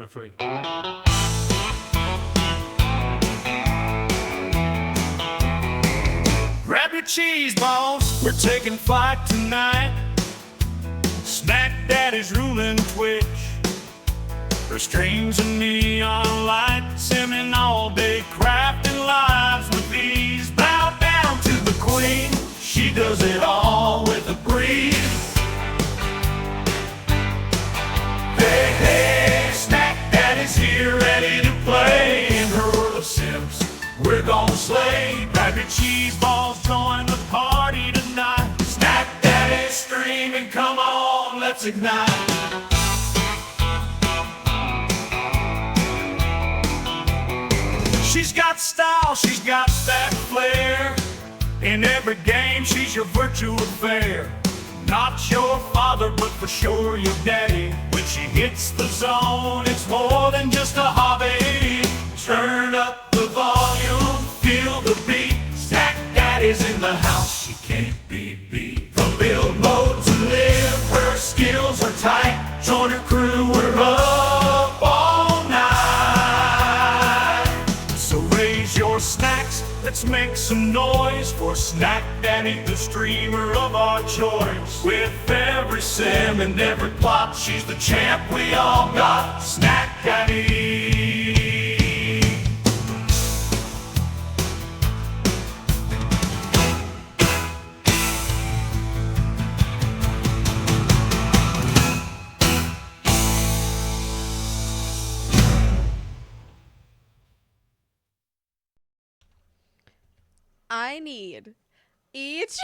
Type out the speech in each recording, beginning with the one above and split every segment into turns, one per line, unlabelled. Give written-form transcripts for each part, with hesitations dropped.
for free. Grab your cheese balls, we're taking flight tonight. Snack Daddy's ruling Twitch. There's strings of neon lights, simming all day, crafting lives with these. Bow down to the queen, she does it all with a breeze. Hey, hey, Snack Daddy's here, ready to play. In her world of Sims, we're gonna slay. Grab your cheese balls, join the party tonight. Snack Daddy's streaming, come on, let's ignite. She's got style, she's got that flair. In every game, she's your virtual affair. Not your father, but for sure your daddy. When she hits the zone, it's more than just a hobby. Turn up the volume, feel the beat. Snack Daddy's in the house, she can't be beat. From build mode to live, her skills are tight. Join her crew, we're up all night. So raise your snacks, let's make some noise for Snack Daddy, the streamer of our choice. With every sim and every plot, she's the champ we all got. Snack Daddy.
I need each.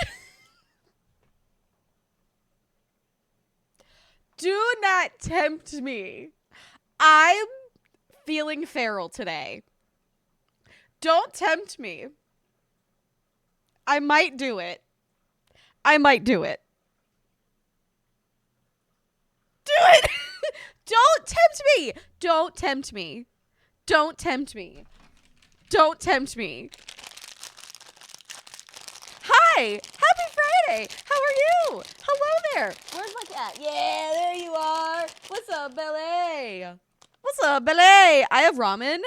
Do not tempt me. I'm feeling feral today. Don't tempt me. I might do it. I might do it. Do it! Don't tempt me! Don't tempt me. Don't tempt me. Don't tempt me. Hi! Happy Friday! How are you? Hello there! Where's my cat? Yeah, there you are! What's up, Billy? What's up, Billy? I have ramen.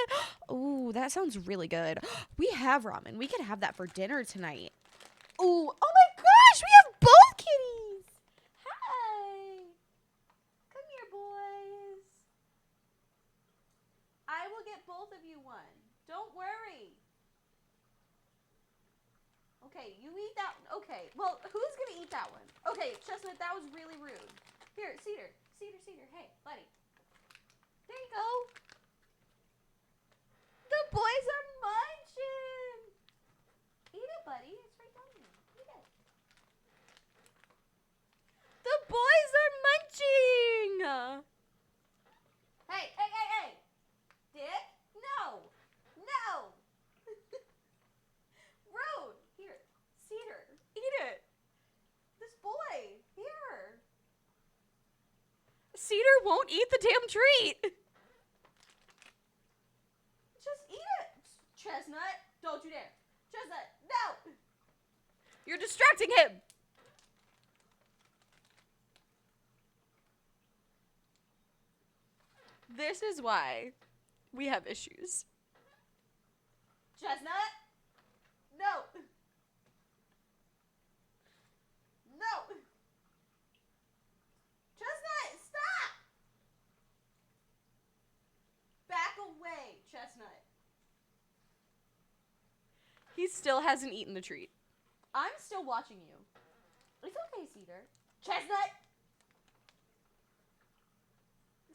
Ooh, that sounds really good. We have ramen. We could have that for dinner tonight. Ooh, oh my gosh! We have both kitties! Hi! Come here, boys. I will get both of you one. Don't worry. Okay, you eat that. Okay, well, who's gonna eat that one? Okay, Chestnut, that was really rude. Here, Cedar. Hey, buddy. There you go. The boys are munching. Eat it, buddy. It's right down here. Eat it. The boys are munching. Hey. Dick? No. Rude. Here, Cedar, eat it. This boy, here. Cedar won't eat the damn treat. Just eat it. Chestnut, don't you dare. Chestnut, no. You're distracting him. This is why we have issues. Chestnut? No. Chestnut, stop. Back away, Chestnut. He still hasn't eaten the treat. I'm still watching you. It's okay, Cedar. Chestnut.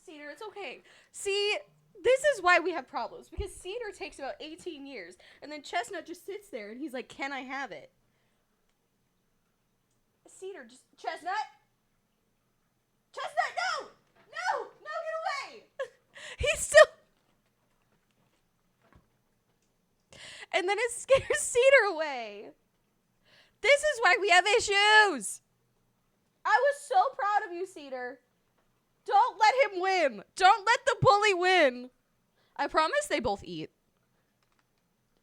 Cedar, it's okay. See, this is why we have problems, because Cedar takes about 18 years, and then Chestnut just sits there, and he's like, can I have it? Cedar, just, Chestnut? Chestnut, no! No, get away! He's still... And then it scares Cedar away. This is why we have issues. I was so proud of you, Cedar. Don't let him win. Don't let the bully win. I promise they both eat.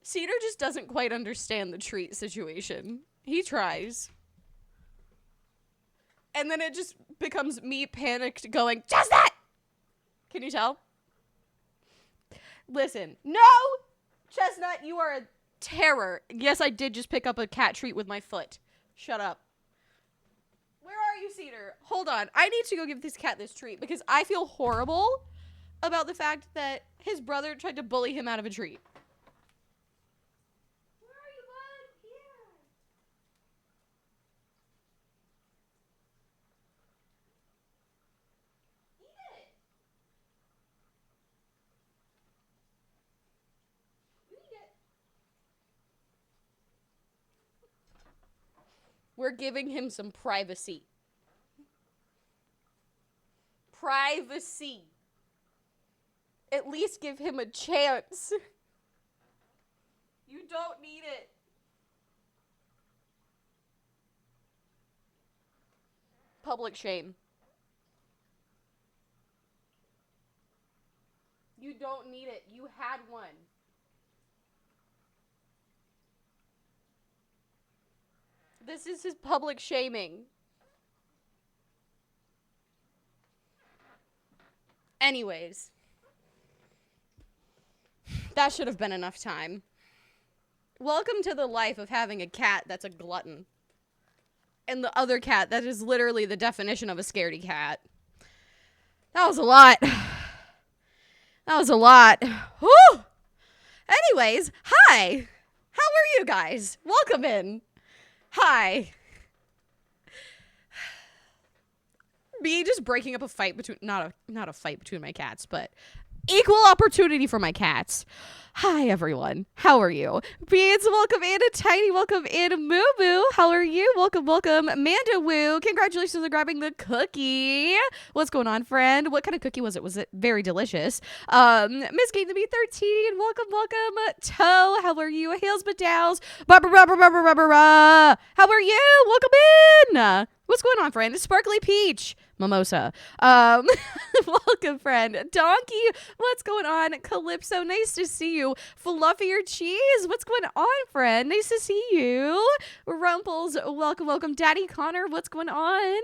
Cedar just doesn't quite understand the treat situation. He tries. And then it just becomes me panicked going, Chestnut! Can you tell? Listen. No! Chestnut, you are a terror. Yes, I did just pick up a cat treat with my foot. Shut up. Where are you, Cedar? Hold on. I need to go give this cat this treat because I feel horrible about the fact that his brother tried to bully him out of a treat. Where are you, bud? Here. Eat it. You eat it. We're giving him some privacy. Privacy. At least give him a chance. You don't need it. Public shame. You don't need it. You had one. This is his public shaming. Anyways. That should have been enough time. Welcome to the life of having a cat that's a glutton. And the other cat that is literally the definition of a scaredy cat. That was a lot. That was a lot. Whew! Anyways, hi! How are you guys? Welcome in. Hi. Me just breaking up a fight between, not a fight between my cats, but equal opportunity for my cats. Hi, everyone. How are you? Beans, welcome in. Tiny, welcome in. Moo Moo, how are you? Welcome, welcome. Manda Woo, congratulations on grabbing the cookie. What's going on, friend? What kind of cookie was it? Was it very delicious? Miss Game to be 13, welcome, welcome. Toe, how are you? Hails Badowls. How are you? Welcome in. What's going on, friend? Sparkly Peach. Mimosa. Welcome, friend. Donkey, what's going on? Calypso, nice to see you. Fluffier Cheese, what's going on, friend? Nice to see you. Rumples, welcome, welcome. Daddy Connor, what's going on?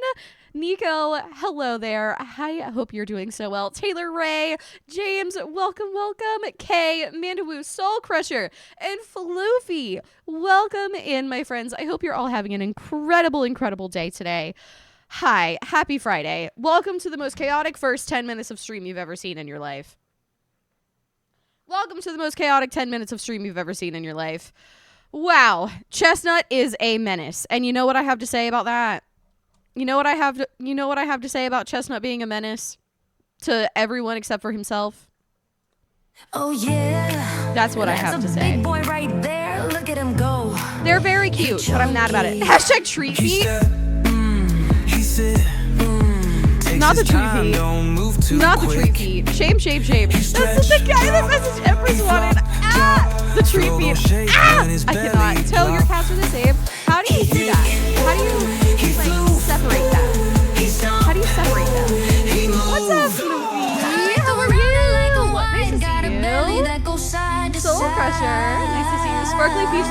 Nico, hello there. Hi, I hope you're doing so well. Taylor Ray, James, welcome, welcome. Kay, Mandawoo, Soul Crusher, and Floofy, welcome in, my friends. I hope you're all having an incredible, incredible day today. Hi, happy Friday. Welcome to the most chaotic first 10 minutes of stream you've ever seen in your life. Welcome to the most chaotic 10 minutes of stream you've ever seen in your life. Wow, Chestnut is a menace. And you know what I have to say about that? You know what I have to say about Chestnut being a menace to everyone except for himself?
Oh yeah.
That's what I have to say.
Big boy right there. Look at him go.
They're very cute, but I'm mad about it. Hashtag treat feet. Not the treat feet. Not the treat feet. Shame, shame, shame. That's the guy that messaged Empress wanted. Ah! The treat feet. Ah! I cannot. Tell your cats are the same. How do you do that? How do you, like, separate that? How do you separate that? What's up, Floofy? How are you? Nice to see you. Soul Crusher. Nice to see you. Sparkly Peach,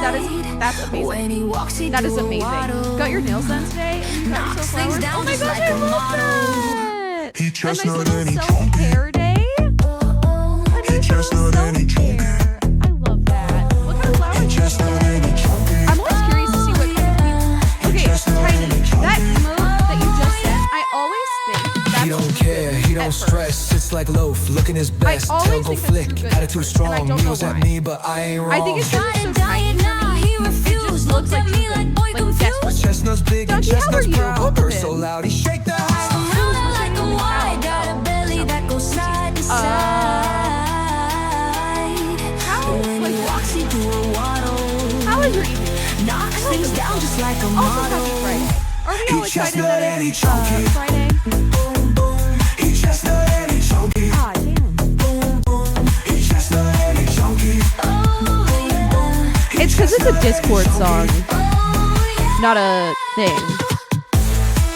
that's amazing. That is amazing. Got your nails done today? You got yourself flowers? Oh my gosh, I love that! A nice little self-care day? A nice little self-care. I love that. What kind of flowers do you get? I'm always curious to see what kind of people... Okay, Tiny, that emote that you just sent, I always think that's...
He don't care, he don't stress, sits like loaf, looking his best, tail go flick, attitude strong, meals at me, but I ain't wrong.
I think it's just so tiny for me. It just looks like he's like desperate.
Chestnut's big and chestnut's proud, so loud, he shake the house.
How is your evening?
Knocks things down just like a
Also, happy Friday. Are we all excited that it's Friday? Ah, damn. It's because it's a Discord song, not a thing.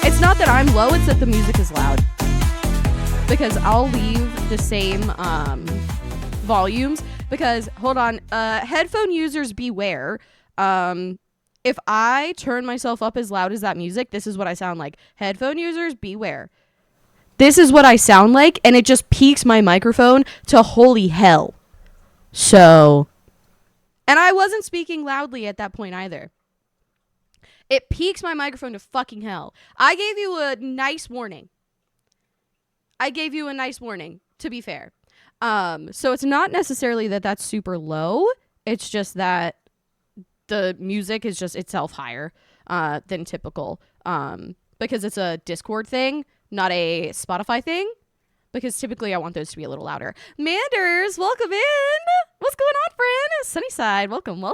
It's not that I'm low, it's that the music is loud. Because I'll leave the same volumes. Because, hold on, headphone users beware. If I turn myself up as loud as that music, this is what I sound like. Headphone users, beware. This is what I sound like, and it just peaks my microphone to holy hell. So, and I wasn't speaking loudly at that point either. It peaks my microphone to fucking hell. I gave you a nice warning. To be fair. So it's not necessarily that that's super low. It's just that the music is just itself higher than typical. Because it's a Discord thing, not a Spotify thing. Because typically I want those to be a little louder. Manders, welcome in. What's going on, friend? Sunnyside, welcome.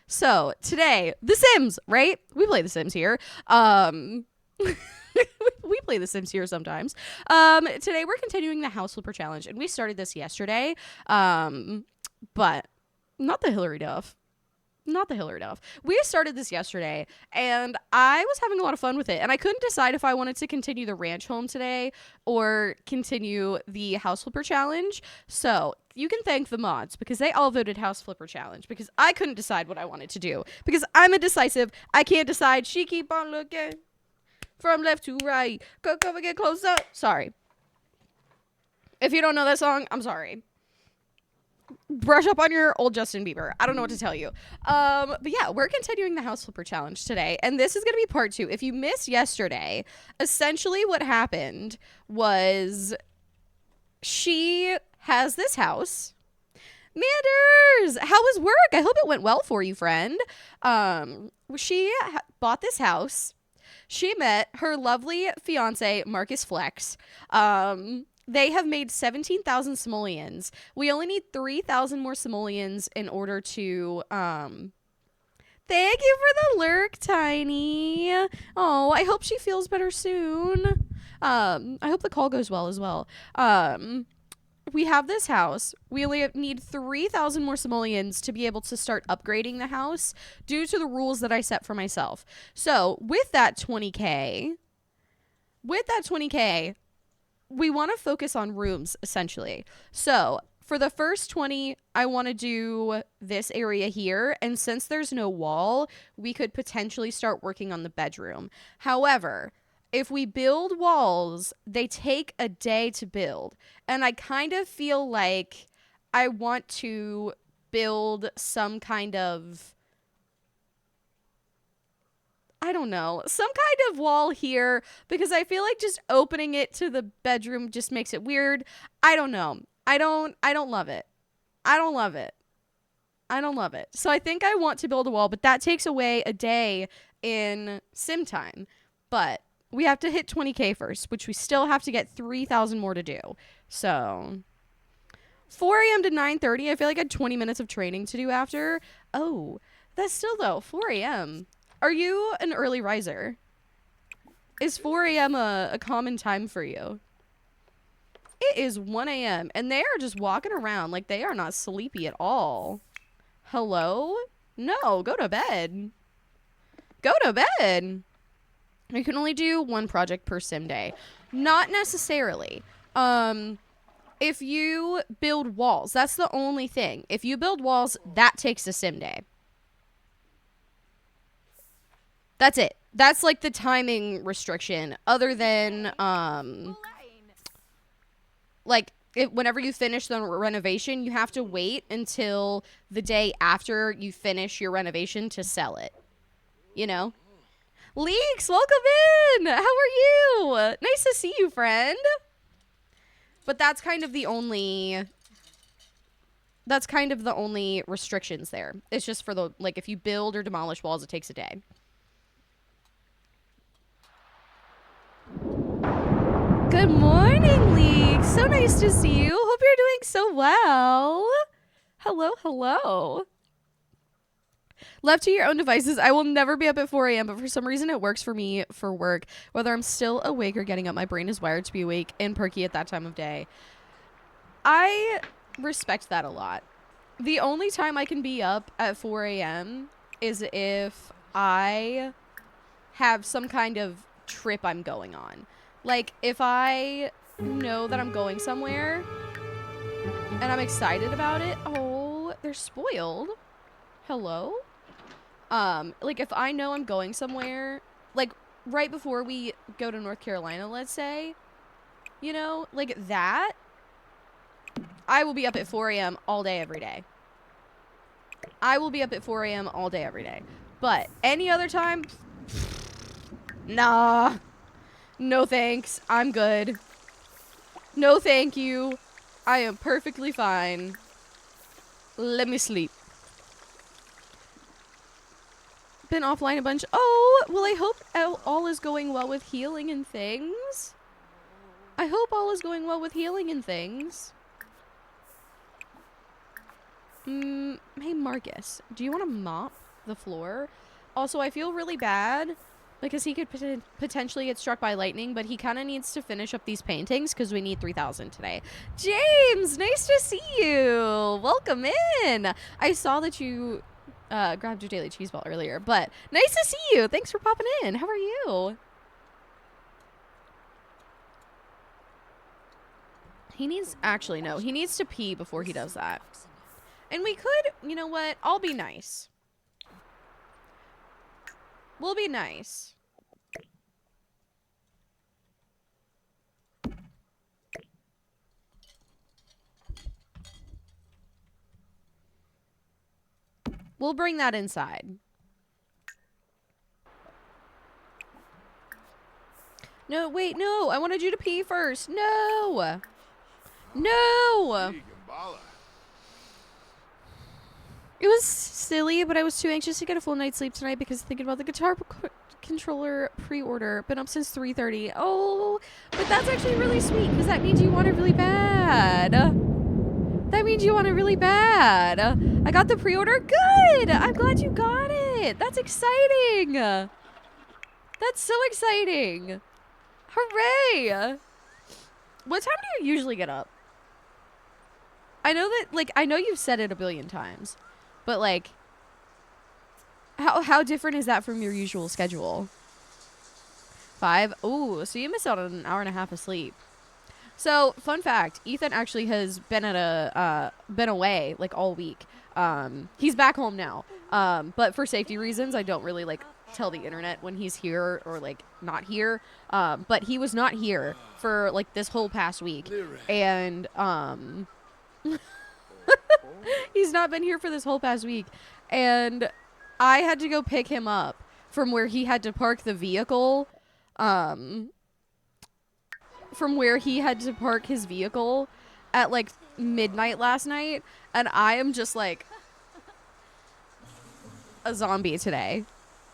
So today, The Sims, right? We play The Sims here. We play The Sims here sometimes. Today we're continuing the House Flipper Challenge, and we started this yesterday. But not the Hillary Duff. We started this yesterday, and I was having a lot of fun with it, and I couldn't decide if I wanted to continue the ranch home today or continue the House Flipper Challenge. So you can thank the mods because they all voted House Flipper Challenge because I couldn't decide what I wanted to do because I'm indecisive. I can't decide. She keep on looking from left to right. Come and get close up. Sorry. If you don't know that song, I'm sorry. Brush up on your old Justin Bieber. I don't know what to tell you. But yeah, we're continuing the House Flipper Challenge today, and this is going to be part 2. If you missed yesterday, essentially what happened was she has this house. Manders, how was work? I hope it went well for you, friend. She bought this house. She met her lovely fiance, Marcus Flex. They have made 17,000 simoleons. We only need 3,000 more simoleons in order to, thank you for the lurk, Tiny. Oh, I hope she feels better soon. I hope the call goes well as well. We have this house. We only need 3,000 more simoleons to be able to start upgrading the house due to the rules that I set for myself. So with that 20K, we want to focus on rooms, essentially. So for the first 20, I want to do this area here. And since there's no wall, we could potentially start working on the bedroom. However, if we build walls, they take a day to build. And I kind of feel like I want to build some kind of, I don't know, some kind of wall here because I feel like just opening it to the bedroom just makes it weird. I don't know. I don't love it. I don't love it. So I think I want to build a wall, but that takes away a day in sim time. But we have to hit 20K first, which we still have to get 3,000 more to do. So 4 a.m. to 9:30. I feel like I had 20 minutes of training to do after. Oh, that's still though 4 a.m. Are you an early riser? Is 4 a.m. a common time for you? It is 1 a.m. and they are just walking around like they are not sleepy at all. Hello? No, go to bed. Go to bed. You can only do one project per sim day. Not necessarily. If you build walls, that's the only thing. If you build walls, that takes a sim day. That's it. That's like the timing restriction. Other than, like, whenever you finish the renovation, you have to wait until the day after you finish your renovation to sell it. You know? Leeks, welcome in! How are you? Nice to see you, friend. But that's kind of the only restrictions there. It's just for the, like, if you build or demolish walls, it takes a day. Good morning, Leeks. So nice to see you. Hope you're doing so well. Hello, hello. Left to your own devices, I will never be up at 4 a.m., but for some reason it works for me for work. Whether I'm still awake or getting up, my brain is wired to be awake and perky at that time of day. I respect that a lot. The only time I can be up at 4 a.m. is if I have some kind of trip I'm going on. Like, if I know that I'm going somewhere and I'm excited about it. Oh, they're spoiled. Hello? Like, if I know I'm going somewhere, like, right before we go to North Carolina, let's say, you know, like that, I will be up at 4 a.m. all day, every day. I will be up at 4 a.m. all day, every day. But any other time, nah. No thanks. I'm good. No thank you. I am perfectly fine. Let me sleep. Been offline a bunch. Oh, well, I hope all is going well with healing and things. I hope all is going well with healing and things. Hey, Marcus, do you want to mop the floor? Also, I feel really bad because he could potentially get struck by lightning, but he kind of needs to finish up these paintings because we need 3,000 today. James, nice to see you. Welcome in. I saw that you grabbed your daily cheese ball earlier, but nice to see you. Thanks for popping in. How are you? He needs, actually, no, he needs to pee before he does that. And we could, you know what? I'll be nice. We'll be nice. We'll bring that inside. No, wait, no. I wanted you to pee first. No. No. It was silly, but I was too anxious to get a full night's sleep tonight because thinking about the guitar controller pre-order. Been up since 3:30. Oh, but that's actually really sweet because that means you want it really bad. That means you want it really bad. I got the pre-order. Good. I'm glad you got it. That's exciting. That's so exciting. Hooray. What time do you usually get up? I know that, like, I know you've said it a billion times, but, like, how different is that from your usual schedule? 5? Ooh, so you missed out on an hour and a half of sleep. So, fun fact, Ethan actually has been at been away, like, all week. He's back home now. But for safety reasons, I don't really, like, tell the internet when he's here or, like, not here. But he was not here for, like, this whole past week. And, he's not been here for this whole past week. And I had to go pick him up from where he had to park the vehicle. From where he had to park his vehicle at, like, midnight last night. And I am just, like, a zombie today.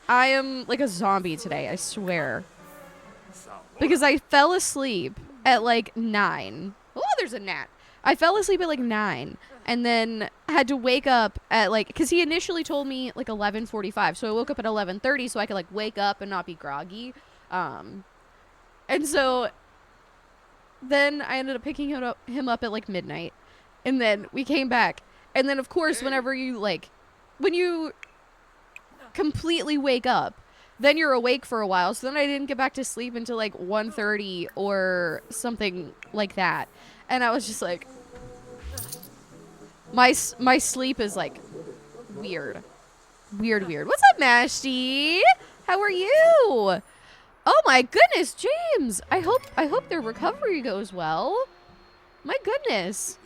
I am, like, a zombie today, I swear. Because I fell asleep at, like, 9. Oh, there's a gnat. I fell asleep at, like, 9. And then had to wake up at, like, because he initially told me, like, 11:45. So I woke up at 11:30 so I could, like, wake up and not be groggy. And so then I ended up picking him up at, like, midnight. And then we came back. And then, of course, whenever you, like, when you completely wake up, then you're awake for a while. So then I didn't get back to sleep until, like, 1:30 or something like that. And I was just like, my sleep is, like, weird. Weird. What's up, Mashty? How are you? Oh my goodness, James. I hope their recovery goes well. My goodness.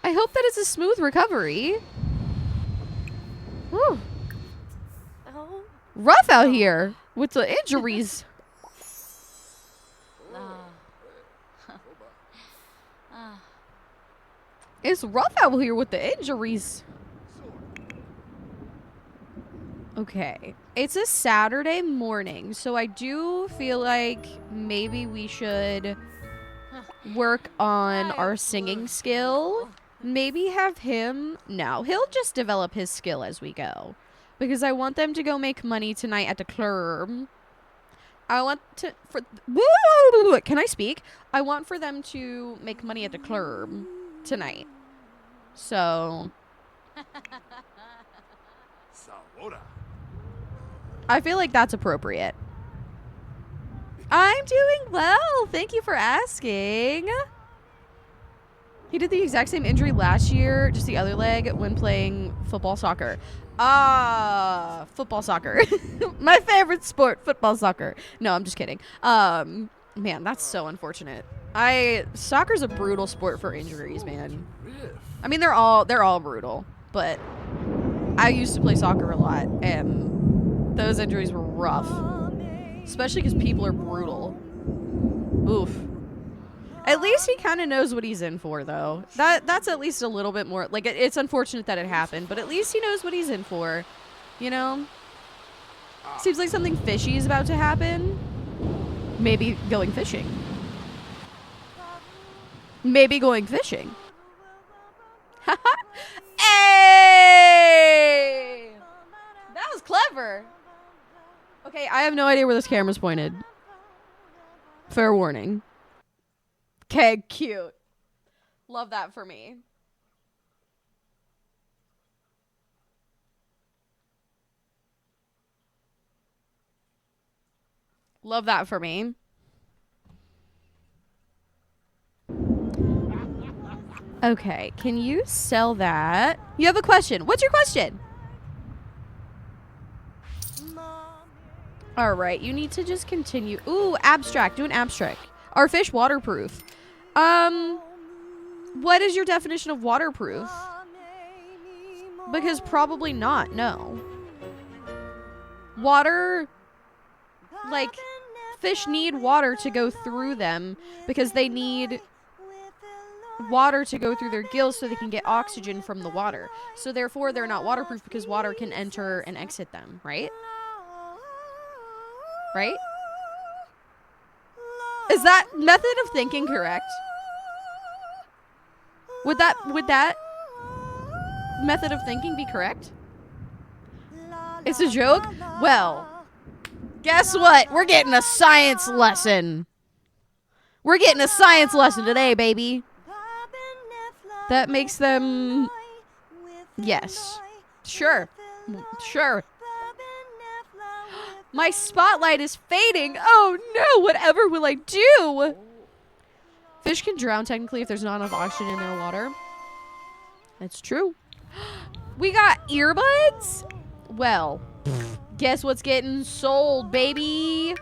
I hope that it's a smooth recovery. Whew.
Oh.
Rough out here with the injuries. It's rough out here with the injuries. Okay. It's a Saturday morning, so I do feel like maybe we should work on our singing skill. Maybe have him... No, he'll just develop his skill as we go. Because I want them to go make money tonight at the club. I want to... Woo! Can I speak? I want for them to make money at the club tonight. So... I feel like that's appropriate. I'm doing well. Thank you for asking. He did the exact same injury last year, just the other leg, when playing football soccer. Football soccer. My favorite sport, football soccer. No, I'm just kidding. Man, that's so unfortunate. Soccer's a brutal sport for injuries, man. I mean, they're all brutal, but I used to play soccer a lot, and those injuries were rough, especially because people are brutal. Oof. At least he kind of knows what he's in for, though. That's at least a little bit more. Like, it's unfortunate that it happened, but at least he knows what he's in for. You know? Seems like something fishy is about to happen. Maybe going fishing. Maybe going fishing. Hey! That was clever. Okay, I have no idea where this camera's pointed. Fair warning. Okay, cute. Love that for me. Love that for me. Okay, can you sell that? You have a question. What's your question? All right, you need to just continue. Ooh, abstract. Do an abstract. Are fish waterproof? What is your definition of waterproof? Because probably not, no. Water, like, fish need water to go through them because they need water to go through their gills so they can get oxygen from the water. So therefore, they're not waterproof because water can enter and exit them, right? Right? Is that method of thinking correct? Would that method of thinking be correct? It's a joke? Well, guess what? We're getting a science lesson. We're getting a science lesson today, baby. That makes them... Yes. Sure. Sure. My spotlight is fading. Oh no, whatever will I do? Fish can drown technically if there's not enough oxygen in their water. That's true. We got earbuds? Well, guess what's getting sold, baby?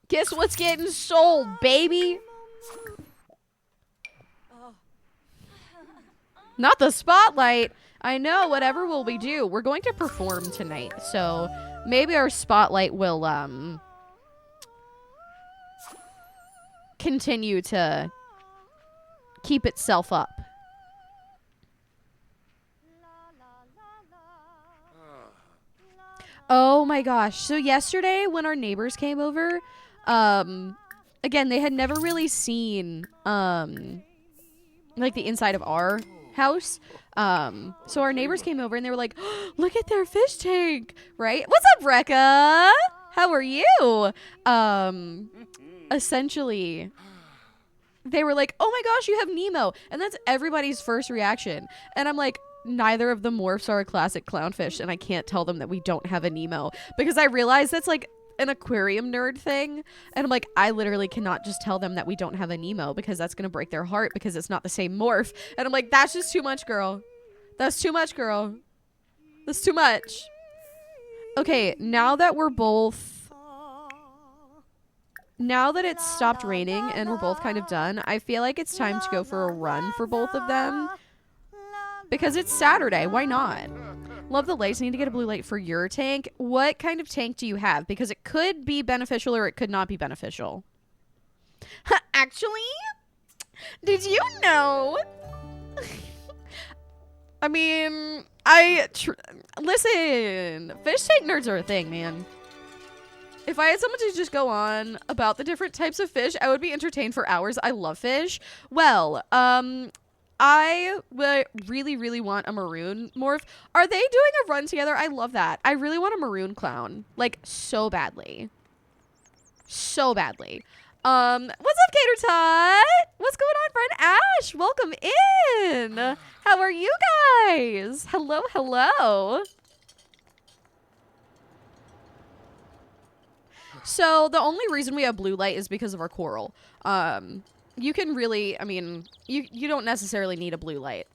Guess what's getting sold, baby? Not the spotlight. I know, whatever will we do? We're going to perform tonight, so maybe our spotlight will continue to keep itself up. Oh my gosh. So yesterday when our neighbors came over, again, they had never really seen like the inside of our house. So our neighbors came over and they were like, oh, look at their fish tank, right? What's up, Rekka? How are you? Essentially, they were like, oh my gosh, you have Nemo. And that's everybody's first reaction. And I'm like, neither of the morphs are a classic clownfish, and I can't tell them that we don't have a Nemo because I realize that's like an aquarium nerd thing, and I'm like, I literally cannot just tell them that we don't have a Nemo because that's gonna break their heart because it's not the same morph. And I'm like, that's just too much, girl. That's too much, girl. That's too much. Okay, now that it's stopped raining and we're both kind of done, I feel like it's time to go for a run for both of them. Because it's Saturday. Why not? Love the lights. Need to get a blue light for your tank. What kind of tank do you have? Because it could be beneficial or it could not be beneficial. Actually, did you know? I mean, listen, fish tank nerds are a thing, man. If I had someone to just go on about the different types of fish, I would be entertained for hours. I love fish. Well, I really, really want a maroon morph. Are they doing a run together? I love that. I really want a maroon clown. Like, so badly. So badly. What's up, Gator Tot? What's going on, friend Ash? Welcome in. How are you guys? Hello, hello. So, the only reason we have blue light is because of our coral. You can really, I mean, you don't necessarily need a blue light.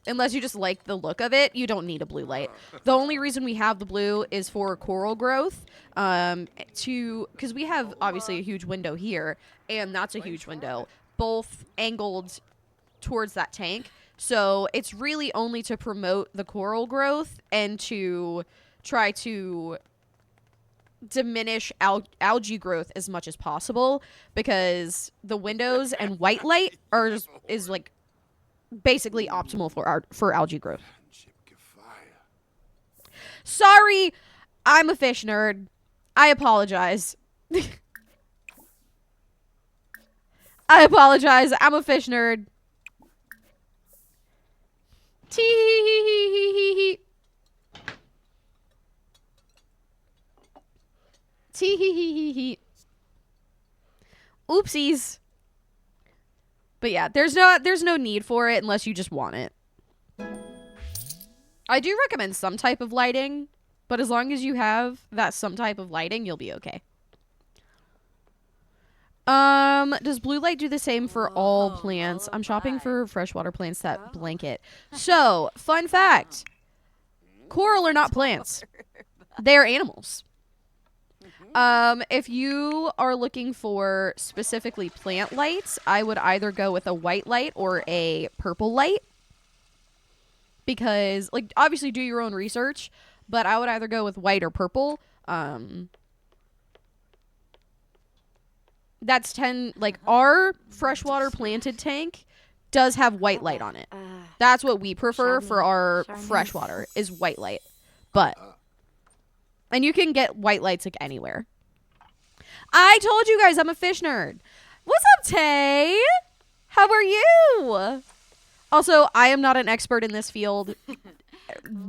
unless you just like the look of it, you don't need a blue light. The only reason we have the blue is for coral growth, because we have obviously a huge window here, and that's a huge window, both angled towards that tank. So it's really only to promote the coral growth and to try to diminish algae growth as much as possible, because the windows and white light is like basically optimal for algae growth. Sorry, I'm a fish nerd. I apologize. I apologize. I'm a fish nerd. Tee-hee-hee-hee-hee-hee. Tee-hee-hee-hee-hee. Oopsies. But yeah, there's no need for it unless you just want it. I do recommend some type of lighting, but as long as you have that some type of lighting, you'll be okay. Does blue light do the same for all plants? I'm shopping for freshwater plants that blanket. So, fun fact. Coral are not plants. They're animals. If you are looking for specifically plant lights, I would either go with a white light or a purple light. Because, like, obviously do your own research, but I would either go with white or purple. That's 10, like, our freshwater planted tank does have white light on it. That's what we prefer for our freshwater, is white light. But, and you can get white lights, like, anywhere. I told you guys I'm a fish nerd. What's up, Tay? How are you? Also, I am not an expert in this field.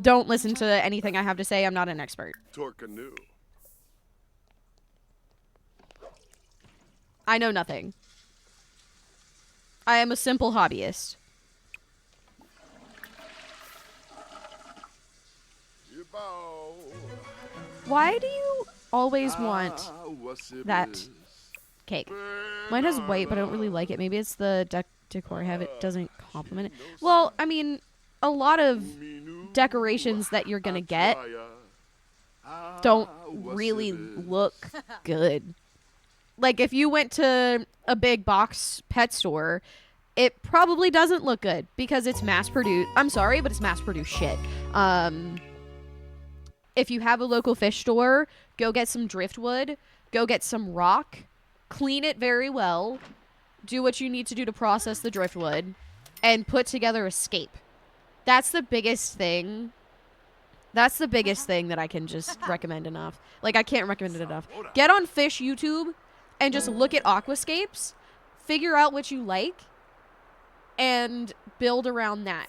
Don't listen to anything I have to say. I'm not an expert.
Torcanu.
I know nothing. I am a simple hobbyist. Why do you always want that cake? Mine has white, but I don't really like it. Maybe it's the decor I have. It doesn't complement it. Well, I mean, a lot of decorations that you're going to get don't really look good. Like, if you went to a big box pet store, it probably doesn't look good because it's mass-produced. I'm sorry, but it's mass-produced shit. If you have a local fish store, go get some driftwood, go get some rock, clean it very well, do what you need to do to process the driftwood, and put together a scape. That's the biggest thing. That's the biggest thing that I can just recommend enough. Like, I can't recommend it enough. Get on fish YouTube and just look at aquascapes, figure out what you like, and build around that.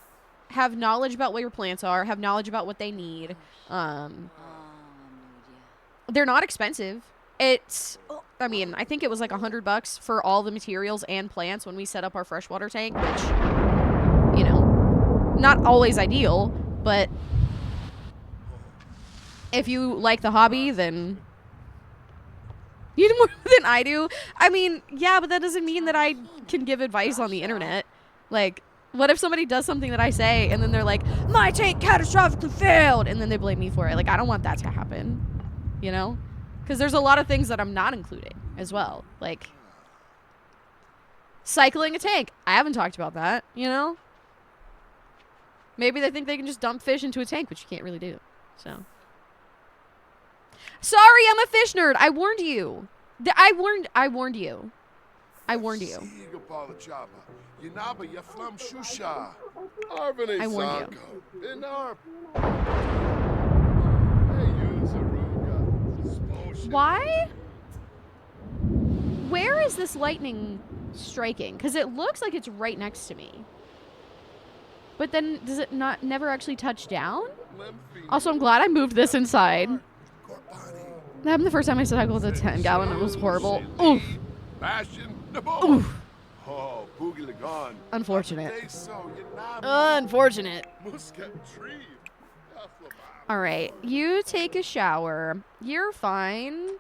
Have knowledge about what your plants are, have knowledge about what they need. They're not expensive. It's, I mean, I think it was like $100 for all the materials and plants when we set up our freshwater tank, which, you know, not always ideal, but if you like the hobby, then you do more than I do. I mean, yeah, but that doesn't mean that I can give advice on the internet. Like, what if somebody does something that I say and then they're like, my tank catastrophically failed, and then they blame me for it? Like, I don't want that to happen, you know? Because there's a lot of things that I'm not including as well. Like, cycling a tank. I haven't talked about that, you know? Maybe they think they can just dump fish into a tank, which you can't really do, so. Sorry, I'm a fish nerd. I warned you. I warned you. I warned you. I warned you. Why? Where is this lightning striking? Because it looks like it's right next to me. But then, does it never actually touch down? Also, I'm glad I moved this inside. That happened the first time I cycled a 10-gallon. It was horrible. Oof. Oof. Unfortunate. Unfortunate. Alright, you take a shower. You're fine.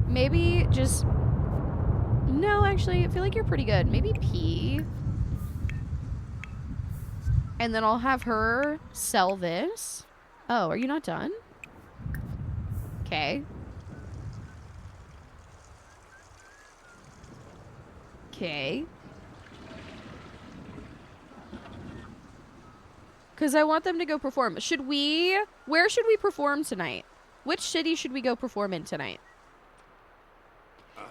Maybe just... No, actually, I feel like you're pretty good. Maybe pee. And then I'll have her sell this. Oh, are you not done? Okay. Okay. Because I want them to go perform. Where should we perform tonight? Which city should we go perform in tonight?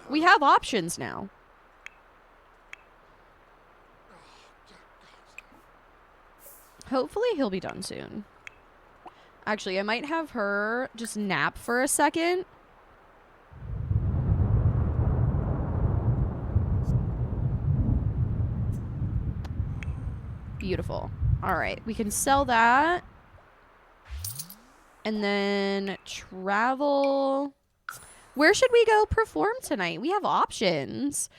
We have options now. Hopefully he'll be done soon. Actually, I might have her just nap for a second. Beautiful. All right, we can sell that. And then travel. Where should we go perform tonight? We have options.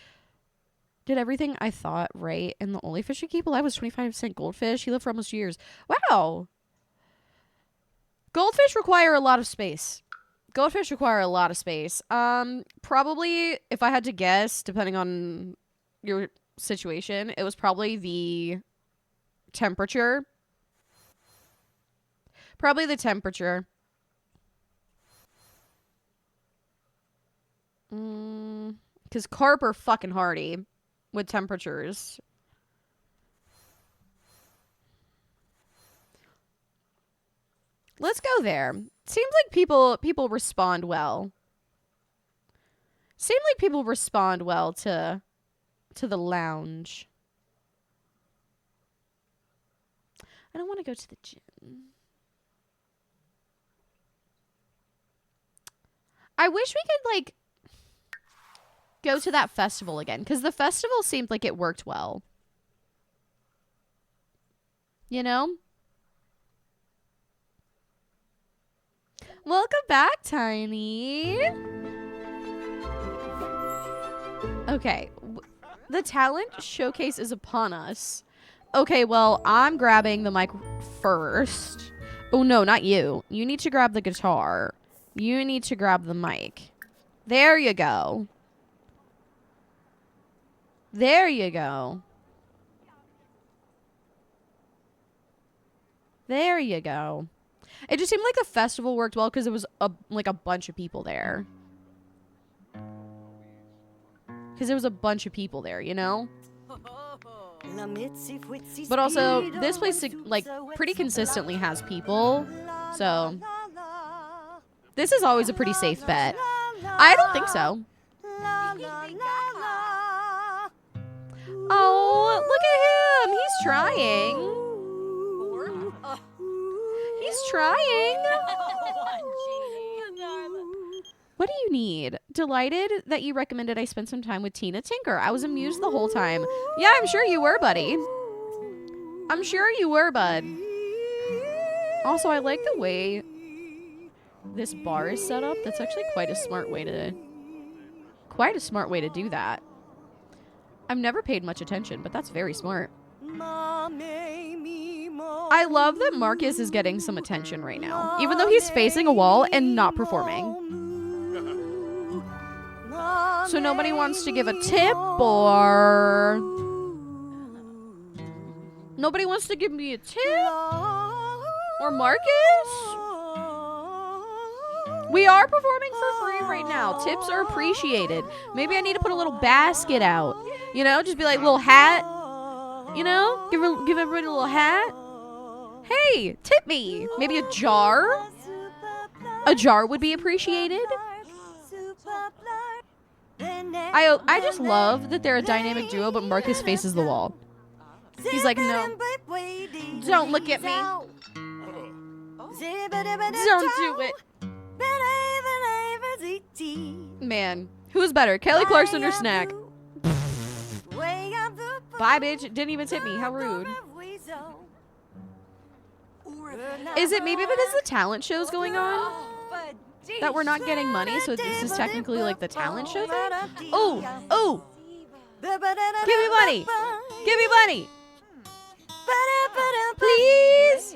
Did everything I thought right. And the only fish we keep alive was 25% goldfish. He lived for almost 2 years. Wow. Goldfish require a lot of space. Goldfish require a lot of space. Probably, if I had to guess, depending on your situation, it was probably the temperature. Probably the temperature. Because carp are fucking hardy with temperatures. Let's go there. Seems like people respond well. Seems like people respond well to the lounge. I don't want to go to the gym. I wish we could, like, go to that festival again. Because the festival seemed like it worked well. You know? Welcome back, Tiny. Okay. The talent showcase is upon us. Okay, well, I'm grabbing the mic first. Oh, no, not you. You need to grab the guitar. You need to grab the mic. There you go. There you go. There you go. It just seemed like the festival worked well because it was like a bunch of people there. Because there was a bunch of people there, you know? But also, this place, like, pretty consistently has people. So, this is always a pretty safe bet. I don't think so. Oh, look at him. He's trying. He's trying. What do you need? Delighted that you recommended I spend some time with Tina Tinker. I was amused the whole time. Yeah, I'm sure you were, buddy. I'm sure you were, bud. Also, I like the way this bar is set up. That's actually quite a smart way to do that. I've never paid much attention, but that's very smart. I love that Marcus is getting some attention right now, even though he's facing a wall and not performing. So nobody wants to give a tip, or nobody wants to give me a tip, or Marcus? We are performing for free right now. Tips are appreciated. Maybe I need to put a little basket out. You know, just be like, little hat. You know, give everybody a little hat. Hey, tip me. Maybe a jar. A jar would be appreciated. I just love that they're a dynamic duo, but Marcus faces the wall. He's like, no. Don't look at me. Don't do it. Man, who's better, Kelly Clarkson or Snack? Bye, bitch. Didn't even tip me. How rude. Is it maybe because the talent show's going on that we're not getting money, so this is technically like the talent show thing? Oh, oh. Give me money. Give me money. Please.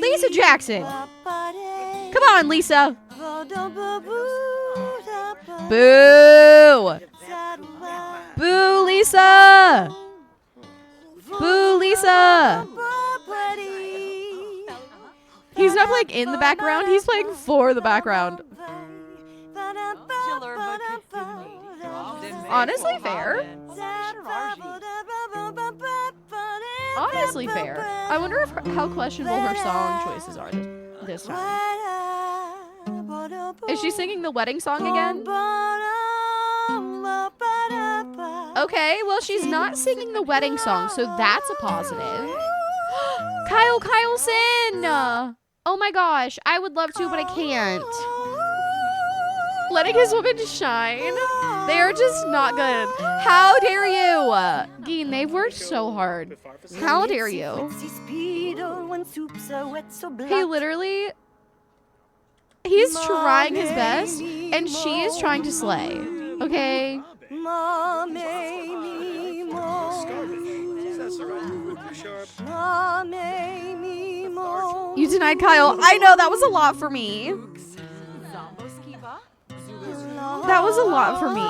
Lisa Jackson. Come on, Lisa. Boo. Boo, Lisa. Boo, Lisa. He's not playing in the background. He's playing for the background. Honestly fair. Honestly fair. I wonder if how questionable her song choices are this time. Is she singing the wedding song again? Okay, well she's not singing the wedding song, so that's a positive. Kyle Kyleson! Oh my gosh, I would love to, but I can't. Letting his women shine. They are just not good. How dare you? Geen, they've worked so hard. How dare you? He literally... He's trying his best, and she is trying to slay. Okay? You denied Kyle. I know, that was a lot for me. That was a lot for me.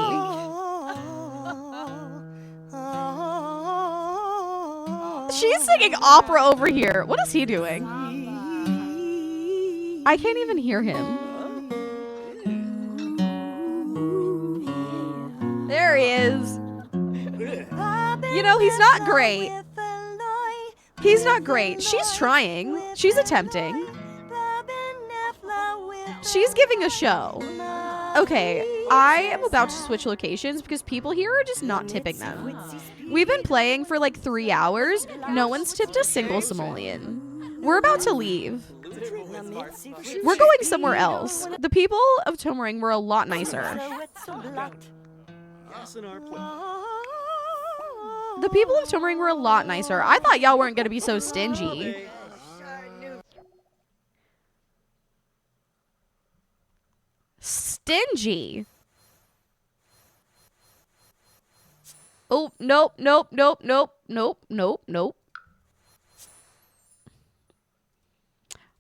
She's singing opera over here. What is he doing? I can't even hear him. There he is. You know, he's not great. He's not great. She's trying. She's attempting. She's giving a show. Okay, I am about to switch locations because people here are just not tipping them. We've been playing for like 3 hours. No one's tipped a single simoleon. We're about to leave. We're going somewhere else. The people of Tomering were a lot nicer. The people of Tomering were a lot nicer. I thought y'all weren't going to be so stingy. Stingy. Oh, nope, nope, nope, nope, nope, nope, nope.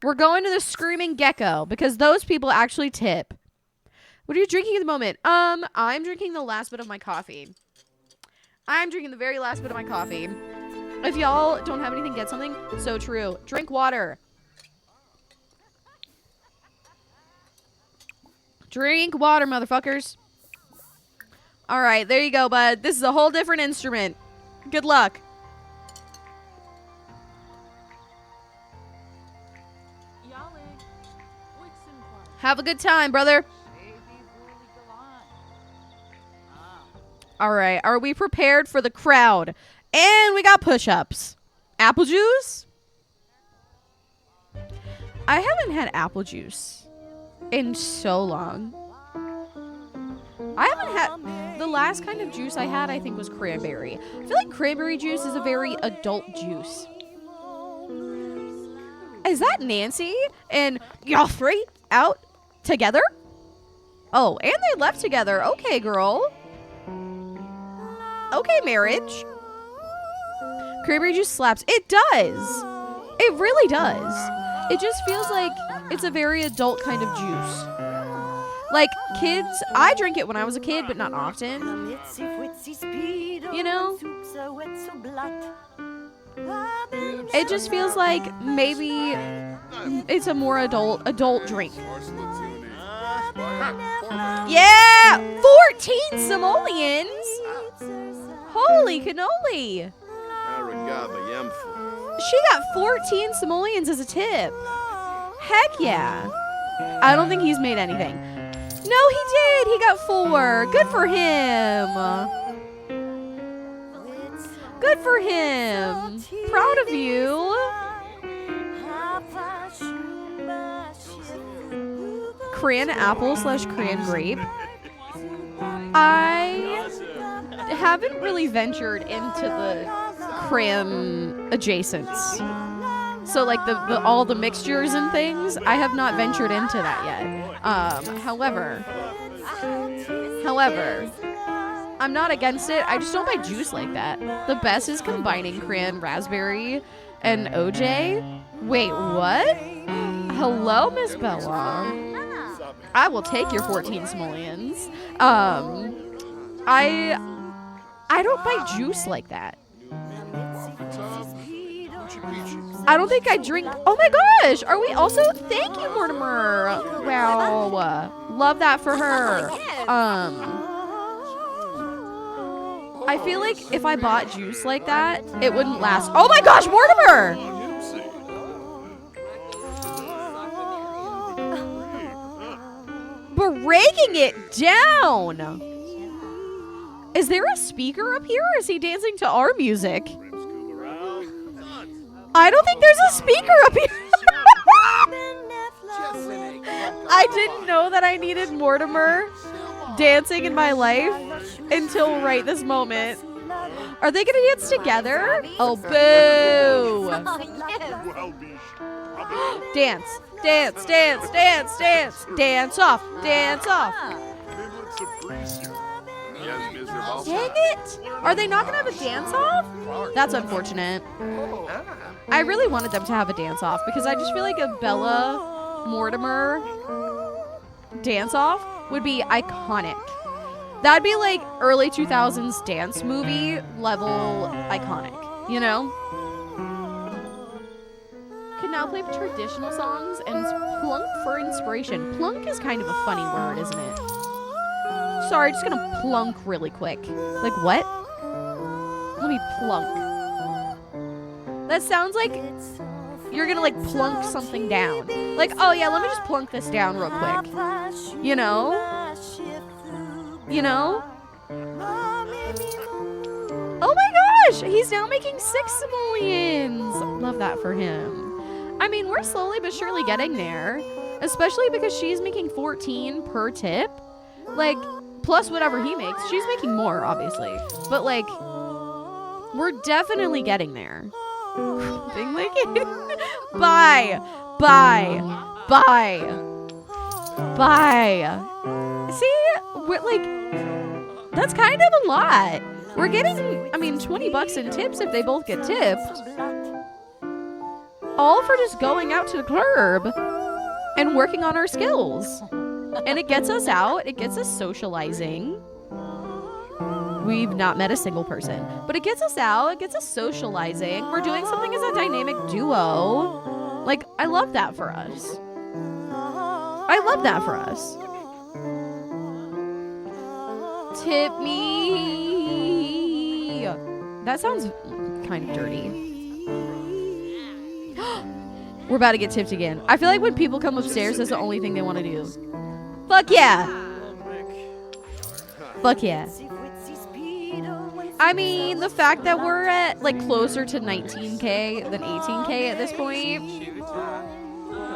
We're going to the Screaming Gecko because those people actually tip. What are you drinking at the moment? I'm drinking the last bit of my coffee. I'm drinking the very last bit of my coffee. If y'all don't have anything, get something. So true. Drink water. Drink water, motherfuckers. All right, there you go, bud. This is a whole different instrument. Good luck. Have a good time, brother. All right, are we prepared for the crowd? And we got push-ups. Apple juice? I haven't had apple juice in so long. I haven't had... The last kind of juice I had, I think, was cranberry. I feel like cranberry juice is a very adult juice. Is that Nancy and y'all three out together? Oh, and they left together. Okay, girl. Okay, marriage. Cranberry juice slaps. It does. It really does. It just feels like it's a very adult kind of juice. Like, kids, I drank it when I was a kid, but not often. You know? It just feels like maybe it's a more adult drink. Yeah! 14 simoleons! Holy cannoli! She got 14 simoleons as a tip. Heck yeah. I don't think he's made anything. No, he did. He got 4. Good for him. Good for him. Proud of you. Cran apple / cran grape. I haven't really ventured into the cram adjacents. So like the all the mixtures and things, I have not ventured into that yet. However, I'm not against it. I just don't buy juice like that. The best is combining cran, raspberry, and OJ. Wait, what? Hello, Miss Bella. I will take your 14 simoleons. I don't buy juice like that. I don't think I drink. Oh my gosh. Are we also? Thank you, Mortimer. Wow. Love that for her. I feel like if I bought juice like that, it wouldn't last. Oh my gosh, Mortimer! Breaking it down. Is there a speaker up here, or is he dancing to our music? I don't think there's a speaker up here. I didn't know that I needed Mortimer dancing in my life until right this moment. Are they gonna dance together? Oh, boo! Dance, dance, dance, dance, dance, dance off, dance off. Dang it! Are they not gonna have a dance off? That's unfortunate. I really wanted them to have a dance off because I just feel like a Bella Mortimer dance off would be iconic. That'd be like early 2000s dance movie level iconic, you know? Can now play traditional songs and plunk for inspiration. Plunk is kind of a funny word, isn't it? Sorry, just gonna plunk really quick. Like what? Let me plunk. That sounds like you're gonna like plunk something down. Like, oh yeah, let me just plunk this down real quick. You know? You know? Oh my gosh! He's now making 6 simoleons! Love that for him. I mean, we're slowly but surely getting there. Especially because she's making 14 per tip. Like, plus whatever he makes. She's making more, obviously. But like, we're definitely getting there. Being like, bye! Bye! Bye! Bye! See? We're like, that's kind of a lot. We're getting, I mean, 20 bucks in tips if they both get tipped. All for just going out to the club and working on our skills. And it gets us out. It gets us socializing. We've not met a single person. But it gets us out. It gets us socializing. We're doing something as a dynamic duo. Like, I love that for us. I love that for us. Tip me. That sounds kind of dirty. We're about to get tipped again. I feel like when people come upstairs, that's the only thing they want to do. Fuck yeah. Fuck yeah. I mean, the fact that we're at like closer to 19K than 18K at this point,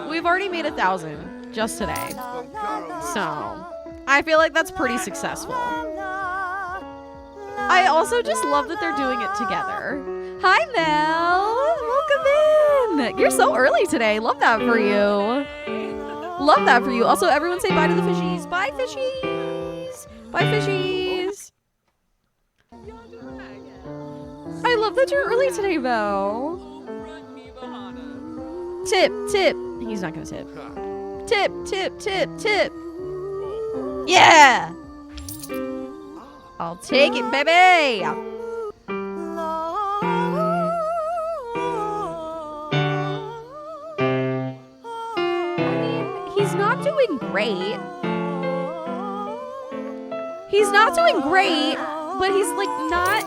we've already made 1,000 just today. So I feel like that's pretty successful. I also just love that they're doing it together. Hi, Mel. Welcome in. You're so early today. Love that for you. Love that for you. Also, everyone say bye to the fishies. Bye, fishies. Bye, fishies. I love that you're early today, Mel. Tip, tip. He's not going to tip. Tip, tip, tip, tip. Yeah. I'll take it, baby. He's not doing great. He's not doing great, but he's like not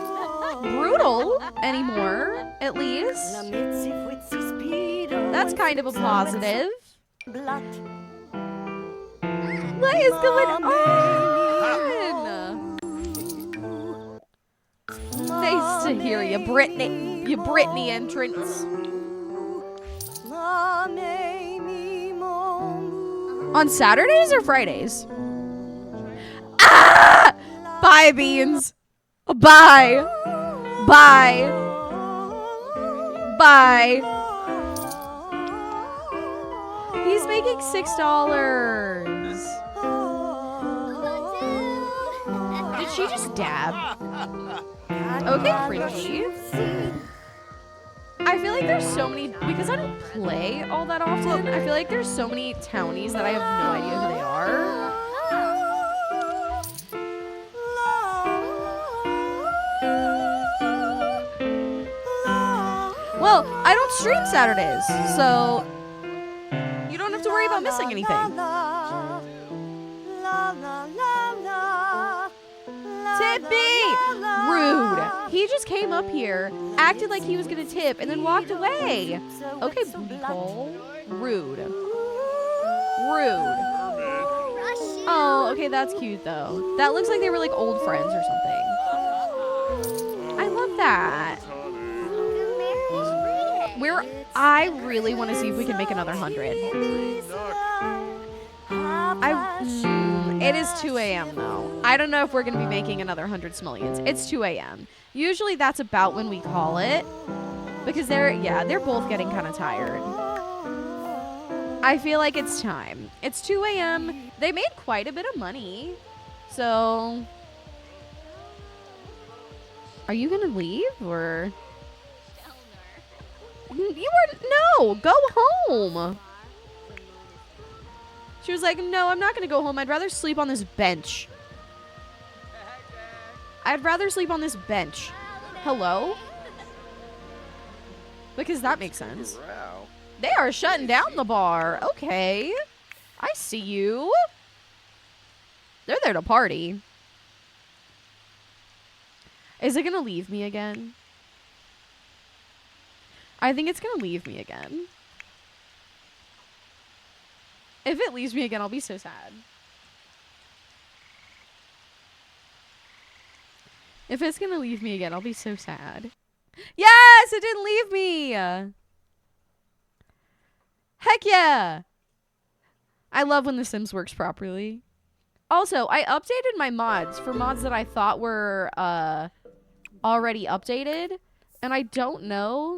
brutal anymore, at least. That's kind of a positive. What is going on? Nice to hear you, Brittany. You Brittany entrance. On Saturdays or Fridays? Ah! Bye, Beans. Bye. Bye. Bye. He's making $6. Did she just dab? Okay, cringy. I feel like there's so many, because I don't play all that often, I feel like there's so many townies that I have no idea who they are. Well, I don't stream Saturdays, so you don't have to worry about missing anything. Tippy! Rude. He just came up here, acted like he was gonna tip, and then walked away. Okay, booty call. Rude. Rude. Oh, okay, that's cute though. That looks like they were like old friends or something. I love that. I really want to see if we can make another 100. It is 2 a.m. though. I don't know if we're going to be making another 100 simoleons. It's 2 a.m. Usually that's about when we call it. Because they're both getting kind of tired. I feel like it's time. It's 2 a.m. They made quite a bit of money. So, are you going to leave or? No, go home. She was like, no, I'm not going to go home. I'd rather sleep on this bench. I'd rather sleep on this bench. Hello? Because that makes sense. They are shutting down the bar. Okay. I see you. They're there to party. Is it going to leave me again? I think it's going to leave me again. If it leaves me again, I'll be so sad. If it's going to leave me again, I'll be so sad. Yes, it didn't leave me. Heck yeah. I love when The Sims works properly. Also, I updated my mods for mods that I thought were already updated. And I don't know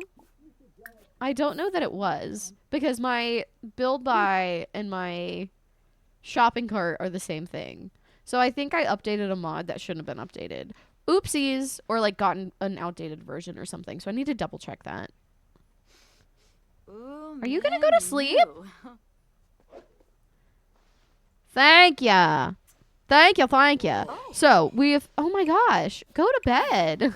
that it was. Because my build by and my shopping cart are the same thing. So I think I updated a mod that shouldn't have been updated. Oopsies. Or like gotten an outdated version or something. So I need to double check that.
Ooh,
are you going to go to sleep? Thank ya. Thank you. Thank you. Oh. So we've... Oh my gosh. Go to bed.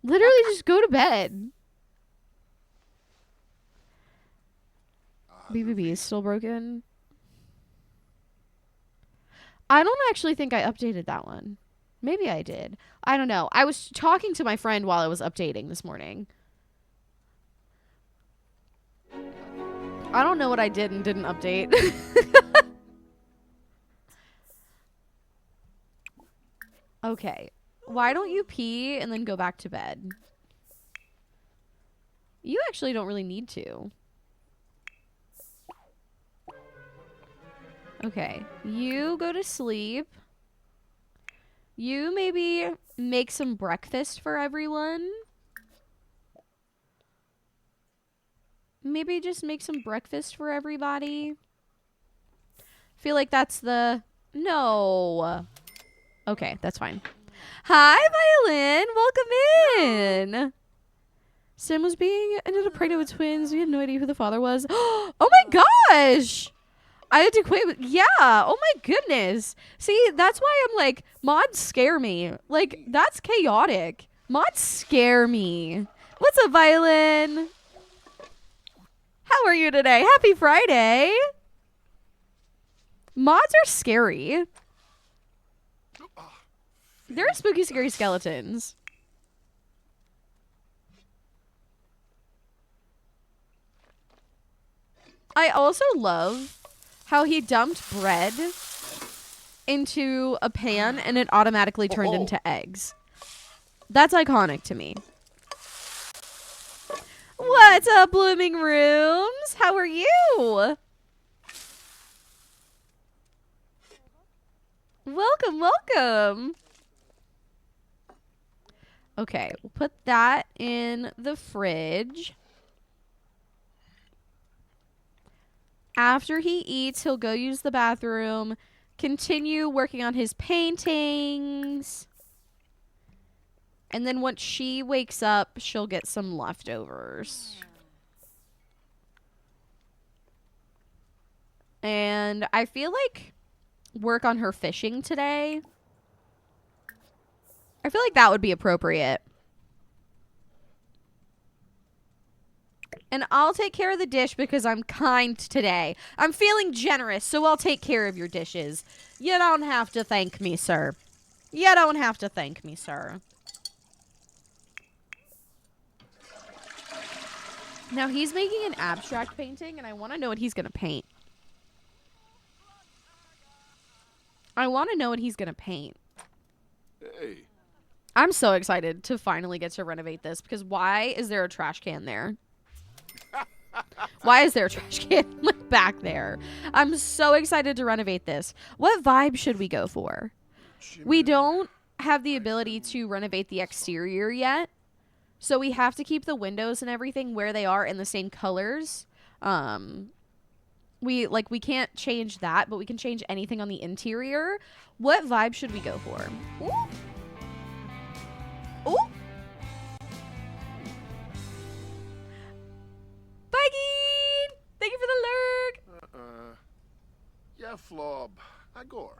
Literally just go to bed. BBB is still broken. I don't actually think I updated that one. Maybe I did. I don't know. I was talking to my friend while I was updating this morning. I don't know what I did and didn't update. Okay. Why don't you pee and then go back to bed? You actually don't really need to. Okay. You go to sleep. You maybe make some breakfast for everyone. Maybe just make some breakfast for everybody. Feel like that's the... No. Okay, that's fine. Hi, Violin. Welcome in. Sim was ended up pregnant with twins. We had no idea who the father was. Oh my gosh. I had to quit. Yeah. Oh my goodness. See, that's why I'm like, mods scare me. Like, that's chaotic. Mods scare me. What's up, Violin? How are you today? Happy Friday. Mods are scary. They're spooky, scary skeletons. I also love how he dumped bread into a pan and it automatically turned into eggs. That's iconic to me. What's up, Blooming Rooms? How are you? Welcome, welcome. Okay, we'll put that in the fridge. After he eats, he'll go use the bathroom, continue working on his paintings. And then once she wakes up, she'll get some leftovers. And I feel like work on her fishing today. I feel like that would be appropriate. And I'll take care of the dish because I'm kind today. I'm feeling generous, so I'll take care of your dishes. You don't have to thank me, sir. You don't have to thank me, sir. Now he's making an abstract painting, and I want to know what he's going to paint. I want to know what he's going to paint.
Hey.
I'm so excited to finally get to renovate this because why is there a trash can there? Why is there a trash can back there? I'm so excited to renovate this. What vibe should we go for? We don't have the ability to renovate the exterior yet. So we have to keep the windows and everything where they are in the same colors. We can't change that, but we can change anything on the interior. What vibe should we go for? Ooh. Ooh. Bye, Geen! Thank you for the lurk.
Yeah, Flob. Agor.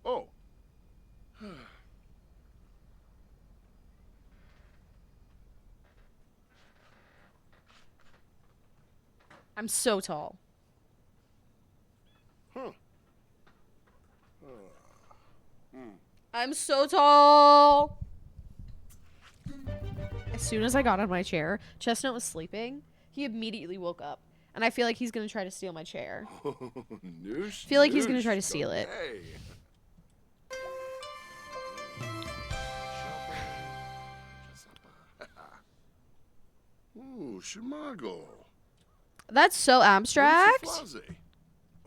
Oh.
I'm so tall. I'm so tall. As soon as I got on my chair, Chestnut was sleeping. He immediately woke up. And I feel like he's going to try to steal my chair.
Noosh,
Feel like he's going to try to steal it.
Ooh, Shimago.
That's so abstract.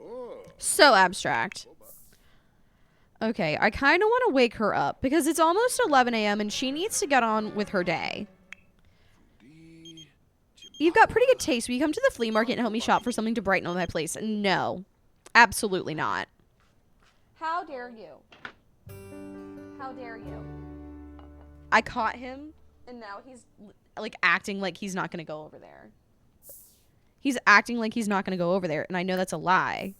Oh.
So abstract. Okay, I kind of want to wake her up because it's almost 11 a.m. and she needs to get on with her day. You've got pretty good taste. Will you come to the flea market and help me shop for something to brighten up my place? No, absolutely not. How dare you? How dare you? I caught him and now he's like acting like he's not going to go over there. He's acting like he's not going to go over there, and I know that's a lie.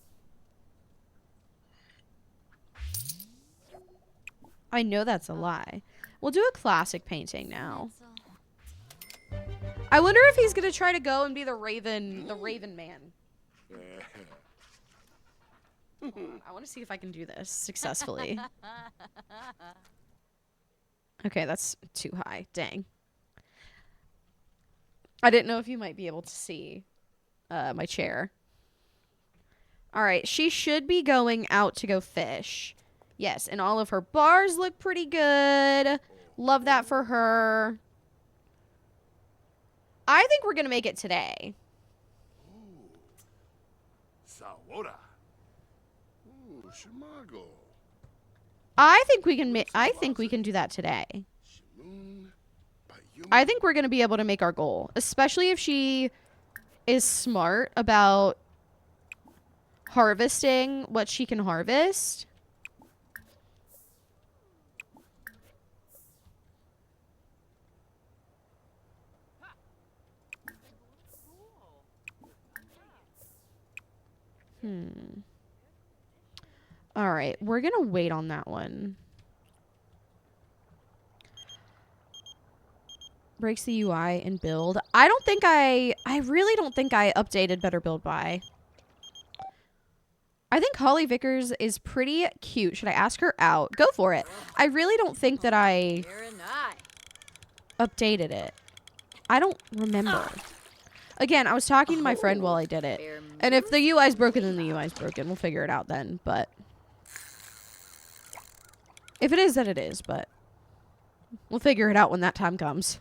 I know that's a lie. We'll do a classic painting now. I wonder if he's going to try to go and be the Raven Man. I want to see if I can do this successfully. Okay, that's too high. Dang. I didn't know if you might be able to see my chair. All right, she should be going out to go fish. Yes, and all of her bars look pretty good. Love that for her. I think we're going to make it today.
Sawora. Ooh, Shimago.
I think we can do that today. I think we're going to be able to make our goal, especially if she is smart about harvesting what she can harvest. All right, we're going to wait on that one. Breaks the UI and build. I really don't think I updated Better Build By. I think Holly Vickers is pretty cute. Should I ask her out? Go for it. I really don't think that I updated it. I don't remember. Again, I was talking to my friend while I did it. And if the UI's broken, then the UI's broken. We'll figure it out then, but... If it is, then it is, but... We'll figure it out when that time comes.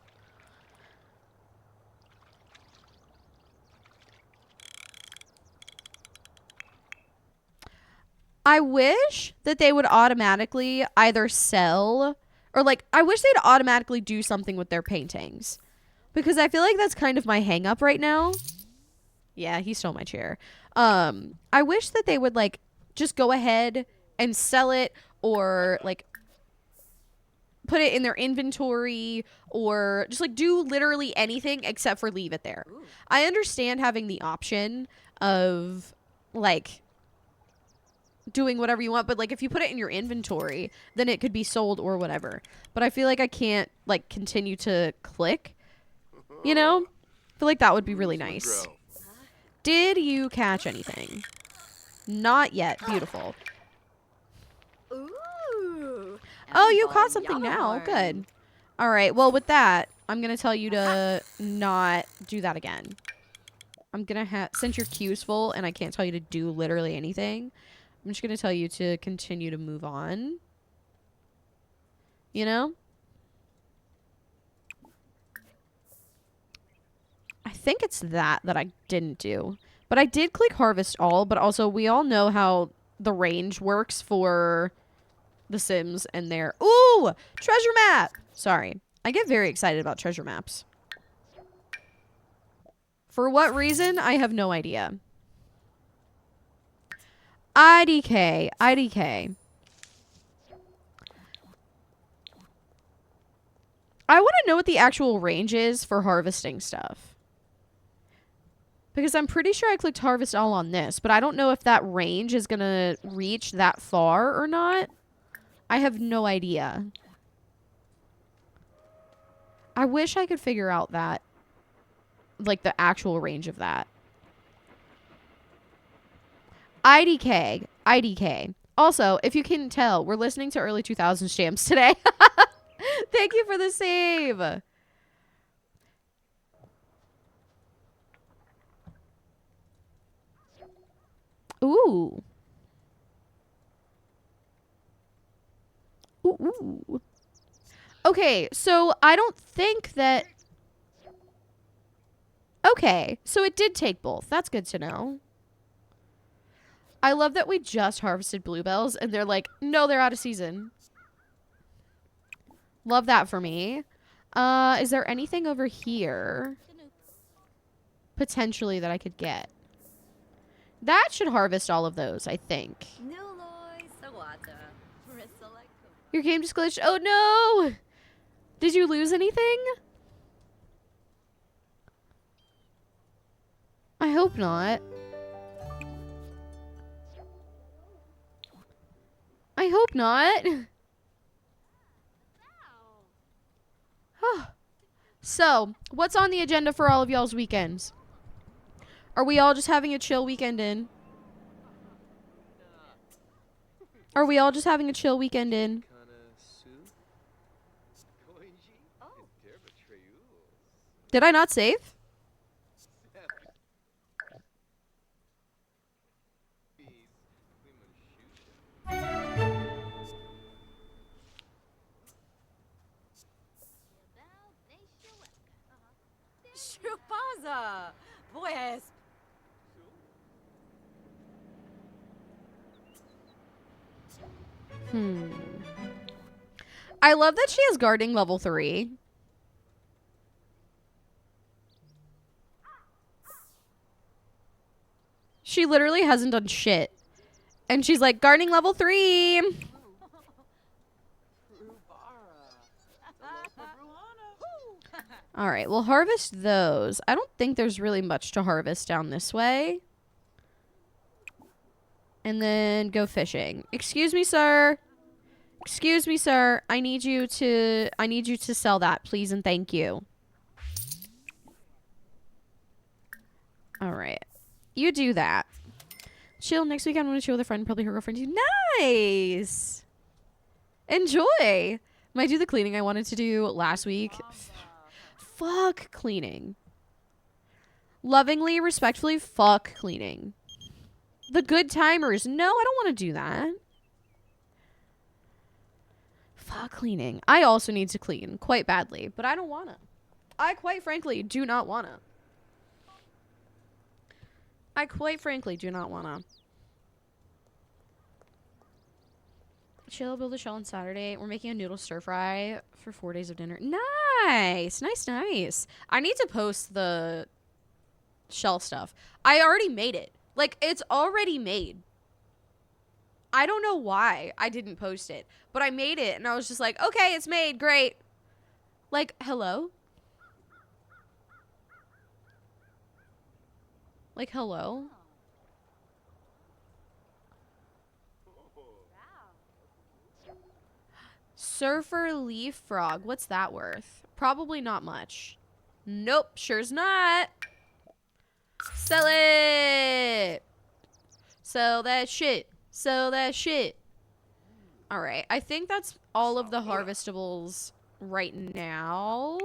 I wish that they would automatically either sell... Or, like, I wish they'd automatically do something with their paintings. Because I feel like that's kind of my hang up right now. Yeah, he stole my chair. I wish that they would, like, just go ahead and sell it or, like, put it in their inventory or just, like, do literally anything except for leave it there. Ooh. I understand having the option of, like, doing whatever you want, but, like, if you put it in your inventory, then it could be sold or whatever. But I feel like I can't, like, continue to click. You know? feel like that would be really nice. Did you catch anything? Not yet. Beautiful.
Ooh.
Oh, you caught something now. Good. All right. Well, with that, I'm going to tell you to not do that again. I'm going to since your queue's full and I can't tell you to do literally anything, I'm just going to tell you to continue to move on. You know? I think it's that I didn't do. But I did click harvest all, but also we all know how the range works for The Sims and their... Ooh! Treasure map! Sorry. I get very excited about treasure maps. For what reason? I have no idea. IDK. IDK. I want to know what the actual range is for harvesting stuff. Because I'm pretty sure I clicked harvest all on this, but I don't know if that range is going to reach that far or not. I have no idea. I wish I could figure out that, like, the actual range of that. IDK. IDK. Also, if you can tell, we're listening to early 2000s jams today. Thank you for the save. Ooh. Ooh. Okay, so I don't think that... Okay, so it did take both. That's good to know. I love that we just harvested bluebells and they're like, no, they're out of season. Love that for me. Is there anything over here potentially that I could get? That should harvest all of those, I think. Your game just glitched. Oh no! Did you lose anything? I hope not. I hope not. So, what's on the agenda for all of y'all's weekends? Are we all just having a chill weekend in? Are we all just having a chill weekend in? Did I not save?
Chupaza. Pues.
I love that she has guarding level 3. She literally hasn't done shit. And she's like, guarding level 3. All right, we'll harvest those. I don't think there's really much to harvest down this way. And then go fishing. Excuse me, sir. Excuse me, sir. I need you to sell that, please and thank you. All right. You do that. Chill next weekend. I'm going to chill with a friend, probably her girlfriend too. Nice. Enjoy. Might do the cleaning I wanted to do last week. Fuck cleaning. Lovingly, respectfully, fuck cleaning. The good timers. No, I don't want to do that. Fuck cleaning. I also need to clean quite badly, but I don't want to. I quite frankly do not want to. I quite frankly do not want to. Chill, build a shell on Saturday. We're making a noodle stir fry for 4 days of dinner. Nice. Nice, nice. I need to post the shell stuff. I already made it. Like, it's already made. I don't know why I didn't post it, but I made it and I was just like, okay, it's made. Great. Like, hello? Like, hello? Surfer leaf frog. What's that worth? Probably not much. Nope, sure's not. Sell it. Sell that shit. Sell that shit. All right, I think that's all of the harvestables right now.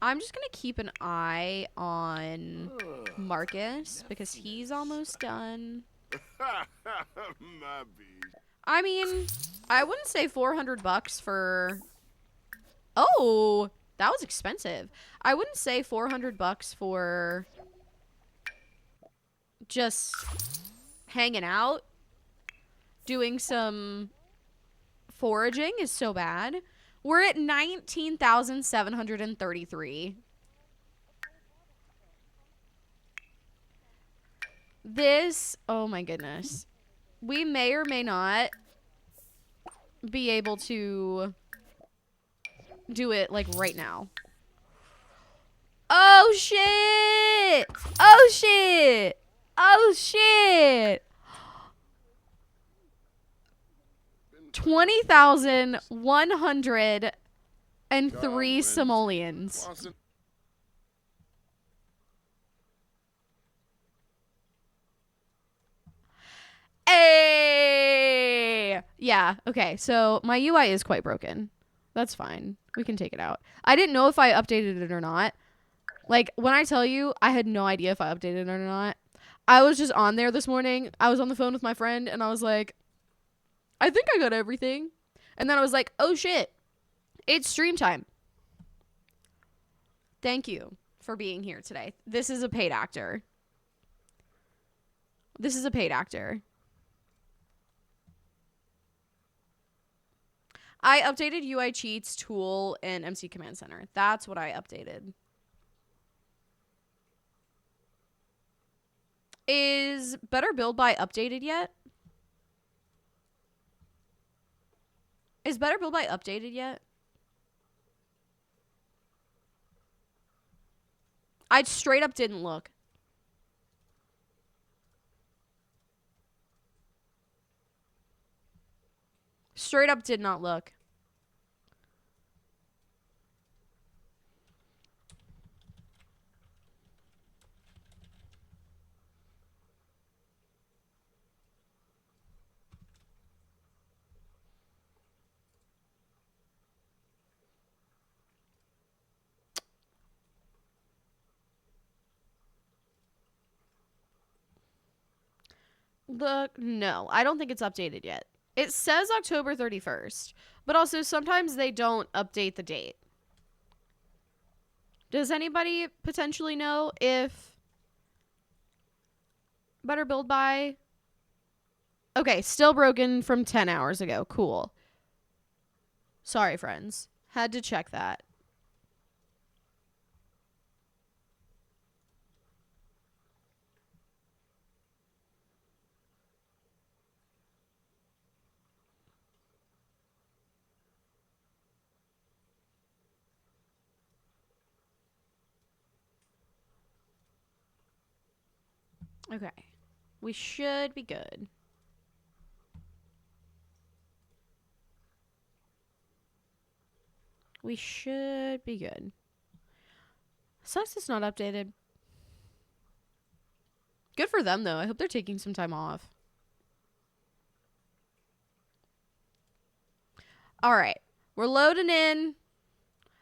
I'm just gonna keep an eye on Marcus because he's almost done.
My bead.
I mean, I wouldn't say $400 for... Oh, that was expensive. I wouldn't say $400 for just hanging out. Doing some foraging is so bad. We're at 19,733. This, oh my goodness. We may or may not be able to do it like right now. Oh shit! Oh shit! Oh shit! 20,103 simoleons. Hey! Yeah, okay. So my UI is quite broken. That's fine. We can take it out. I didn't know if I updated it or not. Like, when I tell you, I had no idea if I updated it or not. I was just on there this morning. I was on the phone with my friend, and I was like, I think I got everything. And then I was like, oh shit. It's stream time. Thank you for being here today. This is a paid actor. This is a paid actor. I updated UI cheats, tool, and MC Command Center. That's what I updated. Is Better Build By updated yet? Is Better Build By updated yet? I straight up didn't look. Straight up did not look. Look, no, I don't think it's updated yet. It says October 31st, but also sometimes they don't update the date. Does anybody potentially know if Better Build By... Okay, still broken from 10 hours ago. Cool. Sorry, friends. Had to check that. Okay. We should be good. We should be good. Sucks it's not updated. Good for them, though. I hope they're taking some time off. All right. We're loading in.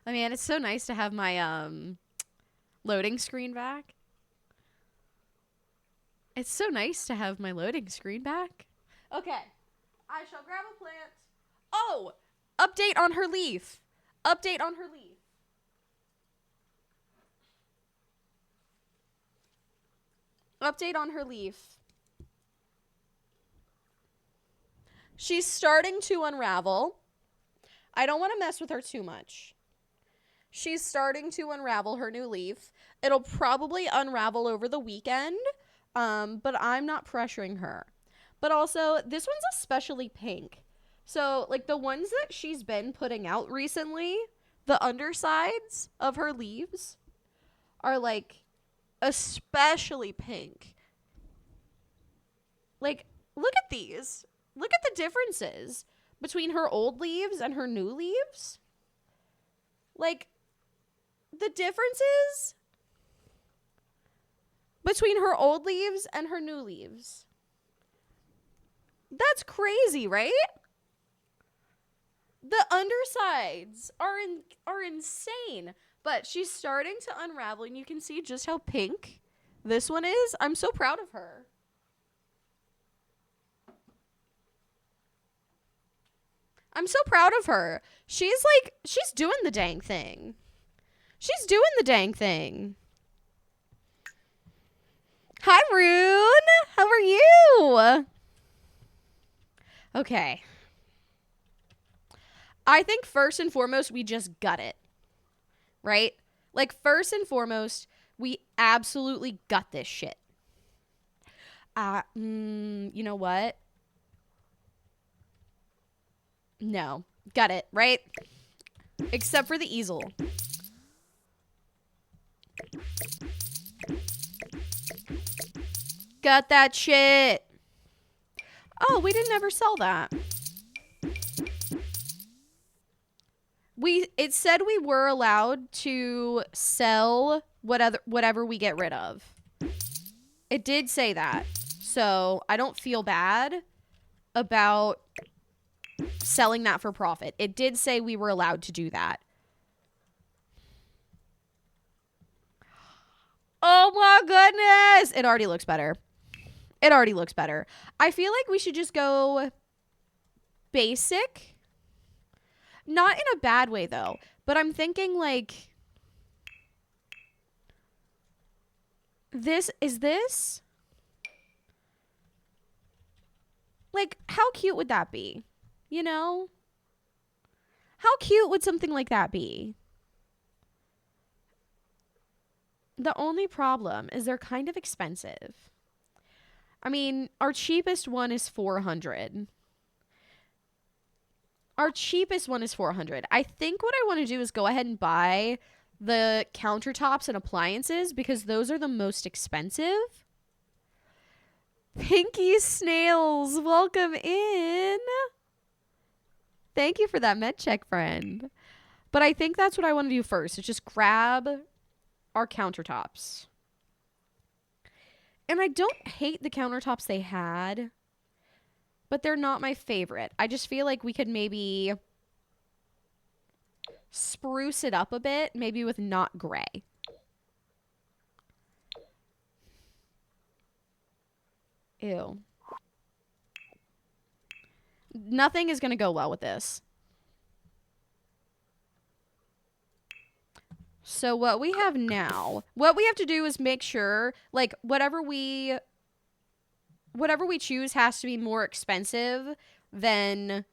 I mean, it's so nice to have my loading screen back. It's so nice to have my loading screen back. Okay. I shall grab a plant. Oh! Update on her leaf. Update on her leaf. Update on her leaf. She's starting to unravel. I don't want to mess with her too much. She's starting to unravel her new leaf. It'll probably unravel over the weekend. But I'm not pressuring her. But also, this one's especially pink. So, like, the ones that she's been putting out recently, the undersides of her leaves are, like, especially pink. Like, look at these. Look at the differences between her old leaves and her new leaves. Like, the differences between her old leaves and her new leaves. That's crazy, right? The undersides are insane. But she's starting to unravel, and you can see just how pink this one is. I'm so proud of her. I'm so proud of her. She's doing the dang thing. She's doing the dang thing. Hi, Rune. How are you? Okay. I think first and foremost, we just gut it. Right? Like, first and foremost, we absolutely gut this shit. You know what? No. Gut it, right? Except for the easel. Gut that shit. Oh, we didn't ever sell that. It said we were allowed to sell whatever we get rid of. It did say that. So I don't feel bad about selling that for profit. It did say we were allowed to do that. Oh my goodness. It already looks better. It already looks better. I feel like we should just go basic. Not in a bad way, though. But I'm thinking, like, this? Like, how cute would that be? You know? How cute would something like that be? The only problem is they're kind of expensive. I mean, our cheapest one is $400. Our cheapest one is $400. I think what I want to do is go ahead and buy the countertops and appliances because those are the most expensive. Pinky Snails, welcome in. Thank you for that med check, friend. But I think that's what I want to do first. Is just grab our countertops. And I don't hate the countertops they had. But they're not my favorite. I just feel like we could maybe spruce it up a bit, maybe with not gray. Ew. Nothing is going to go well with this. So what we have now, what we have to do is make sure, like, whatever we choose has to be more expensive than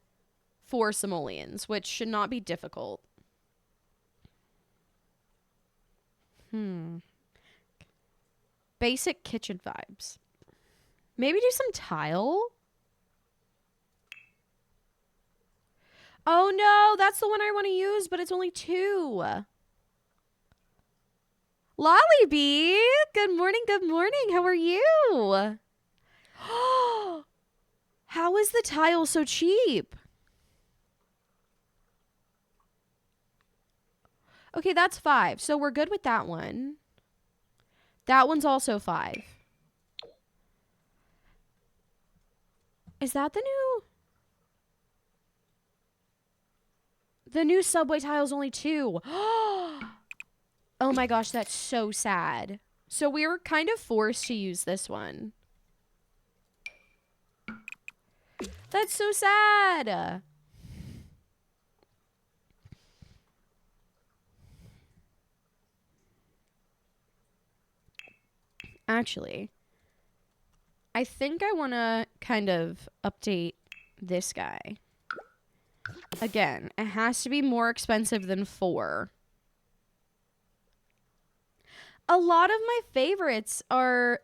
4 simoleons, which should not be difficult. Basic kitchen vibes. Maybe do some tile? Oh no, that's the one I want to use, but it's only 2. Lolly Bee, good morning, good morning. How are you? How is the tile so cheap? Okay, that's 5. So we're good with that one. That one's also 5. Is that the new? The new subway tile is only 2. Oh my gosh, that's so sad. So we were kind of forced to use this one. That's so sad. Actually, I think I want to kind of update this guy. Again, it has to be more expensive than 4. A lot of my favorites are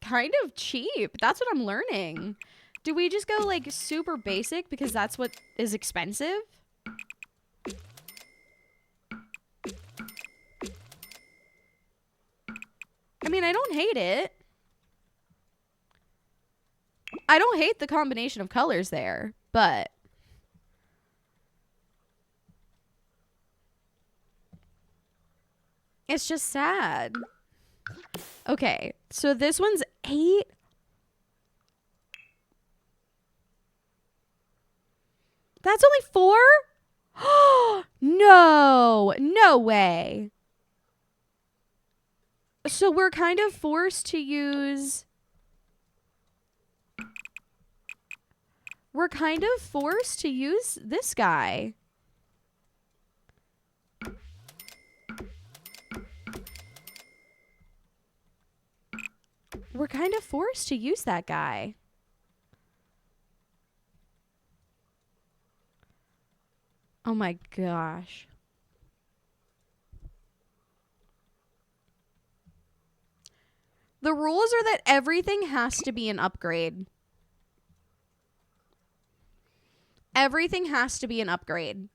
kind of cheap. That's what I'm learning. Do we just go like super basic because that's what is expensive? I mean, I don't hate it. I don't hate the combination of colors there, but It's just sad. Okay, so this one's 8. That's only 4? No, no way. So we're kind of forced to use... We're kind of forced to use this guy. We're kind of forced to use that guy. Oh my gosh. The rules are that everything has to be an upgrade. Everything has to be an upgrade.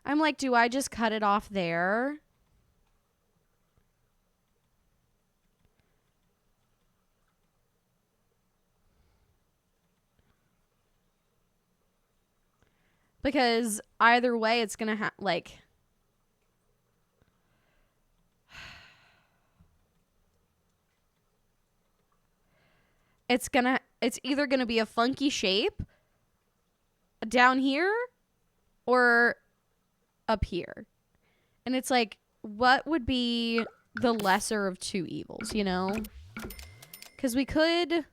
I'm like, do I just cut it off there? Because either way, it's going to have, like... It's either going to be a funky shape down here or up here. And it's like, what would be the lesser of two evils, you know? Because we could...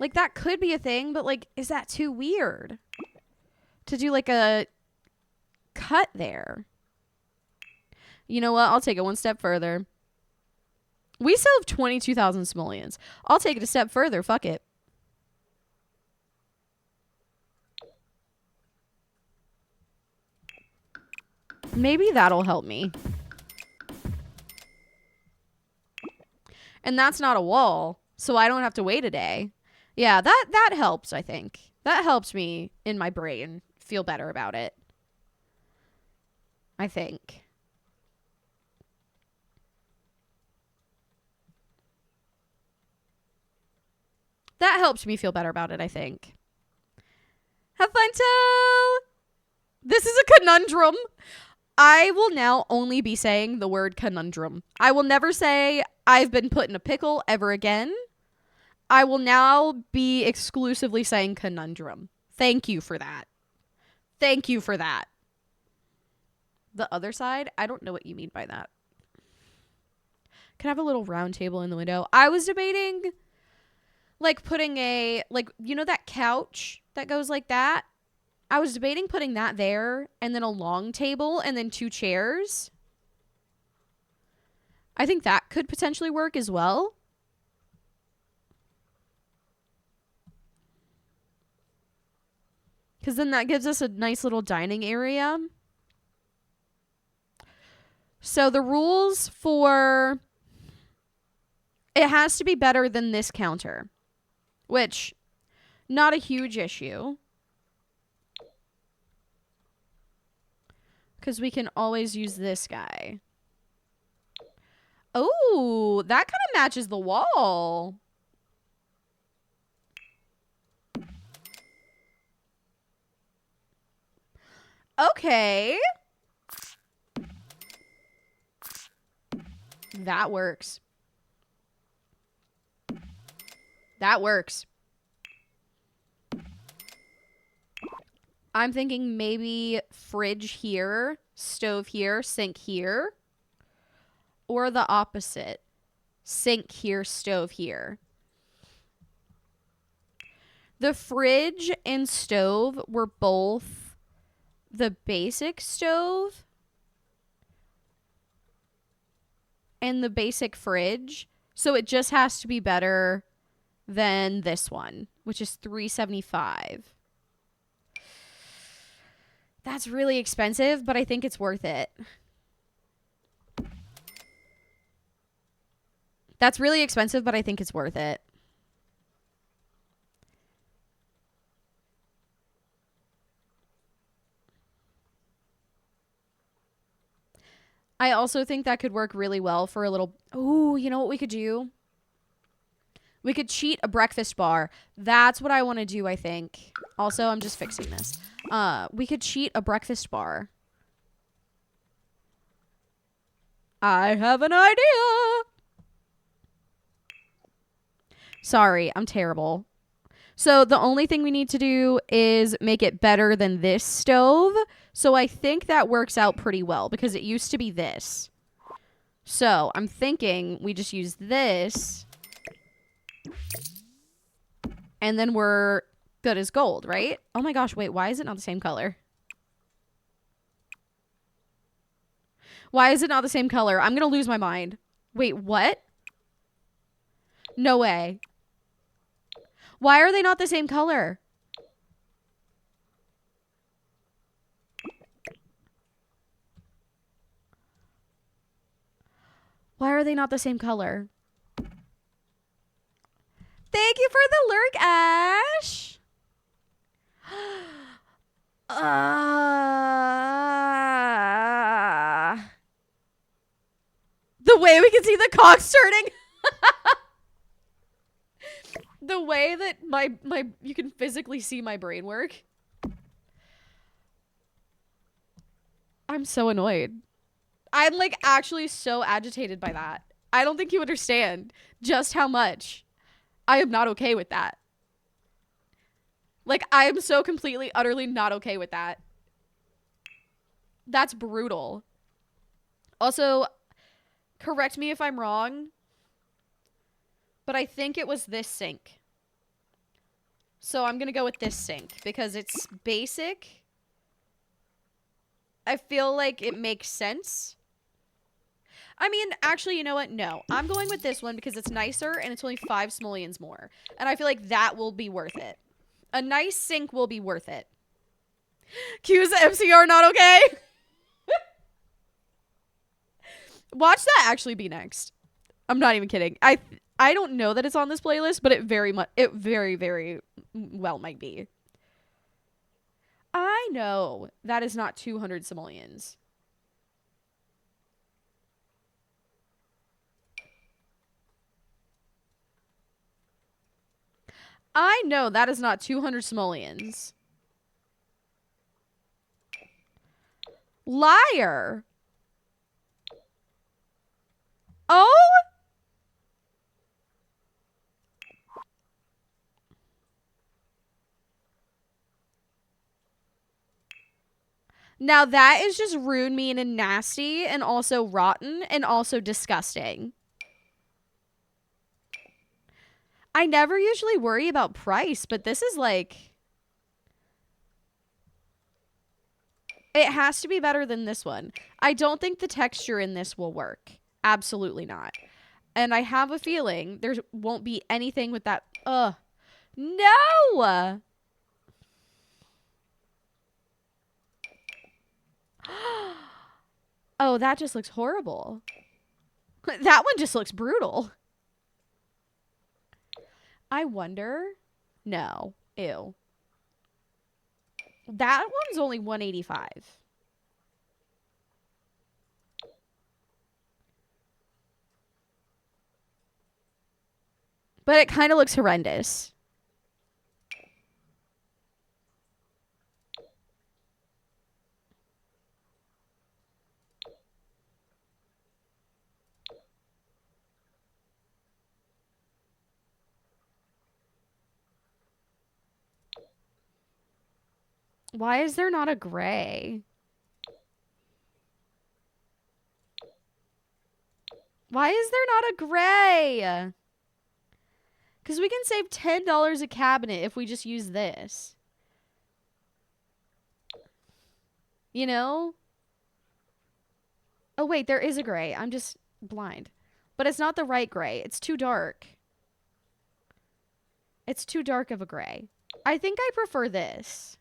Like, that could be a thing, but, like, is that too weird? To do, like, a cut there. You know what? I'll take it one step further. We still have 22,000 simoleons. I'll take it a step further. Fuck it. Maybe that'll help me. And that's not a wall, so I don't have to wait a day. Yeah, that helps, I think. That helps me in my brain feel better about it. I think. That helps me feel better about it, I think. Have fun, Toe! This is a conundrum. I will now only be saying the word conundrum. I will never say I've been put in a pickle ever again. I will now be exclusively saying conundrum. Thank you for that. Thank you for that. The other side? I don't know what you mean by that. Can I have a little round table in the window? I was debating, like, putting a, like, you know that couch that goes like that? I was debating putting that there and then a long table and then 2 chairs. I think that could potentially work as well. Because then that gives us a nice little dining area. So the rules for... It has to be better than this counter. Which, not a huge issue. Because we can always use this guy. Oh, that kind of matches the wall. Okay. That works. That works. I'm thinking maybe fridge here, stove here, sink here. Or the opposite. Sink here, stove here. The fridge and stove were both the basic stove and the basic fridge. So it just has to be better than this one, which is $375. That's really expensive, but I think it's worth it. That's really expensive, but I think it's worth it. I also think that could work really well for a little... Ooh, you know what we could do? We could cheat a breakfast bar. That's what I want to do, I think. Also, I'm just fixing this. We could cheat a breakfast bar. I have an idea. Sorry, I'm terrible. So the only thing we need to do is make it better than this stove. So I think that works out pretty well because it used to be this. So I'm thinking we just use this. And then we're good as gold, right? Oh my gosh, wait, why is it not the same color? Why is it not the same color? I'm gonna lose my mind. Wait, what? No way. Why are they not the same color? Why are they not the same color? Thank you for the lurk, Ash. The way we can see the cocks turning. The way that you can physically see my brain work. I'm so annoyed. I'm like actually so agitated by that. I don't think you understand just how much I am not okay with that. Like, I am so completely, utterly not okay with that. That's brutal. Also, correct me if I'm wrong, but I think it was this sink. So I'm going to go with this sink because it's basic. I feel like it makes sense. I mean, actually, you know what? No. I'm going with this one because it's nicer and it's only 5 simoleons more. And I feel like that will be worth it. A nice sink will be worth it. Q's MCR not okay? Watch that actually be next. I'm not even kidding. I don't know that it's on this playlist, but it very well might be. I know that is not 200 simoleons. I know that is not 200 simoleons. Liar. Oh? Now that is just rude, mean, and nasty, and also rotten, and also disgusting. I never usually worry about price, but this is like... It has to be better than this one. I don't think the texture in this will work. Absolutely not. And I have a feeling there won't be anything with that... Ugh. No! Oh, that just looks horrible. That one just looks brutal. I wonder... No. Ew. That one's only 185. But it kind of looks horrendous. Why is there not a gray? Why is there not a gray? Because we can save $10 a cabinet if we just use this. You know? Oh, wait, there is a gray. I'm just blind. But it's not the right gray. It's too dark. It's too dark of a gray. I think I prefer this.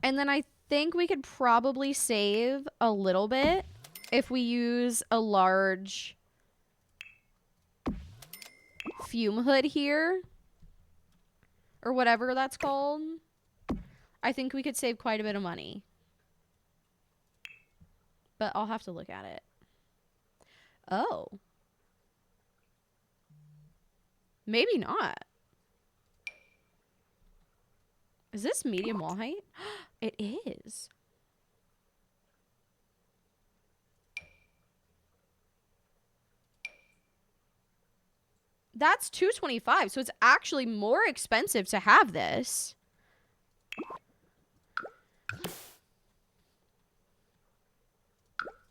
And then I think we could probably save a little bit if we use a large fume hood here. or whatever that's called, I think we could save quite a bit of money. But I'll have to look at it. Oh. Maybe not. Is this medium wall height? It is. That's $225, so it's actually more expensive to have this.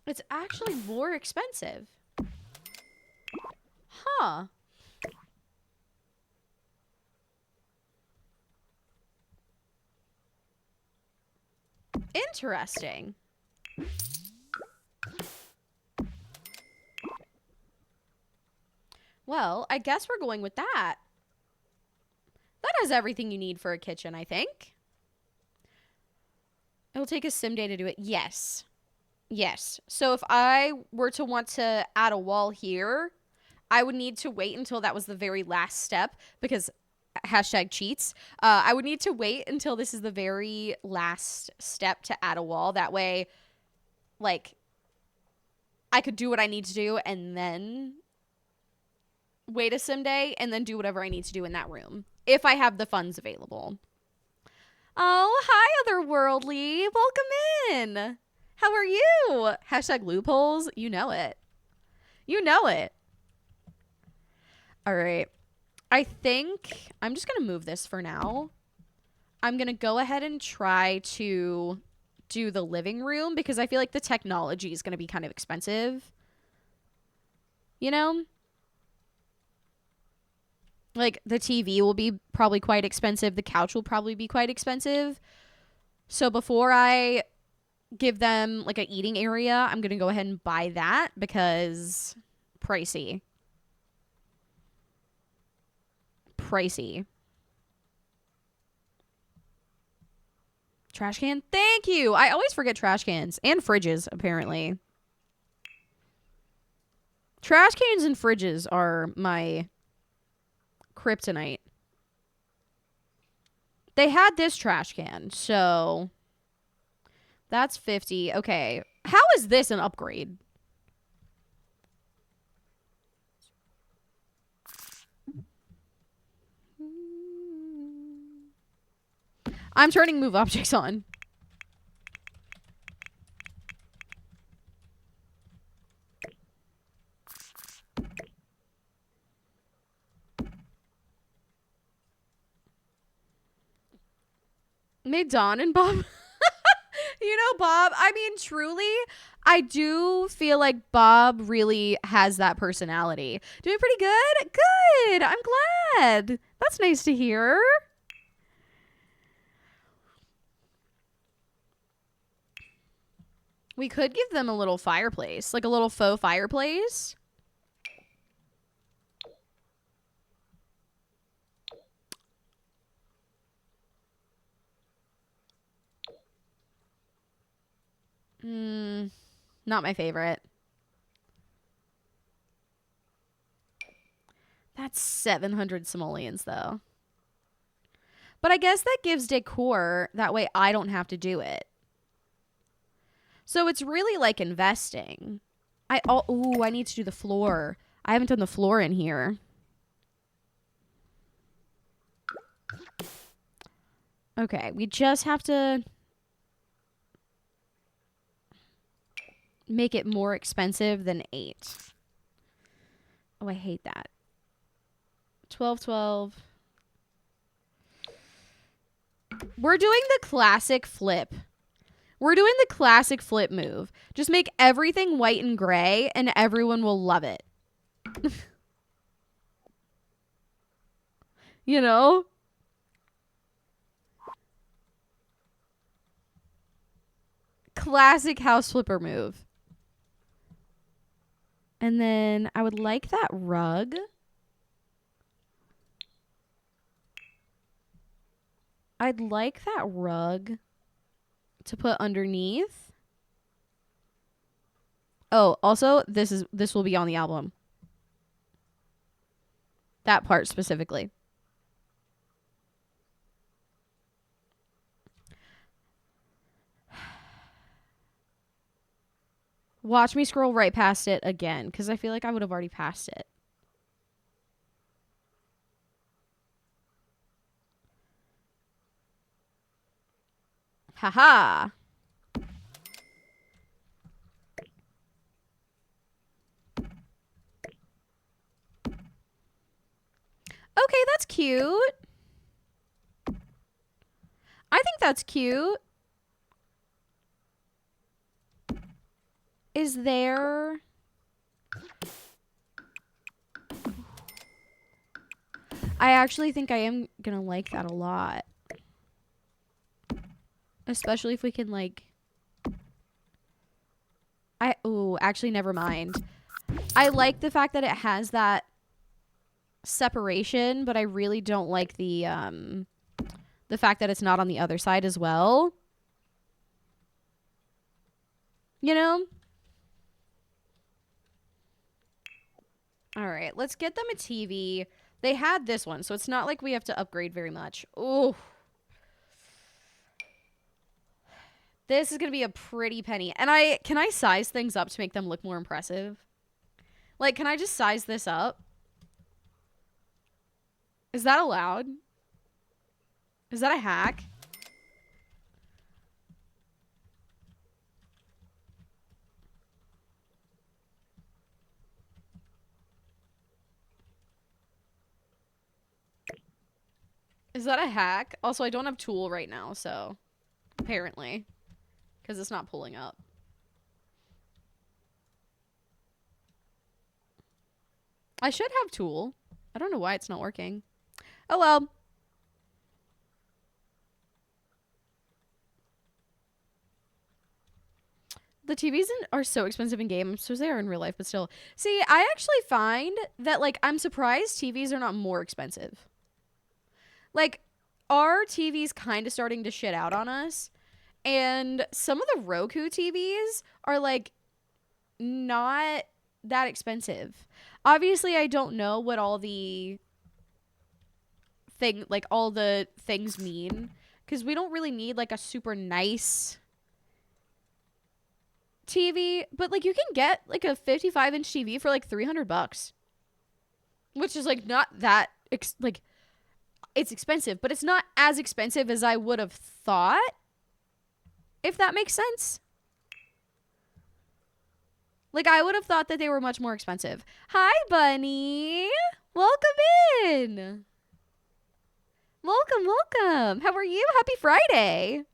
It's actually more expensive. Huh. Interesting. Well, I guess we're going with that. That has everything you need for a kitchen, I think. It'll take a sim day to do it. Yes. Yes. So if I were to want to add a wall here, I would need to wait until that was the very last step because hashtag cheats. I would need to wait until this is the very last step to add a wall. That way, like, I could do what I need to do and then wait a sim day and then do whatever I need to do in that room if I have the funds available. Oh, hi, Otherworldly. Welcome in. How are you? Hashtag loopholes. You know it. You know it. All right. I think I'm just going to move this for now. I'm going to go ahead and try to do the living room because I feel like the technology is going to be kind of expensive. You know? Like, the TV will be probably quite expensive. The couch will probably be quite expensive. So before I give them, like, an eating area, I'm going to go ahead and buy that because pricey. Pricey. Trash can? Thank you! I always forget trash cans. And fridges, apparently. Trash cans and fridges are my kryptonite. They had this trash can, so that's 50. Okay. How is this an upgrade? I'm turning move objects on. May Dawn and Bob. You know, Bob, I mean, truly, I do feel like Bob really has that personality. Doing pretty good? Good. I'm glad. That's nice to hear. We could give them a little fireplace, like a little faux fireplace. Not my favorite. That's 700 simoleons, though. But I guess that gives decor. That way I don't have to do it. So it's really like investing. I need to do the floor. I haven't done the floor in here. Okay, we just have to make it more expensive than 8. Oh, I hate that. 12, 12. We're doing the classic flip. We're doing the classic flip move. Just make everything white and gray and everyone will love it. You know? Classic house flipper move. And then I would like that rug. I'd like that rug to put underneath. Oh, also, this will be on the album. That part specifically. Watch me scroll right past it again, because I feel like I would have already passed it. Haha. Okay, that's cute. I think that's cute. Is there... I actually think I am gonna like that a lot. Especially if we can, like... Ooh, actually, never mind. I like the fact that it has that separation, but I really don't like the fact that it's not on the other side as well. You know? All right, let's get them a TV. They had this one, so it's not like we have to upgrade very much. Ooh. This is going to be a pretty penny. And can I size things up to make them look more impressive? Like, can I just size this up? Is that allowed? Is that a hack? Is that a hack? Also, I don't have tool right now, so apparently, because it's not pulling up. I should have tool. I don't know why it's not working. Oh well. The TVs are so expensive in game. I'm supposed they are in real life, but still. See, I actually find that, like, I'm surprised TVs are not more expensive. Like, our TV's kind of starting to shit out on us. And some of the Roku TVs are, like, not that expensive. Obviously, I don't know what all the all the things mean. Because we don't really need, like, a super nice TV. But, like, you can get, like, a 55-inch TV for, like, $300. Which is, like, not that, like... It's expensive, but it's not as expensive as I would have thought. If that makes sense. Like, I would have thought that they were much more expensive. Hi, Bunny. Welcome in. Welcome, welcome. How are you? Happy Friday.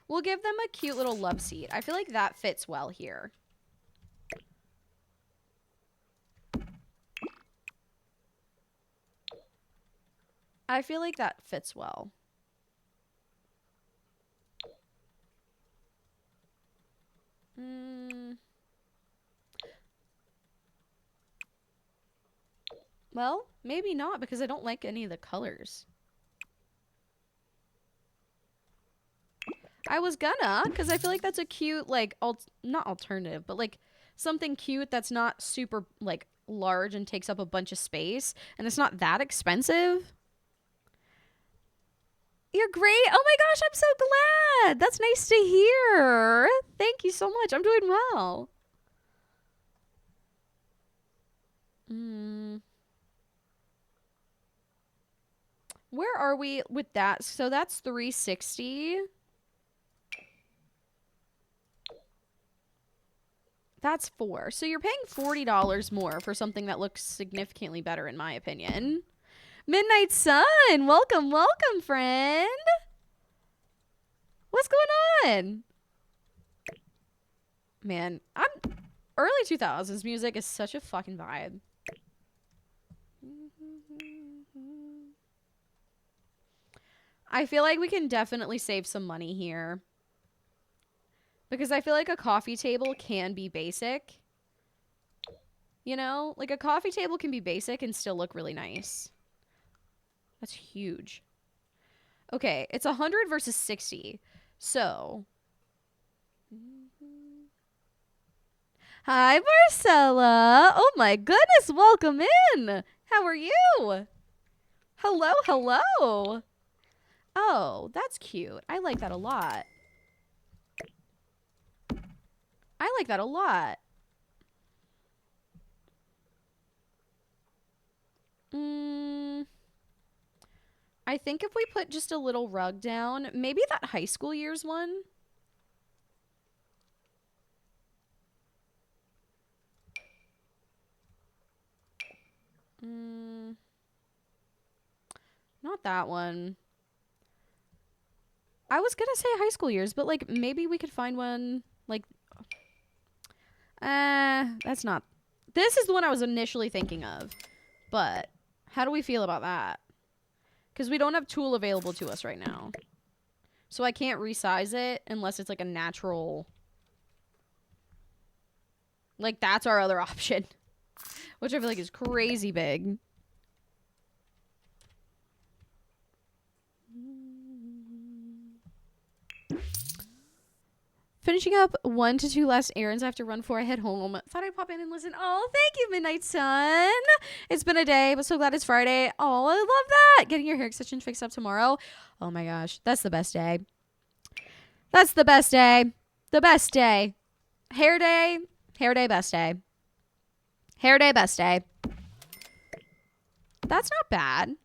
We'll give them a cute little love seat. I feel like that fits well here. I feel like that fits well. Well, maybe not because I don't like any of the colors. I was gonna, because I feel like that's a cute, like, not alternative, but, like, something cute that's not super, like, large and takes up a bunch of space, and it's not that expensive. You're great. Oh my gosh, I'm so glad. That's nice to hear. Thank you so much. I'm doing well. Where are we with that? So that's $360. That's $4. So you're paying $40 more for something that looks significantly better, in my opinion. Midnight Sun, welcome, welcome, friend. What's going on? Man, early 2000s music is such a fucking vibe. I feel like we can definitely save some money here. Because I feel like a coffee table can be basic. You know? Like, a coffee table can be basic and still look really nice. That's huge. Okay, it's 100 versus 60. So. Hi, Marcella. Oh my goodness, welcome in. How are you? Hello, hello. Oh, that's cute. I like that a lot. I like that a lot. I think if we put just a little rug down, maybe that high school years one. Not that one. I was gonna say high school years, but like maybe we could find one like that's not. This is the one I was initially thinking of. But how do we feel about that? Because we don't have tulle available to us right now. So I can't resize it unless it's like a natural. Like that's our other option. Which I feel like is crazy big. Finishing up 1 to 2 last errands I have to run before I head home. Thought I'd pop in and listen. Oh, thank you, Midnight Sun. It's been a day, but so glad it's Friday. Oh, I love that. Getting your hair extension fixed up tomorrow. Oh my gosh. That's the best day. That's the best day. The best day. Hair day. Hair day, best day. Hair day, best day. That's not bad.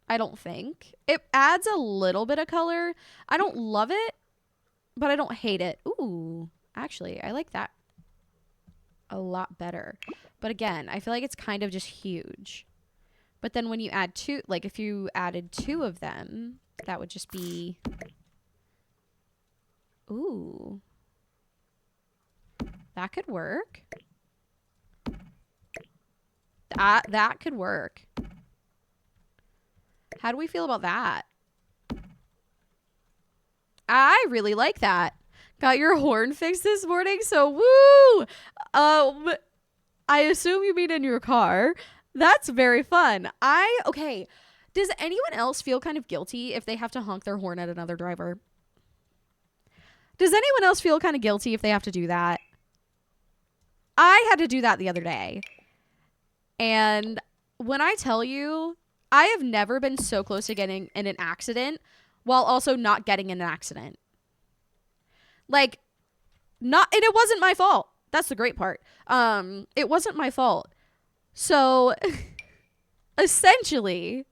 I don't think. It adds a little bit of color. I don't love it, but I don't hate it. Ooh, actually, I like that a lot better. But again, I feel like it's kind of just huge. But then when you add two, like if you added 2 of them, that would just be... Ooh. That could work. That could work. How do we feel about that? I really like that. Got your horn fixed this morning, so woo! I assume you mean in your car. That's very fun. Okay. Does anyone else feel kind of guilty if they have to honk their horn at another driver? Does anyone else feel kind of guilty if they have to do that? I had to do that the other day. And when I tell you, I have never been so close to getting in an accident while also not getting in an accident. Like, and it wasn't my fault. That's the great part. It wasn't my fault. So, essentially,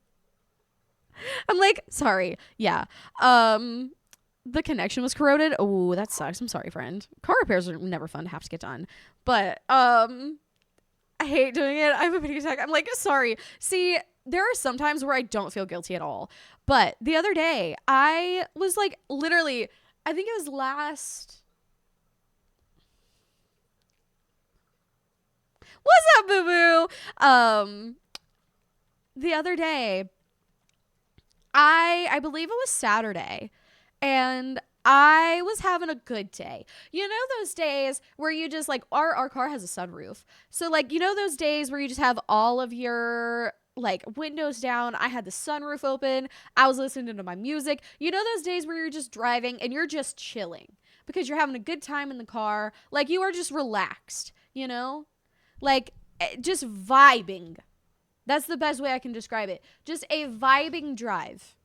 I'm like, sorry. Yeah. The connection was corroded. Oh, that sucks. I'm sorry, friend. Car repairs are never fun to have to get done. But, I hate doing it. I have a panic attack. I'm like, sorry. See, there are some times where I don't feel guilty at all. But the other day, I was like, literally, I think it was last... What's up, boo-boo? The other day, I believe it was Saturday, and I was having a good day. You know those days where you just like, our car has a sunroof. So like, you know those days where you just have all of your like windows down. I had the sunroof open. I was listening to my music. You know those days where you're just driving and you're just chilling because you're having a good time in the car. Like you are just relaxed, you know? Like just vibing. That's the best way I can describe it. Just a vibing drive.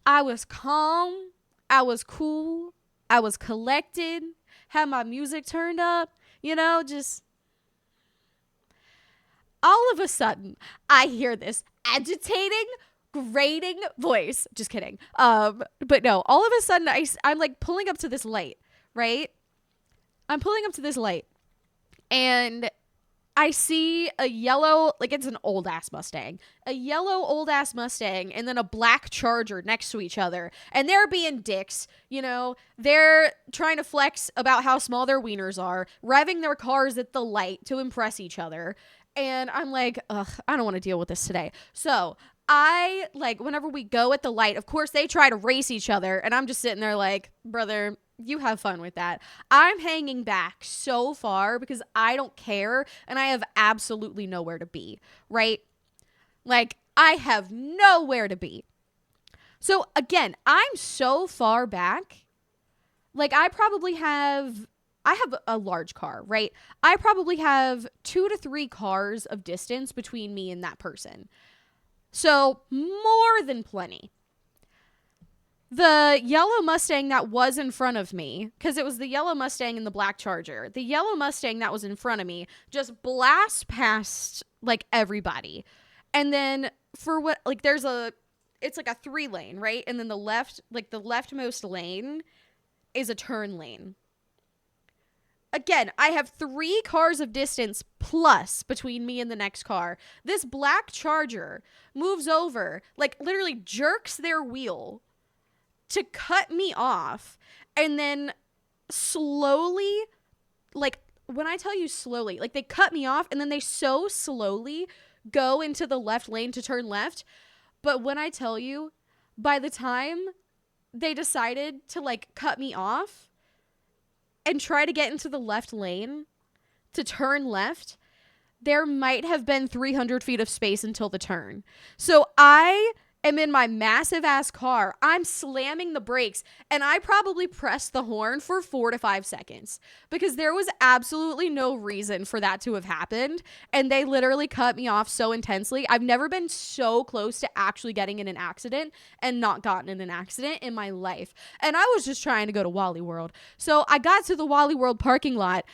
I was calm. I was cool. I was collected. Had my music turned up. You know, just... All of a sudden, I hear this agitating, grating voice. Just kidding. But no, all of a sudden, I'm like pulling up to this light, right? I'm pulling up to this light. And I see a yellow, like it's an old ass Mustang, a yellow old ass Mustang, and then a black Charger next to each other. And they're being dicks, you know, they're trying to flex about how small their wieners are, revving their cars at the light to impress each other. And I'm like, ugh, I don't want to deal with this today. So I like, whenever we go at the light, of course they try to race each other. And I'm just sitting there like, brother, you have fun with that. I'm hanging back so far because I don't care and I have absolutely nowhere to be, right? Like, I have nowhere to be. So again, I'm so far back. Like, I have a large car, right? I probably have 2 to 3 cars of distance between me and that person. So more than plenty. The yellow Mustang that was in front of me, because it was the yellow Mustang and the black Charger, the yellow Mustang that was in front of me just blasts past like everybody. And then for what, like it's like a 3-lane, right? And then the leftmost lane is a turn lane. Again, I have 3 cars of distance plus between me and the next car. This black Charger moves over, like literally jerks their wheel to cut me off, and then slowly, like when I tell you slowly, like they cut me off and then they so slowly go into the left lane to turn left. But when I tell you, by the time they decided to like cut me off and try to get into the left lane to turn left, there might have been 300 feet of space until the turn. So I am in my massive ass car. I'm slamming the brakes, and I probably pressed the horn for 4 to 5 seconds because there was absolutely no reason for that to have happened. And they literally cut me off so intensely. I've never been so close to actually getting in an accident and not gotten in an accident in my life. And I was just trying to go to Wally World. So I got to the Wally World parking lot.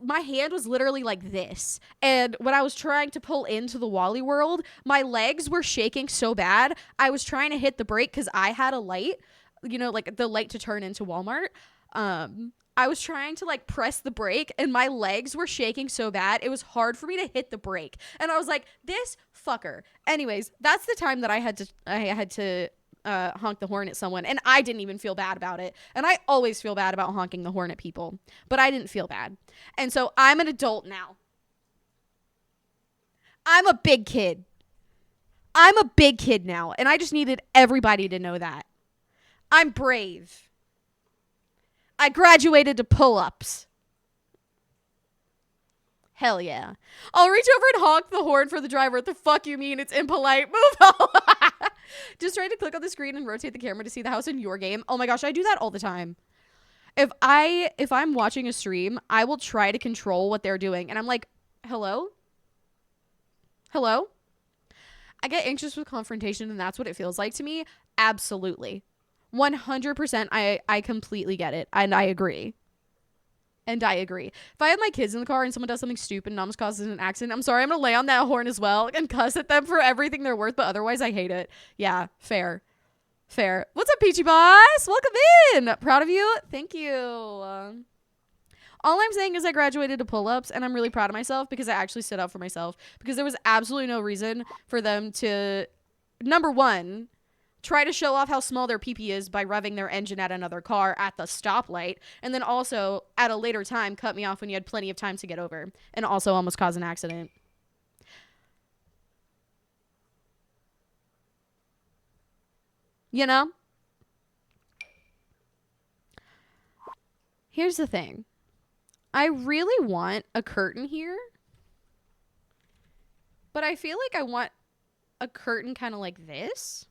My hand was literally like this. And when I was trying to pull into the Wally World, my legs were shaking so bad. I was trying to hit the brake because I had a light, you know, like the light to turn into Walmart. I was trying to like press the brake and my legs were shaking so bad. It was hard for me to hit the brake. And I was like, this fucker. Anyways, that's the time that I had to honk the horn at someone, and I didn't even feel bad about it. And I always feel bad about honking the horn at people, but I didn't feel bad. And so I'm an adult now. I'm a big kid. I'm a big kid now, and I just needed everybody to know that. I'm brave. I graduated to pull-ups. Hell yeah. I'll reach over and honk the horn for the driver. What the fuck you mean? It's impolite. Move on. Just try to click on the screen and rotate the camera to see the house in your game. Oh my gosh, I do that all the time. If I'm watching a stream, I will try to control what they're doing. And I'm like, hello? Hello? I get anxious with confrontation, and that's what it feels like to me. Absolutely. 100% I completely get it. And I agree. And I agree. If I have my kids in the car and someone does something stupid and almost causes an accident, I'm sorry, I'm going to lay on that horn as well and cuss at them for everything they're worth, but otherwise I hate it. Yeah, fair. Fair. What's up, Peachy Boss? Welcome in. Proud of you. Thank you. All I'm saying is I graduated to pull-ups, and I'm really proud of myself because I actually stood up for myself because there was absolutely no reason for them to, number one, try to show off how small their pee-pee is by revving their engine at another car at the stoplight, and then also at a later time cut me off when you had plenty of time to get over, and also almost cause an accident. You know? Here's the thing. I really want a curtain here, but I feel like I want a curtain kind of like this.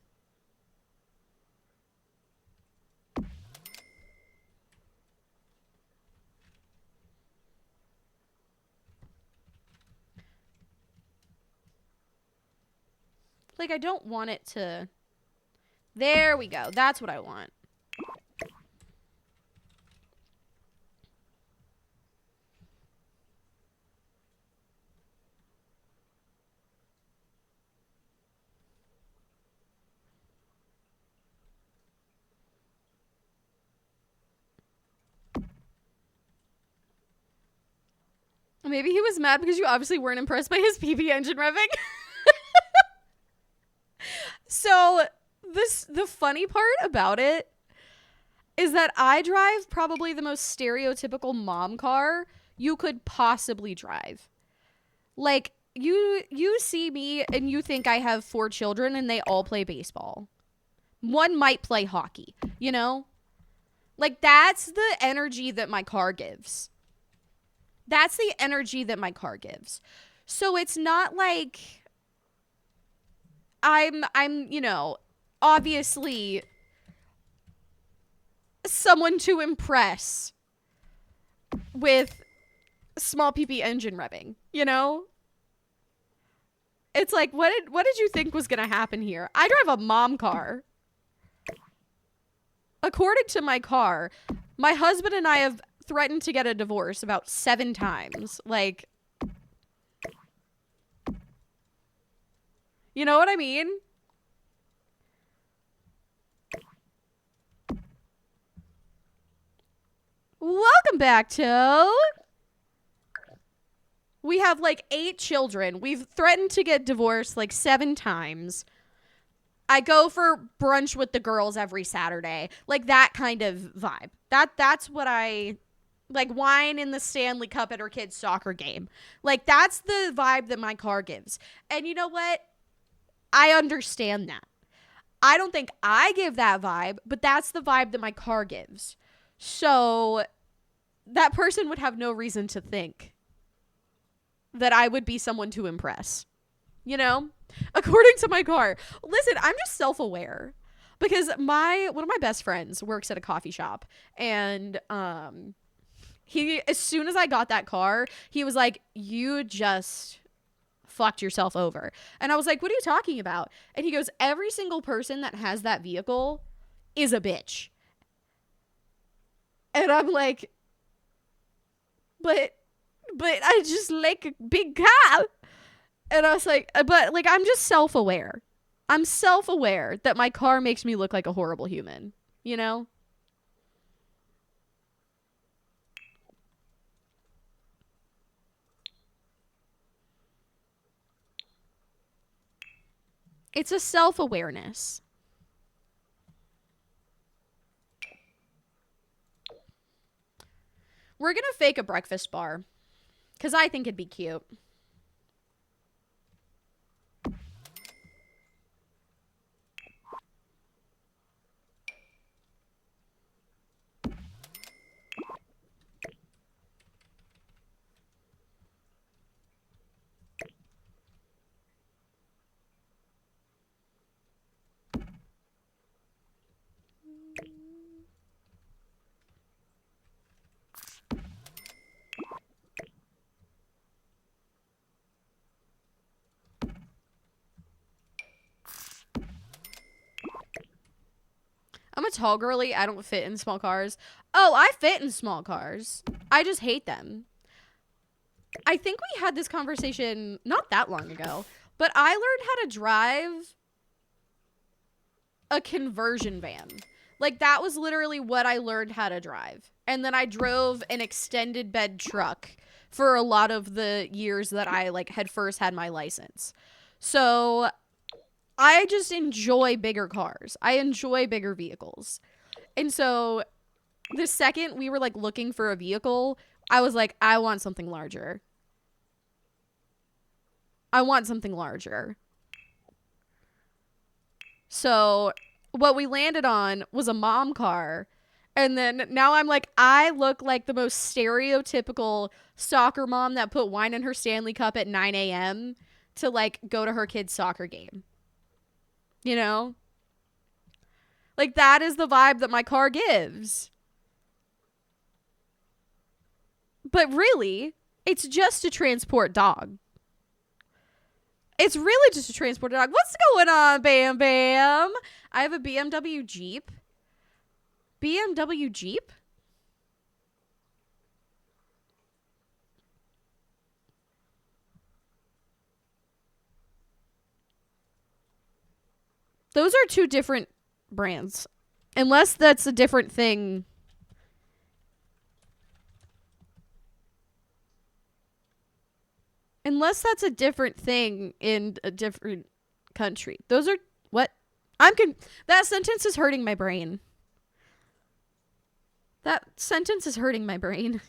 Like, I don't want it to... There we go. That's what I want. Maybe he was mad because you obviously weren't impressed by his PB engine revving. So the funny part about it is that I drive probably the most stereotypical mom car you could possibly drive. Like, you see me and you think I have 4 children and they all play baseball. One might play hockey, you know? Like, that's the energy that my car gives. That's the energy that my car gives. So it's not like I'm, you know, obviously someone to impress with small PP engine revving, you know? It's like, what did you think was gonna happen here? I drive a mom car. According to my car, my husband and I have threatened to get a divorce about 7 times. Like, you know what I mean? Welcome back to... We have like 8 children. We've threatened to get divorced like 7 times. I go for brunch with the girls every Saturday. Like that kind of vibe. That's what I like, wine in the Stanley Cup at her kid's soccer game. Like that's the vibe that my car gives. And you know what? I understand that. I don't think I give that vibe, but that's the vibe that my car gives. So that person would have no reason to think that I would be someone to impress. You know? According to my car. Listen, I'm just self-aware because one of my best friends works at a coffee shop, and he, as soon as I got that car, he was like, you just fucked yourself over. And I was like, what are you talking about? And he goes, every single person that has that vehicle is a bitch. And I'm like, but I just like a big car. And I was like, but like, I'm just self-aware. I'm self-aware that my car makes me look like a horrible human, you know? It's a self-awareness. We're gonna fake a breakfast bar because I think it'd be cute. I'm a tall girly. I don't fit in small cars. Oh, I fit in small cars. I just hate them. I think we had this conversation not that long ago, but I learned how to drive a conversion van. Like that was literally what I learned how to drive. And then I drove an extended bed truck for a lot of the years that I like had first had my license. So I just enjoy bigger cars. I enjoy bigger vehicles. And so the second we were like looking for a vehicle, I was like, I want something larger. I want something larger. So what we landed on was a mom car. And then now I'm like, I look like the most stereotypical soccer mom that put wine in her Stanley Cup at 9 a.m. to like go to her kid's soccer game. You know? Like that is the vibe that my car gives. But really, it's just to transport dog. It's really just to transport a dog. What's going on, Bam Bam? I have a BMW Jeep. BMW Jeep? Those are 2 different brands. Unless that's a different thing. Unless that's a different thing in a different country. Those are what? That sentence is hurting my brain. That sentence is hurting my brain.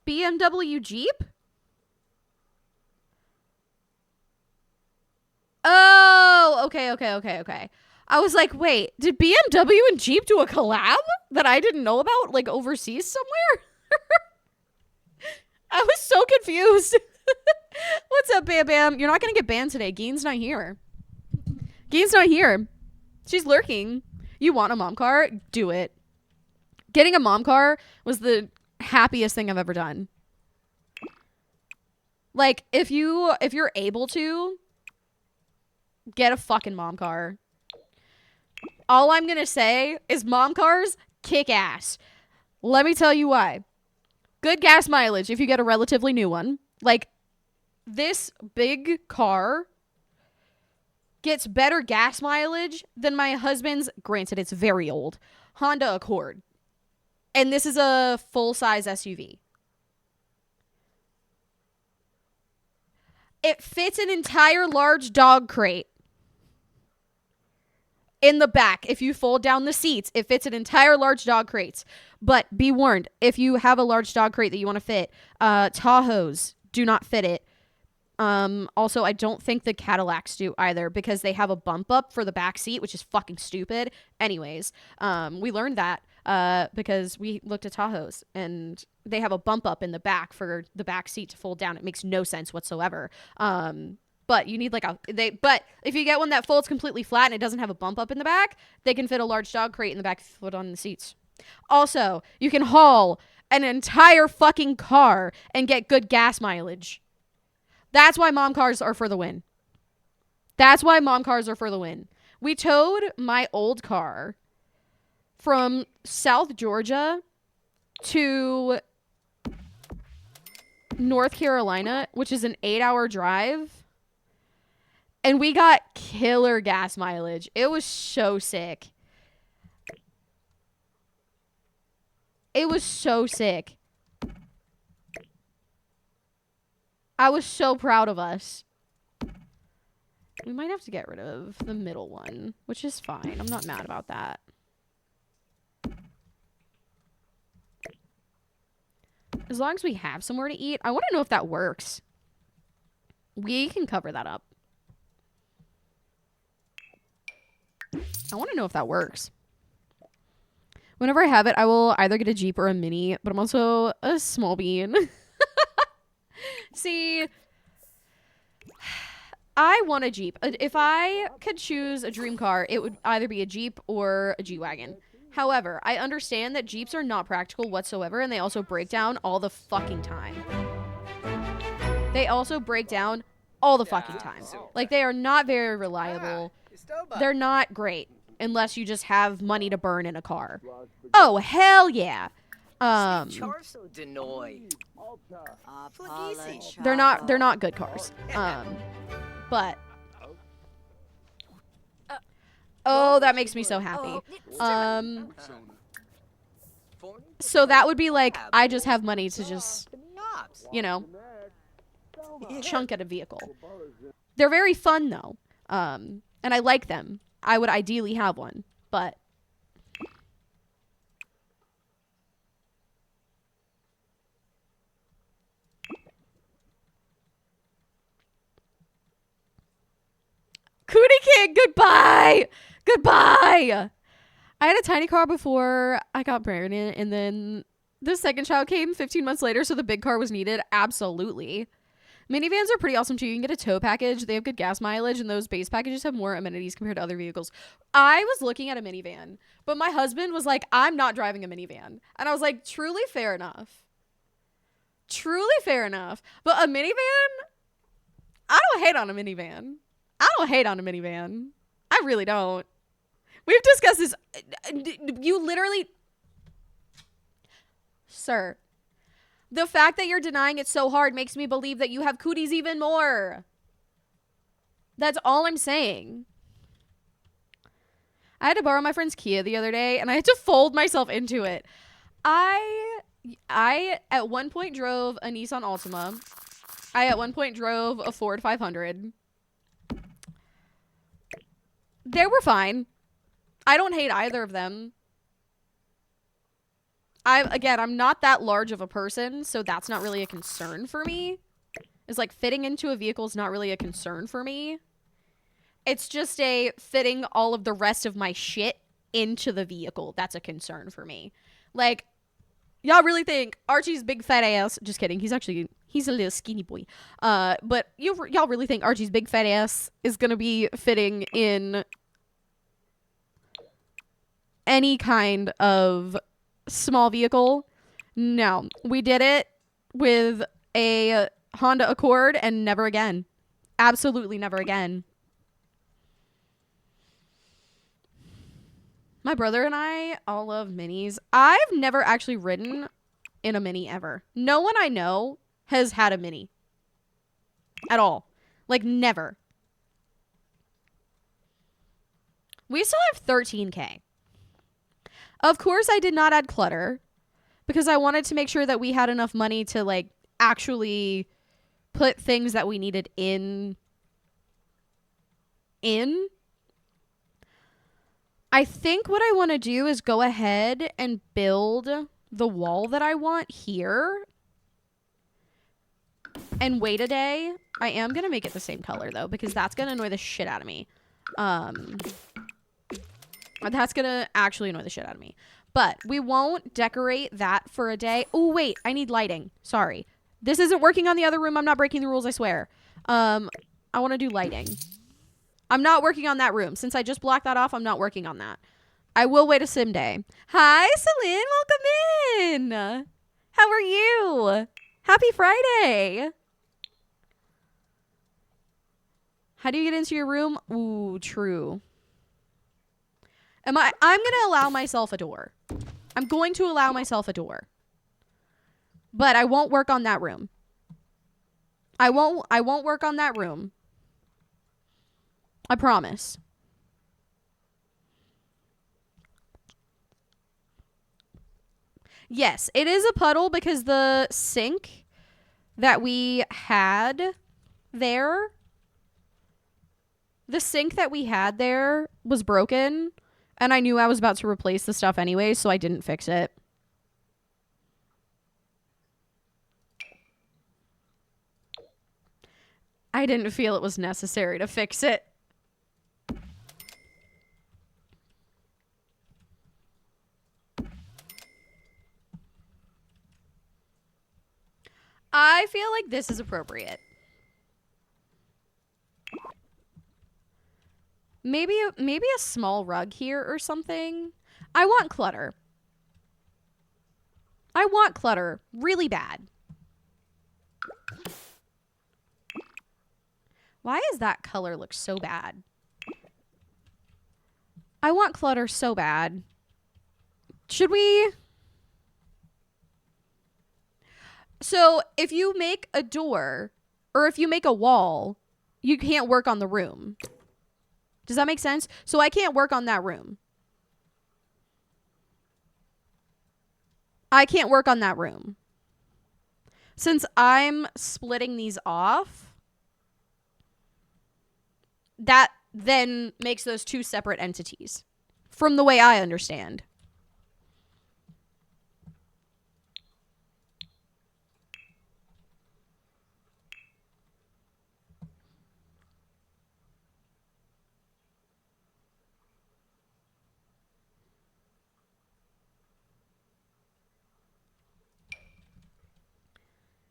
BMW Jeep? Oh, okay. I was like, wait, did BMW and Jeep do a collab that I didn't know about, like overseas somewhere? I was so confused. What's up, Bam Bam? You're not going to get banned today. Geen's not here. Geen's not here. She's lurking. You want a mom car? Do it. Getting a mom car was the happiest thing I've ever done. Like, if you're able to, get a fucking mom car. All I'm gonna say is mom cars kick ass. Let me tell you why. Good gas mileage if you get a relatively new one. Like, this big car gets better gas mileage than my husband's, granted it's very old, Honda Accord. And this is a full-size SUV. It fits an entire large dog crate. In the back, if you fold down the seats, it fits an entire large dog crates. But be warned, if you have a large dog crate that you want to fit, Tahoes do not fit it. Also, I don't think the Cadillacs do either because they have a bump up for the back seat, which is fucking stupid. Anyways, we learned that because we looked at Tahoes and they have a bump up in the back for the back seat to fold down. It makes no sense whatsoever. But you need like but if you get one that folds completely flat and it doesn't have a bump up in the back, they can fit a large dog crate in the back, foot on the seats. Also, you can haul an entire fucking car and get good gas mileage. That's why mom cars are for the win. That's why mom cars are for the win. We towed my old car from South Georgia to North Carolina, which is an 8-hour drive. And we got killer gas mileage. It was so sick. It was so sick. I was so proud of us. We might have to get rid of the middle one, which is fine. I'm not mad about that. As long as we have somewhere to eat. I want to know if that works. We can cover that up. I want to know if that works. Whenever I have it, I will either get a Jeep or a Mini, but I'm also a small bean. See, I want a Jeep. If I could choose a dream car, it would either be a Jeep or a G-Wagon. However, I understand that Jeeps are not practical whatsoever, and they also break down all the fucking time. They also break down all the fucking time. Like, they are not very reliable. They're not great unless you just have money to burn in a car. Oh, hell yeah. They're not good cars. But oh, that makes me so happy. So that would be like, I just have money to just, you know, chunk at a vehicle. They're very fun though. And I like them. I would ideally have one, but Cootie King, goodbye! Goodbye! I had a tiny car before I got pregnant, and then the second child came 15 months later, so the big car was needed. Absolutely. Minivans are pretty awesome too. You can get a tow package. They have good gas mileage, and those base packages have more amenities compared to other vehicles. I was looking at a minivan, but my husband was like, I'm not driving a minivan. And I was like, truly fair enough. Truly fair enough. But a minivan? I don't hate on a minivan. I don't hate on a minivan. I really don't. We've discussed this. You literally... Sir. The fact that you're denying it so hard makes me believe that you have cooties even more. That's all I'm saying. I had to borrow my friend's Kia the other day, and I had to fold myself into it. I at one point drove a Nissan Altima. I at one point drove a Ford 500. They were fine. I don't hate either of them. I'm not that large of a person, so that's not really a concern for me. It's like fitting into a vehicle is not really a concern for me. It's just a fitting all of the rest of my shit into the vehicle. That's a concern for me. Like, y'all really think Archie's big fat ass, just kidding, he's a little skinny boy. But y'all really think Archie's big fat ass is gonna be fitting in any kind of small vehicle? No. We did it with a Honda Accord and never again. Absolutely never again. My brother and I all love minis. I've never actually ridden in a mini ever. No one I know has had a mini. At all. Like, never. We still have 13K. Of course, I did not add clutter because I wanted to make sure that we had enough money to, like, actually put things that we needed in. I think what I want to do is go ahead and build the wall that I want here and wait a day. I am going to make it the same color, though, because that's going to annoy the shit out of me. That's going to actually annoy the shit out of me. But we won't decorate that for a day. Oh, wait. I need lighting. Sorry. This isn't working on the other room. I'm not breaking the rules, I swear. I want to do lighting. I'm not working on that room. Since I just blocked that off, I'm not working on that. I will wait a sim day. Hi, Celine. Welcome in. How are you? Happy Friday. How do you get into your room? Ooh, true. I'm going to allow myself a door. I'm going to allow myself a door. But I won't work on that room. I won't work on that room. I promise. Yes, it is a puddle because the sink that we had there, was broken. And I knew I was about to replace the stuff anyway, so I didn't fix it. I didn't feel it was necessary to fix it. I feel like this is appropriate. Maybe a small rug here or something. I want clutter. I want clutter really bad. Why does that color look so bad? I want clutter so bad. Should we? So if you make a door or if you make a wall, you can't work on the room. Does that make sense? So I can't work on that room. I can't work on that room. Since I'm splitting these off, that then makes those two separate entities from the way I understand.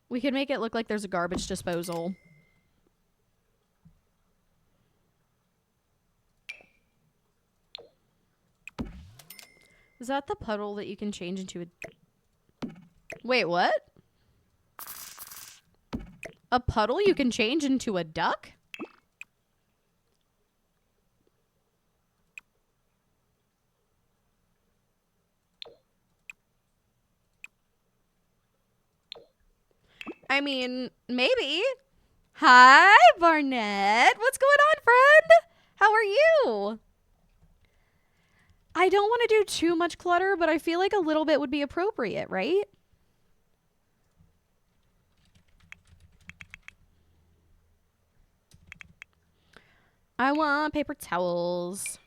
We could make it look like there's a garbage disposal. Is that the puddle that you can change into a... Wait, what? A puddle you can change into a duck? I mean, maybe. Hi, Barnett. What's going on, friend? How are you? I don't want to do too much clutter, but I feel like a little bit would be appropriate, right? I want paper towels.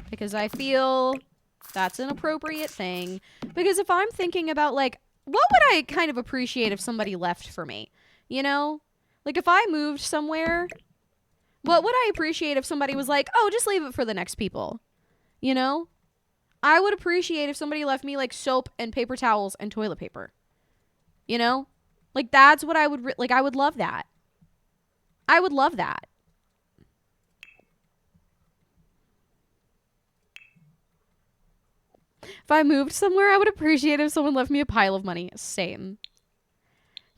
Because I feel that's an appropriate thing. Because if I'm thinking about, like, what would I kind of appreciate if somebody left for me? You know? Like, if I moved somewhere, what would I appreciate if somebody was like, oh, just leave it for the next people? You know? I would appreciate if somebody left me, like, soap and paper towels and toilet paper. You know? Like, that's what I would... like, I would love that. I would love that. If I moved somewhere, I would appreciate if someone left me a pile of money. Same.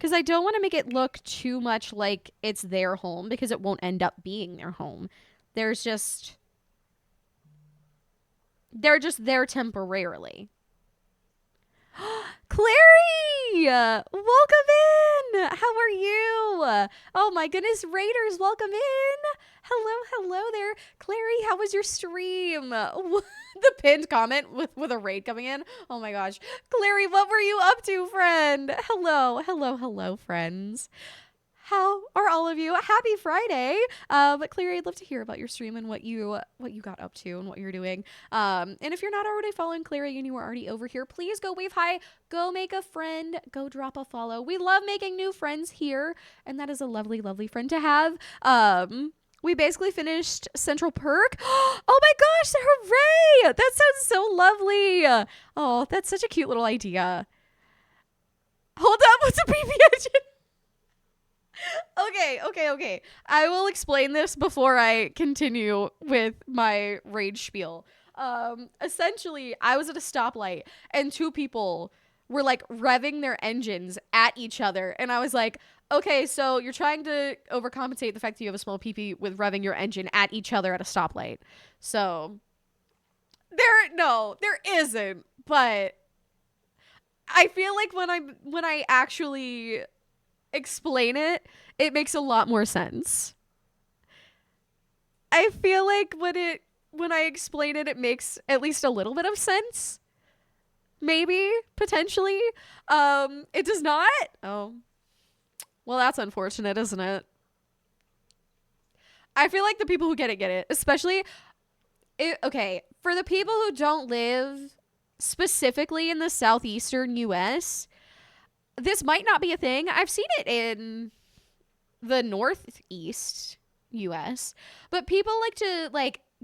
because I don't want to make it look too much like it's their home, because it won't end up being their home. They're just there temporarily. Clary! Welcome in! How are you? Oh my goodness, Raiders, welcome in! Hello there. Clary, how was your stream? The pinned comment with a raid coming in. Oh my gosh. Clary, what were you up to, friend? Hello, friends. How are all of you? Happy Friday. But Clary, I'd love to hear about your stream and what you got up to and what you're doing. And if you're not already following Clary and you are already over here, please go wave hi, go make a friend, go drop a follow. We love making new friends here, and that is a lovely, lovely friend to have. We basically finished Central Perk. Oh my gosh, hooray! That sounds so lovely. Oh, that's such a cute little idea. Hold up, what's a PP engine? Okay. I will explain this before I continue with my rage spiel. Essentially, I was at a stoplight and two people were like revving their engines at each other. And I was like, okay, so you're trying to overcompensate the fact that you have a small PP with revving your engine at each other at a stoplight. So there isn't, but I feel like when I actually explain it, it makes a lot more sense. I feel like when I explain it, it makes at least a little bit of sense. Maybe, potentially. It does not? Oh. Well, that's unfortunate, isn't it? I feel like the people who get it. Especially, okay, for the people who don't live specifically in the southeastern US, this might not be a thing. I've seen it in the northeast US, but people like to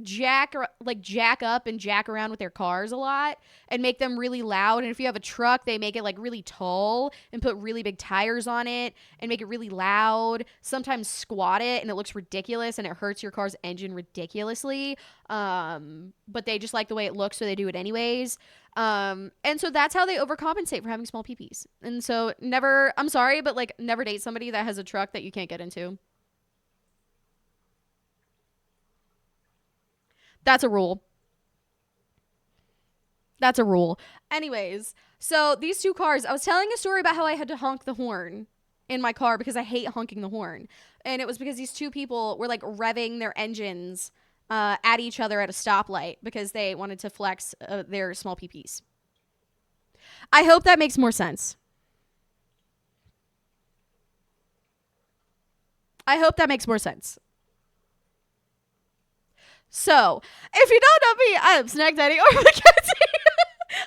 jack up and jack around with their cars a lot and make them really loud. And if you have a truck, they make it like really tall and put really big tires on it and make it really loud. Sometimes squat it and it looks ridiculous and it hurts your car's engine ridiculously. But they just like the way it looks, so they do it anyways. And so that's how they overcompensate for having small peepees. And so I'm sorry, but like never date somebody that has a truck that you can't get into. That's a rule. Anyways, so these two cars, I was telling a story about how I had to honk the horn in my car because I hate honking the horn. And it was because these two people were like revving their engines at each other at a stoplight because they wanted to flex their small PPs. I hope that makes more sense. So, if you don't know me, I'm Snack Daddy or Mackenzie.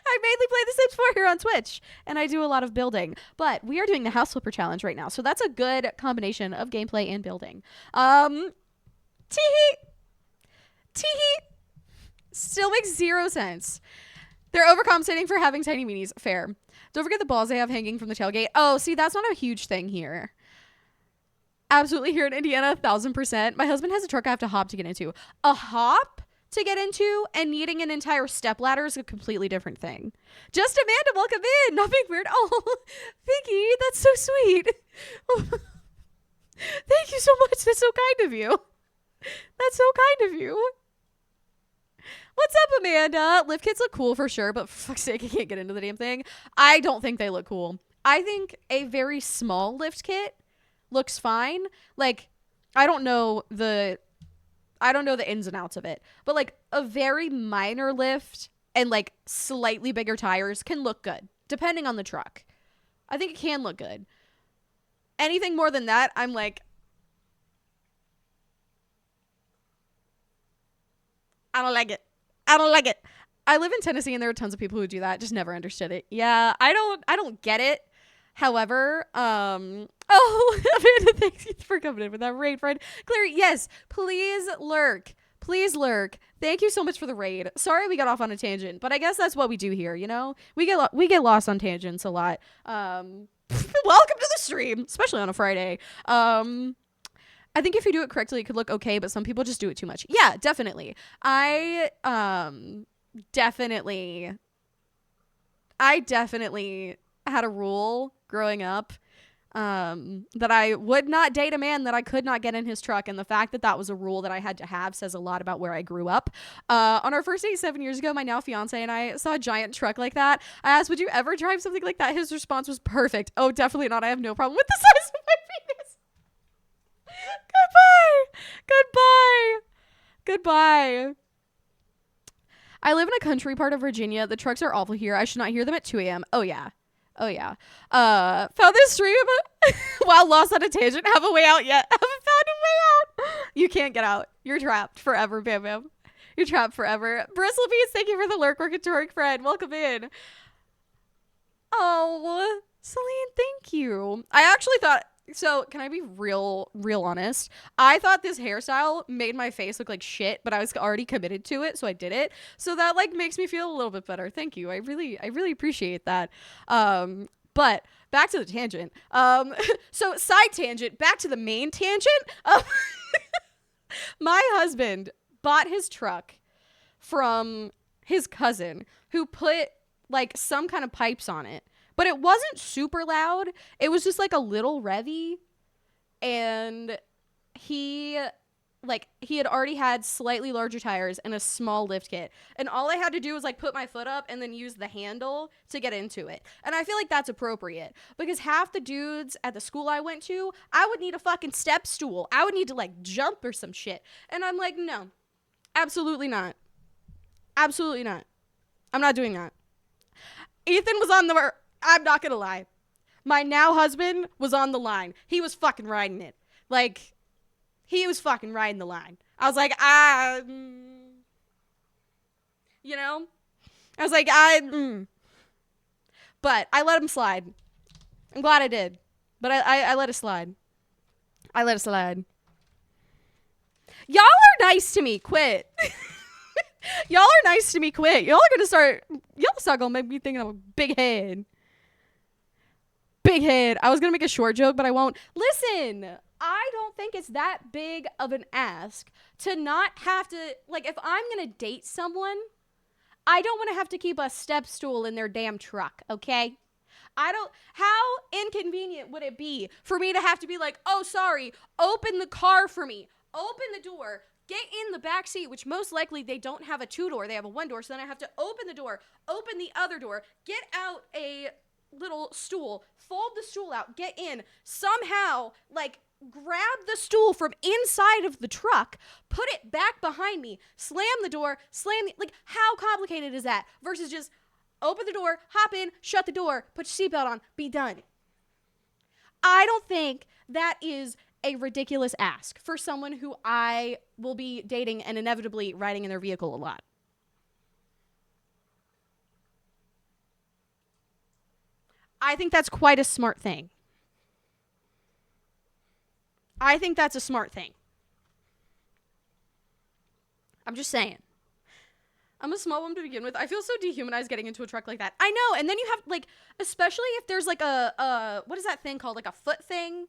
I mainly play The Sims 4 here on Twitch, and I do a lot of building. But we are doing the House Flipper Challenge right now, so that's a good combination of gameplay and building. Tee-hee. Still makes zero sense. They're overcompensating for having tiny meanies. Fair. Don't forget the balls they have hanging from the tailgate. Oh, see, that's not a huge thing here. Absolutely here in Indiana, 1000%. My husband has a truck I have to hop to get into. A hop to get into and needing an entire step ladder is a completely different thing. Just Amanda, welcome in. Not being weird. Oh, Vicky, that's so sweet. Oh, thank you so much. That's so kind of you. What's up, Amanda? Lift kits look cool for sure, but for fuck's sake, I can't get into the damn thing. I don't think they look cool. I think a very small lift kit looks fine. Like, I don't know the ins and outs of it, but like a very minor lift and like slightly bigger tires can look good depending on the truck. I think it can look good. Anything more than that, I'm like, I don't like it. I live in Tennessee and there are tons of people who do that. Just never understood it. Yeah, I don't get it. However, Amanda, thanks for coming in with that raid, friend. Clary, yes, please lurk. Thank you so much for the raid. Sorry we got off on a tangent, but I guess that's what we do here, you know? We get lost on tangents a lot. Welcome to the stream, especially on a Friday. I think if you do it correctly, it could look okay, but some people just do it too much. Yeah, definitely. I definitely had a rule growing up that I would not date a man that I could not get in his truck. And the fact that that was a rule that I had to have says a lot about where I grew up. On our first date 7 years ago, my now fiance and I saw a giant truck like that. I asked, would you ever drive something like that? His response was perfect. Oh, definitely not. I have no problem with the size of my penis. Goodbye. I live in a country part of Virginia. The trucks are awful here. I should not hear them at 2 a.m. Oh yeah. Found this stream while lost on a tangent. Have a way out yet. Haven't found a way out. You can't get out. You're trapped forever, Bam Bam. You're trapped forever. Bristlebeats, thank you for the lurk, workatoric friend. Welcome in. Oh, Celine, thank you. I actually thought, so can I be real honest? I thought this hairstyle made my face look like shit, but I was already committed to it, so I did it. So that like makes me feel a little bit better. Thank you. I really appreciate that. But back to the tangent. So side tangent, back to the main tangent. My husband bought his truck from his cousin who put like some kind of pipes on it. But it wasn't super loud. It was just like a little revvy. And he had already had slightly larger tires and a small lift kit. And all I had to do was like put my foot up and then use the handle to get into it. And I feel like that's appropriate because half the dudes at the school I went to, I would need a fucking step stool. I would need to like jump or some shit. And I'm like, no, absolutely not. Absolutely not. I'm not doing that. Ethan was on the... I'm not gonna lie. My now husband was on the line. He was fucking riding it. Like, he was fucking riding the line. I was like, you know? I was like, But I let him slide. I'm glad I did. But I let it slide. I let it slide. Y'all are nice to me. Quit. Y'all are nice to me. Quit. Y'all gonna make me think I'm a big head. Big head. I was gonna make a short joke, but I won't. Listen, I don't think it's that big of an ask to not have to, like, if I'm gonna date someone, I don't want to have to keep a step stool in their damn truck, okay? How inconvenient would it be for me to have to be like, oh, sorry, open the car for me, open the door, get in the back seat, which most likely they don't have a 2-door, they have a 1-door, so then I have to open the door, open the other door, get out a little stool, fold the stool out, get in, somehow, like, grab the stool from inside of the truck, put it back behind me, slam the door, like, how complicated is that? Versus just open the door, hop in, shut the door, put your seatbelt on, be done. I don't think that is a ridiculous ask for someone who I will be dating and inevitably riding in their vehicle a lot. I think that's quite a smart thing. I think that's a smart thing. I'm just saying. I'm a small woman to begin with. I feel so dehumanized getting into a truck like that. I know. And then you have, like, especially if there's, like, what is that thing called? Like a foot thing?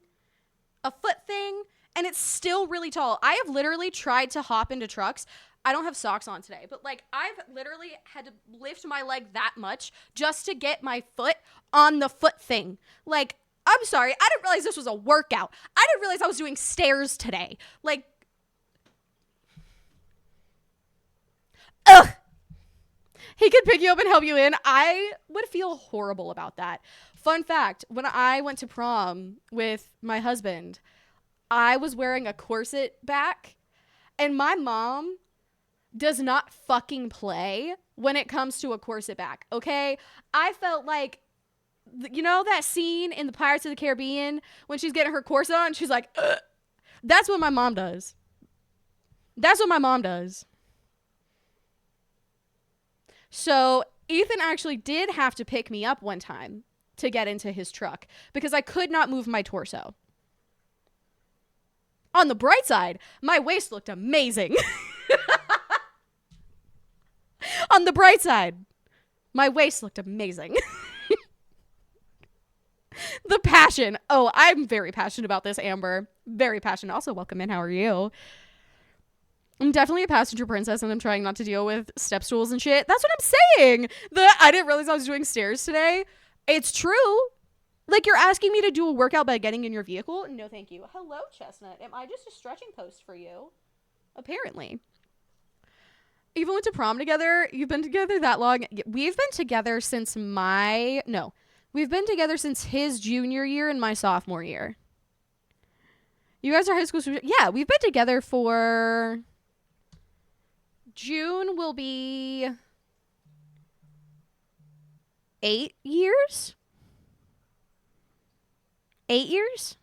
A foot thing. And it's still really tall. I have literally tried to hop into trucks. I don't have socks on today, but like I've literally had to lift my leg that much just to get my foot on the foot thing. Like, I'm sorry, I didn't realize this was a workout. I didn't realize I was doing stairs today. Like, ugh. He could pick you up and help you in. I would feel horrible about that. Fun fact, when I went to prom with my husband, I was wearing a corset back, and my mom does not fucking play when it comes to a corset back, okay? I felt like, you know that scene in the Pirates of the Caribbean when she's getting her corset on and she's like, ugh. That's what my mom does. That's what my mom does. So Ethan actually did have to pick me up one time to get into his truck because I could not move my torso. On the bright side, my waist looked amazing. On the bright side, my waist looked amazing. The passion. Oh, I'm very passionate about this, Amber. Very passionate. Also, welcome in. How are you? I'm definitely a passenger princess, and I'm trying not to deal with step stools and shit. That's what I'm saying. I didn't realize I was doing stairs today. It's true. Like, you're asking me to do a workout by getting in your vehicle? No, thank you. Hello, Chestnut. Am I just a stretching post for you? Apparently. Even went to prom together. You've been together that long. We've been together since we've been together since his junior year and my sophomore year. You guys are high school students. Yeah, we've been together for... June will be 8 years? 8 years?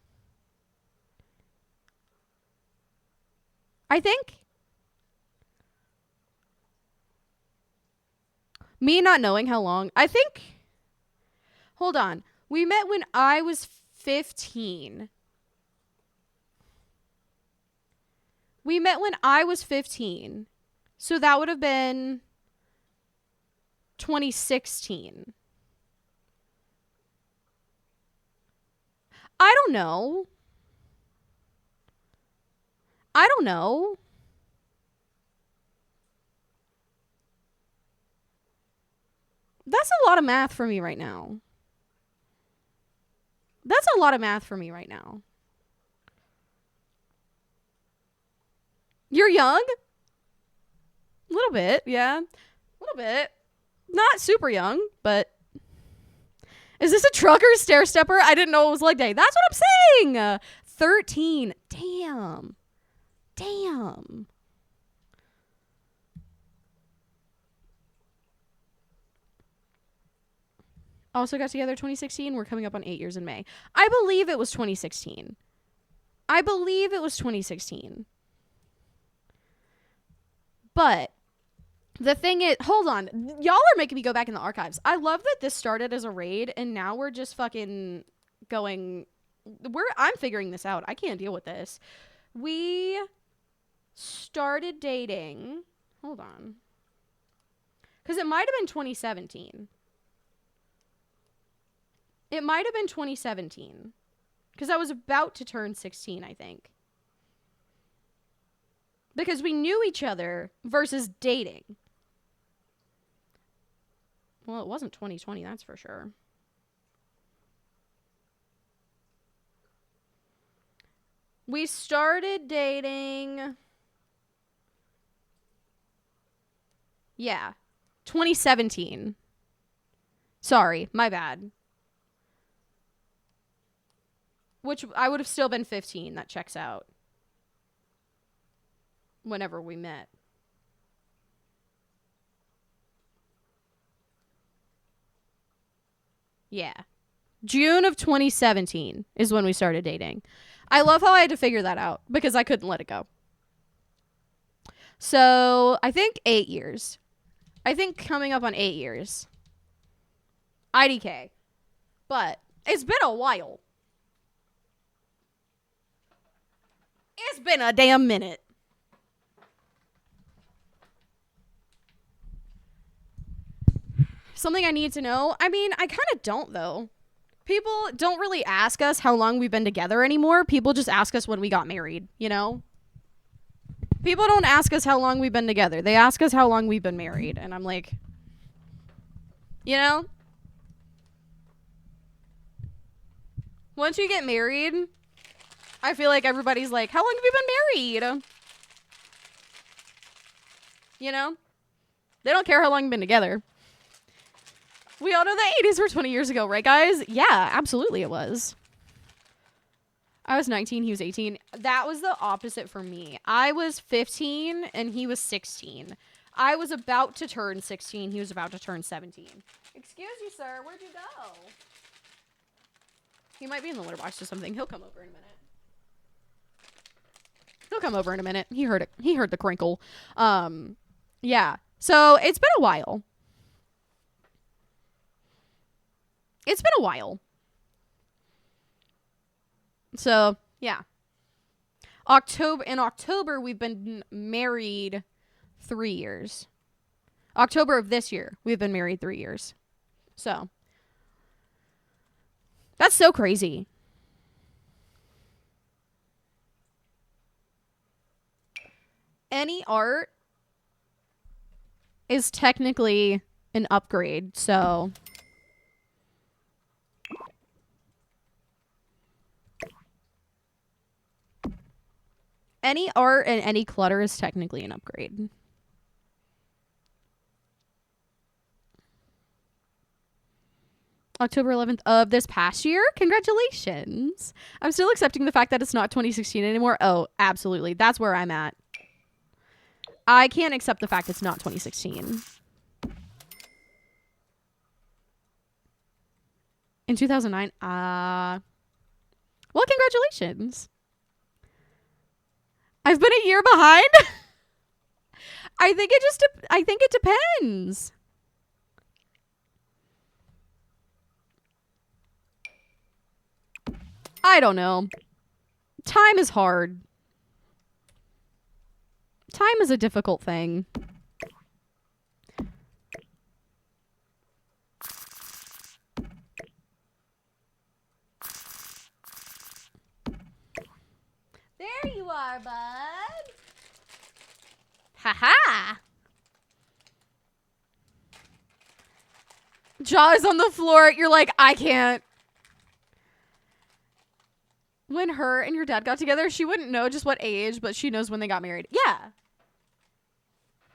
I think. Me not knowing how long. I think. Hold on. We met when I was 15. We met when I was 15. So that would have been 2016. I don't know. I don't know. That's a lot of math for me right now. That's a lot of math for me right now. You're young? A little bit, yeah. A little bit. Not super young, but... Is this a trucker stair stepper? I didn't know it was leg day. That's what I'm saying! 13. Damn. Damn. Also got together 2016. We're coming up on 8 years in May. I believe it was 2016. I believe it was 2016. But the thing is, hold on. Y'all are making me go back in the archives. I love that this started as a raid and now we're just fucking going. I'm figuring this out. I can't deal with this. We started dating. Hold on. Because it might have been 2017. It might have been 2017. Because I was about to turn 16, I think. Because we knew each other versus dating. Well, it wasn't 2020, that's for sure. We started dating... Yeah. 2017. Sorry, my bad. Which I would have still been 15. That checks out. Whenever we met. Yeah. June of 2017 is when we started dating. I love how I had to figure that out because I couldn't let it go. So, I think 8 years. I think coming up on 8 years. IDK. But it's been a while. It's been a damn minute. Something I need to know? I mean, I kind of don't, though. People don't really ask us how long we've been together anymore. People just ask us when we got married, you know? People don't ask us how long we've been together. They ask us how long we've been married. And I'm like, you know? Once you get married, I feel like everybody's like, how long have you been married? You know? They don't care how long you've been together. We all know the 80s were 20 years ago, right, guys? Yeah, absolutely it was. I was 19, he was 18. That was the opposite for me. I was 15 and he was 16. I was about to turn 16. He was about to turn 17. Excuse you, sir. Where'd you go? He might be in the litter box or something. He'll come over in a minute. He'll come over in a minute. He heard it. He heard the crinkle. Yeah. So it's been a while. It's been a while. So, yeah. In October, we've been married 3 years. October of this year, we've been married 3 years. So, that's so crazy. Any art is technically an upgrade, so... any art and any clutter is technically an upgrade. October 11th of this past year. Congratulations. I'm still accepting the fact that it's not 2016 anymore. Oh, absolutely. That's where I'm at. I can't accept the fact it's not 2016. In 2009. Well, congratulations. I've been a year behind. I think it depends. I don't know. Time is hard. Time is a difficult thing. There you are, bud. Ha-ha. Jaws on the floor. You're like, I can't. When her and your dad got together, she wouldn't know just what age, but she knows when they got married. Yeah.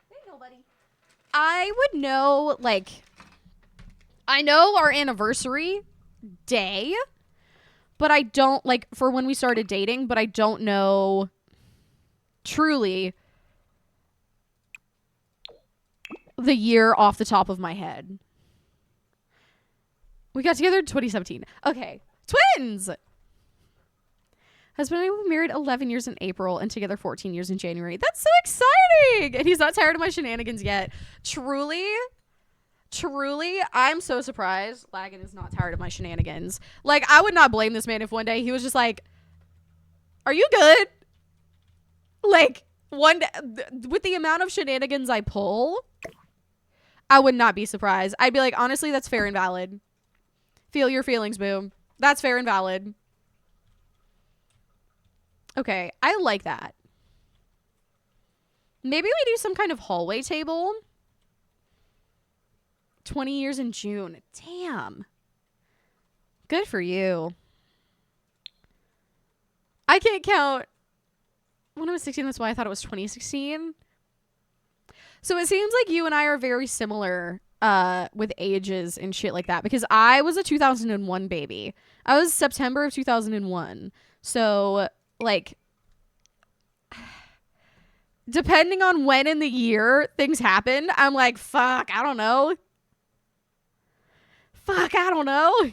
There you go, buddy. I would know, like, I know our anniversary day, but I don't, like, for when we started dating, but I don't know truly the year off the top of my head. We got together in 2017. Okay. Twins! Husband and I were married 11 years in April and together 14 years in January. That's so exciting! And he's not tired of my shenanigans yet. Truly, I'm so surprised Lagan is not tired of my shenanigans. Like, I would not blame this man if one day he was just like, are you good? Like, one day, with the amount of shenanigans I pull, I would not be surprised. I'd be like, honestly, that's fair and valid. Feel your feelings, boo. That's fair and valid. Okay, I like that. Maybe we do some kind of hallway table. 20 years in June. Damn. Good for you. I can't count. When I was 16, that's why I thought it was 2016. So it seems like you and I are very similar with ages and shit like that. Because I was a 2001 baby. I was September of 2001. So... like, depending on when in the year things happen, I'm like, fuck, I don't know. Fuck, I don't know.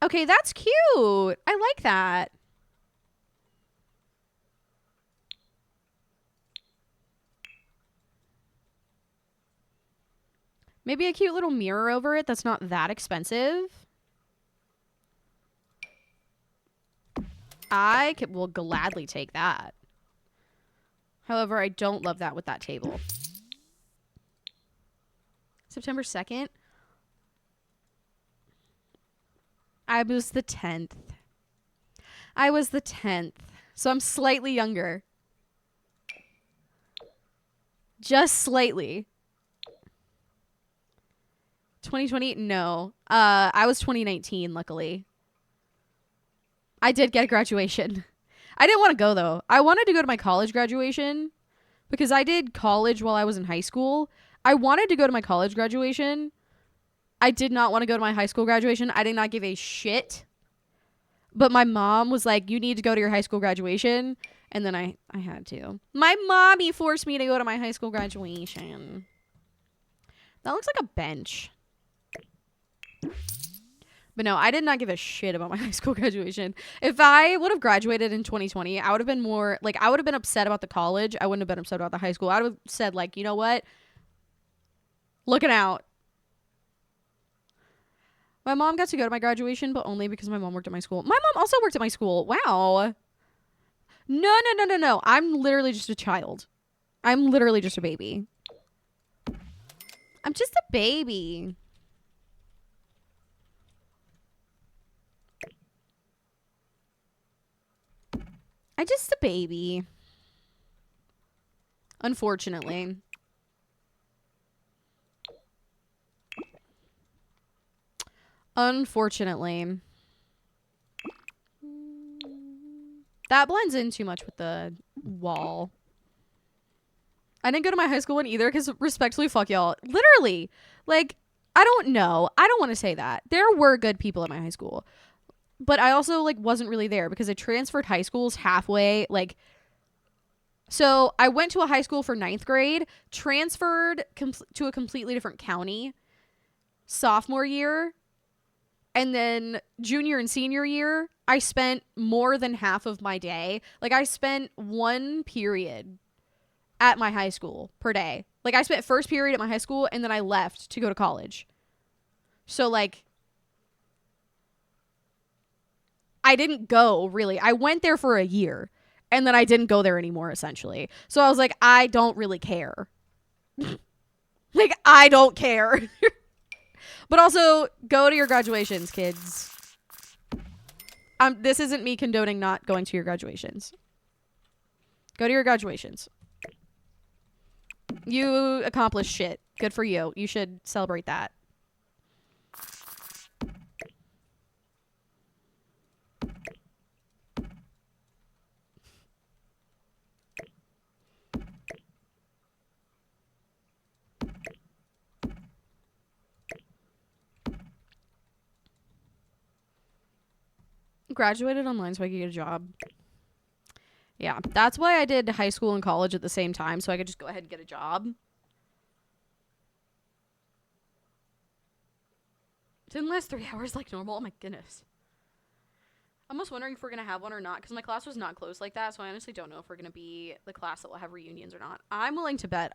Okay, that's cute. I like that. Maybe a cute little mirror over it that's not that expensive. I will gladly take that. However, I don't love that with that table. September 2nd. I was the 10th. I was the 10th. So I'm slightly younger. Just slightly. 2020? No. I was 2019, luckily. I did get graduation. I didn't want to go, though. I wanted to go to my college graduation because I did college while I was in high school. I wanted to go to my college graduation. I did not want to go to my high school graduation. I did not give a shit. But my mom was like, you need to go to your high school graduation. And then I had to. My mommy forced me to go to my high school graduation. That looks like a bench. But no, I did not give a shit about my high school graduation. If I would have graduated in 2020, I would have been more, like, I would have been upset about the college. I wouldn't have been upset about the high school. I would have said, like, you know what? Looking out. My mom got to go to my graduation, but only because my mom worked at my school. My mom also worked at my school. Wow. No. I'm literally just a child. I'm literally just a baby. I'm just a baby. I'm just a baby. Unfortunately. That blends in too much with the wall. I didn't go to my high school one either because respectfully, fuck y'all. Literally. Like, I don't know. I don't want to say that. There were good people at my high school. But I also, like, wasn't really there because I transferred high schools halfway. Like, so I went to a high school for 9th grade, transferred to a completely different county sophomore year. And then junior and senior year, I spent more than half of my day. Like, I spent one period at my high school per day. Like, I spent first period at my high school, and then I left to go to college. So, like, I didn't go, really. I went there for a year, and then I didn't go there anymore, essentially. So I was like, I don't really care. Like, I don't care. But also, go to your graduations, kids. This isn't me condoning not going to your graduations. Go to your graduations. You accomplished shit. Good for you. You should celebrate that. Graduated online so I could get a job. Yeah, that's why I did high school and college at the same time, so I could just go ahead and get a job. Didn't last 3 hours like normal. Oh my goodness. I'm almost wondering if we're going to have one or not, because my class was not close like that, so I honestly don't know if we're going to be the class that will have reunions or not. I'm willing to bet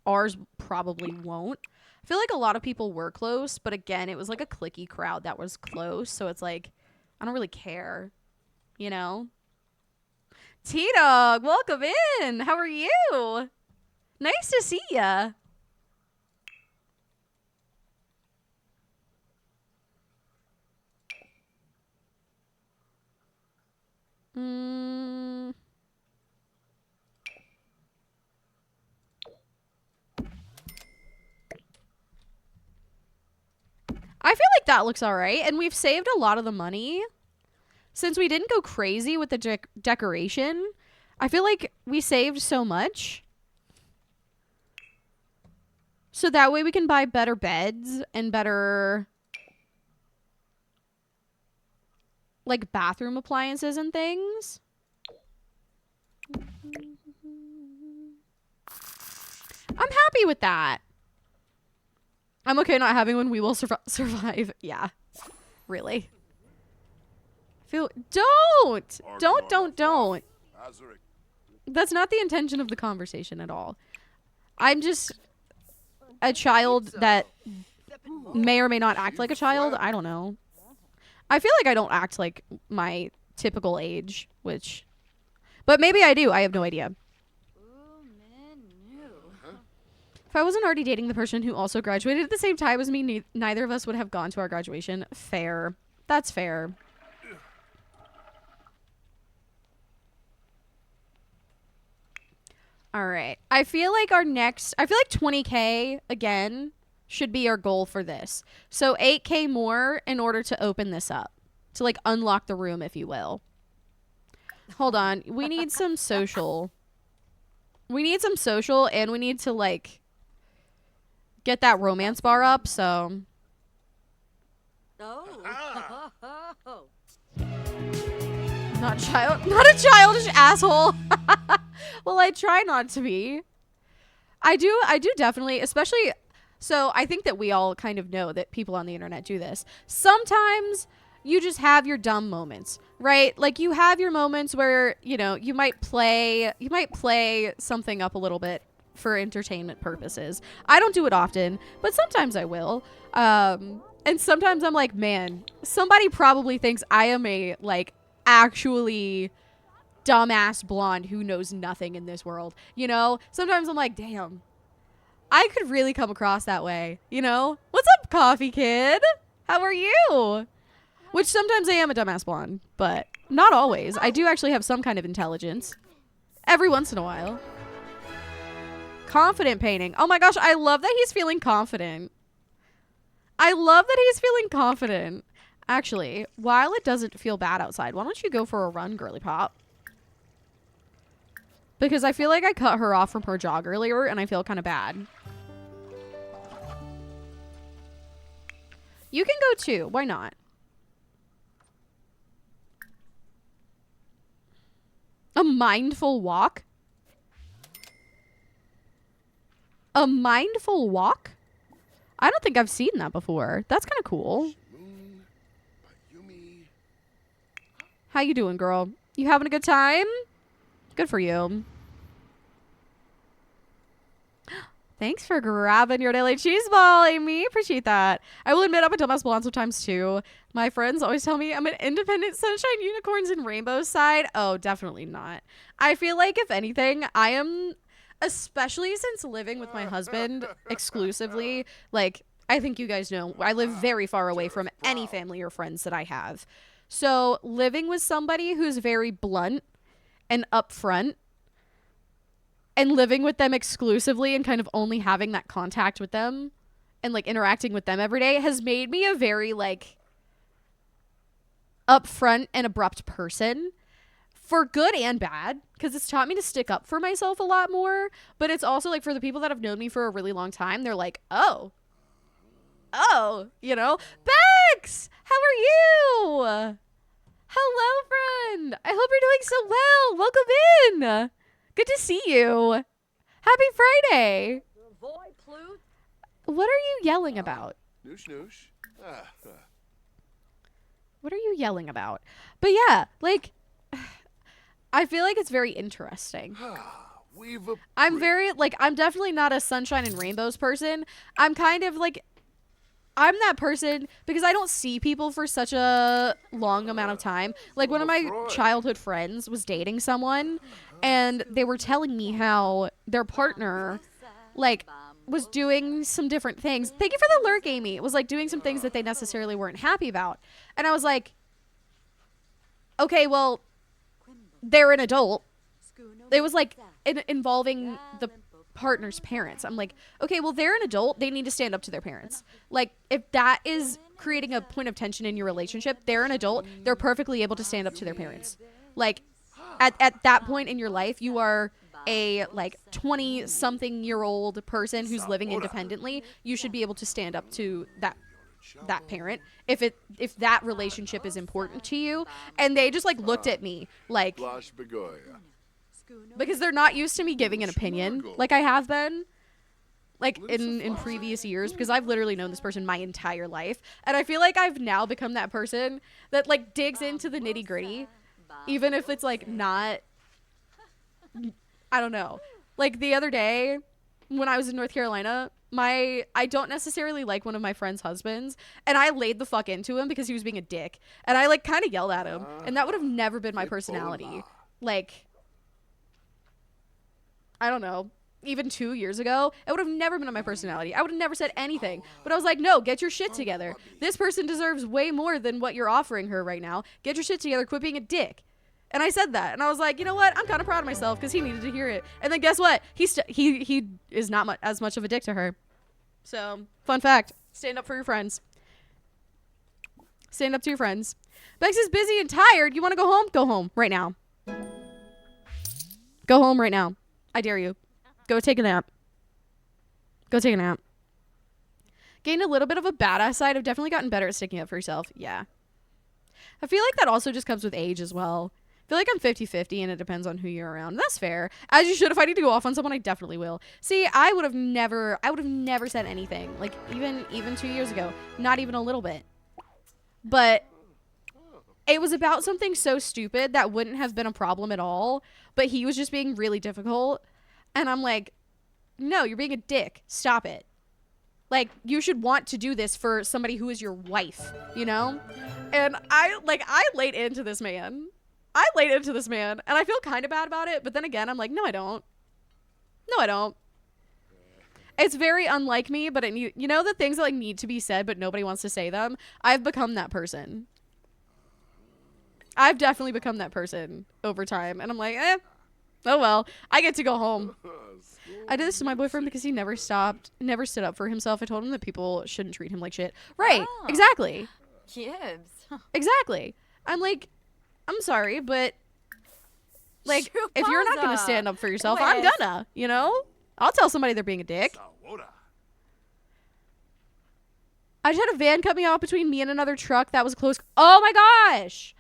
ours probably won't. I feel like a lot of people were close, but again, it was like a cliquey crowd that was close, so it's like, I don't really care, you know? T-Dog, welcome in. How are you? Nice to see ya. I feel like that looks all right, and we've saved a lot of the money. Since we didn't go crazy with the decoration, I feel like we saved so much. So that way we can buy better beds and better, like, bathroom appliances and things. I'm happy with that. I'm okay not having one. We will survive. Yeah. Really. Don't. That's not the intention of the conversation at all. I'm just a child that may or may not act like a child. I don't know. I feel like I don't act like my typical age, but maybe I do. I have no idea. If I wasn't already dating the person who also graduated at the same time as me, neither of us would have gone to our graduation. Fair. That's fair. All right. I feel like 20K again should be our goal for this. So 8K more in order to open this up. To like unlock the room, if you will. Hold on. We need some social. We need some social, and we need to like get that romance bar up, so.
Oh.
Not a childish asshole. Well, I try not to be. I do definitely, especially, so I think that we all kind of know that people on the internet do this. Sometimes you just have your dumb moments, right? Like you have your moments where, you know, you might play something up a little bit for entertainment purposes. I don't do it often, but sometimes I will. And sometimes I'm like, man, somebody probably thinks I am a like actually dumbass blonde who knows nothing in this world. You know, sometimes I'm like, damn, I could really come across that way. You know, what's up, coffee kid? How are you? Which sometimes I am a dumbass blonde, but not always. I do actually have some kind of intelligence every once in a while. Confident painting. Oh my gosh, I love that he's feeling confident. I love that he's feeling confident. Actually, while it doesn't feel bad outside, why don't you go for a run, girly pop? Because I feel like I cut her off from her jog earlier, and I feel kind of bad. You can go too. Why not? A mindful walk? A mindful walk? I don't think I've seen that before. That's kind of cool. How you doing, girl? You having a good time? Good for you. Thanks for grabbing your daily cheese ball, Amy. Appreciate that. I will admit I'm a dumbass blonde sometimes too. My friends always tell me I'm an independent sunshine unicorns and rainbows side. Oh, definitely not. I feel like if anything, I am, especially since living with my husband exclusively, like I think you guys know, I live very far away from any family or friends that I have. So living with somebody who's very blunt and upfront and living with them exclusively and kind of only having that contact with them and like interacting with them every day has made me a very like upfront and abrupt person, for good and bad, because it's taught me to stick up for myself a lot more. But it's also like for the people that have known me for a really long time, they're like, oh, you know, Bex, how are you? Hello, friend. I hope you're doing so well. Welcome in. Good to see you. Happy Friday. What are you yelling about?
Noosh noosh.
What are you yelling about? But yeah, like, I feel like it's very interesting. I'm very, like, I'm definitely not a sunshine and rainbows person. I'm kind of like, I'm that person because I don't see people for such a long amount of time. Like, one of my childhood friends was dating someone, and they were telling me how their partner, like, was doing some different things. Thank you for the lurk, Amy. It was, like, doing some things that they necessarily weren't happy about. And I was like, okay, well, they're an adult. It was, like, involving the partner's parents. I'm like, okay, well, they're an adult. They need to stand up to their parents. Like, if that is creating a point of tension in your relationship, they're an adult. They're perfectly able to stand up to their parents. Like, at that point in your life, you are a, like, 20-something-year-old person who's living independently. You should be able to stand up to that parent if that relationship is important to you. And they just, like, looked at me like, because they're not used to me giving an opinion like I have been, like, in previous years, because I've literally known this person my entire life. And I feel like I've now become that person that, like, digs into the nitty gritty, even if it's, like, not, I don't know. Like, the other day when I was in North Carolina, I don't necessarily like one of my friend's husbands, and I laid the fuck into him because he was being a dick. And I, like, kind of yelled at him, and that would have never been my personality. Like, I don't know, even 2 years ago, it would have never been on my personality. I would have never said anything. But I was like, no, get your shit together. This person deserves way more than what you're offering her right now. Get your shit together. Quit being a dick. And I said that. And I was like, you know what? I'm kind of proud of myself because he needed to hear it. And then guess what? He is not as much of a dick to her. So, fun fact. Stand up for your friends. Stand up to your friends. Bex is busy and tired. You want to go home? Go home right now. Go home right now. I dare you. Go take a nap. Go take a nap. Gained a little bit of a badass side. I've definitely gotten better at sticking up for yourself. Yeah. I feel like that also just comes with age as well. I feel like I'm 50-50 and it depends on who you're around. That's fair. As you should. If I need to go off on someone, I definitely will. See, I would have never said anything. Like, even 2 years ago. Not even a little bit. But it was about something so stupid that wouldn't have been a problem at all. But he was just being really difficult. And I'm like, no, you're being a dick. Stop it. Like, you should want to do this for somebody who is your wife, you know? And I laid into this man. And I feel kind of bad about it. But then again, I'm like, no, I don't. No, I don't. It's very unlike me, but you know the things that, like, need to be said, but nobody wants to say them? I've become that person. I've definitely become that person over time. And I'm like, oh well, I get to go home. I did this to my boyfriend because he never stood up for himself. I told him that people shouldn't treat him like shit. Right, exactly.
Gibbs.
Exactly. I'm like, I'm sorry, but like, if you're not gonna stand up for yourself, I'm gonna, you know? I'll tell somebody they're being a dick. I just had a van cut me off between me and another truck. That was close. Oh my gosh.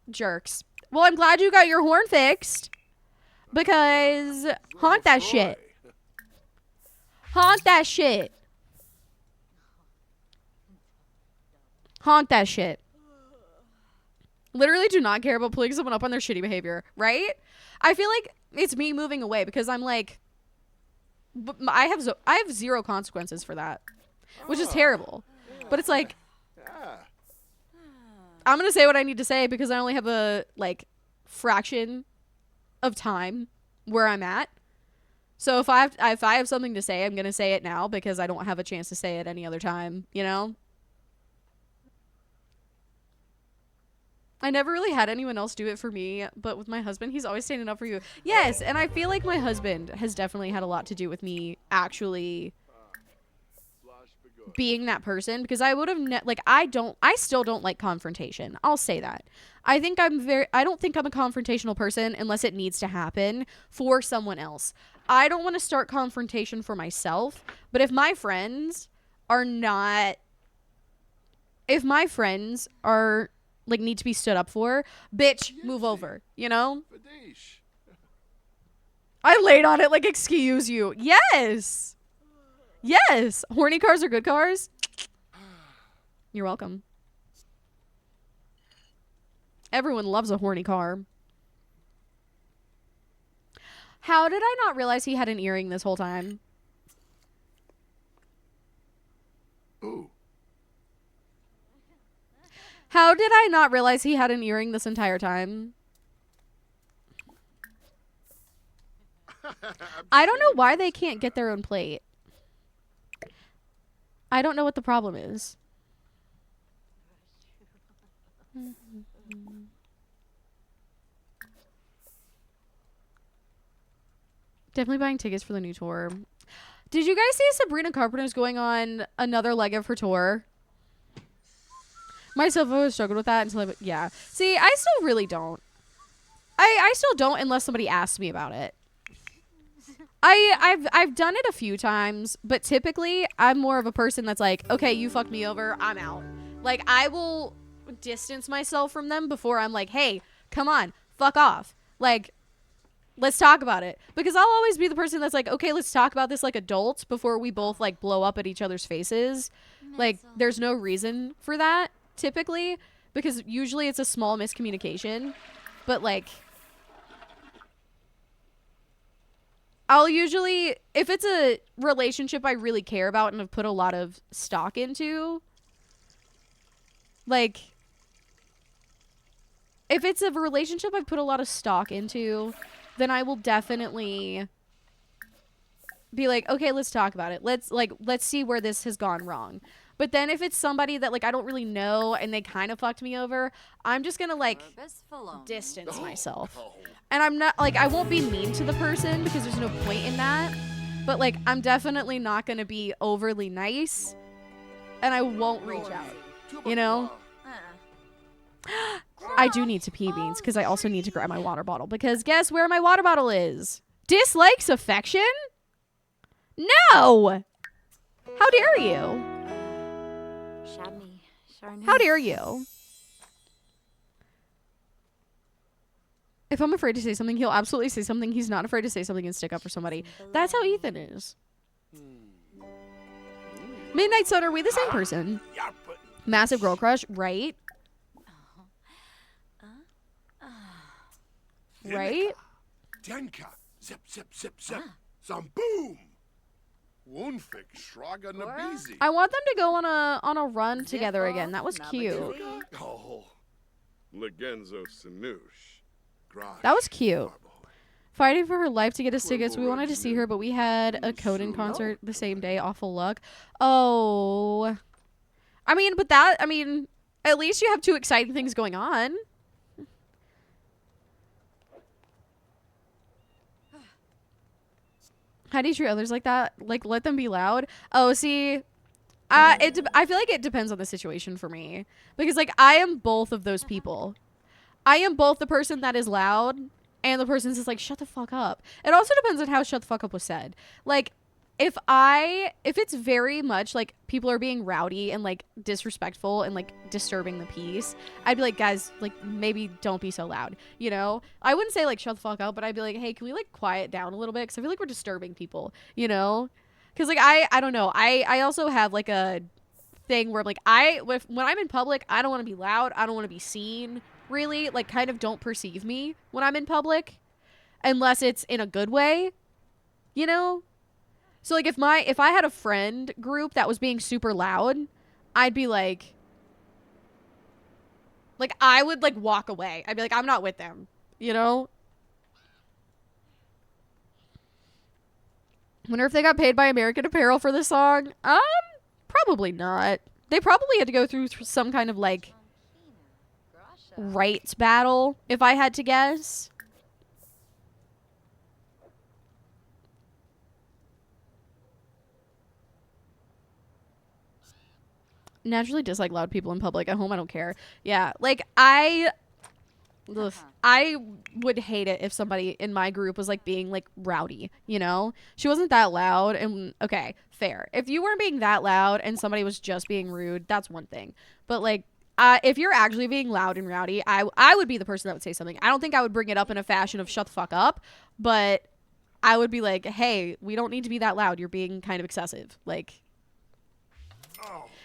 Jerks. Well, I'm glad you got your horn fixed. Because honk that shit. Honk that shit. Honk that shit. Literally do not care about pulling someone up on their shitty behavior, right? I feel like it's me moving away because I'm like, I have zero consequences for that, which is terrible. But it's like, I'm gonna say what I need to say because I only have a like fraction of time where I'm at. So if I have something to say, I'm gonna say it now because I don't have a chance to say it any other time, you know? I never really had anyone else do it for me, but with my husband, he's always standing up for you. Yes, and I feel like my husband has definitely had a lot to do with me actually being that person because I would have I still don't like confrontation. I'll say that. I don't think I'm a confrontational person unless it needs to happen for someone else. I don't want to start confrontation for myself, but if my friends are like need to be stood up for, bitch, move over, you know? I laid on it like, excuse you. Yes. Yes. Horny cars are good cars. You're welcome. Everyone loves a horny car. How did I not realize he had an earring this whole time?
Ooh.
How did I not realize he had an earring this entire time? I don't know why they can't get their own plate. I don't know what the problem is. Definitely buying tickets for the new tour. Did you guys see Sabrina Carpenter's going on another leg of her tour? Myself, I always struggled with that until yeah. See, I still really don't. I still don't unless somebody asks me about it. I've done it a few times, but typically I'm more of a person that's like, okay, you fucked me over, I'm out. Like, I will distance myself from them before I'm like, hey, come on, fuck off. Like, let's talk about it. Because I'll always be the person that's like, okay, let's talk about this like adults before we both like blow up at each other's faces. Like, there's no reason for that, typically, because usually it's a small miscommunication. But like, I'll usually, if it's a relationship I really care about and have put a lot of stock into, like, if it's a relationship I've put a lot of stock into, then I will definitely be like, okay, let's talk about it. Let's see where this has gone wrong. But then if it's somebody that like I don't really know and they kind of fucked me over, I'm just gonna like distance myself. And I'm not like, I won't be mean to the person because there's no point in that. But like, I'm definitely not gonna be overly nice, and I won't reach out, you know? I do need to pee, Beans, because I also need to grab my water bottle, because guess where my water bottle is? Dislikes affection? No! How dare you? How dare you? If I'm afraid to say something, he'll absolutely say something. He's not afraid to say something and stick up for somebody. That's how Ethan is. Midnight Sun, are we the same person? Massive girl crush, right? Right?
Denka, zip, zip, zip, zip, some boom. Wunfik, Shraga, Nabizi.
I want them to go on a run together again. That was cute.
Oh, Legenzo Sinush.
That was cute. Fighting for her life to get us tickets. We wanted to see her, but we had a Conan concert the same day. Awful luck. Oh. I mean, but that, I mean, at least you have two exciting things going on. How do you treat others like that? Like, let them be loud? Oh, see, I feel like it depends on the situation for me. Because, like, I am both of those people. I am both the person that is loud and the person that's like, shut the fuck up. It also depends on how shut the fuck up was said. Like, if it's very much like people are being rowdy and like disrespectful and like disturbing the peace, I'd be like, guys, like maybe don't be so loud, you know? I wouldn't say like shut the fuck up, but I'd be like, hey, can we like quiet down a little bit? Because I feel like we're disturbing people, you know? Because like I don't know, I also have like a thing where like when I'm in public, I don't want to be loud, I don't want to be seen, really. Like, kind of don't perceive me when I'm in public unless it's in a good way, you know? So like if I had a friend group that was being super loud, I'd be like I would like walk away. I'd be like, I'm not with them, you know? Wonder if they got paid by American Apparel for this song. Probably not. They probably had to go through some kind of like rights battle, if I had to guess. Naturally dislike loud people in public. At home, I don't care. Yeah, like I would hate it if somebody in my group was like being like rowdy, you know? She wasn't that loud, and okay, fair. If you weren't being that loud and somebody was just being rude, that's one thing. But like if you're actually being loud and rowdy, I would be the person that would say something. I don't think I would bring it up in a fashion of shut the fuck up, but I would be like, hey, we don't need to be that loud. You're being kind of excessive. Like,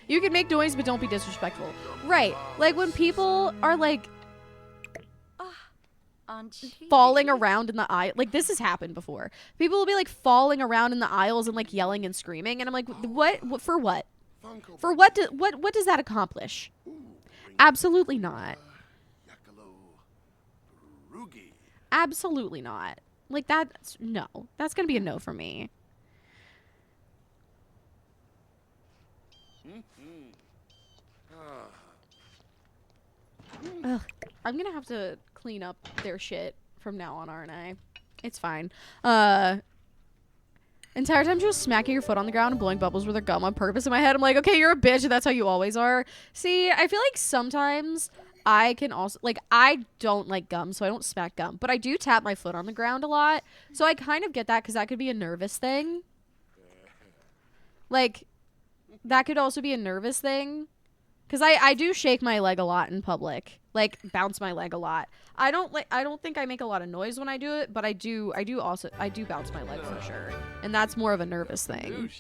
you can make noise, but don't be disrespectful. Right. Like, when people are, like, falling around in the aisle. Like, this has happened before. People will be, like, falling around in the aisles and, like, yelling and screaming. And I'm like, what? For what? For what? What does that accomplish? Absolutely not. Absolutely not. Like, that's... No. That's gonna be a no for me. Ugh. I'm gonna have to clean up their shit from now on, aren't I? It's fine. Entire time she was smacking her foot on the ground and blowing bubbles with her gum on purpose in my head. I'm like, okay, you're a bitch and that's how you always are. See, I feel like sometimes I can also, like, I don't like gum, so I don't smack gum. But I do tap my foot on the ground a lot. So I kind of get that because that could be a nervous thing. Like, that could also be a nervous thing. Because I do shake my leg a lot in public. Like, bounce my leg a lot. I don't think I make a lot of noise when I do it, but I do bounce my leg for sure. And that's more of a nervous thing.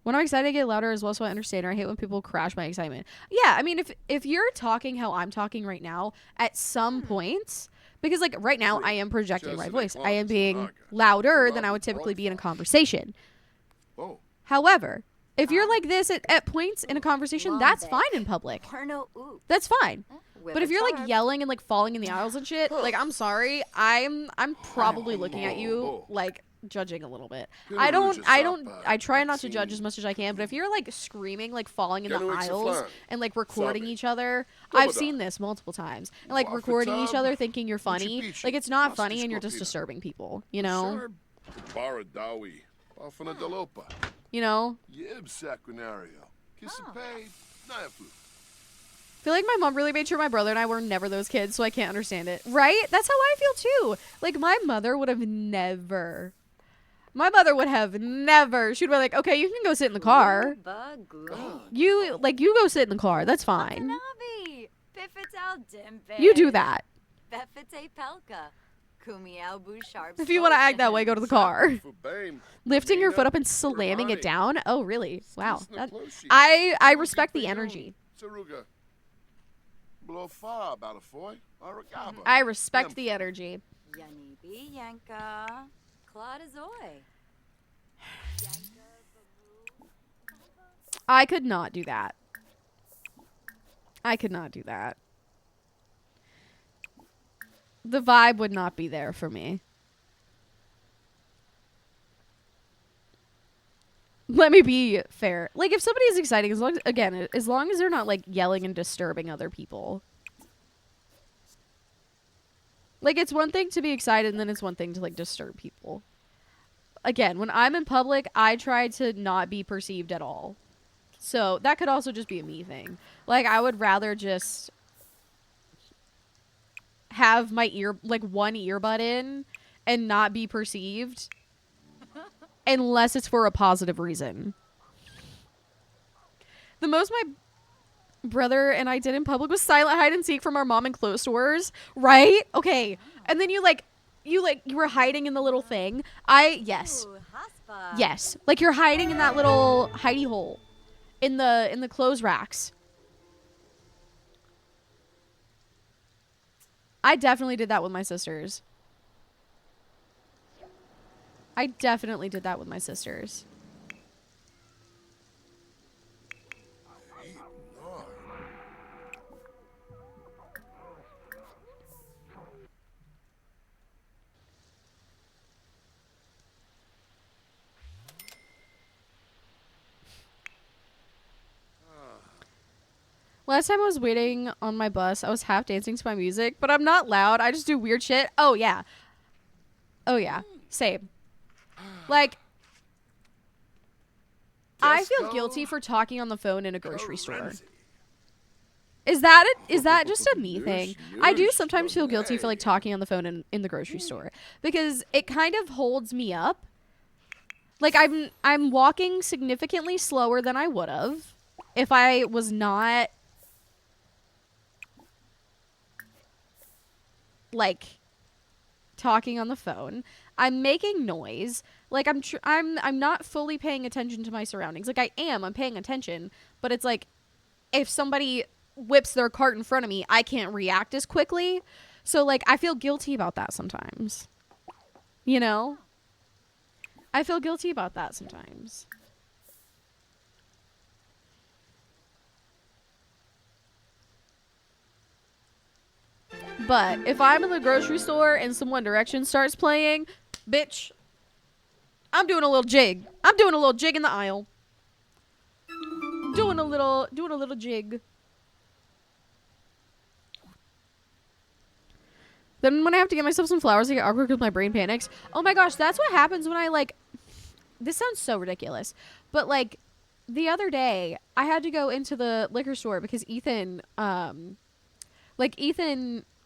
When I'm excited, I get louder as well, so I understand her. I hate when people crash my excitement. Yeah, I mean, if you're talking how I'm talking right now, at some points, because, like, right now, I am projecting my voice. I am being louder than I would typically be in a conversation. However, if you're like this at points in a conversation, that's fine in public. That's fine. But if you're like yelling and like falling in the aisles and shit, like, I'm sorry, I'm probably looking at you like judging a little bit. I try not to judge as much as I can, but if you're like screaming, like falling in the aisles and like recording each other, I've seen this multiple times. And like recording each other thinking you're funny, like, it's not funny and you're just disturbing people, you know? You know? I feel like my mom really made sure my brother and I were never those kids, so I can't understand it. Right? That's how I feel too. Like, my mother would have never. My mother would have never. She'd be like, okay, you can go sit in the car. You go sit in the car. That's fine. You do that. If you want to act that way, go to the car. Lifting your foot up and slamming it down? Oh, really? Wow. I respect the energy. I respect the energy. I could not do that. I could not do that. The vibe would not be there for me. Let me be fair. Like, if somebody is exciting, as long as they're not like yelling and disturbing other people. Like, it's one thing to be excited and then it's one thing to like disturb people. again, when I'm in public, I try to not be perceived at all. So that could also just be a me thing. Like, I would rather just have my one earbud in and not be perceived unless it's for a positive reason. The most my brother and I did in public was silent hide and seek from our mom in closed doors, right? Okay. And then you were hiding in the little thing. Yes. Yes. Like, you're hiding in that little hidey hole in the clothes racks. I definitely did that with my sisters. Last time I was waiting on my bus, I was half dancing to my music, but I'm not loud. I just do weird shit. Oh, yeah. Same. Like, I feel guilty for talking on the phone in a grocery store. Is that just a me thing? I do sometimes feel guilty for, like, talking on the phone in the grocery store because it kind of holds me up. Like, I'm walking significantly slower than I would have if I was not, like, talking on the phone. I'm making noise. Like, I'm not fully paying attention to my surroundings. Like, I'm paying attention, but it's like if somebody whips their cart in front of me, I can't react as quickly. So, like, I feel guilty about that sometimes. You know? I feel guilty about that sometimes. But if I'm in the grocery store and some One Direction starts playing, bitch, I'm doing a little jig. I'm doing a little jig in the aisle. Doing a little jig. Then when I have to get myself some flowers, I get awkward because my brain panics. Oh my gosh, that's what happens when I, like, this sounds so ridiculous, but, like, the other day I had to go into the liquor store because Ethan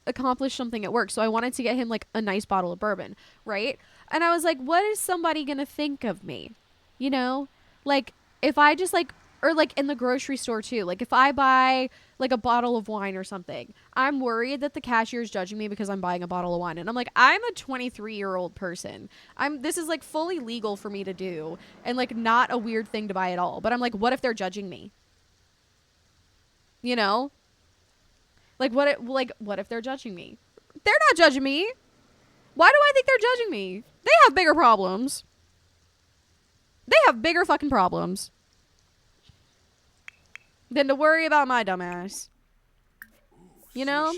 accomplished something at work, so I wanted to get him, like, a nice bottle of bourbon, right? And I was like, what is somebody gonna think of me? You know? Like, if I just, like, or, like, in the grocery store, too. Like, if I buy, like, a bottle of wine or something, I'm worried that the cashier is judging me because I'm buying a bottle of wine. And I'm like, I'm a 23-year-old person. This is, like, fully legal for me to do. And, like, not a weird thing to buy at all. But I'm like, what if they're judging me? You know? Like, what if they're judging me? They're not judging me. Why do I think they're judging me? They have bigger problems. They have bigger fucking problems than to worry about my dumbass. You know?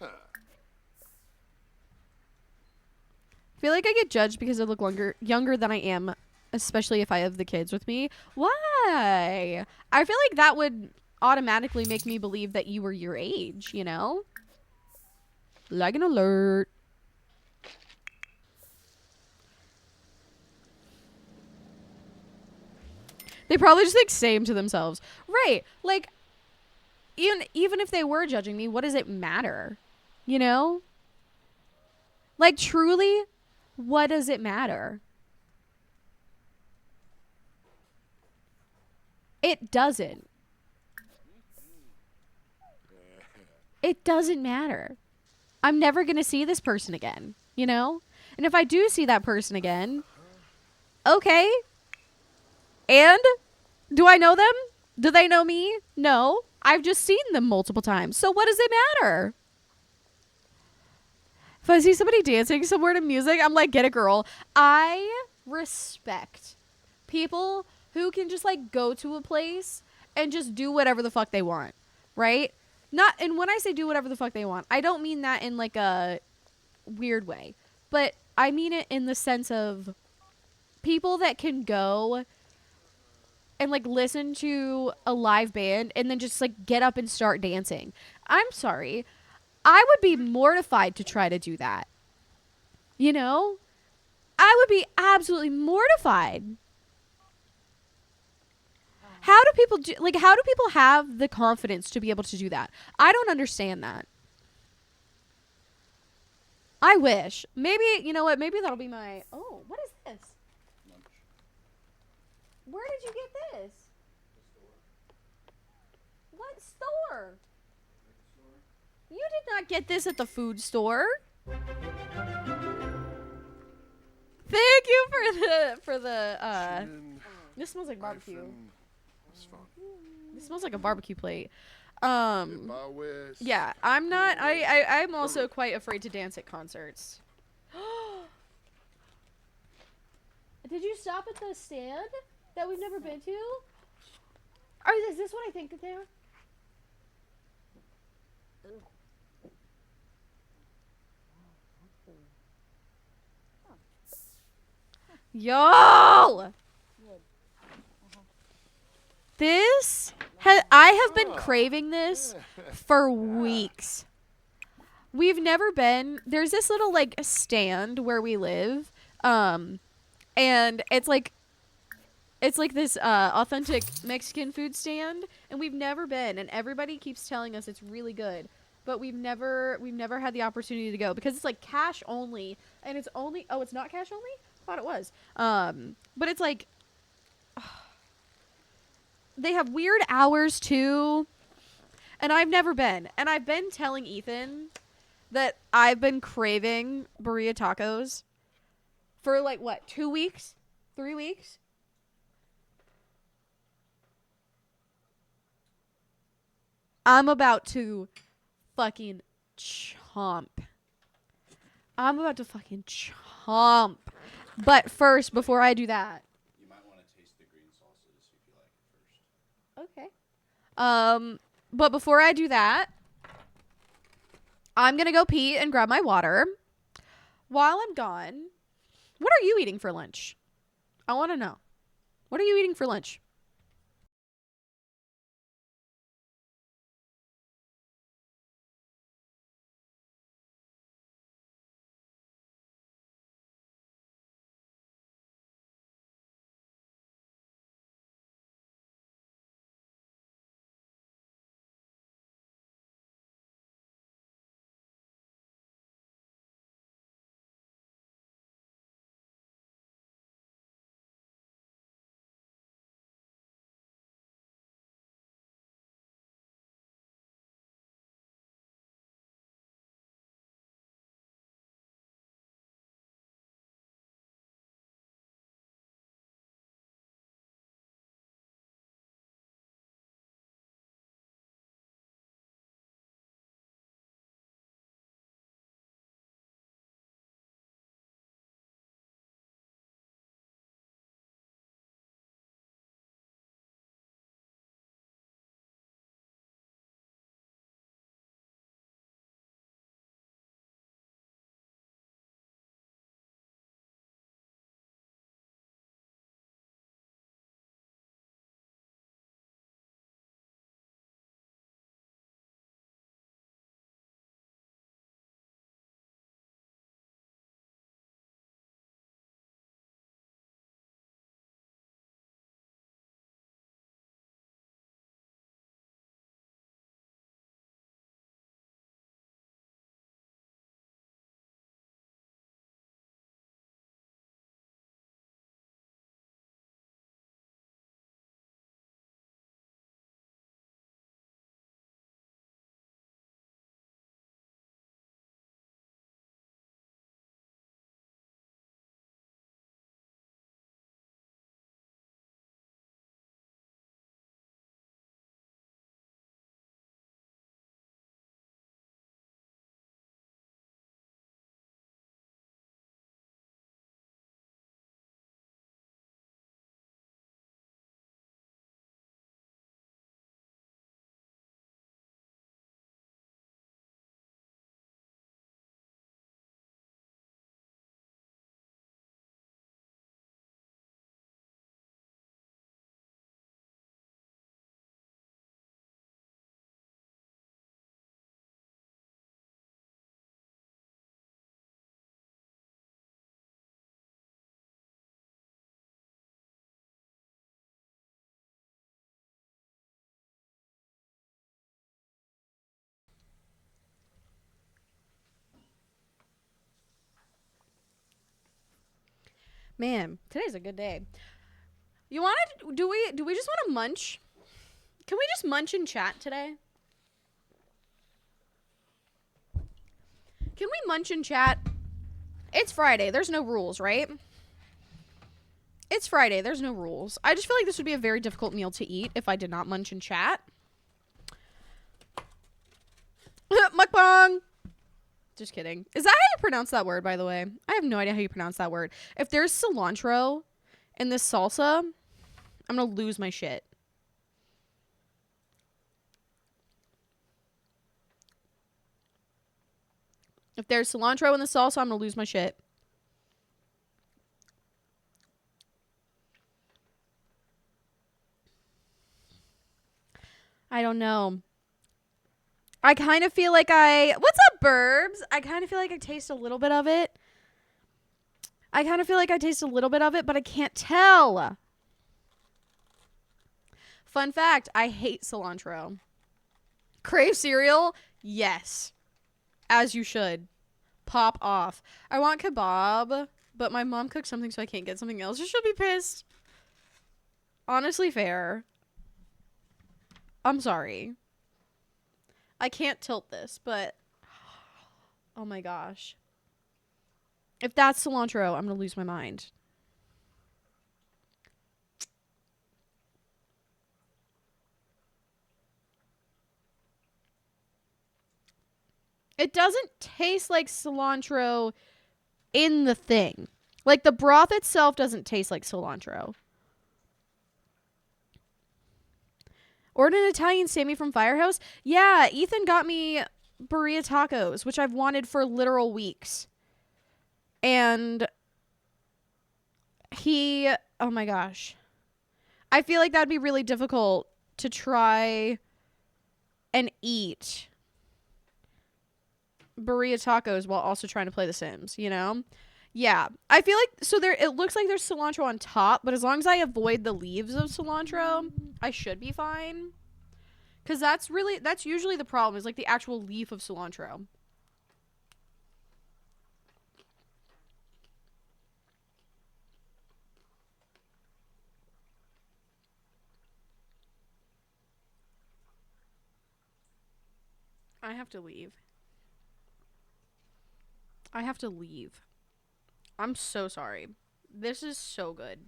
I feel like I get judged because I look younger than I am, especially if I have the kids with me. Why? I feel like that would automatically make me believe that you were your age, you know? Like an alert. They probably just think same to themselves. Right. Like, even if they were judging me, what does it matter? You know? Like, truly, what does it matter? It doesn't. It doesn't matter. I'm never going to see this person again, you know? And if I do see that person again, okay. And do I know them? Do they know me? No. I've just seen them multiple times. So what does it matter? If I see somebody dancing somewhere to music, I'm like, get it, girl. I respect people who can just, like, go to a place and just do whatever the fuck they want, right? And when I say do whatever the fuck they want, I don't mean that in, like, a weird way. But I mean it in the sense of people that can go and, like, listen to a live band and then just, like, get up and start dancing. I'm sorry. I would be mortified to try to do that. You know? I would be absolutely mortified. How do people do, like, how do people have the confidence to be able to do that? I don't understand that. I wish. Maybe, you know what? Maybe that'll be my, oh, what is this? Where did you get this? What store? You did not get this at the food store. Thank you for the this smells like barbecue. This smells like a barbecue plate. Yeah, I'm not I'm also quite afraid to dance at concerts. Did you stop at the stand that we've never been to? Or is this what I think that they are? Yo! I have been craving this for weeks. We've never been. There's this little like stand where we live, and it's like this authentic Mexican food stand, and we've never been. And everybody keeps telling us it's really good, but we've never had the opportunity to go because it's like cash only, and it's only it's not cash only. I thought it was. But it's like they have weird hours too, and I've never been. And I've been telling Ethan that I've been craving burrito tacos for like what, 2 weeks? 3 weeks? I'm about to fucking chomp. I'm about to fucking chomp. But first, before I do that,
you might want to taste the green sauces if you like it first.
Okay. But before I do that, I'm gonna go pee and grab my water. While I'm gone, what are you eating for lunch? I want to know. What are you eating for lunch? Man, today's a good day. You want to, do we just want to munch? Can we just munch and chat today? Can we munch and chat? It's Friday. There's no rules, right? It's Friday. There's no rules. I just feel like this would be a very difficult meal to eat if I did not munch and chat. Mukbang! Just kidding. Is that how you pronounce that word, by the way? I have no idea how you pronounce that word. If there's cilantro in this salsa, I'm gonna lose my shit. If there's cilantro in the salsa, I'm gonna lose my shit. I don't know. I kind of feel like what's up, Burbs? I kind of feel like I taste a little bit of it. I kind of feel like I taste a little bit of it, but I can't tell. Fun fact, I hate cilantro. Crave cereal? Yes. As you should. Pop off. I want kebab, but my mom cooked something so I can't get something else. She'll be pissed. Honestly, fair. I'm sorry. I can't tilt this, but oh my gosh. If that's cilantro, I'm gonna lose my mind. It doesn't taste like cilantro in the thing. Like the broth itself doesn't taste like cilantro. Ordered an Italian Sammy from Firehouse? Yeah, Ethan got me burrito tacos, which I've wanted for literal weeks. And oh my gosh. I feel like that'd be really difficult to try and eat burrito tacos while also trying to play The Sims, you know? Yeah. I feel like, so it looks like there's cilantro on top, but as long as I avoid the leaves of cilantro, I should be fine. Because that's usually the problem, is like the actual leaf of cilantro. I have to leave. I have to leave. I'm so sorry. This is so good.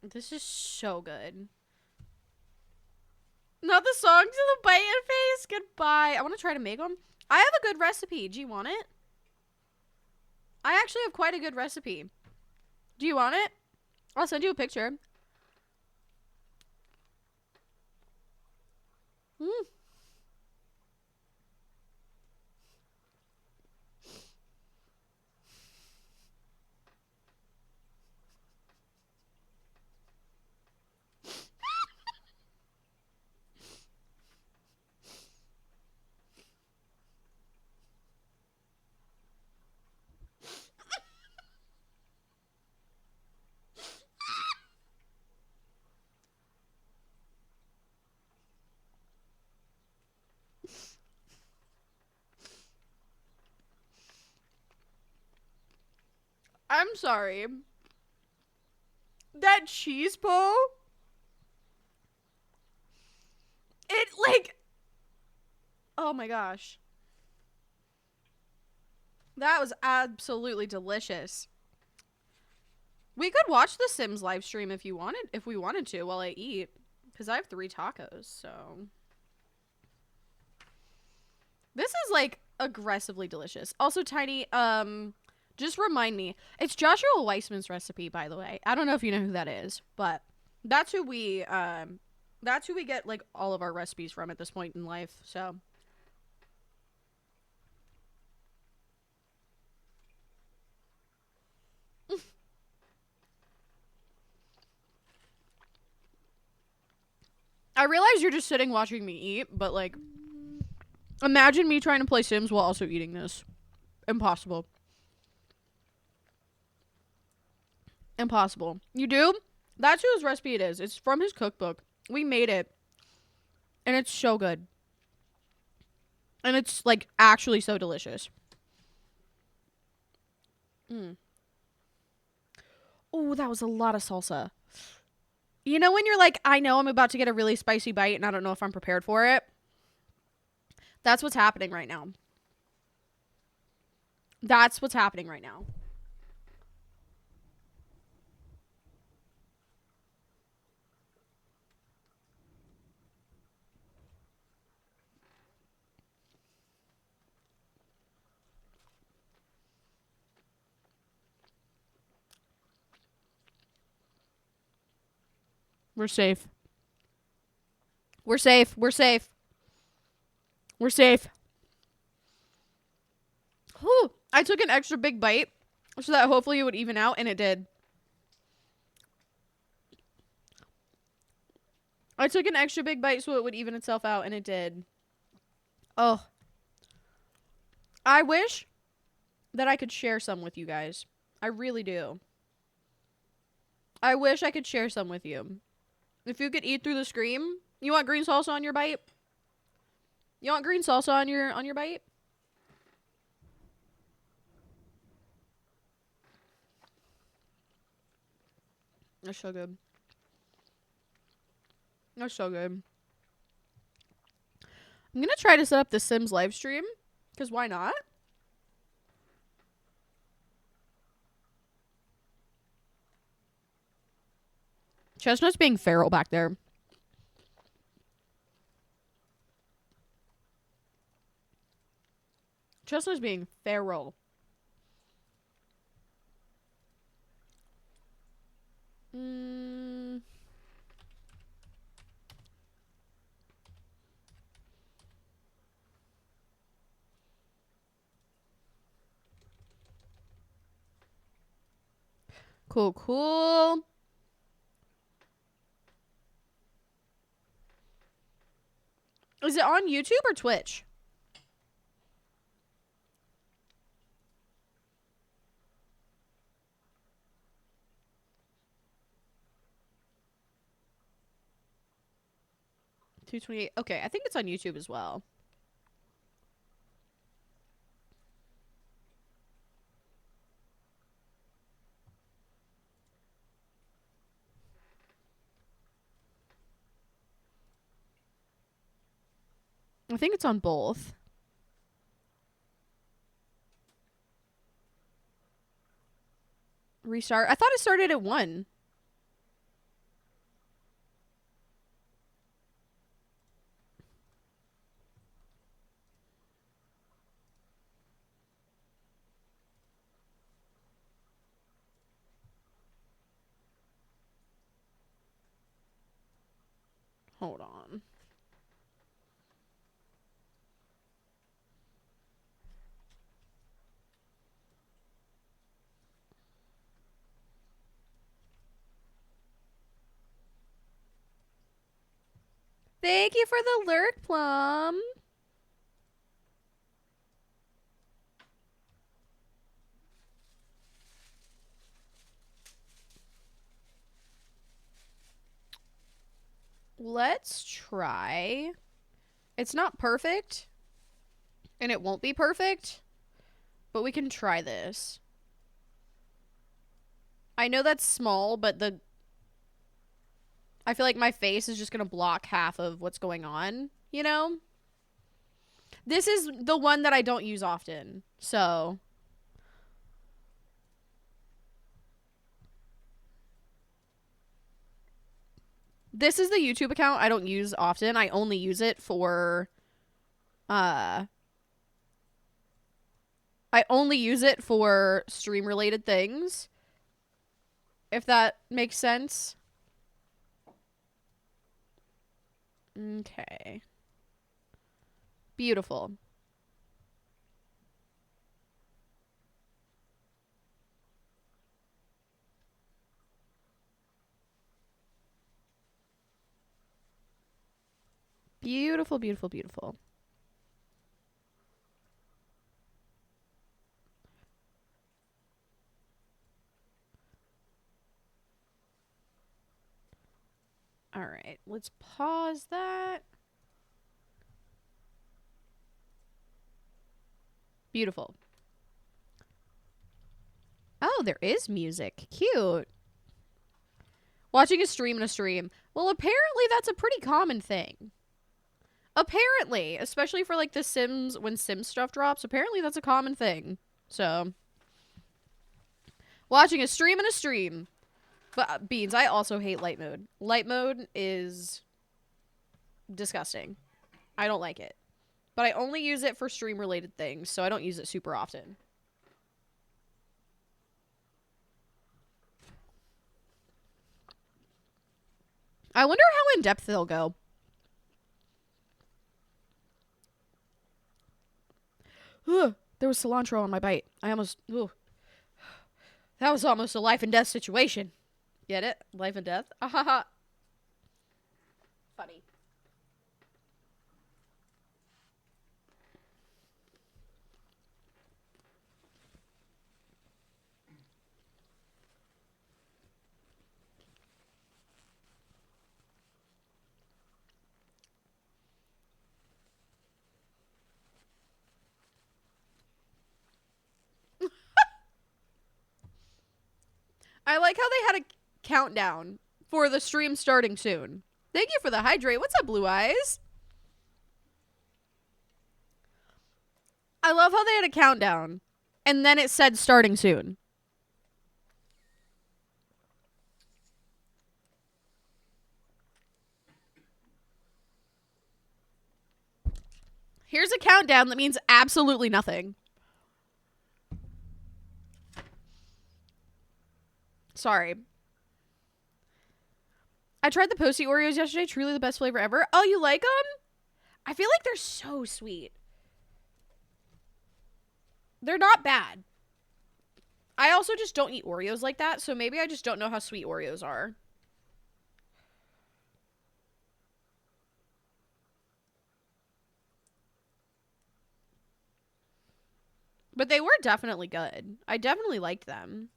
This is so good. Not the songs of the bite and face. Goodbye. I want to try to make them. I have a good recipe. Do you want it? I actually have quite a good recipe. Do you want it? I'll send you a picture. I'm sorry. That cheese po? It like... Oh my gosh. That was absolutely delicious. We could watch the Sims live stream if we wanted to while I eat. Because I have 3 tacos, so... This is like aggressively delicious. Also, Tiny, just remind me. It's Joshua Weissman's recipe, by the way. I don't know if you know who that is, but that's who we get like all of our recipes from at this point in life. So I realize you're just sitting watching me eat, but like imagine me trying to play Sims while also eating this. Impossible. Impossible. You do? That's whose recipe it is. It's from his cookbook. We made it. And it's so good. And it's like actually so delicious. Oh, that was a lot of salsa. You know when you're like, I know I'm about to get a really spicy bite and I don't know if I'm prepared for it? That's what's happening right now. That's what's happening right now. We're safe. We're safe. We're safe. We're safe. Whew. I took an extra big bite so that hopefully it would even out, and it did. I took an extra big bite so it would even itself out, and it did. Oh. I wish that I could share some with you guys. I really do. I wish I could share some with you. If you could eat through the screen. You want green salsa on your bite? You want green salsa on your bite? That's so good. That's so good. I'm gonna try to set up the Sims live stream, because why not? Chestnut's being feral back there. Chestnut's being feral. Cool, cool. Is it on YouTube or Twitch? $2.28. Okay, I think it's on YouTube as well. I think it's on both. Restart. I thought it started at 1. Hold on. Thank you for the lurk, Plum. Let's try. It's not perfect. And it won't be perfect. But we can try this. I know that's small, but I feel like my face is just going to block half of what's going on, you know? This is the one that I don't use often, so. This is the YouTube account I don't use often. I only use it for, I only use it for stream-related things. If that makes sense. Okay. Beautiful. Beautiful, beautiful, beautiful. All right, let's pause that. Beautiful. Oh, there is music. Cute. Watching a stream in a stream. Well, apparently that's a pretty common thing. Apparently, especially for like the Sims, when Sims stuff drops, apparently that's a common thing. So, watching a stream in a stream. But Beans, I also hate light mode. Light mode is disgusting. I don't like it. But I only use it for stream related things, so I don't use it super often. I wonder how in depth they'll go. Ugh, there was cilantro on my bite. I almost... Ugh. That was almost a life and death situation. Get it? Life and death? Ahaha. Funny. I like how they had a countdown for the stream starting soon. Thank you for the hydrate. What's up, Blue Eyes? I love how they had a countdown, and then it said starting soon. Here's a countdown that means absolutely nothing. Sorry. I tried the Posty Oreos yesterday. Truly the best flavor ever. Oh, you like them? I feel like they're so sweet. They're not bad. I also just don't eat Oreos like that, so maybe I just don't know how sweet Oreos are. But they were definitely good. I definitely liked them.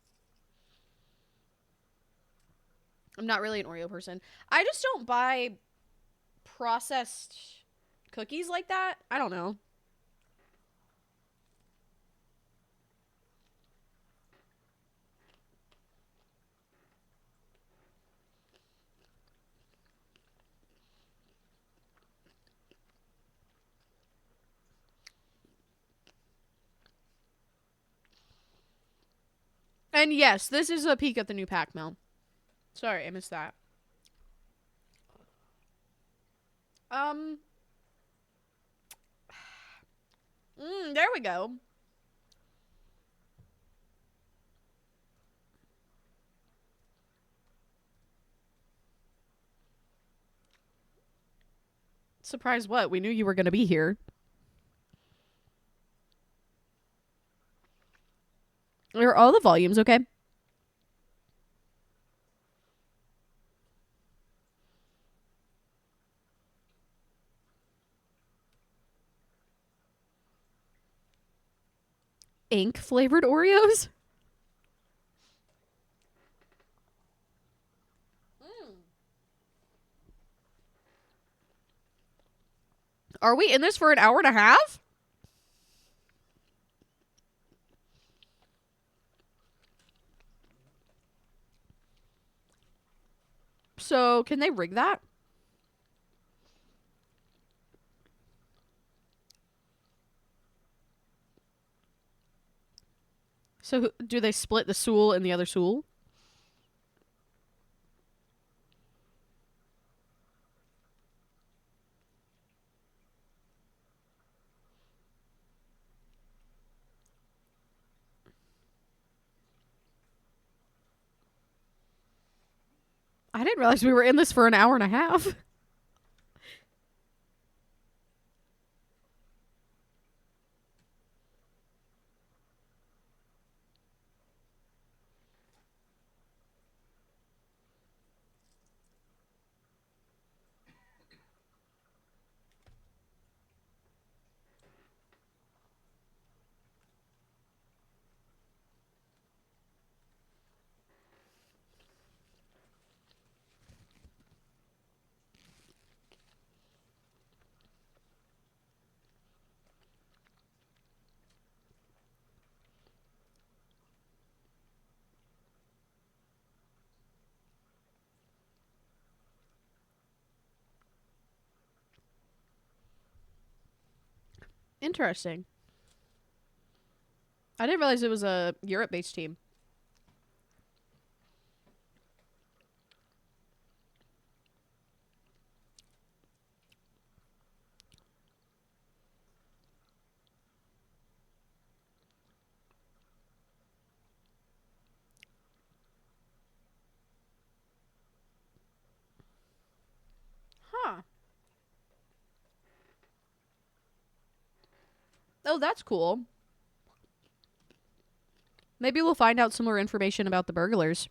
I'm not really an Oreo person. I just don't buy processed cookies like that. I don't know. And yes, this is a peek at the new pack mail. Sorry, I missed that. There we go. Surprise what? We knew you were going to be here. Are all the volumes okay? Ink flavored Oreos? Are we in this for an hour and a half? So, can they rig that? So, do they split the Soul and the other Soul? I didn't realize we were in this for an hour and a half. Interesting. I didn't realize it was a Europe-based team. Huh. Oh, that's cool. Maybe we'll find out some more information about the burglars.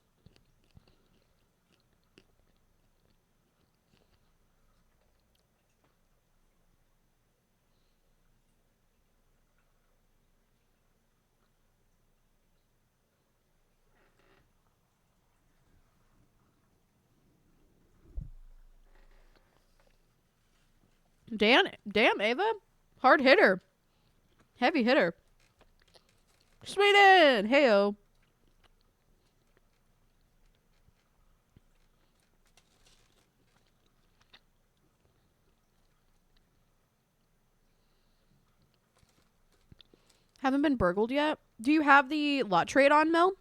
Damn, Ava. Hard hitter. Heavy hitter. Sweden! Heyo. Haven't been burgled yet? Do you have the lot trade on, Mel?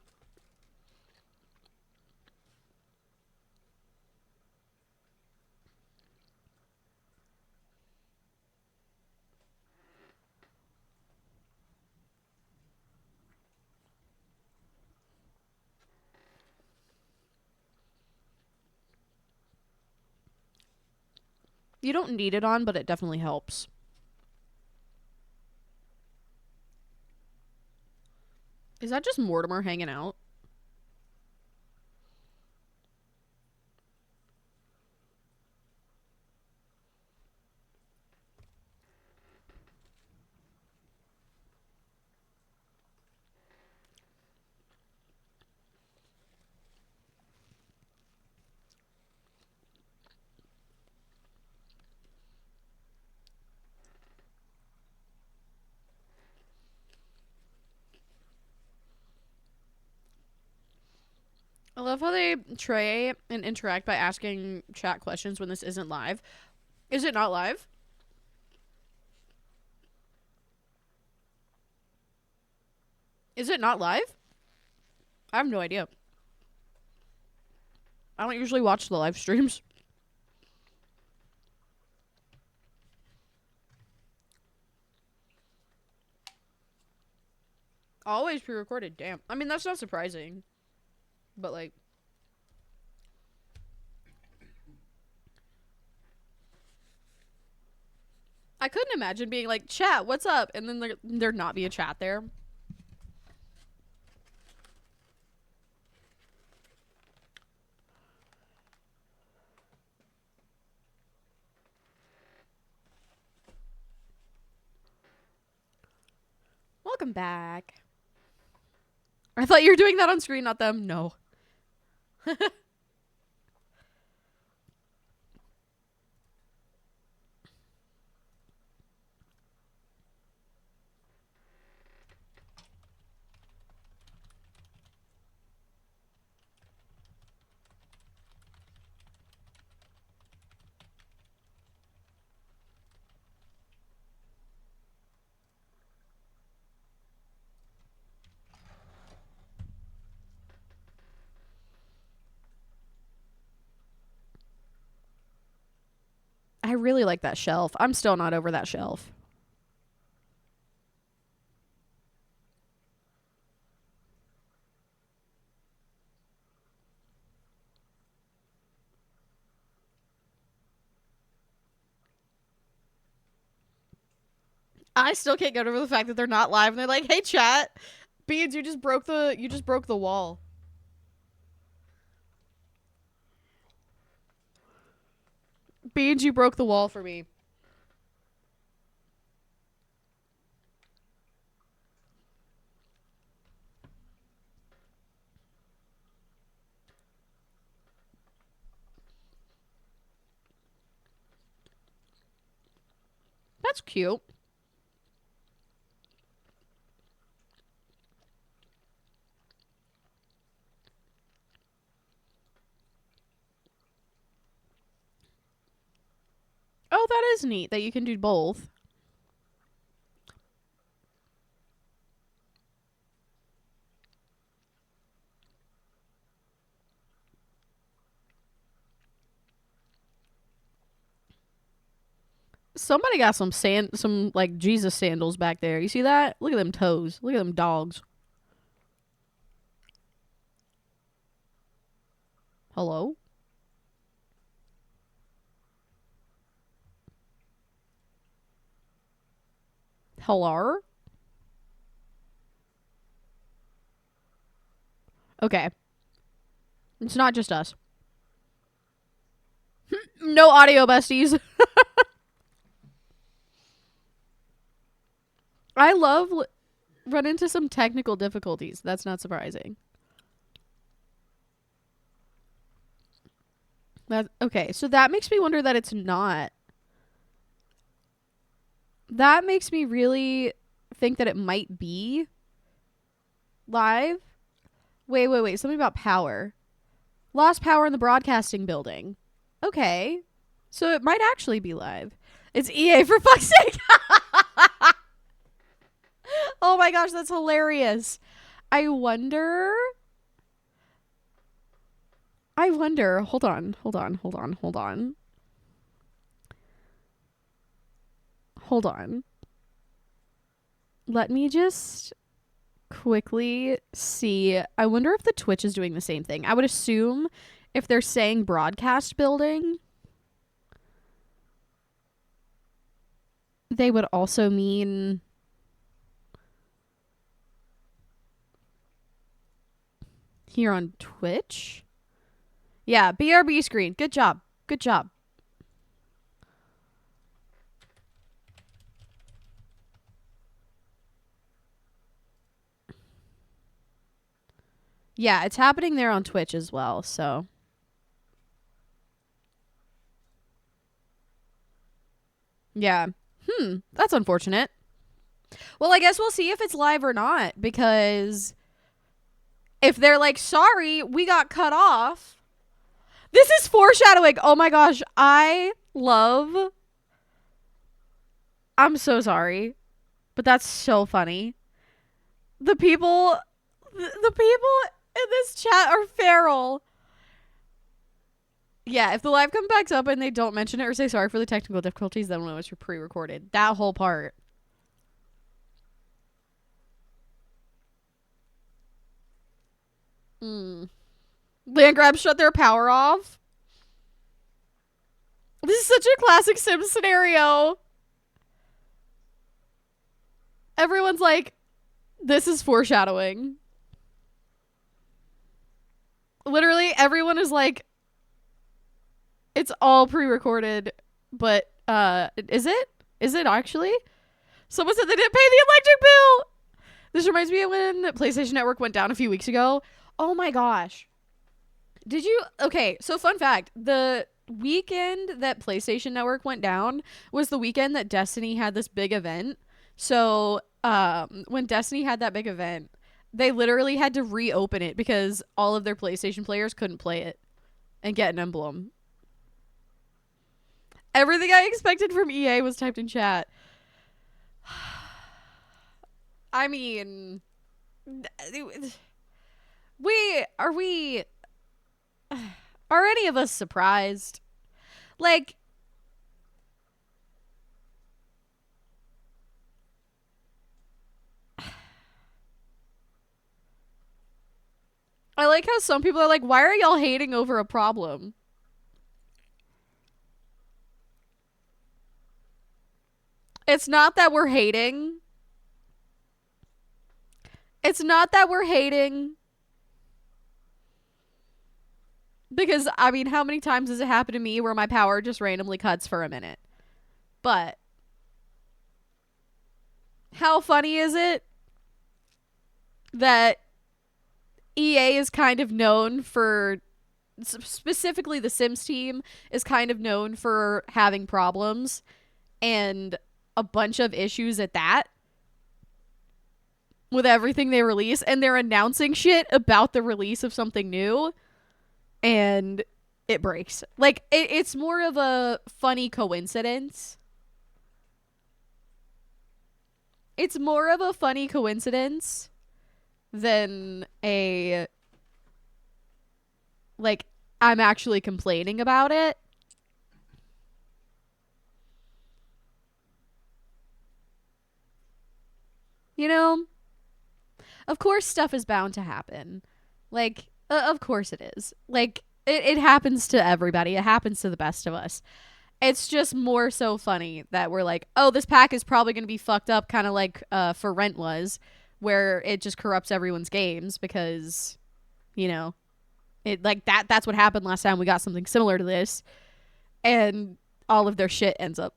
You don't need it on, but it definitely helps. Is that just Mortimer hanging out? I love how they tray and interact by asking chat questions when this isn't live. Is it not live? Is it not live? I have no idea. I don't usually watch the live streams. Always pre-recorded. Damn. I mean, that's not surprising. But, like... I couldn't imagine being like, chat, what's up? And then there not be a chat there. Welcome back. I thought you were doing that on screen, not them. No. I really like that shelf. I'm still not over that shelf. I still can't get over the fact that they're not live and they're like, "Hey chat, Beans, you just broke the wall." Beans, you broke the wall for me. That's cute. Oh, that is neat that you can do both. Somebody got some like Jesus sandals back there. You see that? Look at them toes. Look at them dogs. Hello? Hello? Okay. It's not just us. No audio, besties. I love run into some technical difficulties. That's not surprising. Okay, so that makes me wonder that it's not. That makes me really think that it might be live. Wait. Something about power. Lost power in the broadcasting building. Okay. So it might actually be live. It's EA, for fuck's sake. Oh my gosh, that's hilarious. I wonder. Hold on. Let me just quickly see. I wonder if the Twitch is doing the same thing. I would assume if they're saying broadcast building, they would also mean here on Twitch. Yeah, BRB screen. Good job. Yeah, it's happening there on Twitch as well, so. Yeah. That's unfortunate. Well, I guess we'll see if it's live or not, because if they're like, sorry, we got cut off. This is foreshadowing. Oh my gosh, I'm so sorry, but that's so funny. The people in this chat are feral. Yeah, if the live comes back up and they don't mention it or say sorry for the technical difficulties, then we'll know it's pre-recorded. That whole part. Land grabs shut their power off. This is such a classic Sims scenario. Everyone's like, this is foreshadowing. Literally, everyone is like, it's all pre-recorded, but is it? Is it actually? Someone said they didn't pay the electric bill. This reminds me of when PlayStation Network went down a few weeks ago. Oh my gosh. Did you? Okay, so fun fact. The weekend that PlayStation Network went down was the weekend that Destiny had this big event. So when Destiny had that big event, they literally had to reopen it because all of their PlayStation players couldn't play it and get an emblem. Everything I expected from EA was typed in chat. I mean, are any of us surprised? Like, I like how some people are like, why are y'all hating over a problem? It's not that we're hating. It's not that we're hating. Because, I mean, how many times has it happened to me where my power just randomly cuts for a minute? But how funny is it that EA is kind of known for, specifically the Sims team, is kind of known for having problems and a bunch of issues at that with everything they release, and they're announcing shit about the release of something new and it breaks. Like, it's more of a funny coincidence. It's more of a funny coincidence than a, like, I'm actually complaining about it. You know? Of course stuff is bound to happen. Like, of course it is. Like, it happens to everybody. It happens to the best of us. It's just more so funny that we're like, oh, this pack is probably going to be fucked up, kind of like For Rent was, where it just corrupts everyone's games because, you know, it like that's what happened last time we got something similar to this, and all of their shit ends up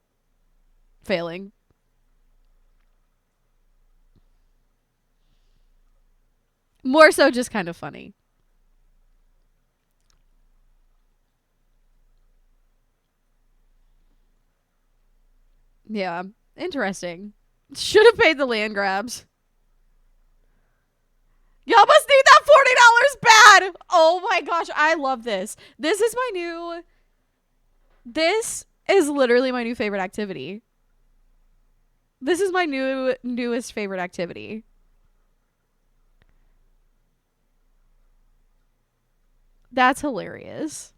failing. More so just kind of funny. Yeah, interesting. Should have paid the land grabs. Y'all must need that $40 bad. Oh my gosh, I love this. This is literally my new favorite activity. This is my newest favorite activity. That's hilarious.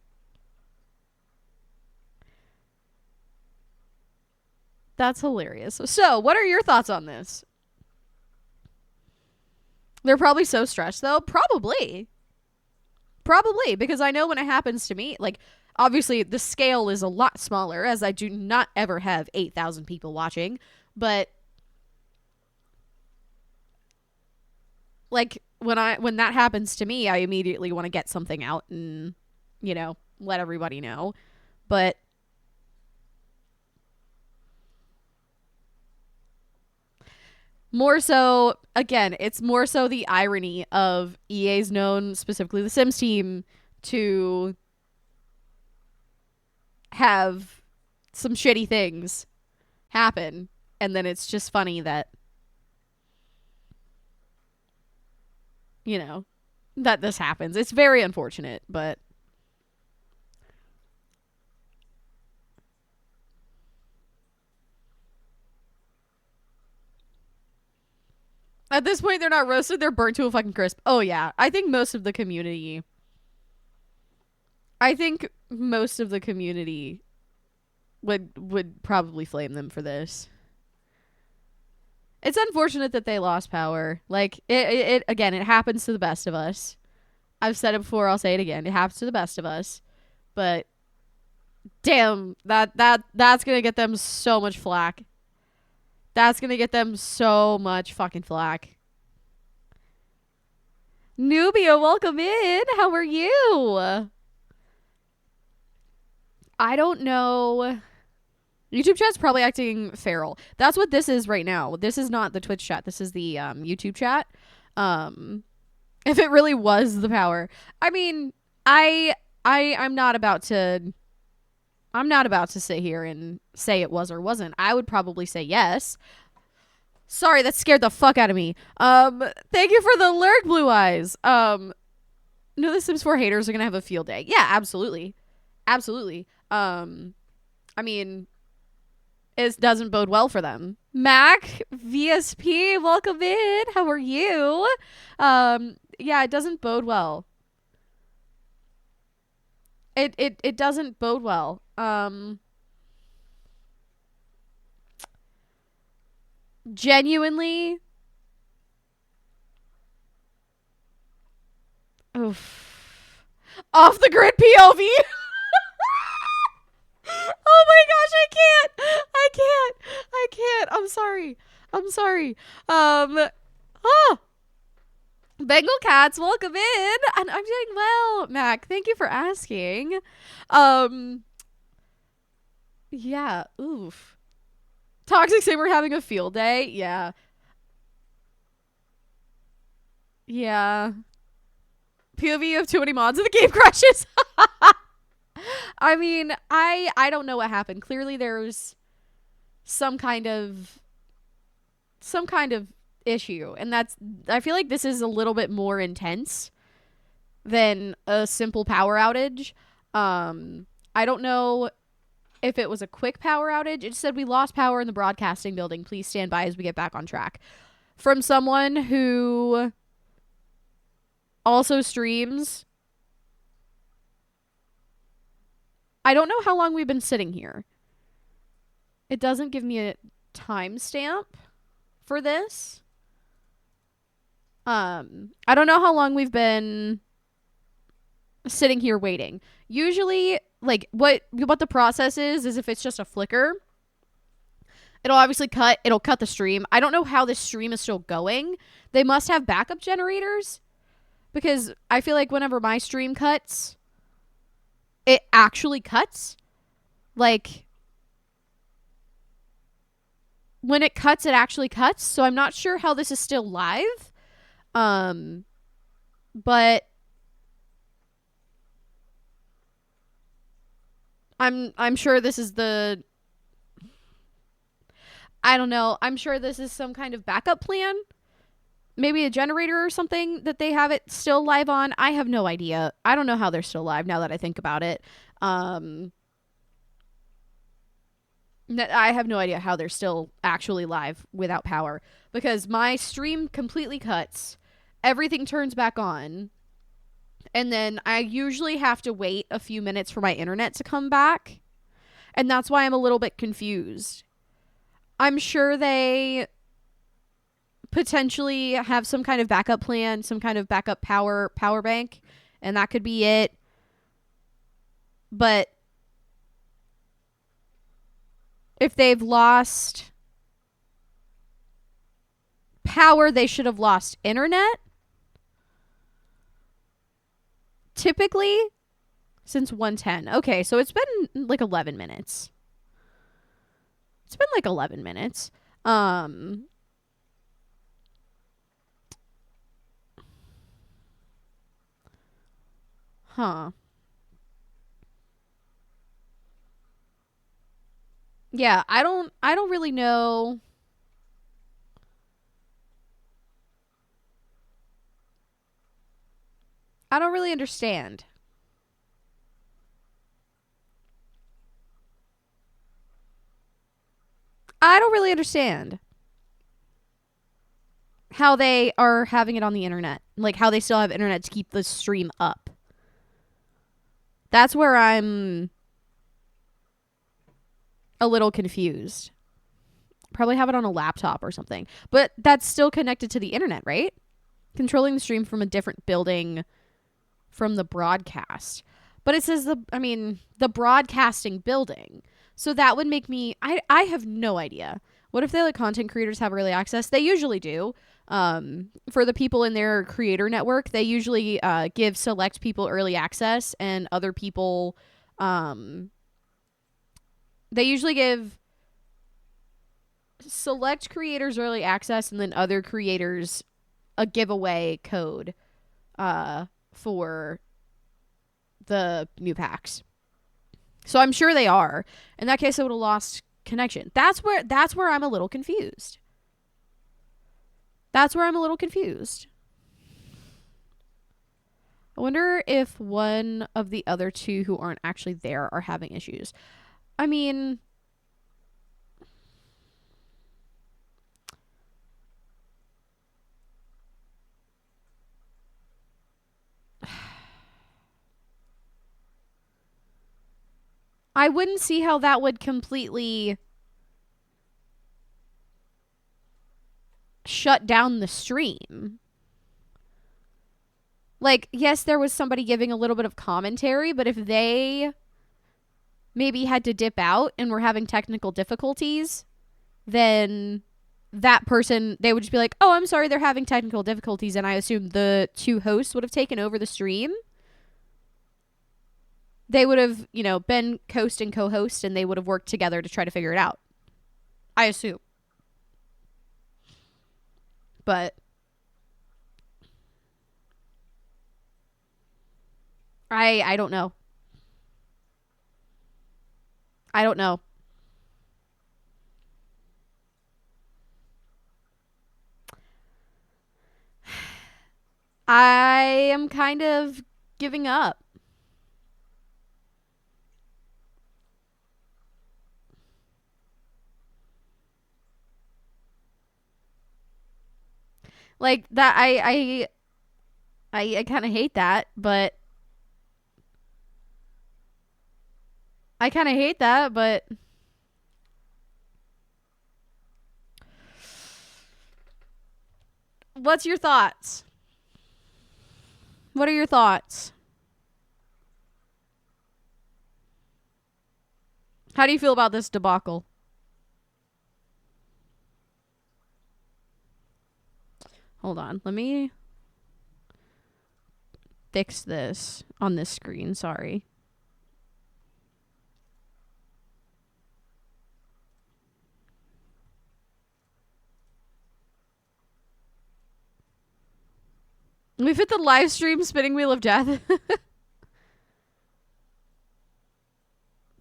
That's hilarious. So, what are your thoughts on this? They're probably so stressed, though. Probably, because I know when it happens to me, like, obviously, the scale is a lot smaller, as I do not ever have 8,000 people watching, but, like, when that happens to me, I immediately want to get something out and, you know, let everybody know. But more so, again, it's more so the irony of EA's known, specifically the Sims team, to have some shitty things happen. And then it's just funny that, you know, that this happens. It's very unfortunate, but at this point, they're not roasted. They're burnt to a fucking crisp. Oh, yeah. I think most of the community would probably flame them for this. It's unfortunate that they lost power. Like, it again, it happens to the best of us. I've said it before, I'll say it again. It happens to the best of us. But damn, that's gonna get them so much flack. That's gonna get them so much fucking flack. Nubia, welcome in. How are you? I don't know. YouTube chat's probably acting feral. That's what this is right now. This is not the Twitch chat. This is the YouTube chat. If it really was the power. I mean, I'm not about to sit here and say it was or wasn't. I would probably say yes. Sorry, that scared the fuck out of me. Thank you for the lurk, Blue Eyes. No, the Sims 4 haters are gonna have a field day. Yeah, absolutely. Absolutely. I mean, it doesn't bode well for them. Mac, VSP, welcome in. How are you? Yeah, it doesn't bode well. It doesn't bode well. Genuinely. Oof. Off the grid POV. Oh my gosh, I can't. I'm sorry. Bengal cats, welcome in. And I'm doing well, Mac. Thank you for asking. Yeah, oof. Toxic Saber having a field day. Yeah. Yeah. POV of too many mods and the game crashes. I mean, I don't know what happened. Clearly there's some kind of issue, and I feel like this is a little bit more intense than a simple power outage. I don't know if it was a quick power outage. It said we lost power in the broadcasting building. Please stand by as we get back on track. From someone who also streams. I don't know how long we've been sitting here. It doesn't give me a timestamp for this. I don't know how long we've been sitting here waiting. Usually, like, what the process is if it's just a flicker, it'll obviously it'll cut the stream. I don't know how this stream is still going. They must have backup generators, because I feel like whenever my stream cuts, it actually cuts. Like, when it cuts, it actually cuts. So I'm not sure how this is still live. But I'm sure this is the, I don't know. I'm sure this is some kind of backup plan. Maybe a generator or something that they have it still live on. I have no idea. I don't know how they're still live now that I think about it. I have no idea how they're still actually live without power, because my stream completely cuts. Everything turns back on. And then I usually have to wait a few minutes for my internet to come back. And that's why I'm a little bit confused. I'm sure they potentially have some kind of backup plan, some kind of backup power bank, and that could be it. But if they've lost power, they should have lost internet. Typically, since 110. Okay, so it's been like 11 minutes. It's been like 11 minutes. Huh. Yeah, I don't really know. I don't really understand. I don't really understand how they are having it on the internet. Like, how they still have internet to keep the stream up. That's where I'm a little confused. Probably have it on a laptop or something. But that's still connected to the internet, right? Controlling the stream from a different building from the broadcast. But it says the broadcasting building. So that would make me, I have no idea. What if they let content creators have early access? They usually do. For the people in their creator network, they usually give select people early access, and other people, they usually give select creators early access, and then other creators a giveaway code for the new packs. So I'm sure they are. In that case, I would have lost connection. That's where I'm a little confused. That's where I'm a little confused. I wonder if one of the other two who aren't actually there are having issues. I mean, I wouldn't see how that would completely shut down the stream. Like, yes, there was somebody giving a little bit of commentary, but if they maybe had to dip out and were having technical difficulties, then that person, they would just be like, oh, I'm sorry, they're having technical difficulties. And I assume the two hosts would have taken over the stream. They would have, been host and co-host, and they would have worked together to try to figure it out. I assume. But I don't know. I don't know. I am kind of giving up. Like that, I kind of hate that, but I kind of hate that, but What's your thoughts? What are your thoughts? How do you feel about this debacle? Hold on. Let me fix this on this screen. Sorry. We've hit the live stream spinning wheel of death.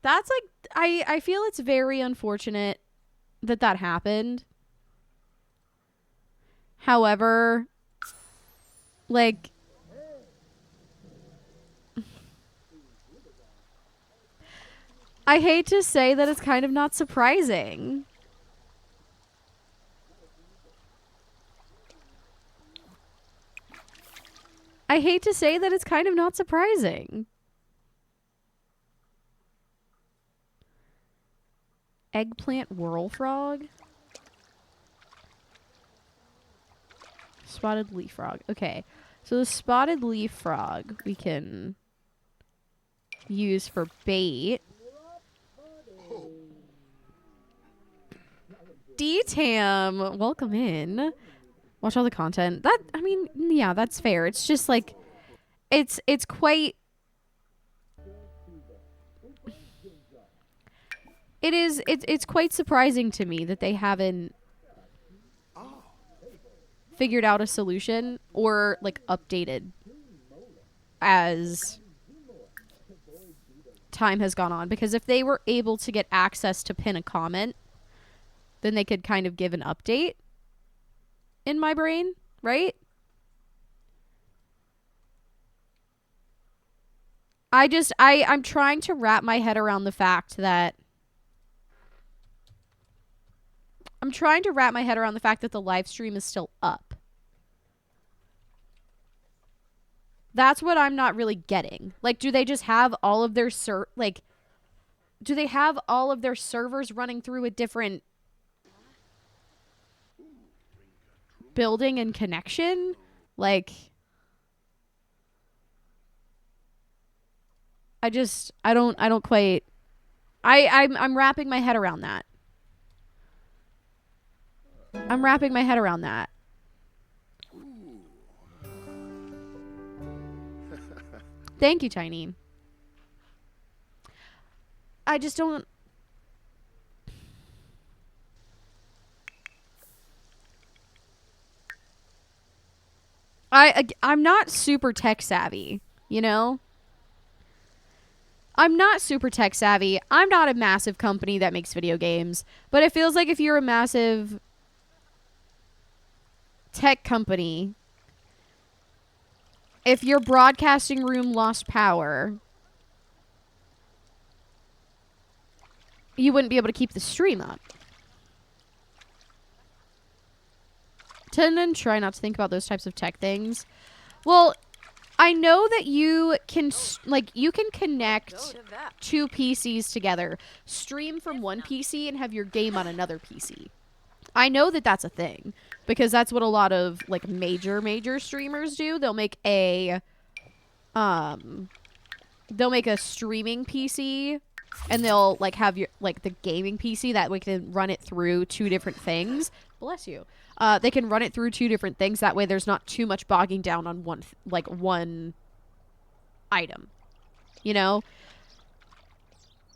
That's like, I feel it's very unfortunate that that happened. However, like, I hate to say that it's kind of not surprising. I hate to say that it's kind of not surprising. Eggplant whirl frog? Spotted leaf frog. Okay. So the spotted leaf frog we can use for bait. D-Tam, welcome in. Watch all the content. That, I mean, yeah, that's fair. It's just like, it's quite... It's quite surprising to me that they haven't figured out a solution or like updated as time has gone on, because if they were able to get access to pin a comment, then they could kind of give an update in my brain, right? I'm trying to wrap my head around the fact that the live stream is still up. That's what I'm not really getting. Like, do they just have all of their do they have all of their servers running through a different building and connection? Like, I don't quite... I'm wrapping my head around that. Thank you, Tiny. I just don't... I'm not super tech savvy, you know? I'm not super tech savvy. I'm not a massive company that makes video games, but it feels like if you're a massive tech company, if your broadcasting room lost power, you wouldn't be able to keep the stream up. Tend and try not to think about those types of tech things. Well, I know that you can connect two PCs together, stream from one PC and have your game on another PC. I know that that's a thing because that's what a lot of like major streamers do. They'll make a streaming PC and they'll like have your like the gaming PC that we can run it through two different things. Bless you. They can run it through two different things. That way there's not too much bogging down on one item, you know?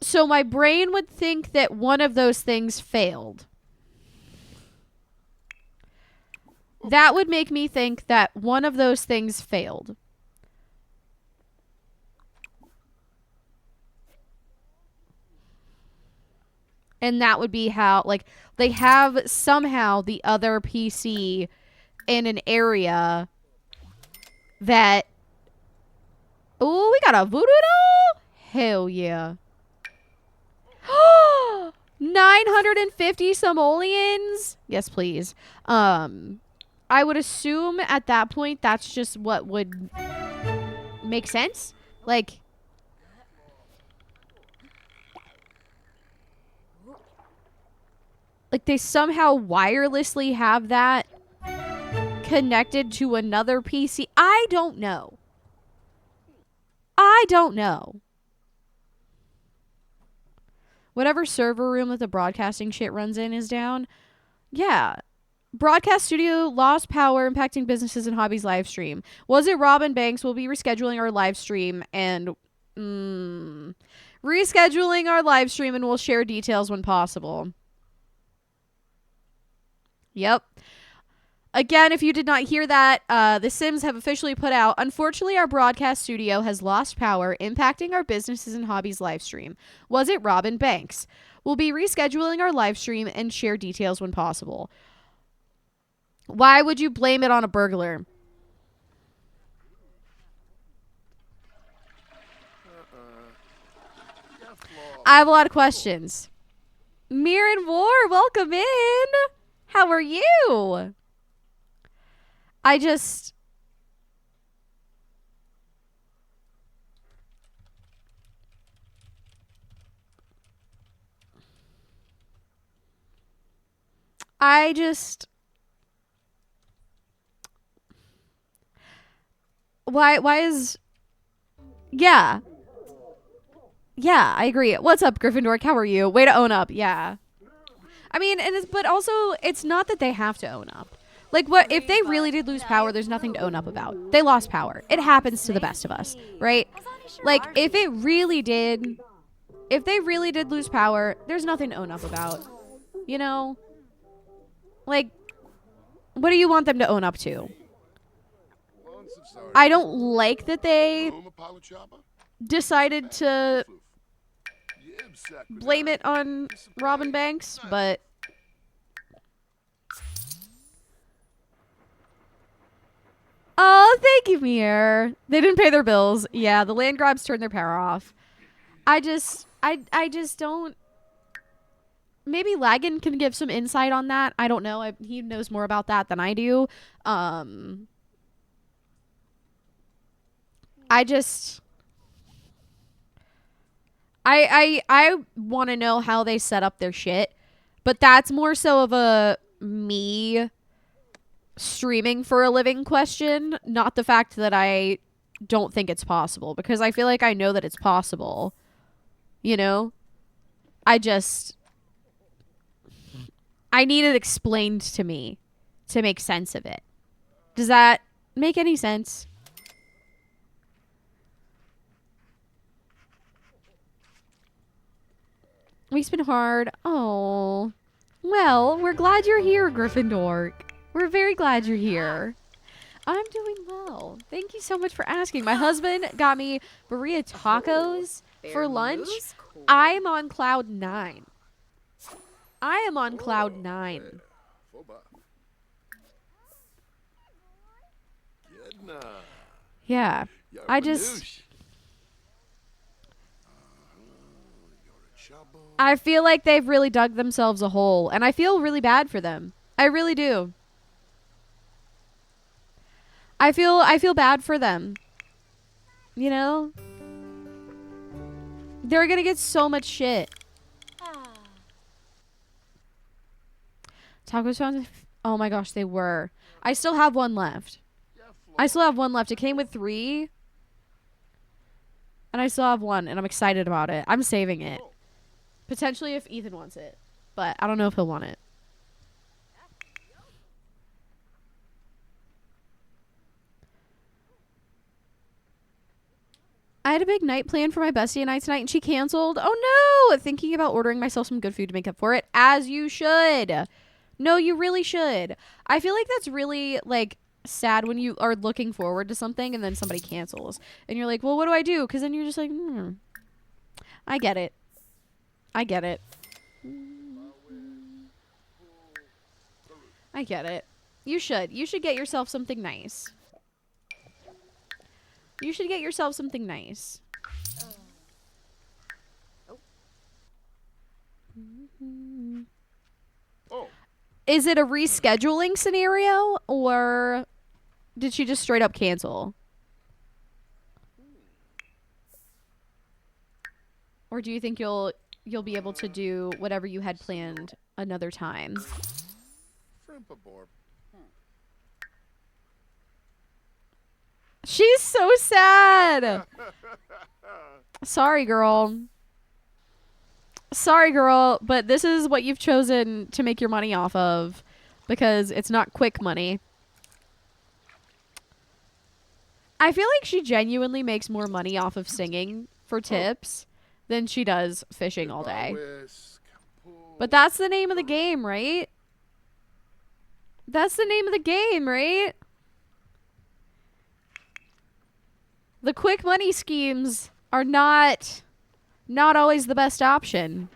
So my brain would think that one of those things failed. That would make me think that one of those things failed. And that would be how, like, they have somehow the other PC in an area that... Oh, we got a voodoo doll? Hell yeah. 950 simoleons? Yes, please. I would assume at that point that's just what would make sense. Like... Like, they somehow wirelessly have that connected to another PC. I don't know. I don't know. Whatever server room that the broadcasting shit runs in is down. Yeah. Broadcast studio lost power, impacting businesses and hobbies live stream. Was it Robin Banks? We'll be rescheduling our live stream and rescheduling our live stream, and we'll share details when possible. Yep. Again, if you did not hear that, the Sims have officially put out, unfortunately, our broadcast studio has lost power, impacting our businesses and hobbies live stream. Was it Robin Banks? We'll be rescheduling our live stream and share details when possible. Why would you blame it on a burglar? I have a lot of questions. Mirren War, welcome in. How are you? I just... Why is... Yeah. Yeah, I agree. What's up, Gryffindor? How are you? Way to own up. Yeah. I mean, but also, it's not that they have to own up. Like, what if they really did lose power, there's nothing to own up about. They lost power. It happens to the best of us, right? Like, if they really did lose power, there's nothing to own up about. You know? Like, what do you want them to own up to? I don't like that they decided to blame it on Robin Banks, but... Oh, thank you, Mir. They didn't pay their bills. Yeah, the land grabs turned their power off. I just don't... Maybe Lagan can give some insight on that. I don't know. He knows more about that than I do. I want to know how they set up their shit, but that's more so of a me streaming for a living question, not the fact that I don't think it's possible, because I feel like I know that it's possible. You know? I need it explained to me to make sense of it. Does that make any sense? Week's been hard. Oh. Well, we're glad you're here, Gryffindor. We're very glad you're here. I'm doing well. Thank you so much for asking. My husband got me burrito tacos for lunch. I'm on cloud 9. I am on cloud 9. Yeah. I feel like they've really dug themselves a hole, and I feel really bad for them. I really do. I feel bad for them. You know? They're gonna get so much shit. Taco sounds... Oh my gosh, they were. I still have one left. It came with 3. And I still have 1, and I'm excited about it. I'm saving it. Potentially if Ethan wants it. But I don't know if he'll want it. I had a big night planned for my bestie and I tonight, and she canceled. Oh no! Thinking about ordering myself some good food to make up for it. As you should. No, you really should. I feel like that's really, like, sad when you are looking forward to something and then somebody cancels. And you're like, well, what do I do? Because then you're just like, I get it. I get it. I get it. You should. You should get yourself something nice. You should get yourself something nice.
Oh.
Is it a rescheduling scenario, or did she just straight up cancel? Or do you think you'll be able to do whatever you had planned another time? She's so sad. Sorry, girl. Sorry, girl, but this is what you've chosen to make your money off of because it's not quick money. I feel like she genuinely makes more money off of singing for tips than she does fishing all day. But that's the name of the game, right? That's the name of the game, right? The quick money schemes are not always the best option.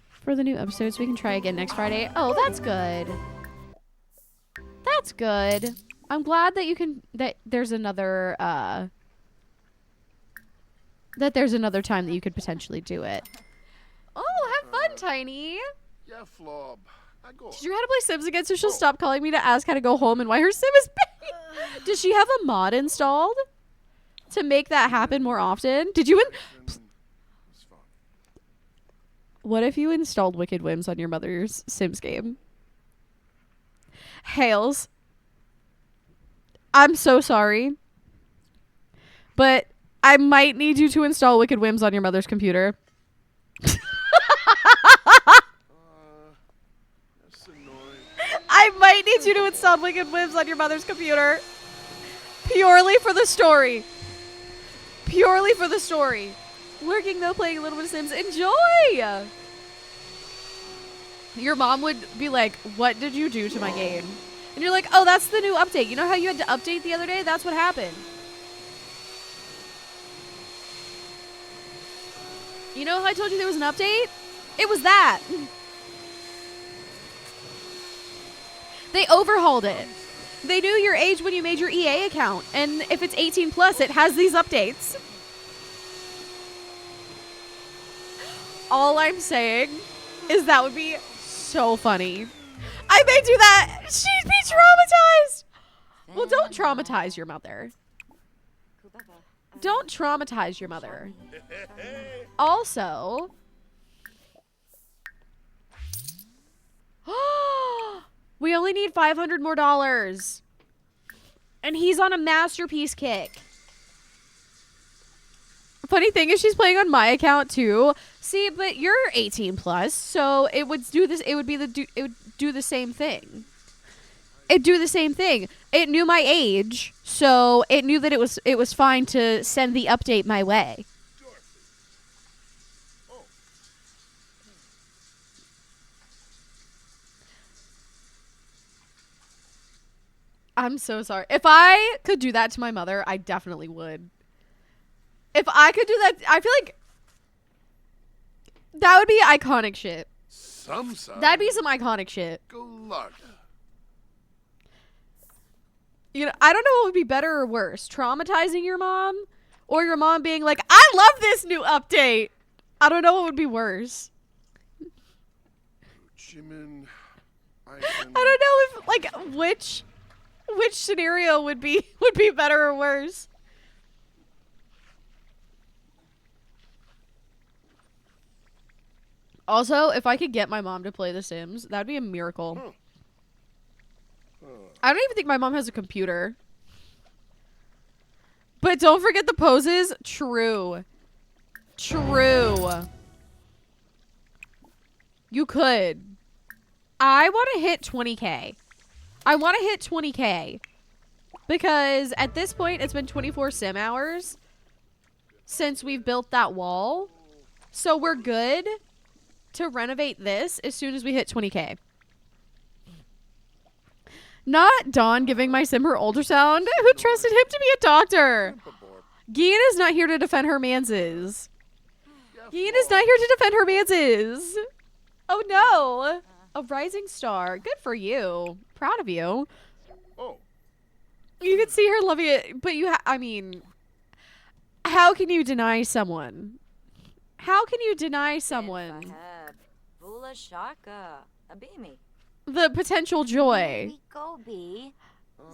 For the new episodes, we can try again next Friday. Oh, that's good. That's good. I'm glad that you can that there's another time that you could potentially do it. Oh, have fun, Tiny.
Yeah, Flob. I go.
Teach her how to play Sims again so she'll stop calling me to ask how to go home and why her Sim is big. Does she have a mod installed to make that happen more often? Did you What if you installed Wicked Whims on your mother's Sims game? Hales. I'm so sorry. But I might need you to install Wicked Whims on your mother's computer. I might need you to install Wicked Whims on your mother's computer. Purely for the story. Purely for the story. Working though, playing a little bit of Sims. Enjoy! Your mom would be like, what did you do to my game? And you're like, oh, that's the new update. You know how you had to update the other day? That's what happened. You know how I told you there was an update? It was that. They overhauled it. They knew your age when you made your EA account. And if it's 18 plus, it has these updates. All I'm saying is that would be so funny. I may do that. She'd be traumatized. Well, don't traumatize your mother. Don't traumatize your mother. Also, we only need $500 more. And he's on a masterpiece kick. Funny thing is she's playing on my account too. See, but you're 18 plus, so it would do this. It would do the same thing. It'd do the same thing. It knew my age, so it knew that it was fine to send the update my way. I'm so sorry. If I could do that to my mother, I definitely would. If I could do that, I feel like that would be iconic shit. That'd be some iconic shit. You know, I don't know what would be better or worse. Traumatizing your mom or your mom being like, I love this new update. I don't know what would be worse. I don't know if like which scenario would be better or worse. Also, if I could get my mom to play The Sims, that'd be a miracle. I don't even think my mom has a computer. But don't forget the poses. True. True. You could. I want to hit 20K. I want to hit 20K. Because at this point, it's been 24 sim hours since we've built that wall. So we're good to renovate this as soon as we hit 20K. Not Dawn giving my sim her ultrasound. Who trusted him to be a doctor? Gian is not here to defend her manses. Gian is not here to defend her manses. Oh no. A rising star. Good for you. Proud of you.
Oh.
You can see her loving it, but I mean, how can you deny someone? How can you deny someone the potential joy?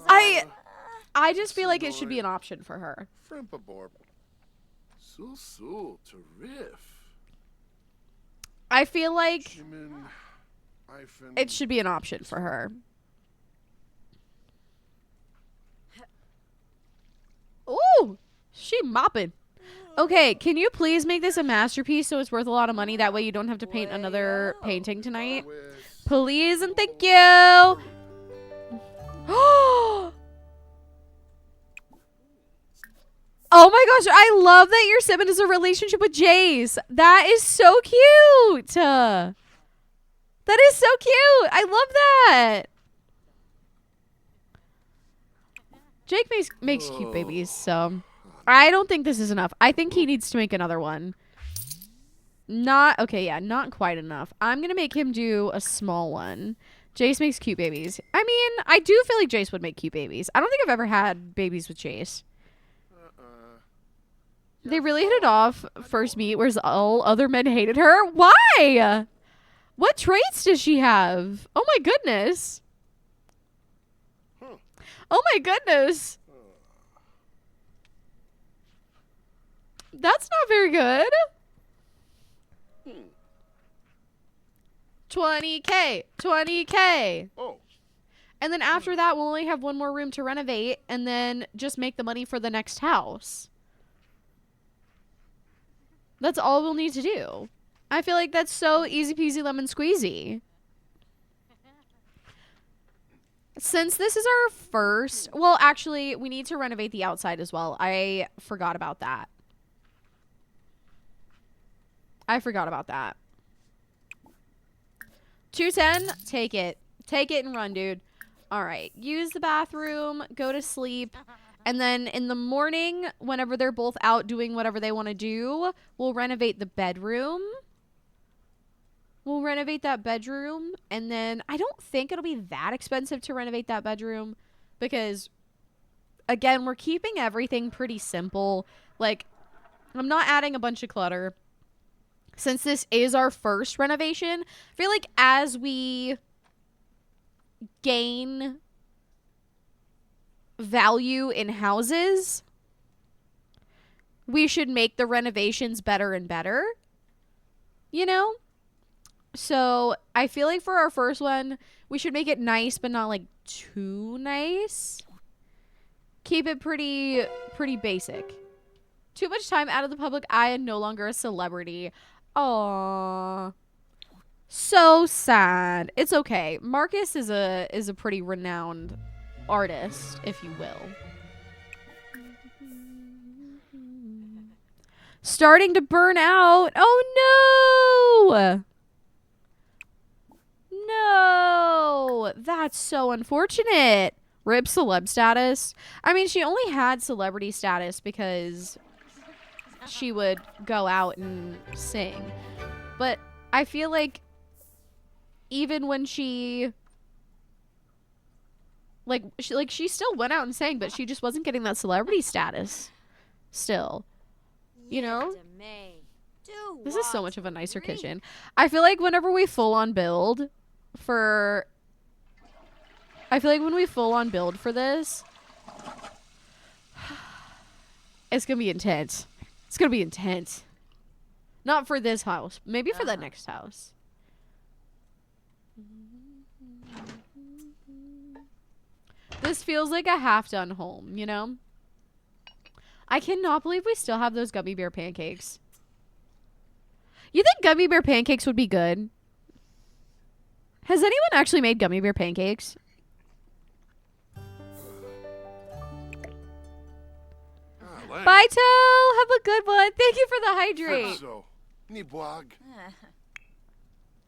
I just feel like it should be an option for her. I feel like it should be an option for her. Ooh, she mopping. Okay, can you please make this a masterpiece so it's worth a lot of money? That way you don't have to paint another painting tonight. Please and thank you. Oh my gosh, I love that your Simon is a relationship with Jace. That is so cute. That is so cute. I love that. Jake makes cute babies, so I don't think this is enough. I think he needs to make another one. Not quite enough. I'm going to make him do a small one. Jace makes cute babies. I mean, I do feel like Jace would make cute babies. I don't think I've ever had babies with Jace. They really hit it off first meet, whereas all other men hated her. Why? What traits does she have? Oh my goodness. Oh my goodness. That's not very good. 20K. 20K.
Oh.
And then after that, we'll only have one more room to renovate and then just make the money for the next house. That's all we'll need to do. I feel like that's so easy peasy lemon squeezy. Since this is our first... Well, actually, we need to renovate the outside as well. I forgot about that. 210, take it. Take it and run, dude. All right. Use the bathroom, go to sleep. And then in the morning, whenever they're both out doing whatever they want to do, we'll renovate the bedroom. We'll renovate that bedroom. And then I don't think it'll be that expensive to renovate that bedroom. Because, again, we're keeping everything pretty simple. Like, I'm not adding a bunch of clutter. Since this is our first renovation, I feel like as we gain value in houses, we should make the renovations better and better, you know? So I feel like for our first one, we should make it nice, but not like too nice. Keep it pretty basic. Too much time out of the public eye and no longer a celebrity. Aww. So sad. It's okay. Marcus is a pretty renowned artist, if you will. Starting to burn out. Oh no! No! That's so unfortunate. RIP celeb status. I mean, she only had celebrity status because she would go out and sing. But I feel like even when she she still went out and sang, but she just wasn't getting that celebrity status still. You know? This is so much of a nicer kitchen. I feel like whenever we full on build for this, it's gonna be intense. It's gonna be intense. Not for this house. Maybe for the next house. This feels like a half-done home, you know? I cannot believe we still have those gummy bear pancakes. You think gummy bear pancakes would be good? Has anyone actually made gummy bear pancakes? Bye, Toe. Have a good one. Thank you for the hydrate.
So, ni bwag.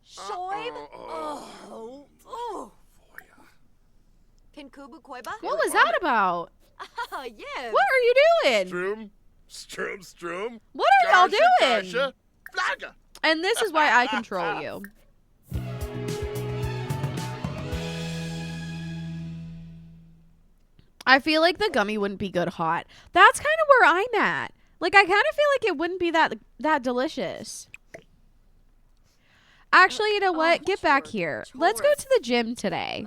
Shoib? Oh. Kinkubu Koiba?
What was that about?
Oh, yeah.
What are you doing?
Strum.
What are y'all doing?
Garsha, Flaga.
And this is why I control you. I feel like the gummy wouldn't be good hot. That's kind of where I'm at. Like, I kind of feel like it wouldn't be that delicious. Actually, you know what? Get back here. Let's go to the gym today.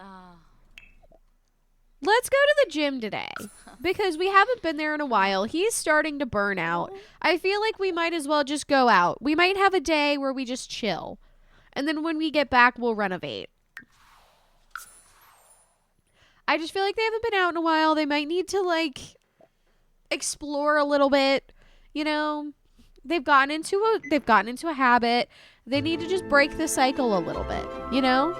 Let's go to the gym today. Because we haven't been there in a while. He's starting to burn out. I feel like we might as well just go out. We might have a day where we just chill. And then when we get back, we'll renovate. I just feel like they haven't been out in a while. They might need to, like, explore a little bit. You know, they've gotten into a habit. They need to just break the cycle a little bit. You know.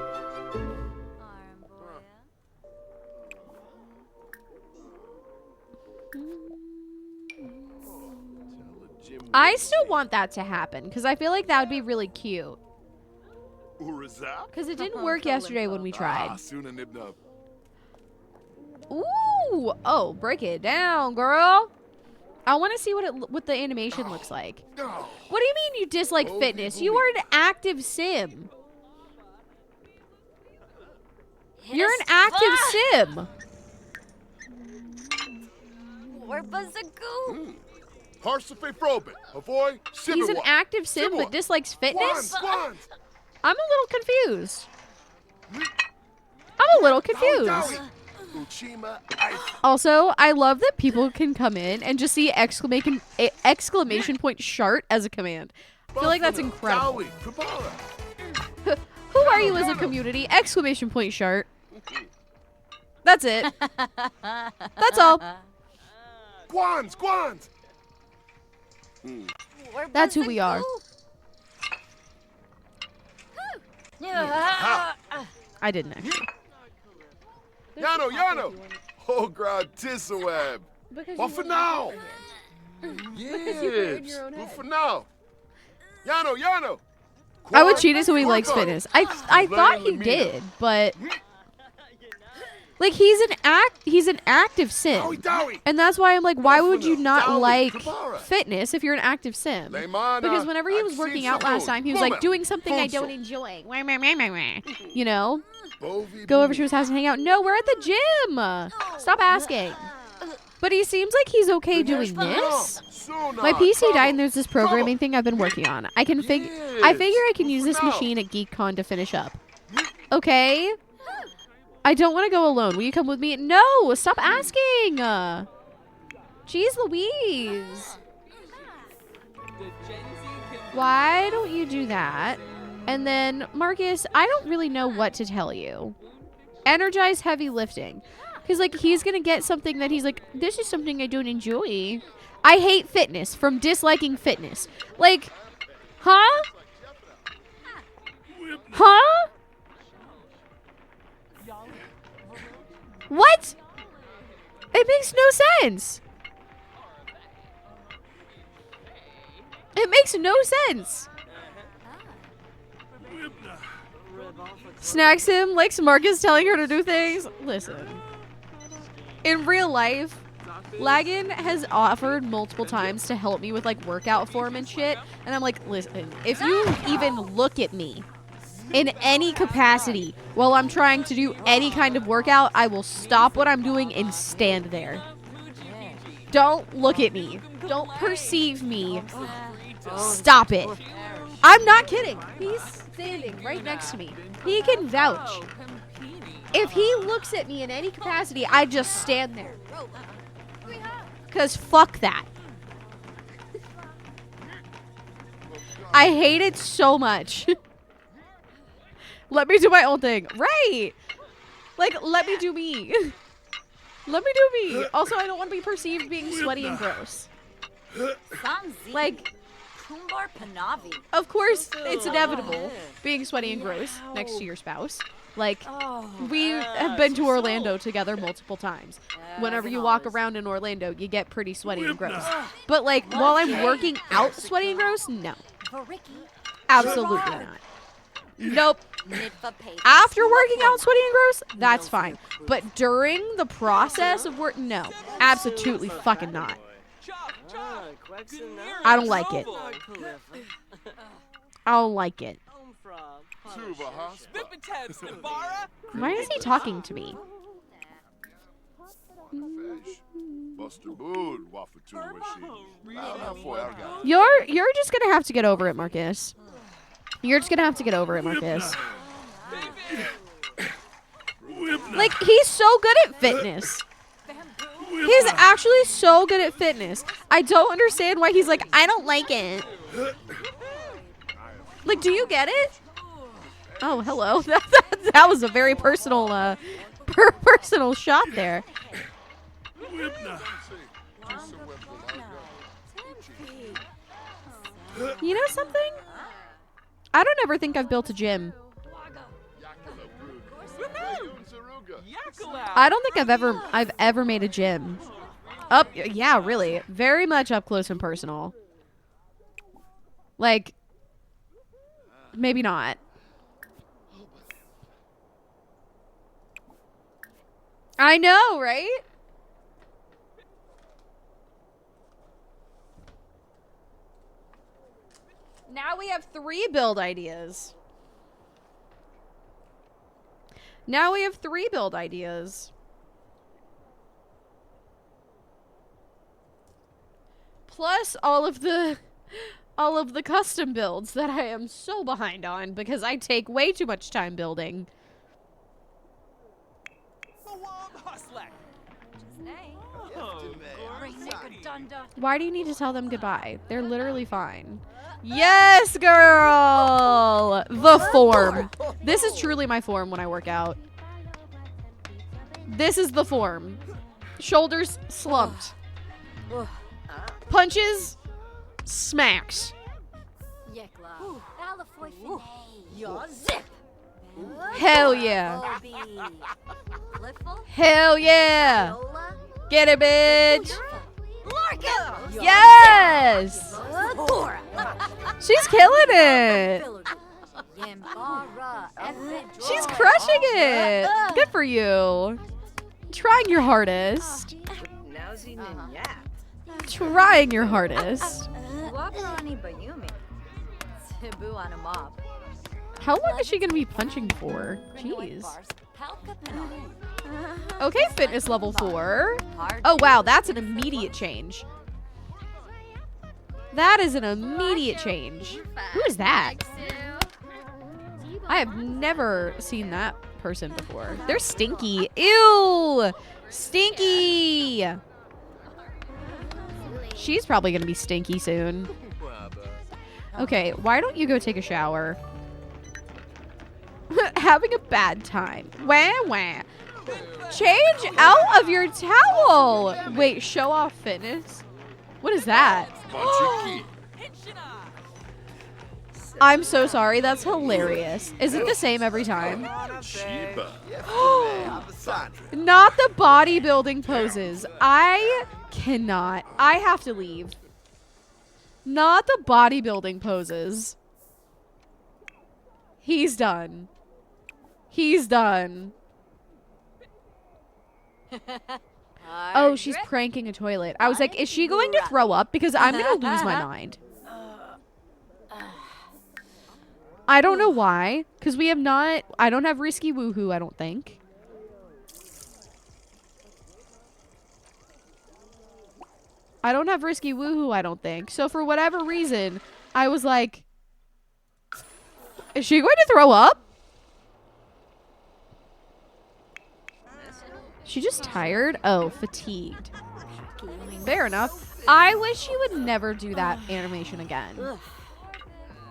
I still want that to happen because I feel like that would be really cute. Because it didn't work yesterday when we tried. Ooh! Oh, break it down, girl. I want to see what the animation looks like. What do you mean you dislike fitness? You are an active sim. You're an active sim. He's an active sim but dislikes fitness? I'm a little confused. Also, I love that people can come in and just see exclamation point shart as a command. I feel like that's incredible. Who are you as a community? Exclamation point shart. That's it. That's all.
Guans.
That's who we are. I didn't actually.
Yano. Oh, God, Tissawab. What for now? Yes. What for now? Yano.
I would cheat it so he likes fitness. I thought he did, but like he's an active sim, and that's why I'm like, why would you not like fitness if you're an active sim? Because whenever he was working out last time, he was like doing something I don't enjoy. You know, go over to his house and hang out. No, we're at the gym. Stop asking. But he seems like he's okay doing this. My PC died and there's this programming thing I've been working on. I figure I can use this machine at GeekCon to finish up. Okay. I don't want to go alone. Will you come with me? No, stop asking. Jeez Louise. Why don't you do that? And then, Marcus, I don't really know what to tell you. Energize heavy lifting. Because, like, he's going to get something that he's like, this is something I don't enjoy. I hate fitness from disliking fitness. Like, huh? Huh? What? It makes no sense. It makes no sense. Snacks him, likes Marcus telling her to do things. Listen. In real life, Lagan has offered multiple times to help me with like workout form and shit. And I'm like, listen, if you even look at me in any capacity while I'm trying to do any kind of workout, I will stop what I'm doing and stand there. Don't look at me. Don't perceive me. Stop it. I'm not kidding. He's standing right next to me. He can vouch. If he looks at me in any capacity, I just stand there. Because fuck that. I hate it so much. Let me do my own thing. Right. Like, let me do me. Let me do me. Also, I don't want to be perceived being sweaty and gross. Like, of course, it's inevitable being sweaty and gross next to your spouse. Like, we have been to Orlando together multiple times. Whenever you walk around in Orlando, you get pretty sweaty and gross. But, like, while I'm working out sweaty and gross, no. Absolutely not. Nope. After working out sweaty and gross, that's fine. But during the process of work, no. Absolutely fucking not. I don't like it. I don't like it. Why is he talking to me? You're just gonna have to get over it, Marcus. You're just gonna have to get over it, Marcus. Like, he's so good at fitness. He's actually so good at fitness. I don't understand why he's like, I don't like it. Like, do you get it? Oh, hello. That was a very personal, personal shot there. You know something? I don't ever think I've built a gym. I don't think I've ever made a gym. Yeah, really. Very much up close and personal. Like, maybe not. I know, right? Now we have 3 build ideas. Now we have 3 build ideas. Plus all of the custom builds that I am so behind on because I take way too much time building. Why do you need to tell them goodbye? They're literally fine. Yes, girl! The form. This is truly my form when I work out. This is the form. Shoulders slumped. Punches smacks. Hell yeah. Hell yeah. Get it, bitch. Yes. She's killing it. She's crushing it. Good for you. Trying your hardest. Trying your hardest. How long is she going to be punching for? Jeez. Okay, fitness level 4. Oh, wow. That's an immediate change. That is an immediate change. Who is that? I have never seen that person before. They're stinky. Ew! Stinky! She's probably going to be stinky soon. Okay, why don't you go take a shower? Having a bad time. Wah, wah. Change out of your towel. Wait, show off fitness? What is that? I'm so sorry. That's hilarious. Is it the same every time? Not the bodybuilding poses. I cannot. I have to leave. Not the bodybuilding poses. He's done. He's done. Oh, she's pranking a toilet. I was like, is she going to throw up? Because I'm going to lose my mind. I don't know why. Because we have not... I don't have risky woohoo, I don't think. I don't have risky woohoo, I don't think. So for whatever reason, I was like... Is she going to throw up? She just tired? Oh, fatigued. Fair enough. I wish she would never do that animation again.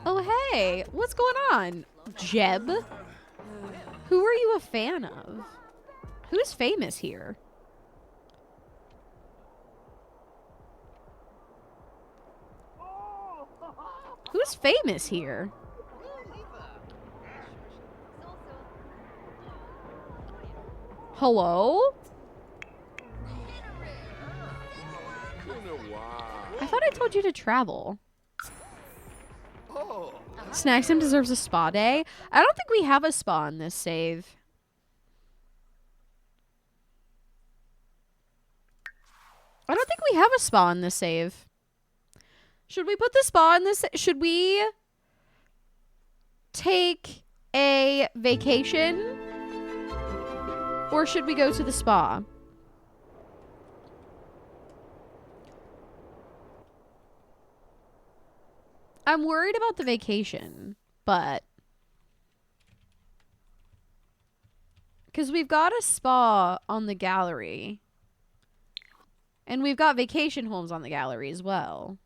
Oh, hey. What's going on? Jeb? Who are you a fan of? Who's famous here? Who's famous here? Hello? I thought I told you to travel. Snacksim deserves a spa day. I don't think we have a spa in this save. I don't think we have a spa in this save. Should we put the spa in this? Should we take a vacation? Or should we go to the spa? I'm worried about the vacation, but... Because we've got a spa on the gallery. And we've got vacation homes on the gallery as well.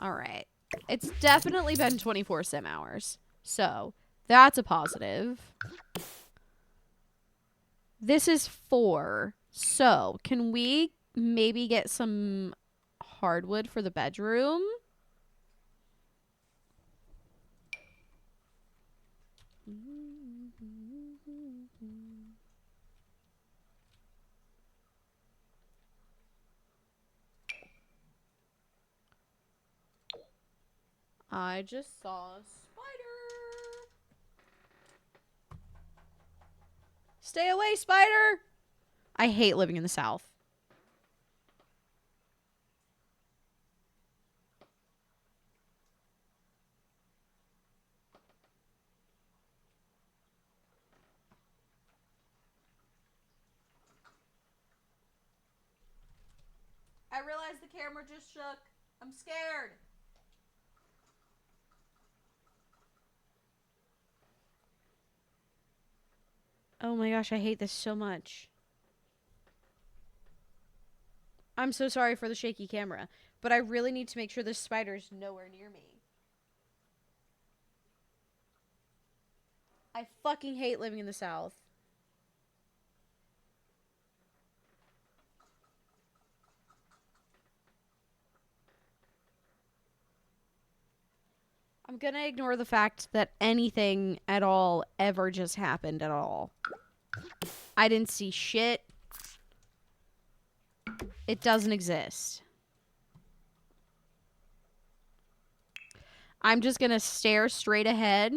Alright. It's definitely been 24 sim hours. So... that's a positive. This is 4. So, can we maybe get some hardwood for the bedroom? I just saw a spider. Stay away, spider! I hate living in the South. I realized the camera just shook. I'm scared. Oh my gosh, I hate this so much. I'm so sorry for the shaky camera, but I really need to make sure this spider's nowhere near me. I fucking hate living in the South. I'm gonna ignore the fact that anything at all ever just happened at all. I didn't see shit. It doesn't exist. I'm just gonna stare straight ahead.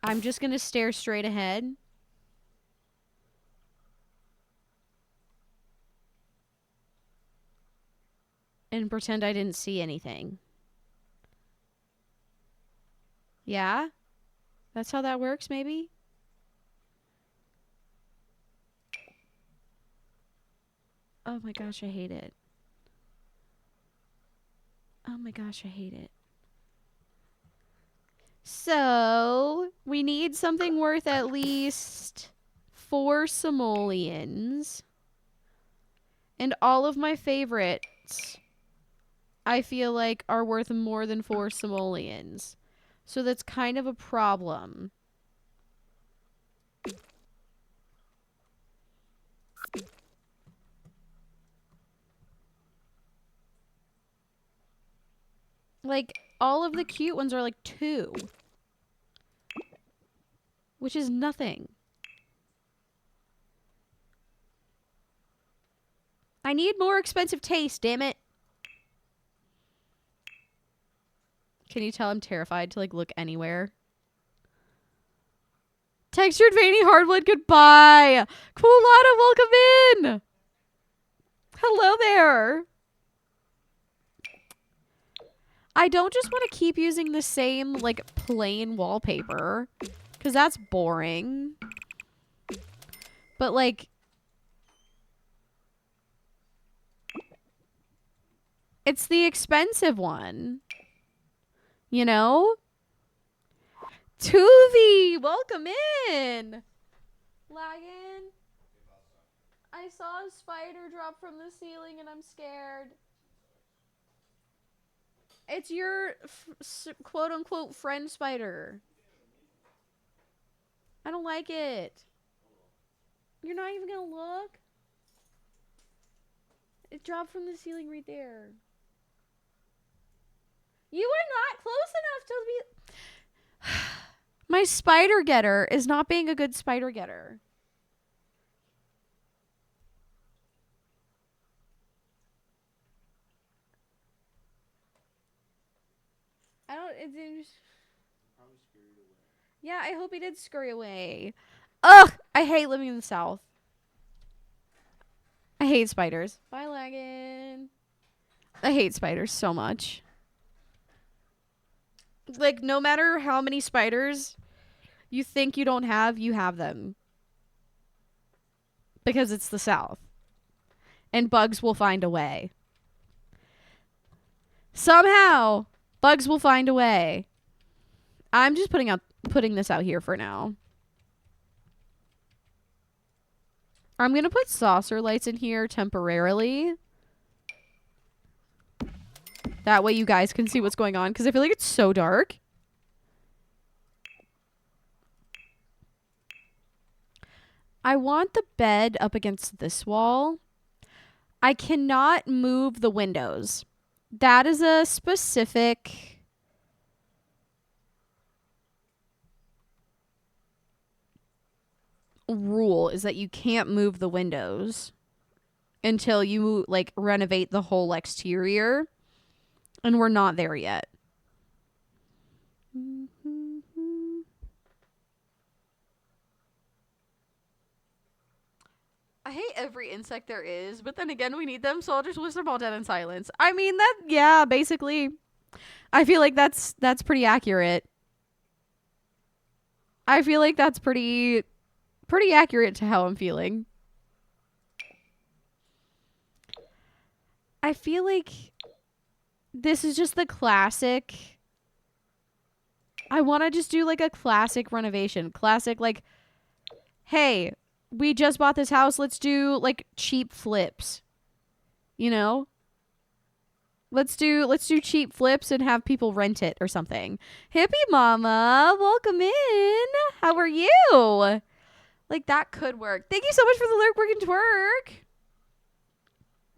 I'm just gonna stare straight ahead. And pretend I didn't see anything. Yeah? That's how that works, maybe? Oh my gosh, I hate it. Oh my gosh, I hate it. So, we need something worth at least 4 simoleons. And all of my favorites, I feel like, are worth more than 4 simoleons. So that's kind of a problem. Like, all of the cute ones are like 2. Which is nothing. I need more expensive taste, damn it. Can you tell I'm terrified to, like, look anywhere? Textured veiny hardwood, goodbye. Coolata, welcome in. Hello there. I don't just want to keep using the same, like, plain wallpaper. Because that's boring. But, like... it's the expensive one. You know? Tuvi, welcome in. Lagging. I saw a spider drop from the ceiling and I'm scared. It's your quote-unquote friend spider. I don't like it. You're not even gonna look? It dropped from the ceiling right there. You are not close enough to be... My spider getter is not being a good spider getter. I don't... it just...
Probably scurried away.
Yeah, I hope he did scurry away. Ugh! I hate living in the South. I hate spiders. Bye, Laggin. I hate spiders so much. Like, no matter how many spiders you think you don't have, you have them. Because it's the South. And bugs will find a way. Somehow, bugs will find a way. I'm just putting this out here for now. I'm going to put saucer lights in here temporarily. That way you guys can see what's going on. Because I feel like it's so dark. I want the bed up against this wall. I cannot move the windows. That is a specific rule, is that you can't move the windows until you like renovate the whole exterior, and we're not there yet. I hate every insect there is, but then again, we need them, so I'll just wish them all dead in silence. I mean, that, yeah, basically. I feel like that's pretty accurate. I feel like that's pretty accurate to how I'm feeling. I feel like this is just the classic. I want to just do like a classic renovation. Classic, like, hey, we just bought this house. Let's do like cheap flips. You know? Let's do cheap flips and have people rent it or something. Hippie mama, welcome in. How are you? Like, that could work. Thank you so much for the lurk, work, and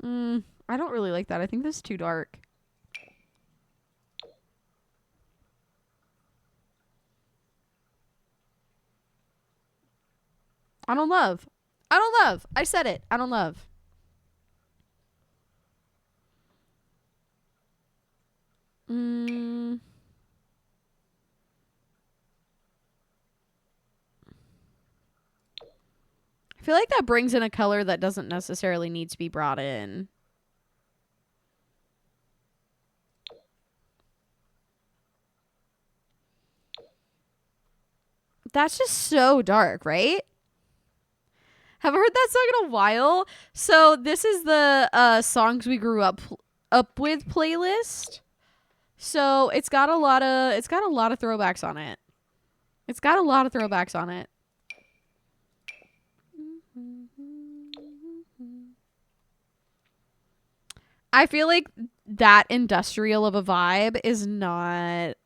twerk. I don't really like that. I think this is too dark. I don't love. I said it. I don't love. I feel like that brings in a color that doesn't necessarily need to be brought in. That's just so dark, right? Haven't heard that song in a while. So this is the songs we grew up with playlist. So it's got a lot of throwbacks on it. I feel like that industrial of a vibe is not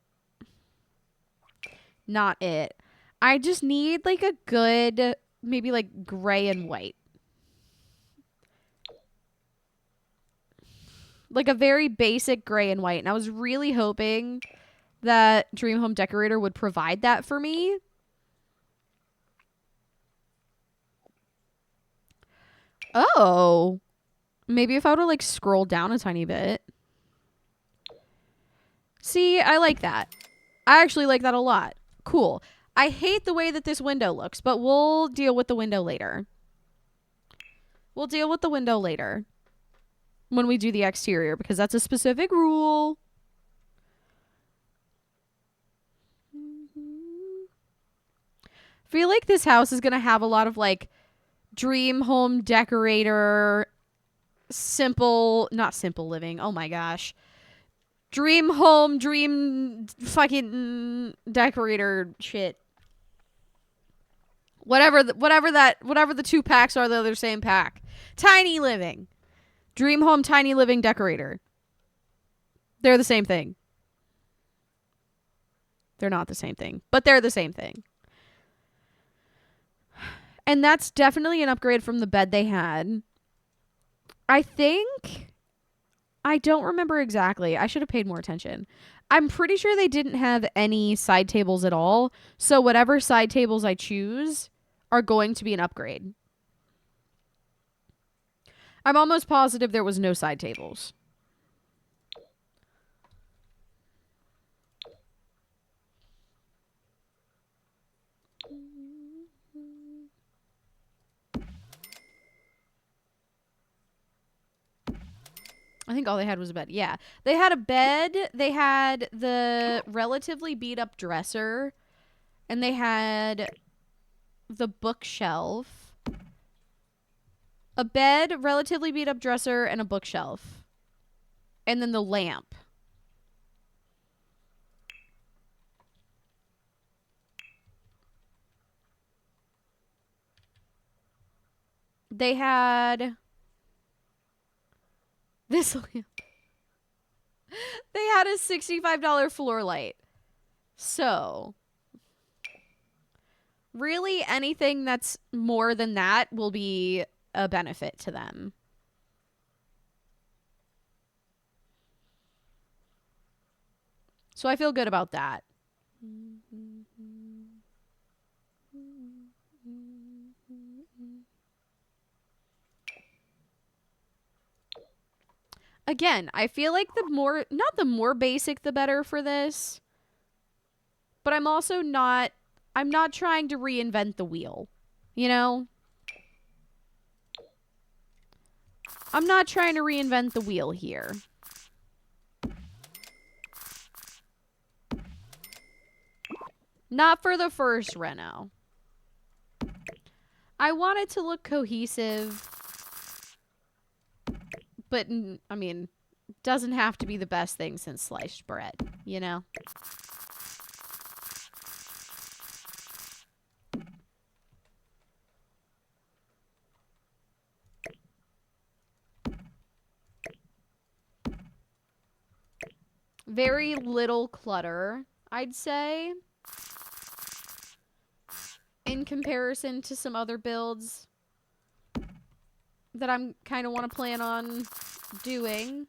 it. I just need like a good, maybe like gray and white. Like a very basic gray and white. And I was really hoping that Dream Home Decorator would provide that for me. Oh. Maybe if I were to like scroll down a tiny bit. See, I like that. I actually like that a lot. Cool. I hate the way that this window looks, but we'll deal with the window later. When we do the exterior, because that's a specific rule. Feel like this house is going to have a lot of like Dream Home Decorator, not simple living. Oh my gosh. Dream Home, Dream fucking Decorator shit. Whatever the two packs are, they're the same pack. Tiny Living. Dream Home Tiny Living Decorator. They're the same thing. They're not the same thing, but they're the same thing. And that's definitely an upgrade from the bed they had. I don't remember exactly. I should have paid more attention. I'm pretty sure they didn't have any side tables at all. So whatever side tables I choose are going to be an upgrade. I'm almost positive there was no side tables. I think all they had was a bed. Yeah. They had a bed. They had the relatively beat up dresser. And they had the bookshelf. A bed, relatively beat up dresser, and a bookshelf. And then the lamp. They had this lamp. They had a $65 floor light. So Really, anything that's more than that will be a benefit to them. So I feel good about that. Again, I feel like not the more basic, the better for this. But I'm also I'm not trying to reinvent the wheel. You know? I'm not trying to reinvent the wheel here. Not for the first reno. I want it to look cohesive. But, I mean, doesn't have to be the best thing since sliced bread, you know? Very little clutter, I'd say. In comparison to some other builds that I'm kind of want to plan on doing.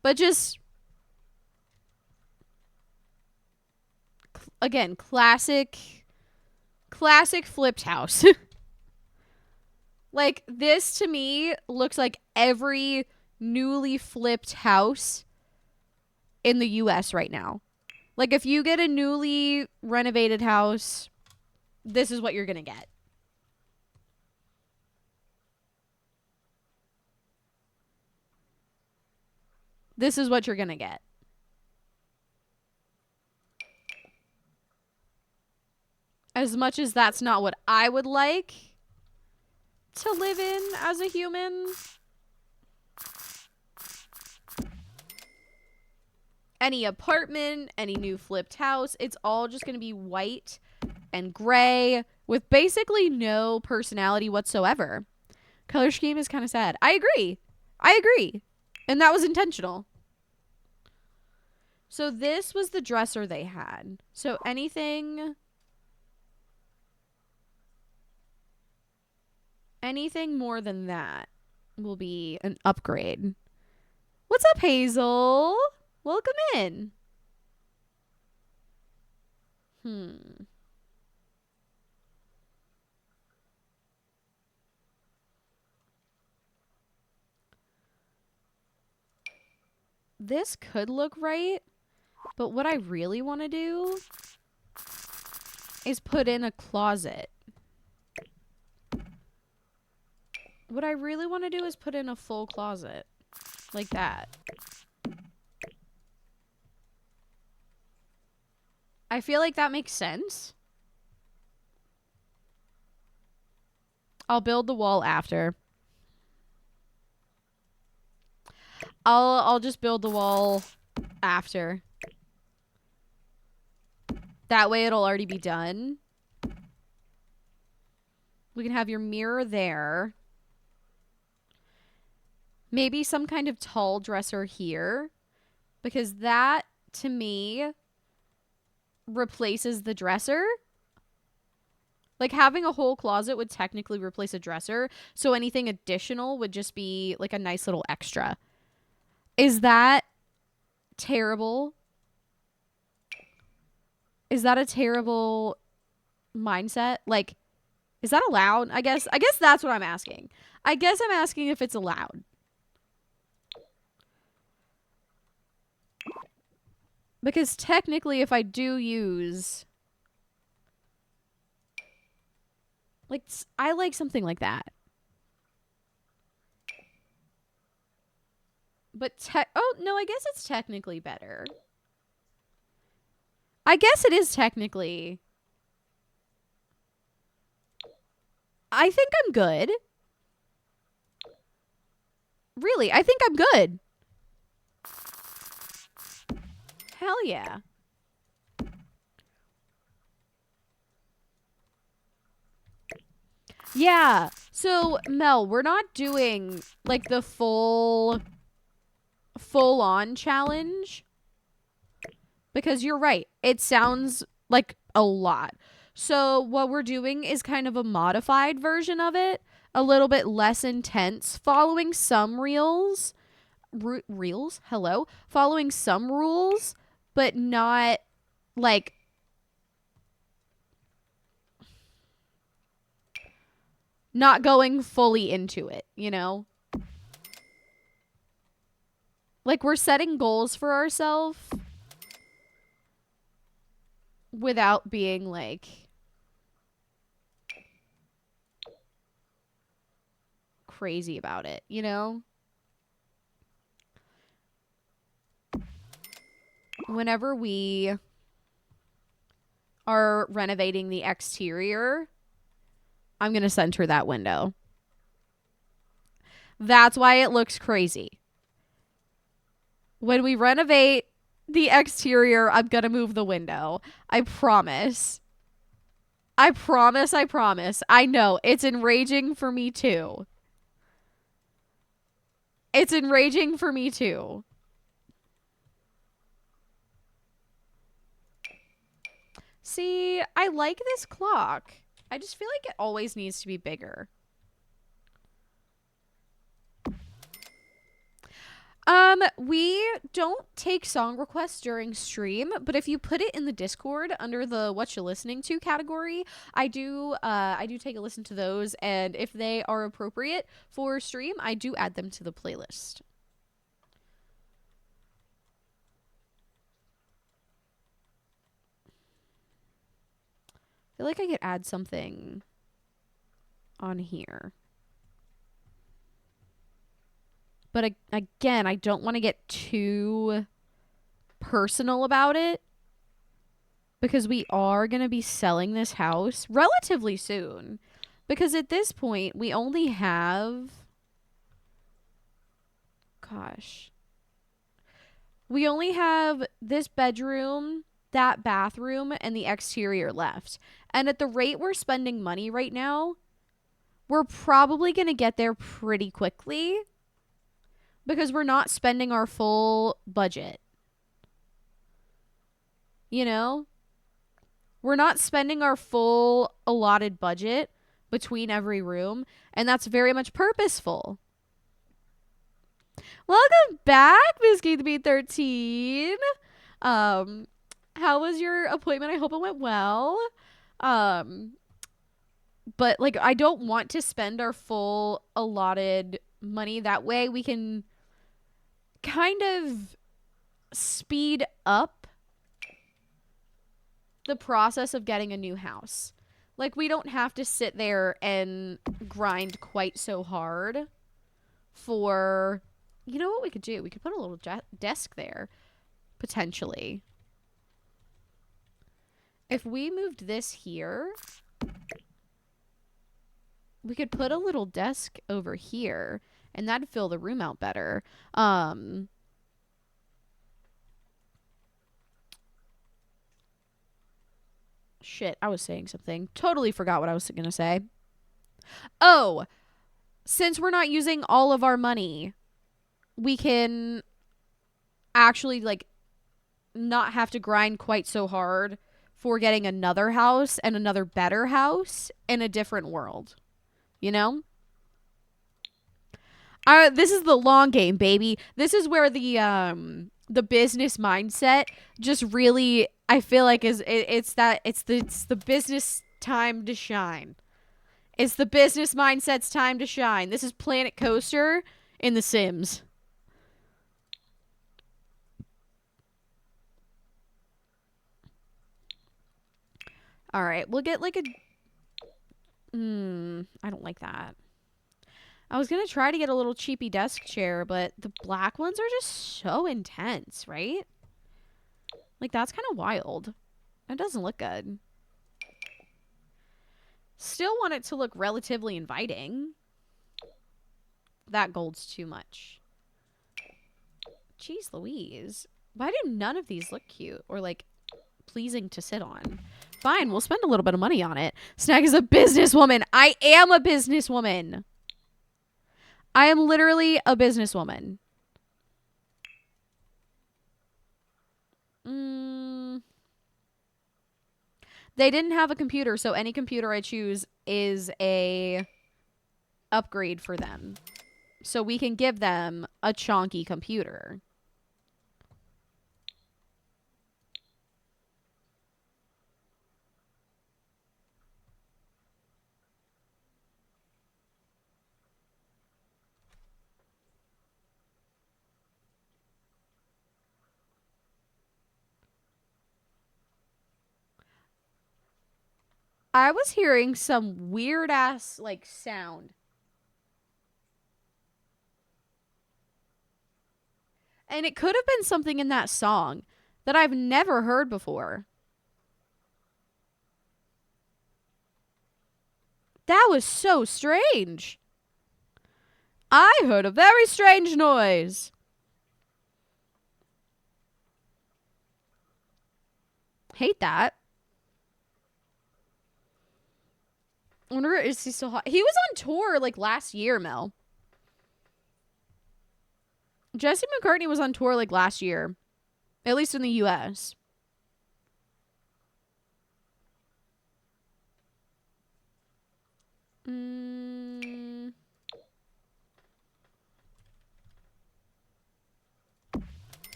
But just, again, classic flipped house. Like, this to me looks like every newly flipped house in the US right now. Like, if you get a newly renovated house, this is what you're gonna get. This is what you're gonna get. As much as that's not what I would like to live in as a human. Any apartment, any new flipped house, it's all just going to be white and gray with basically no personality whatsoever. Color scheme is kind of sad. I agree. And that was intentional. So this was the dresser they had. So anything more than that will be an upgrade. What's up, Hazel? Welcome in. This could look right, but what I really want to do is put in a closet. What I really want to do is put in a full closet. Like that. I feel like that makes sense. I'll build the wall after. I'll just build the wall after. That way it'll already be done. We can have your mirror there. Maybe some kind of tall dresser here. Because that, to me, replaces the dresser. Like, having a whole closet would technically replace a dresser. So anything additional would just be like a nice little extra. Is that terrible? Is that a terrible mindset? Like, is that allowed? I guess that's what I'm asking. I guess I'm asking if it's allowed. Because technically, if I do use... Like, I like something like that. But oh, no, I guess it's technically better. I guess it is technically. I think I'm good. Really, I think I'm good. Hell yeah. Yeah. So, Mel, we're not doing like the full full-on challenge. Because you're right. It sounds like a lot. So what we're doing is kind of a modified version of it. A little bit less intense. Following some reels. Reels? Hello? Following some rules. But not like... not going fully into it, you know? Like, we're setting goals for ourselves without being, like, crazy about it, you know? Whenever we are renovating the exterior, I'm going to center that window. That's why it looks crazy. When we renovate the exterior, I'm going to move the window. I promise. I promise, I promise. I know, it's enraging for me too. It's enraging for me too. See, I like this clock. I just feel like it always needs to be bigger. We don't take song requests during stream, but if you put it in the Discord under the what you're listening to category, I do take a listen to those, and if they are appropriate for stream, I do add them to the playlist. I feel like I could add something on here. But again, I don't want to get too personal about it because we are going to be selling this house relatively soon. Because at this point, we only have... Gosh. We only have this bedroom, that bathroom, and the exterior left. And at the rate we're spending money right now, we're probably going to get there pretty quickly. Because we're not spending our full budget. You know? We're not spending our full allotted budget between every room. And that's very much purposeful. Welcome back, Miss Keith B13. How was your appointment? I hope it went well. But, like, I don't want to spend our full allotted money. That way we can kind of speed up the process of getting a new house. Like, we don't have to sit there and grind quite so hard for... You know what we could do? We could put a little desk there, potentially. If we moved this here, we could put a little desk over here, and that'd fill the room out better. Shit, I was saying something. Totally forgot what I was going to say. Oh, since we're not using all of our money, we can actually, like, not have to grind quite so hard for getting another house and another better house in a different world. You know? This is the long game, baby. This is where the business mindset just really, I feel like it's the business time to shine. It's the business mindset's time to shine. This is Planet Coaster in The Sims. All right, we'll get like a... I don't like that. I was going to try to get a little cheapy desk chair, but the black ones are just so intense, right? Like, that's kind of wild. It doesn't look good. Still want it to look relatively inviting. That gold's too much. Jeez Louise. Why do none of these look cute or, like, pleasing to sit on? Fine, we'll spend a little bit of money on it. Snag is a businesswoman. I am a businesswoman. I am literally a businesswoman. They didn't have a computer, so any computer I choose is a upgrade for them. So we can give them a chonky computer. I was hearing some weird ass like sound. And it could have been something in that song that I've never heard before. That was so strange. I heard a very strange noise. Hate that. I wonder, is he still hot? He was on tour like last year, Mel. Jesse McCartney was on tour like last year. At least in the US.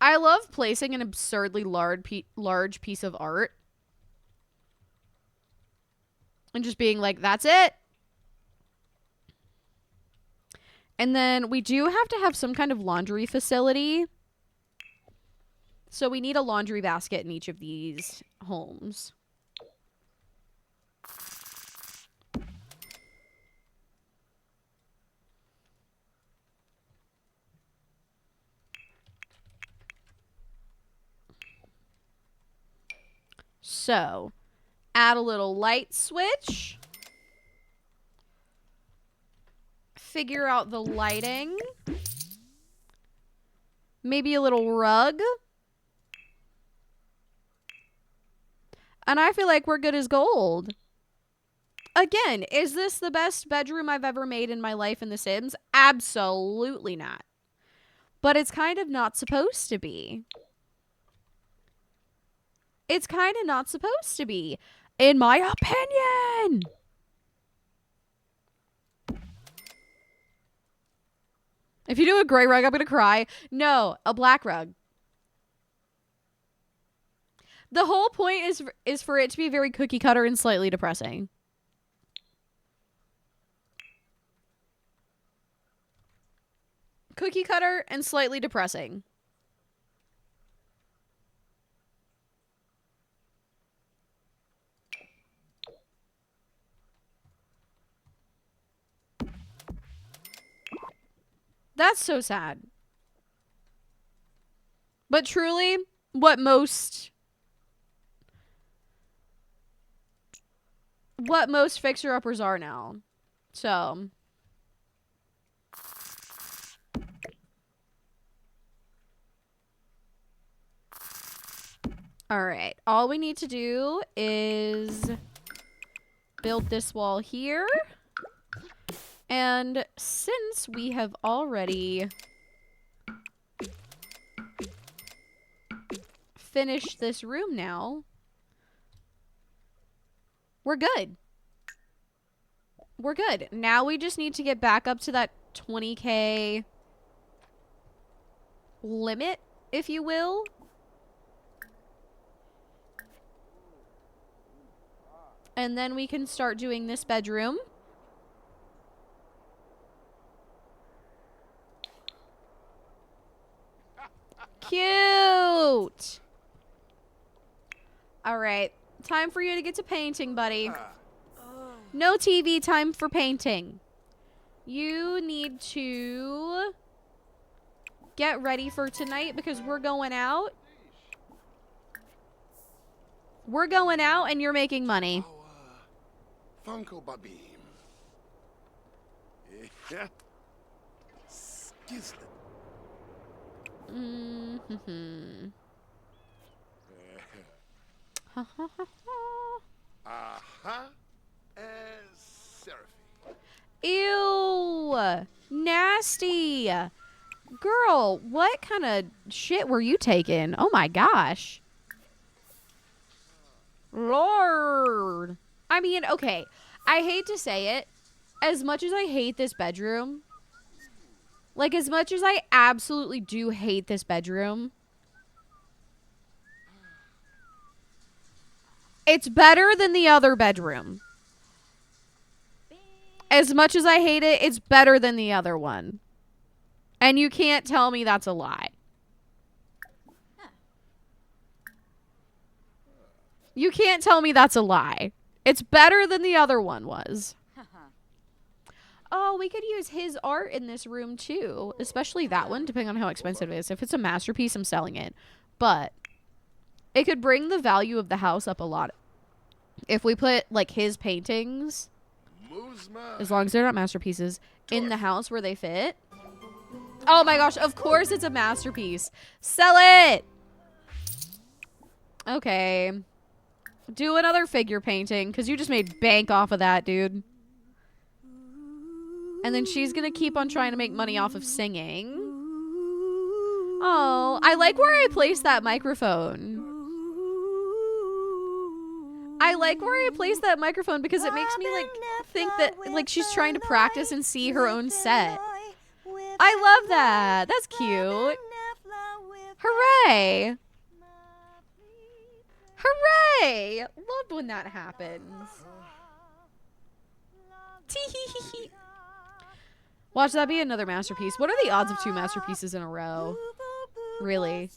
I love placing an absurdly large piece of art. And just being like, that's it. And then we do have to have some kind of laundry facility. So we need a laundry basket in each of these homes. So, add a little light switch. Figure out the lighting. Maybe a little rug. And I feel like we're good as gold. Again, is this the best bedroom I've ever made in my life in The Sims? Absolutely not. But it's kind of not supposed to be. It's kind of not supposed to be, in my opinion. If you do a gray rug, I'm going to cry. No, a black rug. The whole point is for it to be very cookie cutter and slightly depressing. Cookie cutter and slightly depressing. That's so sad. But truly, what most fixer-uppers are now. So. Alright. All we need to do is build this wall here. And since we have already finished this room now, we're good. We're good. Now we just need to get back up to that 20K limit, if you will. And then we can start doing this bedroom. Cute. All right. Time for you to get to painting, buddy. No TV, time for painting. You need to get ready for tonight because we're going out. We're going out and you're making money.
Funko Babim. Yeah. Skizlet. Aha. Seraphim.
Ew. Nasty. Girl, what kind of shit were you taking? Oh my gosh. Lord. I mean, okay. I hate to say it. As much as I hate this bedroom, like as much as I absolutely do hate this bedroom, it's better than the other bedroom. As much as I hate it, it's better than the other one. And you can't tell me that's a lie. You can't tell me that's a lie. It's better than the other one was. Oh, we could use his art in this room too. Especially that one, depending on how expensive it is. If it's a masterpiece, I'm selling it. But it could bring the value of the house up a lot. If we put, like, his paintings, as long as they're not masterpieces, in the house where they fit. Oh my gosh, of course it's a masterpiece. Sell it! Okay. Do another figure painting, because you just made bank off of that, dude. And then she's gonna keep on trying to make money off of singing. Oh, I like where I placed that microphone. I like where I placed that microphone because it makes me, like, think that, like, she's trying to practice and see her own set. I love that. That's cute. Hooray. Hooray. Love when that happens. Tee-hee-hee-hee. Watch that be another masterpiece. What are the odds of 2 masterpieces in a row? Really?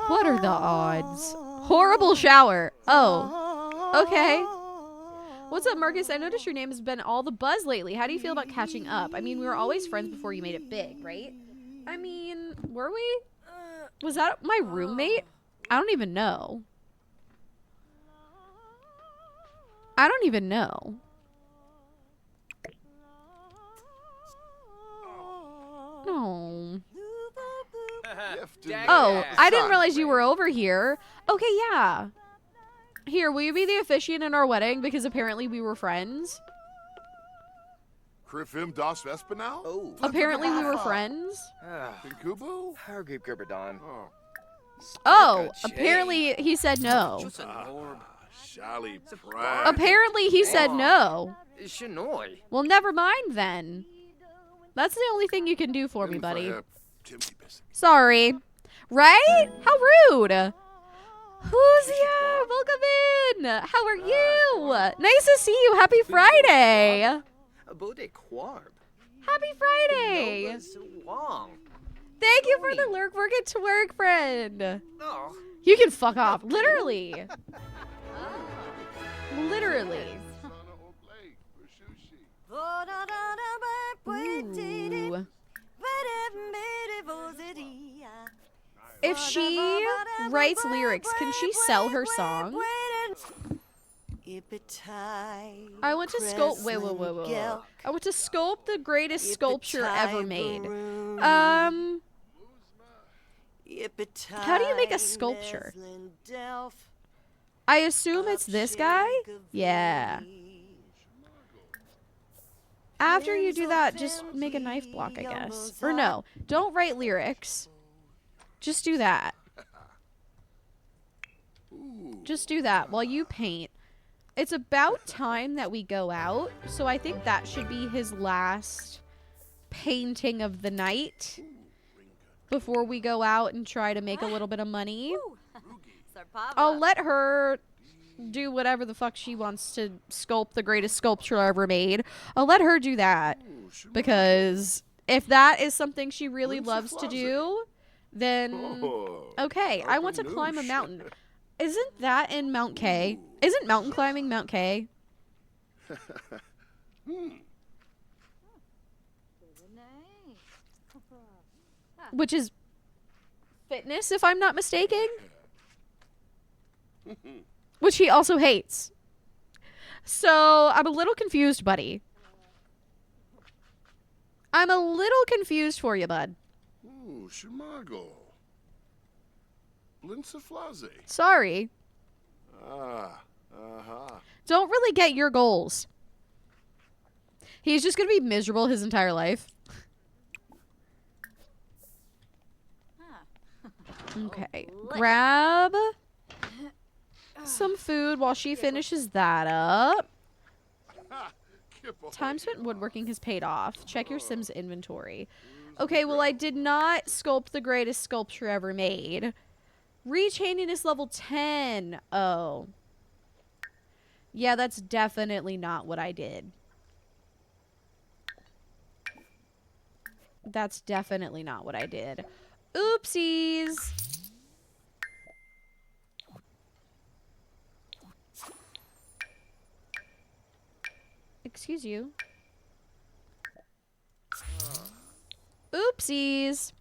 What are the odds? Horrible shower. Oh. Okay. What's up, Marcus? I noticed your name has been all the buzz lately. How do you feel about catching up? I mean, we were always friends before you made it big, right? I mean, were we? Was that my roommate? I don't even know. I don't even know. No. Oh, I didn't realize you were over here. Okay, yeah. Here, will you be the officiant in our wedding? Because apparently we were friends.
Krifim das Vespanal?
Oh.
Apparently we were friends.
Kubu?
Hargreep Gerberdon.
Oh, apparently he said no.
Shally Pride.
Apparently he said no.
Shinoy.
Well, never mind then. That's the only thing you can do for me, buddy. Sorry. Right? How rude. Who's here? Welcome in. How are you? Nice to see you. Happy Friday. Happy Friday. Thank you for the lurk. We're get to work, friend. You can fuck off. Literally. Literally. Ooh. If she writes lyrics, can she sell her song? I want to sculpt. Wait. I want to sculpt the greatest sculpture ever made. How do you make a sculpture? I assume it's this guy? Yeah. After you do that, just make a knife block, I guess. Or no, don't write lyrics. Just do that. Just do that while you paint. It's about time that we go out, so I think that should be his last painting of the night before we go out and try to make a little bit of money. I'll let her do whatever the fuck she wants to sculpt the greatest sculpture ever made. I'll let her do that, because if that is something she really loves to do, then okay. I want to climb a mountain. Isn't that in Mount K? Isn't mountain climbing Mount K? Which is fitness, if I'm not mistaken. Which he also hates. So, I'm a little confused, buddy. I'm a little confused for you, bud.
Ooh, Shimago. Blinsaflaze.
Sorry. Don't really get your goals. He's just gonna be miserable his entire life. Okay. Grab some food while she finishes that up. Time spent woodworking has paid off. Check your Sims inventory. Okay, well, I did not sculpt the greatest sculpture ever made. Reach handiness level 10. Oh. Yeah, that's definitely not what I did. That's definitely not what I did. Oopsies. Excuse you. Oopsies.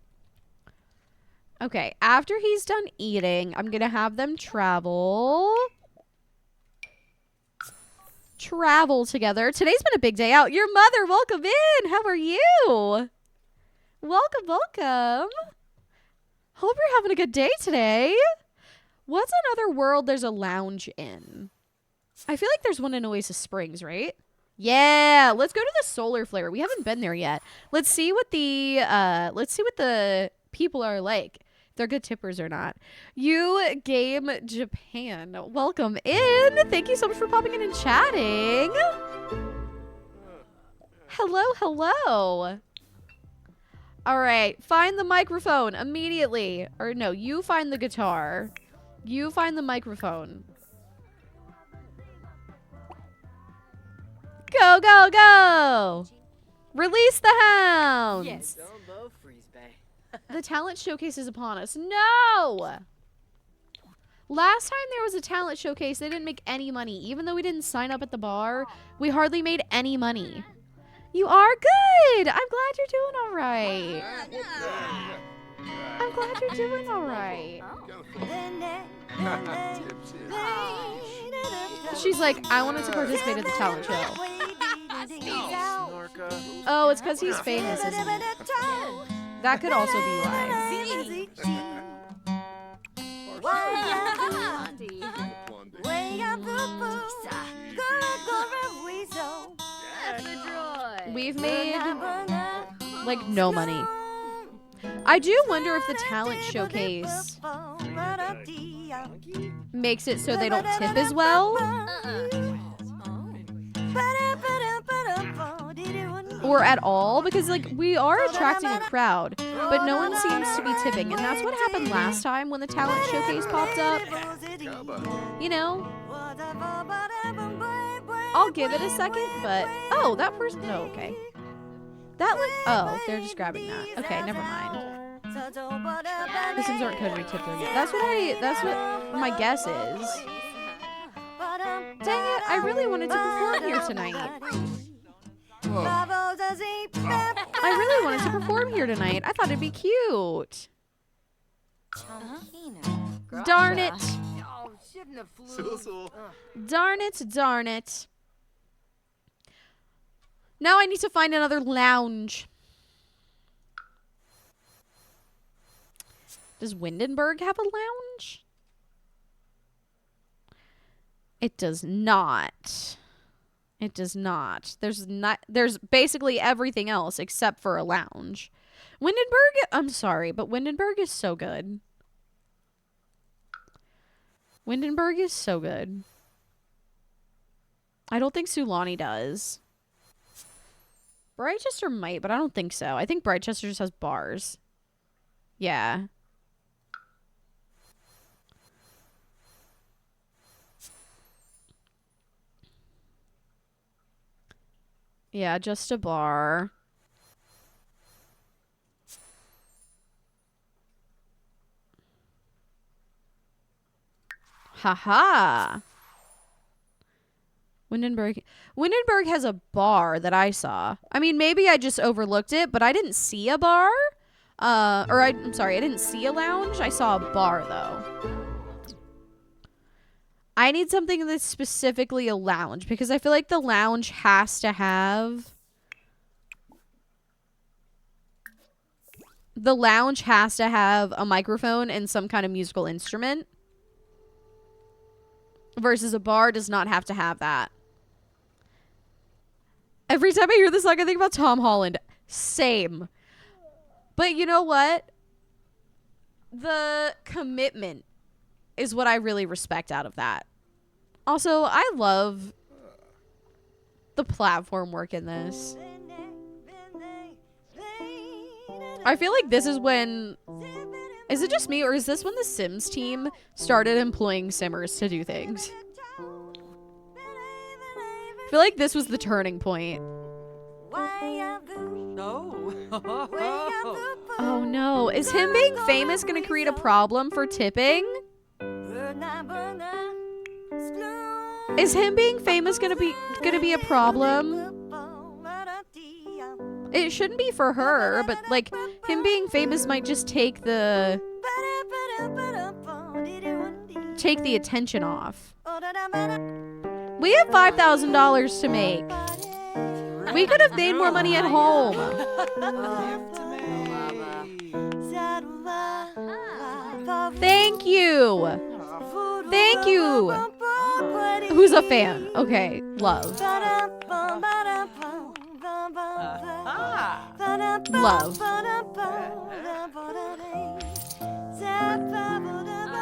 Okay, after he's done eating, I'm gonna have them travel together. Today's been a big day out. Your mother, welcome in. How are you? Welcome, welcome. Hope you're having a good day today. What's another world there's a lounge in? I feel like there's one in Oasis Springs, right? Yeah, let's go to the solar flare. We haven't been there yet. Let's see what the people are like. If they're good tippers or not. You Game Japan. Welcome in. Thank you so much for popping in and chatting. Hello, hello. All right, find the microphone immediately. Or no, you find the guitar. You find the microphone. Go, go, go! Release the hounds!
Yes.
The talent showcase is upon us. No! Last time there was a talent showcase, they didn't make any money. Even though we didn't sign up at the bar, we hardly made any money. You are good! I'm glad you're doing all right. I'm glad you're doing all right. She's like, I wanted to participate in the talent show. Oh, it's because he's famous, isn't it? That could also be why. We've made, like, no money. I do wonder if the talent showcase makes it so they don't tip as well. Or at all, because like we are attracting a crowd, but no one seems to be tipping, and that's what happened last time when the talent showcase popped up. You know, I'll give it a second, but oh, that person. Oh, okay. That one. Oh, they're just grabbing that. Okay, never mind. The Sims aren't code re-tipped yet. That's what my guess is. Dang it! I really wanted to perform here tonight. I really wanted to perform here tonight. I thought it'd be cute. Darn it. Darn it, darn it. Now I need to find another lounge. Does Windenburg have a lounge? It does not. It does not. There's basically everything else except for a lounge. Windenburg, I'm sorry, but Windenburg is so good. Windenburg is so good. I don't think Sulani does. Brightchester might, but I don't think so. I think Brightchester just has bars. Yeah. Yeah, just a bar. Haha. Windenburg has a bar that I saw. I mean, maybe I just overlooked it, but I didn't see a bar. I'm sorry, I didn't see a lounge. I saw a bar, though. I need something that's specifically a lounge because I feel like the lounge has to have... The lounge has to have a microphone and some kind of musical instrument. Versus a bar does not have to have that. Every time I hear this song, I think about Tom Holland. Same. But you know what? the commitment is what I really respect out of that. Also, I love the platform work in this. I feel like this is when... Is it just me, or is this when the Sims team started employing Simmers to do things? I feel like this was the turning point. Oh no, is him being famous gonna create a problem for tipping? Is him being famous gonna be a problem? It shouldn't be for her, but like him being famous might just take the attention off. We have $5,000 to make. We could have made more money at home. Thank you. Thank you. Who's a fan? Okay, love. Love.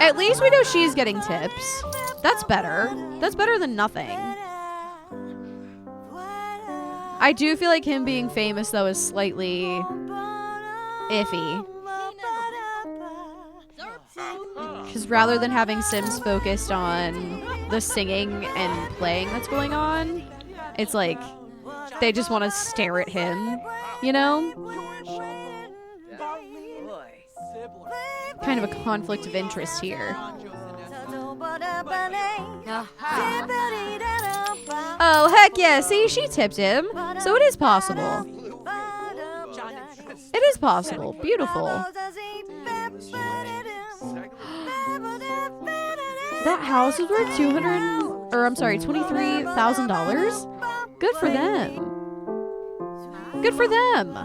At least we know she's getting tips. That's better. That's better than nothing. I do feel like him being famous, though, is slightly iffy. Because rather than having Sims focused on the singing and playing that's going on, it's like they just want to stare at him, you know? Kind of a conflict of interest here. Oh, heck yeah. See, she tipped him. So it is possible. It is possible. Beautiful. That house is worth $23,000. Good for them. Good for them.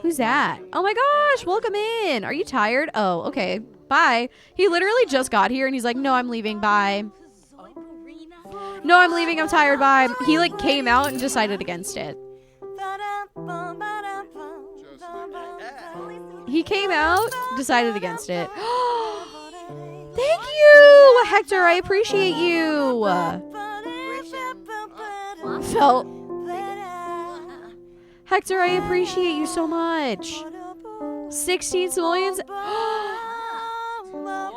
Who's that? Oh my gosh, welcome in. Are you tired? Oh, okay. Bye. He literally just got here and he's like, no, I'm leaving. Bye. No, I'm leaving. I'm tired. Bye. He like came out and decided against it. He came out, decided against it. Thank you, Hector. I appreciate you. Hector, I appreciate you so much. 16 simoleons.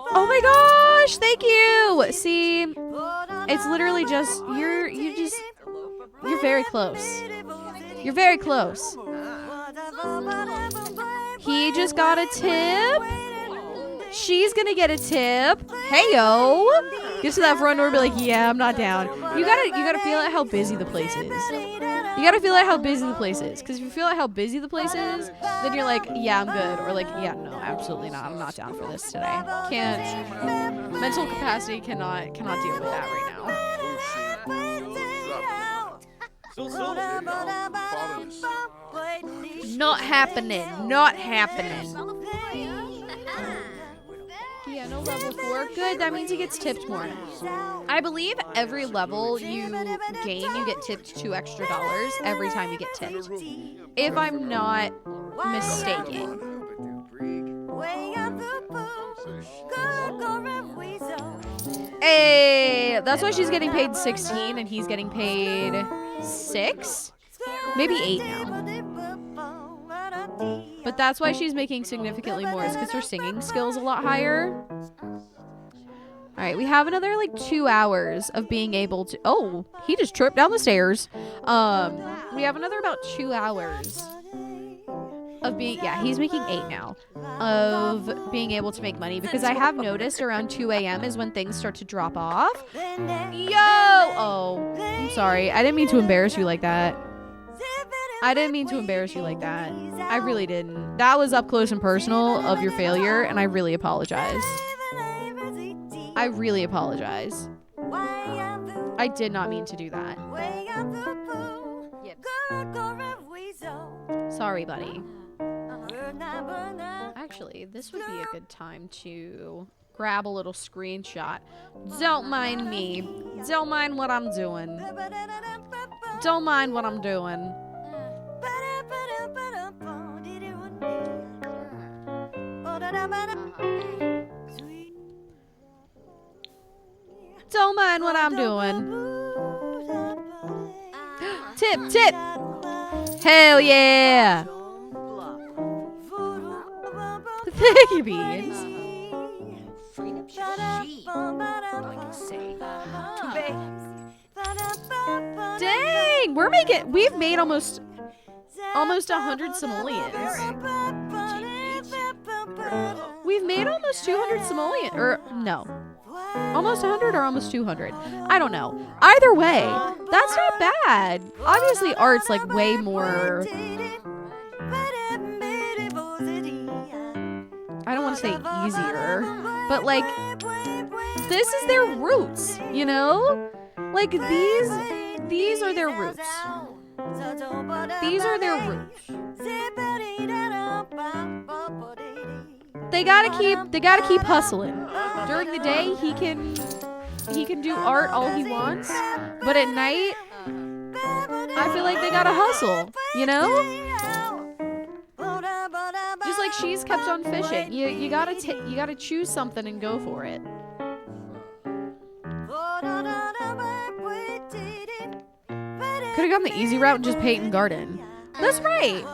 Oh my gosh, thank you. See, it's literally just you're very close. You're very close. He just got a tip. She's gonna get a tip. Heyo. Get to that front door and be like, yeah, I'm not down. You gotta feel out how busy the place is. You gotta feel out how busy the place is. Because if you feel out how busy the place is, then you're like, yeah, I'm good. Or like, yeah, no, absolutely not. I'm not down for this today. Can't. Mental capacity cannot deal with that right now. Not happening. Not happening. Yeah, no level 4. Good, that means he gets tipped more. I believe every level you gain, you get tipped $2 extra every time you get tipped. If I'm not mistaken. Hey, that's why she's getting paid 16 and he's getting paid 6? Maybe 8 now. But that's why she's making significantly more, is because her singing skill's a lot higher. Alright, we have another like 2 hours of being able to... Oh, he just tripped down the stairs. We have another about 2 hours of being... Yeah, he's making 8 now. Of being able to make money. Because I have noticed around 2 a.m. is when things start to drop off. Yo! Oh, I'm sorry. I didn't mean to embarrass you like that. I didn't mean to embarrass you like that. I really didn't. That was up close and personal of your failure, and I really apologize. I really apologize. I did not mean to do that. Sorry, buddy. Actually, this would be a good time to grab a little screenshot. Don't mind me. Don't mind what I'm doing. Don't mind what I'm doing. Don't mind what I'm doing. Tip, tip. Hell yeah. Thank you, Beans. Dang, we've made almost 100 simoleons. We've made almost 200 simoleons, or no. Almost 100 or almost 200. I don't know. Either way, that's not bad. Obviously, art's like way more. I don't want to say easier, but like, this is their roots, you know? Like, these are their roots. These are their roots. They gotta keep hustling. During the day, he can do art all he wants, but at night, I feel like they gotta hustle, you know? Just like she's kept on fishing. You gotta choose something and go for it. Could have gone the easy route and just paint and garden. That's right.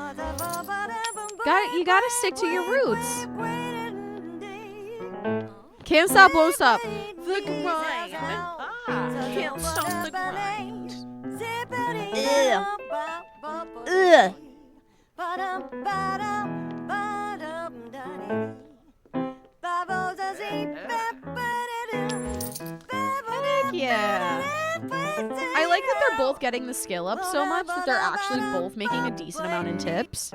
You gotta stick to your roots. Can't stop, won't stop. The grind. Can't stop the grind. Ugh. Heck yeah. I like that they're both getting the skill up so much that they're actually both making a decent amount in tips.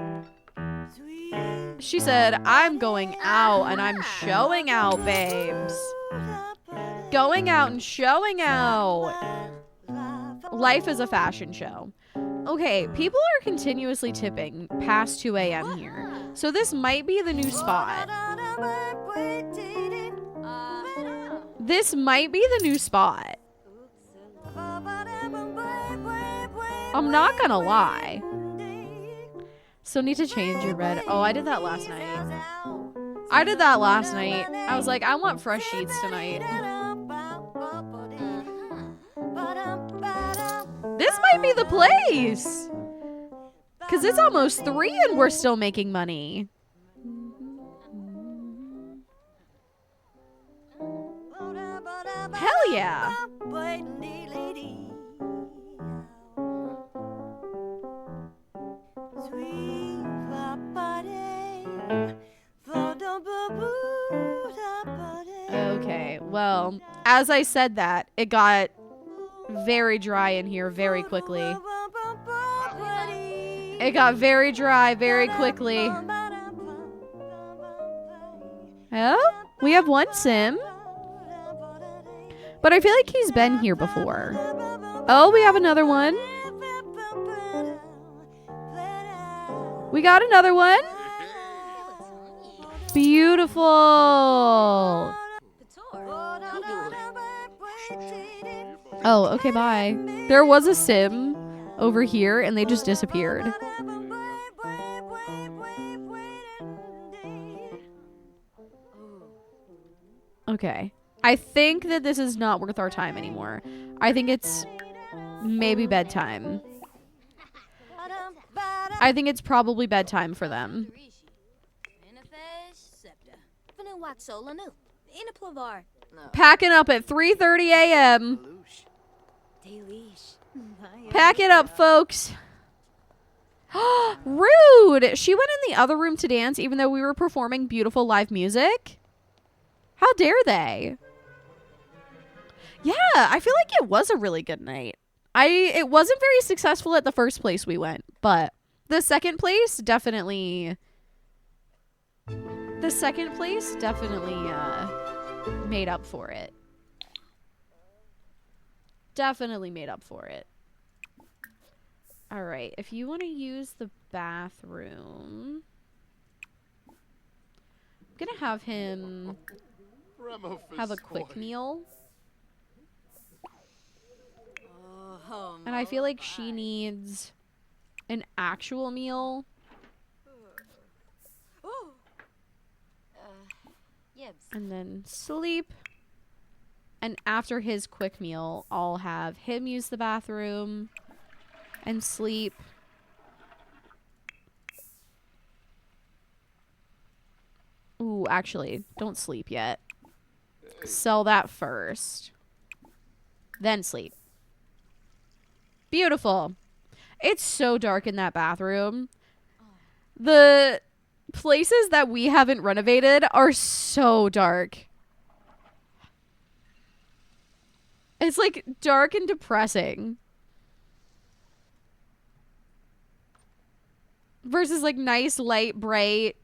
She said, I'm going out and I'm showing out, babes. Going out and showing out. Life is a fashion show. Okay, people are continuously tipping past 2 a.m. here. So this might be the new spot. This might be the new spot. I'm not gonna lie. So need to change your red. Oh, I did that last night. I was like, I want fresh sheets tonight. This might be the place. Because it's almost 3 and we're still making money. Hell yeah. Okay, well, as I said that, it got very dry in here very quickly. It got very dry very quickly. Oh, we have one sim. But I feel like he's been here before. Oh, we have another one. We got another one. Beautiful. Oh, okay, bye. There was a sim over here and they just disappeared. Okay. I think that this is not worth our time anymore. I think it's maybe bedtime. I think it's probably bedtime for them. Packing up at 3:30 a.m. Pack it up, folks. Rude! She went in the other room to dance even though we were performing beautiful live music. How dare they? Yeah, I feel like it was a really good night. It wasn't very successful at the first place we went, but the second place definitely made up for it. Definitely made up for it. All right, if you want to use the bathroom, I'm going to have him have a quick meal. And I feel like she needs an actual meal. And then sleep. And after his quick meal, I'll have him use the bathroom and sleep. Ooh, actually, don't sleep yet. Sell that first. Then sleep. Beautiful. It's so dark in that bathroom. The places that we haven't renovated are so dark. It's like dark and depressing. Versus like nice, light, bright.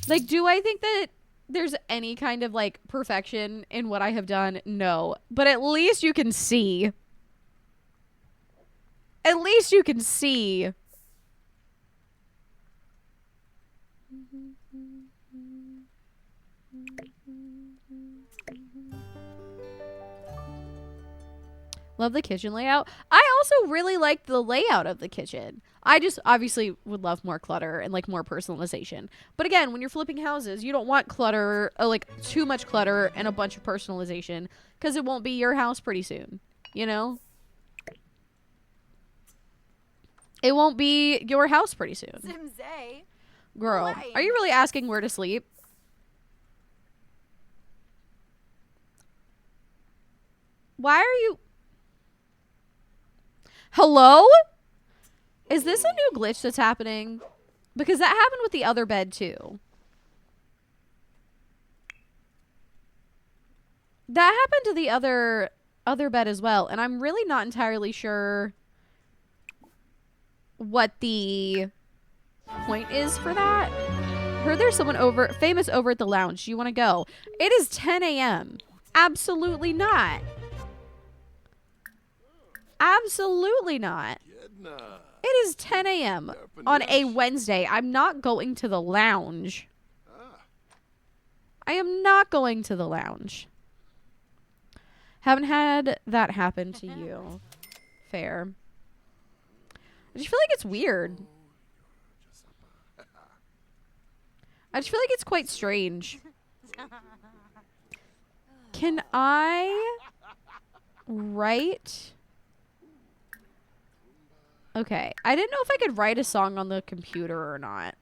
Like, do I think that there's any kind of like perfection in what I have done? No. But at least you can see. At least you can see. Love the kitchen layout. I also really like the layout of the kitchen. I just obviously would love more clutter and like more personalization. But again, when you're flipping houses, you don't want clutter, like too much clutter and a bunch of personalization, because it won't be your house pretty soon, you know? It won't be your house pretty soon.
Zimzay.
Girl,
Why?
are you really asking where to sleep? Why are you... Hello? Is this a new glitch that's happening? Because that happened with the other bed too. That happened to the other bed as well, and I'm really not entirely sure what the point is for that. Heard there's someone famous over at the lounge. Do you want to go? It is 10 a.m. Absolutely not. Absolutely not. It is 10 a.m. on a Wednesday. I'm not going to the lounge. I am not going to the lounge. Haven't had that happen to you. Fair. I just feel like it's weird. I just feel like it's quite strange. Can I write... Okay, I didn't know if I could write a song on the computer or not.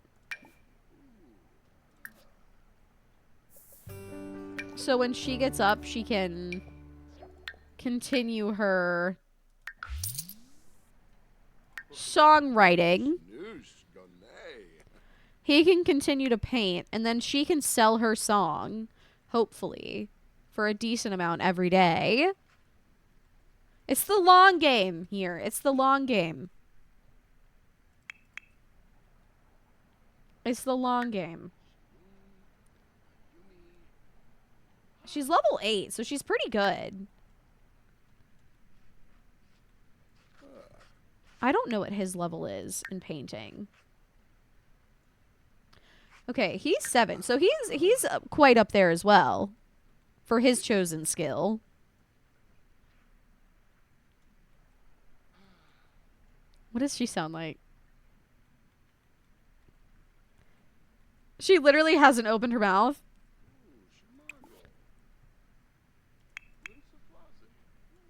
So when she gets up, she can continue her songwriting. He can continue to paint, and then she can sell her song, hopefully, for a decent amount every day. It's the long game here. It's the long game. It's the long game. She's level 8, so she's pretty good. I don't know what his level is in painting. Okay, he's 7, so he's quite up there as well for his chosen skill. What does she sound like? She literally hasn't opened her mouth.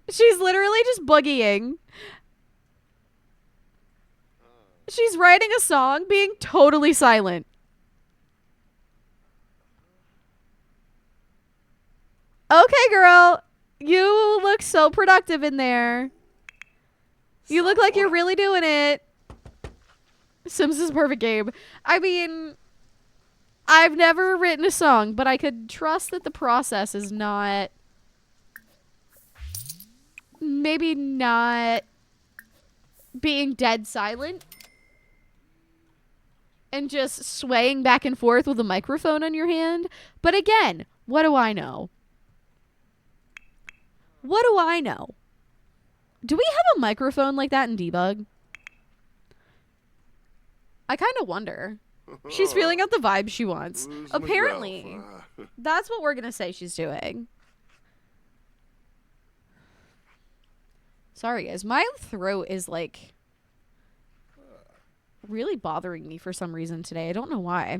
She's literally just boogieing. She's writing a song, being totally silent. Okay, girl. You look so productive in there. You look like you're really doing it. Sims is perfect game. I mean... I've never written a song, but I could trust that the process is not... Maybe not being dead silent. And just swaying back and forth with a microphone on your hand. But again, what do I know? What do I know? Do we have a microphone like that in Debug? I kind of wonder. She's feeling out the vibe she wants. Apparently. That's what we're going to say she's doing. Sorry, guys. My throat is, like, really bothering me for some reason today. I don't know why.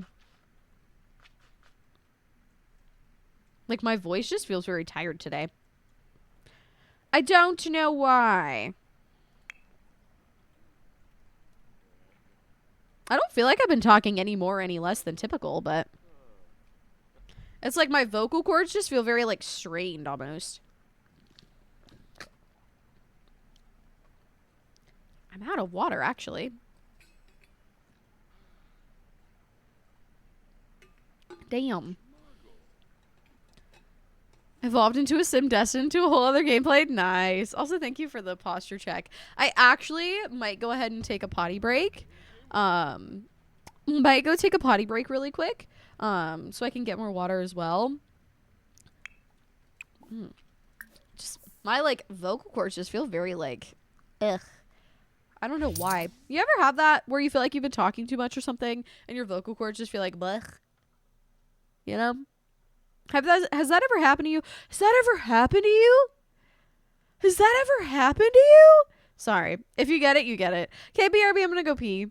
Like, my voice just feels very tired today. I don't know why. I don't feel like I've been talking any more or any less than typical, but it's like my vocal cords just feel very, like, strained almost. I'm out of water, actually. Damn. Evolved into a sim, destined to a whole other gameplay. Nice. Also, thank you for the posture check. I actually might go ahead and take a potty break. Might go take a potty break really quick. So I can get more water as well. Just my like vocal cords just feel very like, ugh. I don't know why. You ever have that where you feel like you've been talking too much or something, and your vocal cords just feel like blech? You know? Has that ever happened to you? Has that ever happened to you? Has that ever happened to you? Sorry. If you get it, you get it. Okay, BRB, I'm gonna go pee.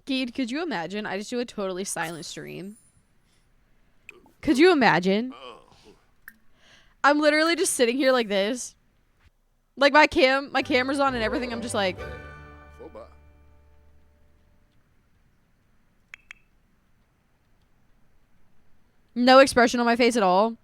Geed, could you imagine? I just do a totally silent stream. Could you imagine? I'm literally just sitting here like this. Like my camera's on and everything. I'm just like. No expression on my face at all.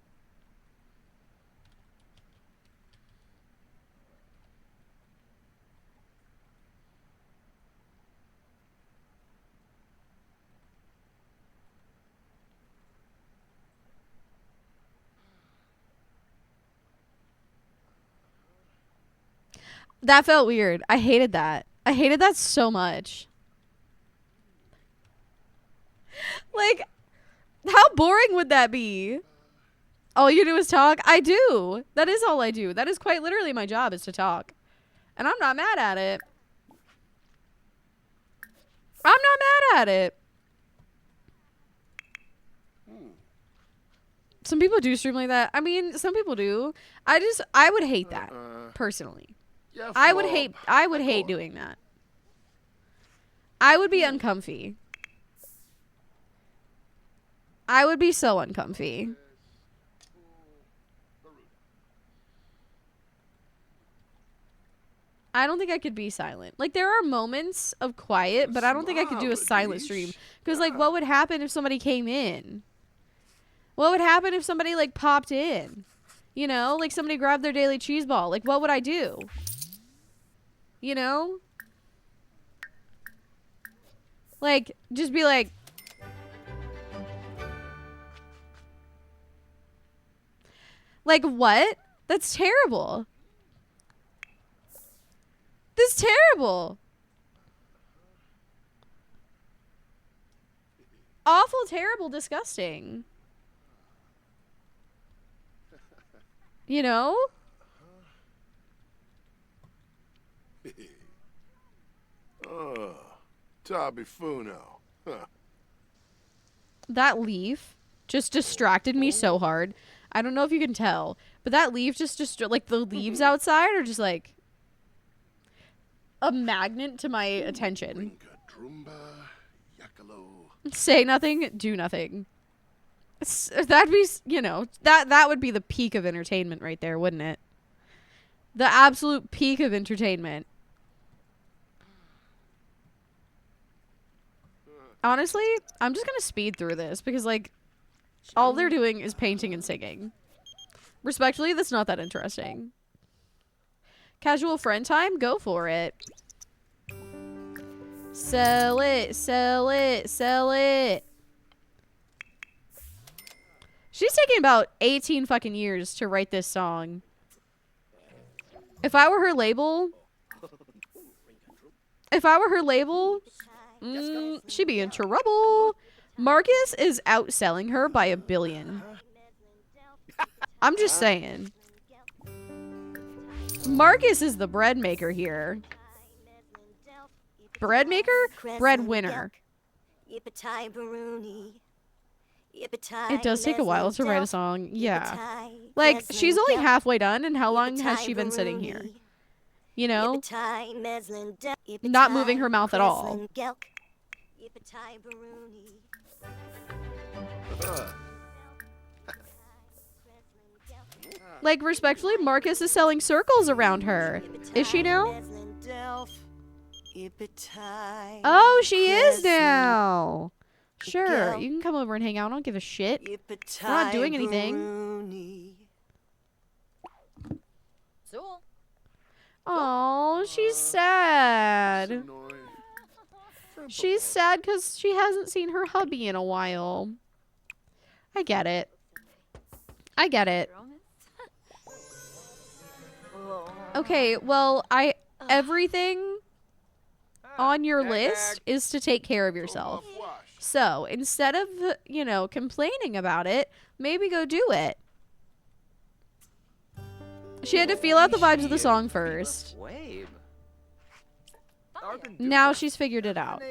That felt weird. I hated that. I hated that so much. Like, how boring would that be? All you do is talk? I do. That is all I do. That is quite literally my job, is to talk. And I'm not mad at it. I'm not mad at it. Some people do stream like that. I mean, some people do. I would hate that, personally.
Yeah,
I would hate doing that. I would be uncomfy. I would be so uncomfy. I don't think I could be silent. Like, there are moments of quiet, but I don't think I could do a silent stream. Because, like, what would happen if somebody came in? What would happen if somebody, like, popped in? You know? Like, somebody grabbed their daily cheese ball. Like, what would I do? You know? Like, just be like... Like, what? That's terrible. That's terrible. Awful, terrible, disgusting. You know?
Tabi Funo. Huh.
That leaf just distracted me so hard. I don't know if you can tell, but that leaf just like the leaves outside are just like a magnet to my attention. Say nothing, do nothing. That'd be, you know, that would be the peak of entertainment right there, wouldn't it? The absolute peak of entertainment. Honestly, I'm just gonna speed through this because, like, all they're doing is painting and singing. Respectfully, that's not that interesting. Casual friend time? Go for it. Sell it, sell it, sell it. She's taking about 18 fucking years to write this song. If I were her label... she'd be in trouble. Marcus is outselling her by 1 billion. I'm just saying. Marcus is the bread maker here. Bread maker? Bread winner. It does take a while to write a song. Yeah. Like, she's only halfway done, and how long has she been sitting here? You know? Not moving her mouth at all. Like, respectfully, Marcus is selling circles around her. Is she now? Oh, she is now. Sure, you can come over and hang out. I don't give a shit. We're not doing anything. Oh, she's sad. She's sad because she hasn't seen her hubby in a while. I get it. I get it. Okay, well, everything on your list is to take care of yourself. So, instead of, you know, complaining about it, maybe go do it. She had to feel out the vibes of the song first. Now she's figured it out.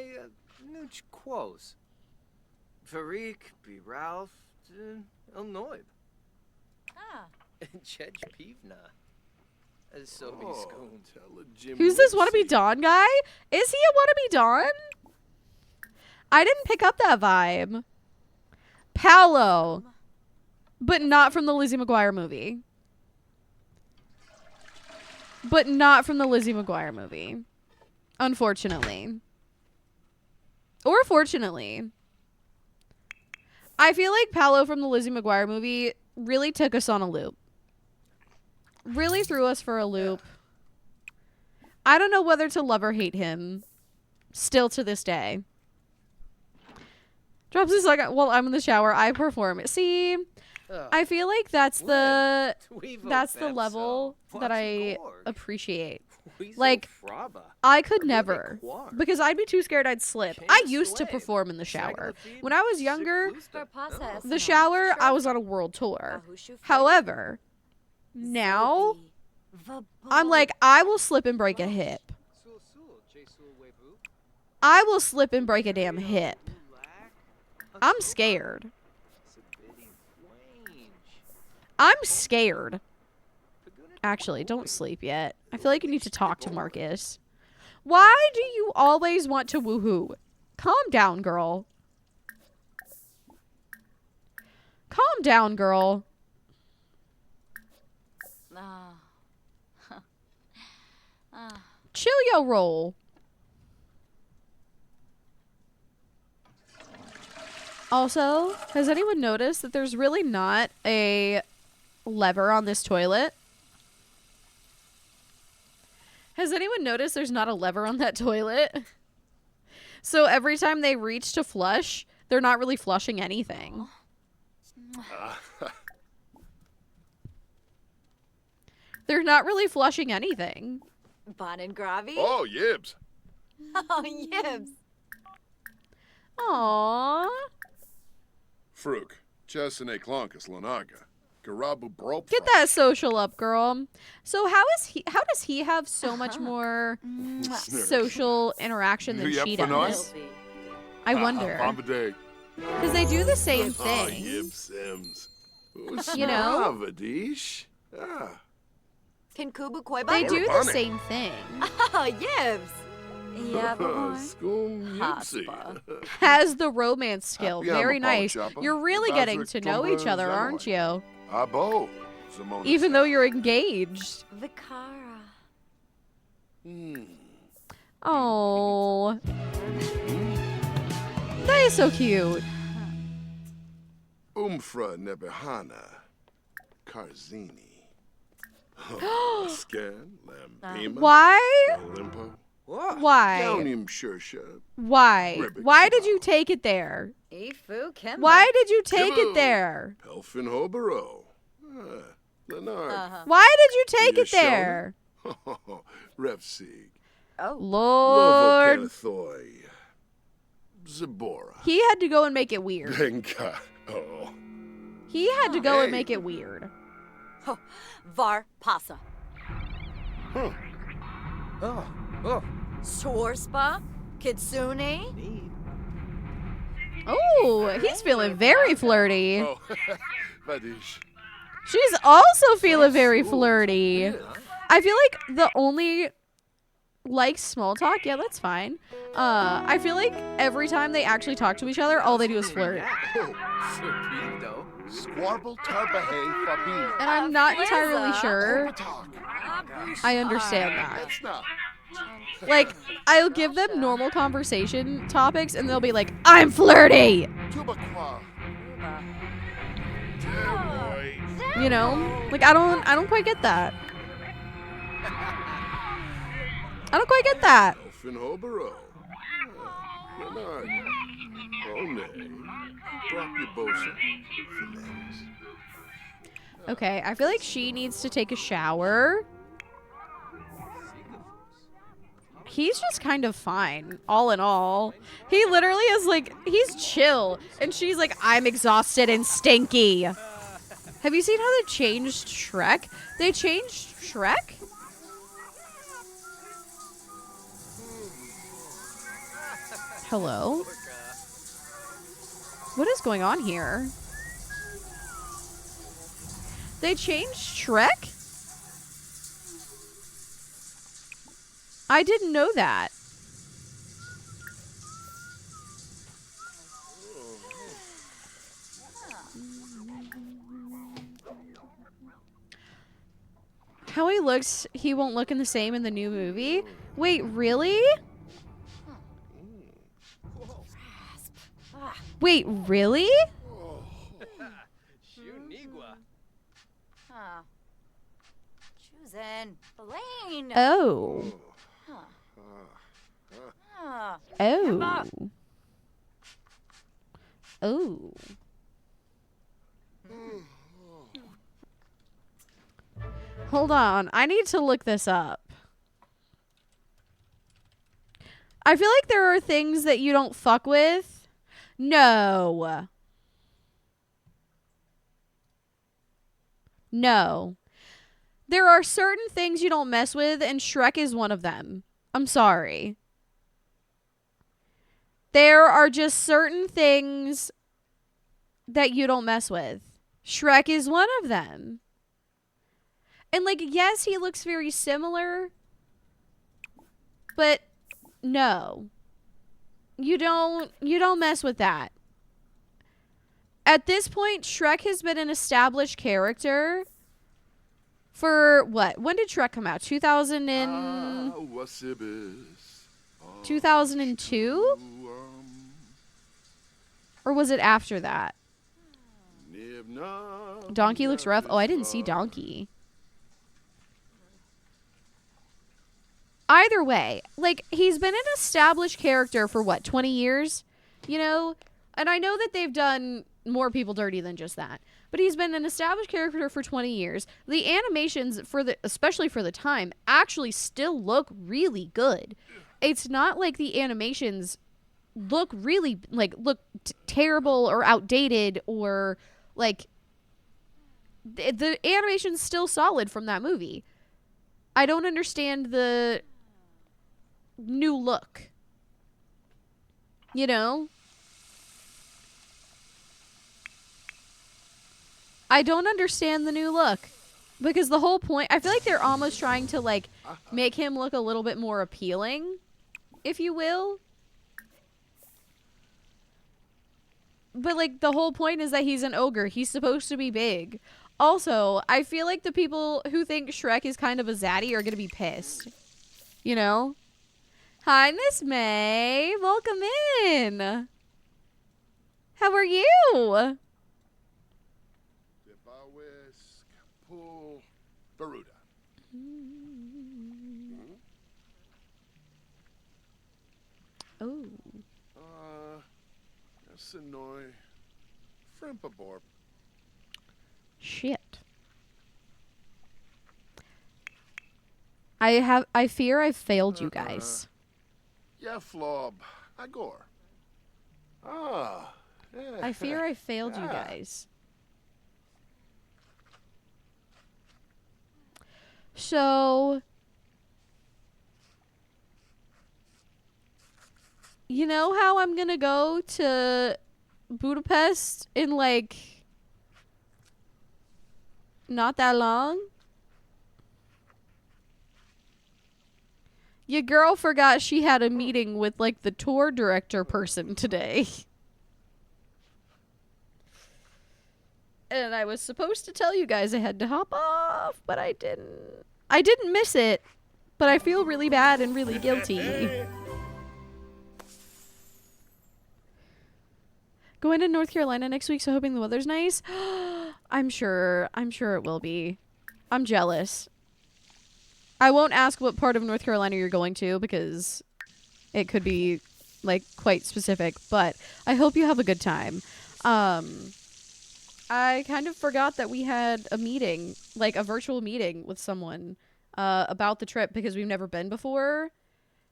Who's this wannabe Don guy? Is he a wannabe Don? I didn't pick up that vibe. Paolo. But not from the Lizzie McGuire movie. But not from the Lizzie McGuire movie. Unfortunately. Or fortunately. I feel like Paolo from the Lizzie McGuire movie really took us on a loop. Really threw us for a loop. I don't know whether to love or hate him. Still to this day. Drops his like, well, I'm in the shower. I perform. See, I feel like that's the level that I appreciate. Like, I could never, because I'd be too scared I'd slip. I used to perform in the shower. When I was younger, the shower, I was on a world tour. However, now, I'm like, I will slip and break a hip. I will slip and break a damn hip. I'm scared. I'm scared. Actually, don't sleep yet. I feel like you need to talk to Marcus. Why do you always want to woohoo? Calm down, girl. Calm down, girl. Chill your roll. Also, has anyone noticed that there's really not a lever on this toilet? Has anyone noticed there's not a lever on that toilet? So every time they reach to flush, they're not really flushing anything. They're not really flushing anything.
Bon and Gravi?
Oh, Yibs.
Oh, Yibs.
Aww.
Fruk, Chesine Klonkus Lanaga. Garabu Brope.
Get that social up, girl. So how does he have so much more social interaction than she does? I wonder. Because they do the same thing. You know? They do the same thing.
Oh, Yibs. Yeah,
Has the romance skill. Very nice. You're really getting to know each other, aren't you? Even though you're engaged.
Vicara.
Oh. That is so cute.
Umfra Nebehana. Karzini. Scan, Lambima.
Why?
Olimpo.
Why? Why? Why did you take it there? Why did you take it there?
Pelfin Hobero. Leonard.
Why did you take it there?
Revsig.
Oh.
Lord.
Lovokanathoy. Zabora.
He had to go and make it weird.
Benka. Oh.
He had to go and make it weird.
Oh. Var Pasa.
Oh.
Sorspa. Kitsune.
Oh, he's feeling very flirty.
Oh. Vadish.
She's also feeling very flirty. I feel like the only small talk. Yeah, that's fine. I feel like every time they actually talk to each other, all they do is flirt.
Squarble Tarbahay Fabine.
And I'm not entirely sure I understand that. Like, I'll give them normal conversation topics and they'll be like, I'm flirty! You know? Like, I don't quite get that. I don't quite get that. Okay, I feel like she needs to take a shower. He's just kind of fine, all in all. He literally is like, he's chill. And she's like, I'm exhausted and stinky. Have you seen how they changed Shrek? They changed Shrek? Hello? What is going on here? They changed Shrek? I didn't know that. How he looks, he won't look in the same in the new movie. Wait, really? Wait, really?
Huh. Choosing. Blaine.
Oh.
Huh.
Oh. Oh. Hold on. I need to look this up. I feel like there are things that you don't fuck with. No. No. There are certain things you don't mess with, and Shrek is one of them. I'm sorry. There are just certain things that you don't mess with. Shrek is one of them. And like, yes, he looks very similar, but no. You don't mess with that. At this point, Shrek has been an established character for what? When did Shrek come out? 2002? Or was it after that? Donkey looks rough. Oh, I didn't see Donkey. Either way, like, he's been an established character for what, 20 years? You know? And I know that they've done more people dirty than just that. But he's been an established character for 20 years. The animations, especially for the time, actually still look really good. It's not like the animations look really, like, terrible or outdated or, like, the animation's still solid from that movie. I don't understand the new look. You know? I don't understand the new look. Because the whole point, I feel like they're almost trying to, like, make him look a little bit more appealing, if you will. But, like, the whole point is that he's an ogre. He's supposed to be big. Also, I feel like the people who think Shrek is kind of a zaddy are going to be pissed. You know? Hi, Miss May. Welcome in. How are you?
Baruda.
Oh.
Sonoy. Frimpaborp.
Shit. I fear I've failed you guys.
Yeah, Flob. Agor. Ah. Yeah.
I fear I failed you guys. So, you know how I'm gonna go to Budapest in, like, not that long? Your girl forgot she had a meeting with, like, the tour director person today. And I was supposed to tell you guys I had to hop off, but I didn't. I didn't miss it, but I feel really bad and really guilty. Going to North Carolina next week, so hoping the weather's nice. I'm sure it will be. I'm jealous. I won't ask what part of North Carolina you're going to because it could be, like, quite specific, but I hope you have a good time. I kind of forgot that we had a meeting, like a virtual meeting with someone about the trip because we've never been before.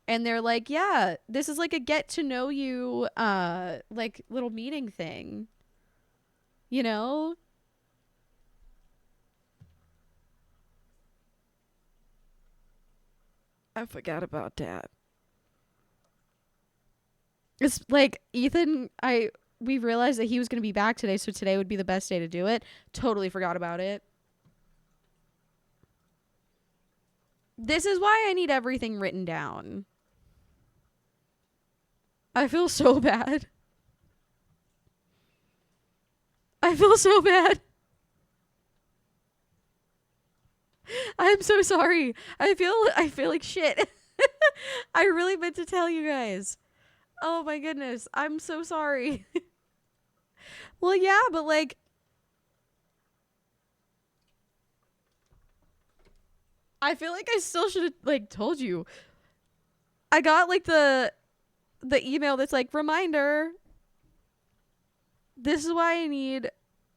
And they're like, yeah, this is like a get to know you, like, little meeting thing. You know? I forgot about that. It's like, Ethan, we realized that he was going to be back today, so today would be the best day to do it. Totally forgot about it. This is why I need everything written down. I feel so bad. I feel so bad. I'm so sorry. I feel like shit. I really meant to tell you guys. Oh my goodness. I'm so sorry. Well, yeah, but like I feel like I still should have like told you. I got like the email that's like, reminder, this is why I need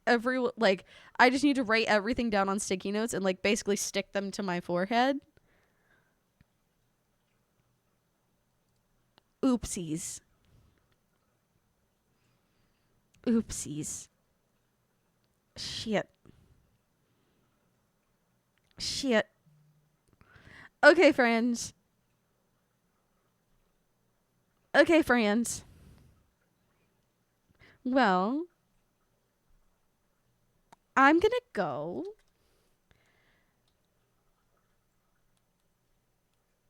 I just need to write everything down on sticky notes and like basically stick them to my forehead. Oopsies. Oopsies. Shit. Okay, friends. Well, I'm gonna go.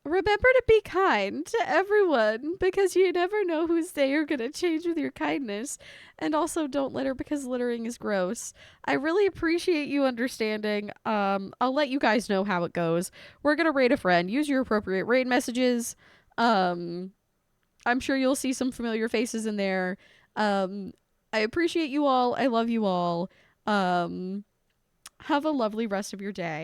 Remember to be kind to everyone because you never know whose day you're gonna change with your kindness. And also don't litter because littering is gross. I really appreciate you understanding. I'll let you guys know how it goes. We're gonna raid a friend. Use your appropriate raid messages. I'm sure you'll see some familiar faces in there. I appreciate you all. I love you all. Have a lovely rest of your day.